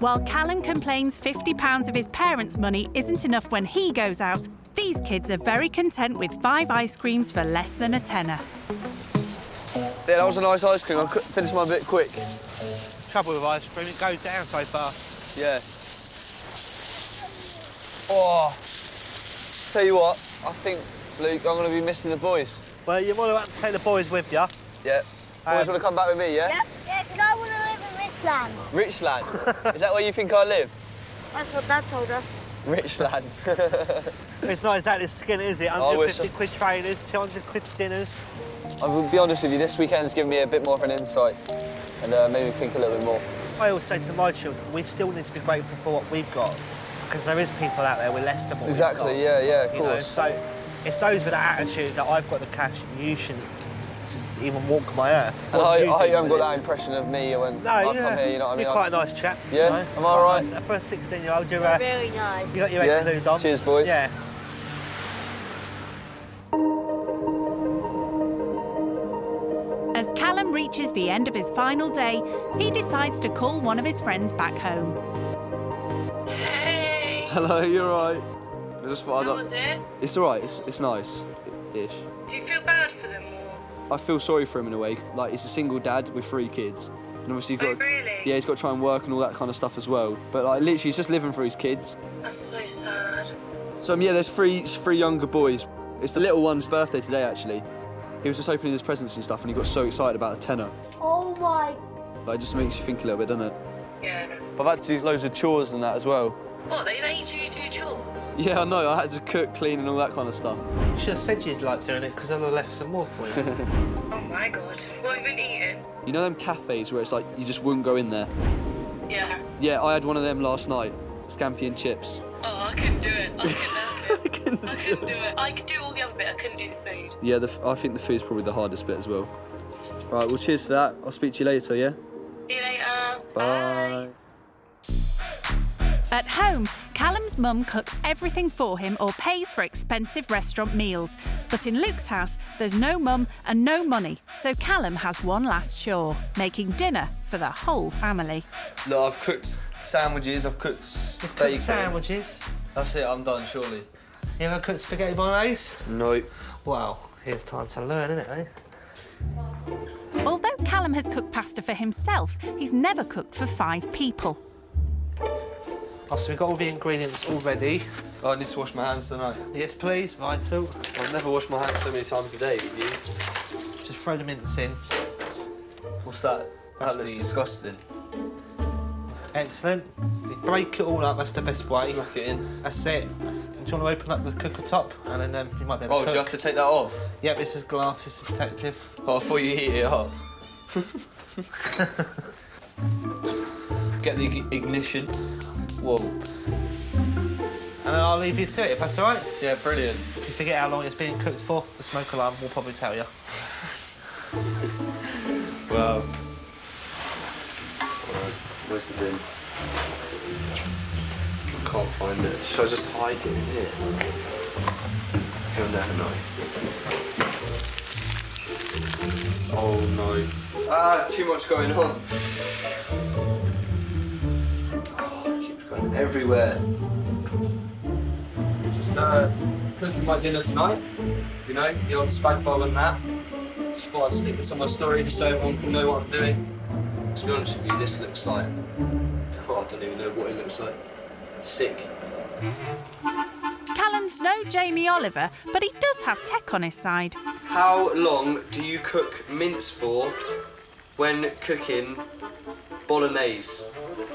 While Callum complains £50 of his parents' money isn't enough when he goes out, these kids are very content with 5 ice creams for less than a tenner. Yeah, that was a nice ice cream. I finished mine a bit quick. Trouble with ice cream, it goes down so fast. Yeah. Oh, tell you what, I think, Luke, I'm going to be missing the boys. Well, you want to take the boys with you? Yeah. Boys want to come back with me, yeah? Yep. Yeah, because I want to live in Richland. Richland? Is that where you think I live? That's what Dad told us. Richland. It's not exactly skint, is it? 150 quid trainers, 200 quid dinners. I will be honest with you, this weekend's given me a bit more of an insight and made me think a little bit more. I always say to my children, we still need to be grateful for what we've got, because there is people out there with less than what we've got. Exactly, yeah, of course. So it's those with that attitude that I've got the cash, you shouldn't even walk my earth. And I hope you haven't got that impression of me when I come here, you know what I mean? You're quite a nice chap. Yeah? You know? Am I all right? Nice. For a 16-year-old, you're very nice. You got your head glued on. Cheers, boys. Yeah. As Callum reaches the end of his final day, he decides to call one of his friends back home. Hello, you're all right? I just thought How was it? It's all right, it's nice-ish. Do you feel bad for them or? I feel sorry for him in a way. Like, he's a single dad with 3 kids. And obviously he's got really? Yeah, he's got to try and work and all that kind of stuff as well. But like literally he's just living for his kids. That's so sad. So yeah, there's three younger boys. It's the little one's birthday today actually. He was just opening his presents and stuff and he got so excited about a tenner. Oh my. Like, it just makes you think a little bit, doesn't it? Yeah. But I've had to do loads of chores and that as well. What, they made you do chores? Yeah, I know, I had to cook, clean and all that kind of stuff. You should have said you'd like doing it because I'd have left some more for you. Oh my God, what have you been eating? You know them cafes where it's like you just wouldn't go in there? Yeah. Yeah, I had one of them last night. Scampi and chips. Oh, I couldn't do it. I couldn't do it. I could do all the other bit, I couldn't do the food. Yeah, I think the food's probably the hardest bit as well. Right, well, cheers for that. I'll speak to you later, yeah? See you later. Bye. At home, Callum's mum cooks everything for him or pays for expensive restaurant meals. But in Luke's house, there's no mum and no money, so Callum has one last chore, making dinner for the whole family. Look, I've cooked sandwiches, I've cooked You've bacon. cooked sandwiches? That's it, I'm done, surely. You ever cooked spaghetti bolognese? No. Well, here's time to learn, isn't it, eh? Although Callum has cooked pasta for himself, he's never cooked for 5 people. Oh, so we've got all the ingredients all ready. Oh, I need to wash my hands tonight. Yes, please, vital. I've never washed my hands so many times a day with you. Just throw the mince in. What's that? That's That looks the- disgusting. Excellent. You break it all up, that's the best way. Smack it in. That's it. Do you want to open up the cooker top? And then you might be able to Oh, do you have to take that off? Yep, this is glass, this is protective. Oh, I thought you heat it up. Get the ignition. Whoa. And then I'll leave you to it, if that's all right? Yeah, brilliant. If you forget how long it's been cooked for, the smoke alarm will probably tell you. Wow. Where's the bin? I can't find it. Should I just hide it in here? He'll never know. Oh no. Ah, there's too much going on. Oh, it keeps going everywhere. Just cooking my dinner tonight. You know, the old spag bol and that. Just thought I'd stick this on my story just so everyone can know what I'm doing. To be honest with you, this looks like... Oh, I don't even know what it looks like. Sick. Callum's no Jamie Oliver, but he does have tech on his side. How long do you cook mince for when cooking bolognese?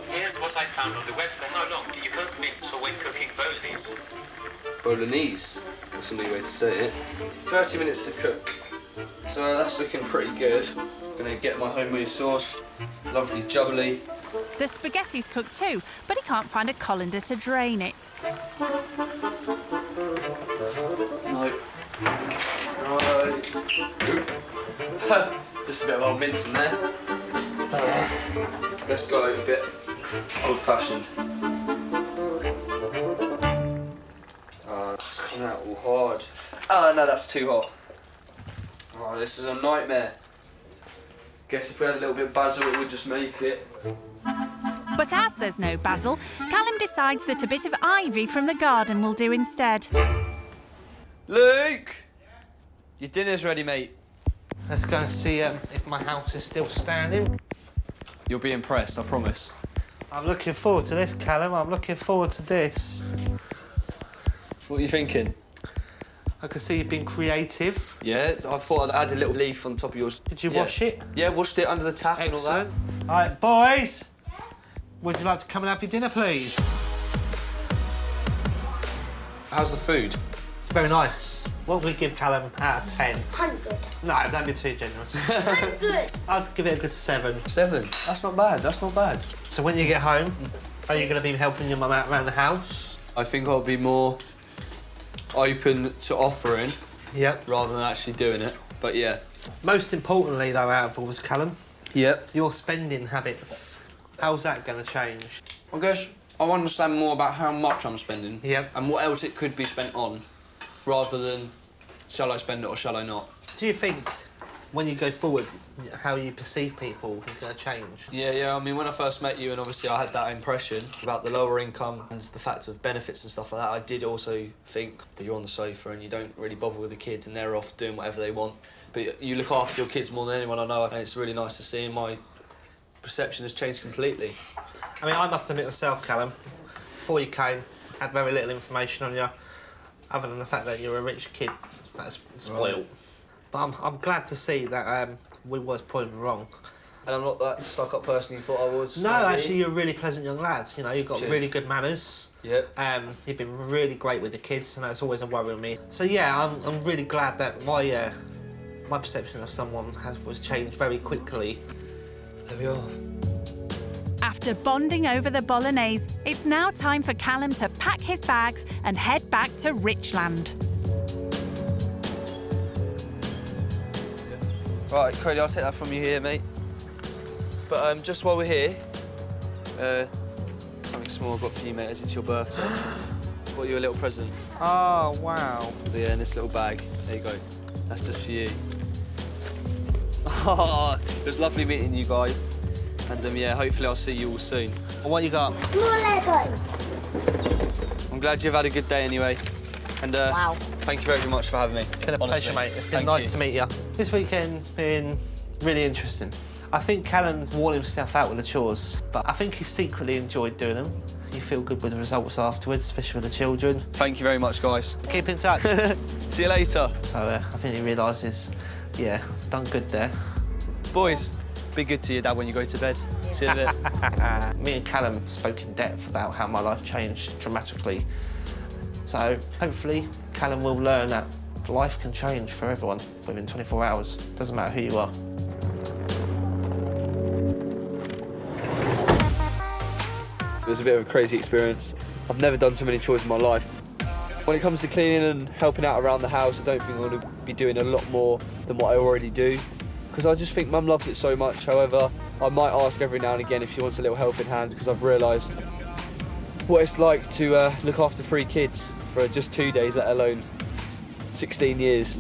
Here's what I found on the website. How long do you cook mince for when cooking bolognese? Bolognese? That's a new way to say it. 30 minutes to cook. So that's looking pretty good. Gonna get my homemade sauce. Lovely jubbly. The spaghetti's cooked too, but he can't find a colander to drain it. No. Right. Just a bit of old mince in there. Let's go a bit old-fashioned. It's coming out all hard. Oh no, that's too hot. Oh, this is a nightmare. Guess if we had a little bit of basil, it would just make it. But as there's no basil, Callum decides that a bit of ivy from the garden will do instead. Luke! Your dinner's ready, mate. Let's go and see if my house is still standing. You'll be impressed, I promise. I'm looking forward to this, Callum. I'm looking forward to this. What are you thinking? I can see you've been creative. Yeah, I thought I'd add a little leaf on top of yours. Did you wash it? Yeah, washed it under the tap and all that. All right, boys. Would you like to come and have your dinner, please? How's the food? It's very nice. What would we give Callum out of 10? 100. No, don't be too generous. 100. I'd give it a good 7. 7? That's not bad, that's not bad. So when you get home, are you going to be helping your mum out around the house? I think I'll be more open to offering Yep. rather than actually doing it, but yeah. Most importantly, though, out of all this, Callum, Yep. your spending habits. How's that going to change? I guess I want to understand more about how much I'm spending and what else it could be spent on, rather than shall I spend it or shall I not. Do you think when you go forward, how you perceive people is going to change? Yeah, I mean, when I first met you and obviously I had that impression about the lower income and the fact of benefits and stuff like that, I did also think that you're on the sofa and you don't really bother with the kids and they're off doing whatever they want. But you look after your kids more than anyone I know, and it's really nice to see, and my perception has changed completely. I mean, I must admit myself, Callum, before you came, I had very little information on you, other than the fact that you're a rich kid that's spoiled. Right. But I'm glad to see that we was proven wrong. And I'm not that stuck-up person you thought I was? No, maybe? actually, you're a really pleasant young lad. You know, you've got Cheers. really good manners. Yep. You've been really great with the kids, and that's always a worry with me. So yeah, I'm really glad that my perception of someone was changed very quickly. There we are. After bonding over the bolognese, it's now time for Callum to pack his bags and head back to Richland. Right, Cody, I'll take that from you here, mate. But just while we're here, something small I've got for you, mate, as it's your birthday. Got you a little present. Oh, wow. Yeah, in this little bag. There you go. That's just for you. Oh, it was lovely meeting you guys. And yeah, hopefully I'll see you all soon. And what you got? More Lego. I'm glad you've had a good day anyway. And Wow. thank you very much for having me. Been a pleasure, mate. It's been nice to meet you. This weekend's been really interesting. I think Callum's worn himself out with the chores, but I think he secretly enjoyed doing them. You feel good with the results afterwards, especially with the children. Thank you very much, guys. Keep in touch. See you later. So I think he realises, yeah, done good there. Boys, be good to your dad when you go to bed. See you in a bit. Me and Callum spoke in depth about how my life changed dramatically. So hopefully Callum will learn that life can change for everyone within 24 hours. Doesn't matter who you are. It was a bit of a crazy experience. I've never done so many chores in my life. When it comes to cleaning and helping out around the house, I don't think I'm going to be doing a lot more than what I already do, because I just think Mum loves it so much. However, I might ask every now and again if she wants a little helping hand, because I've realised what it's like to look after 3 kids for just 2 days, let alone 16 years.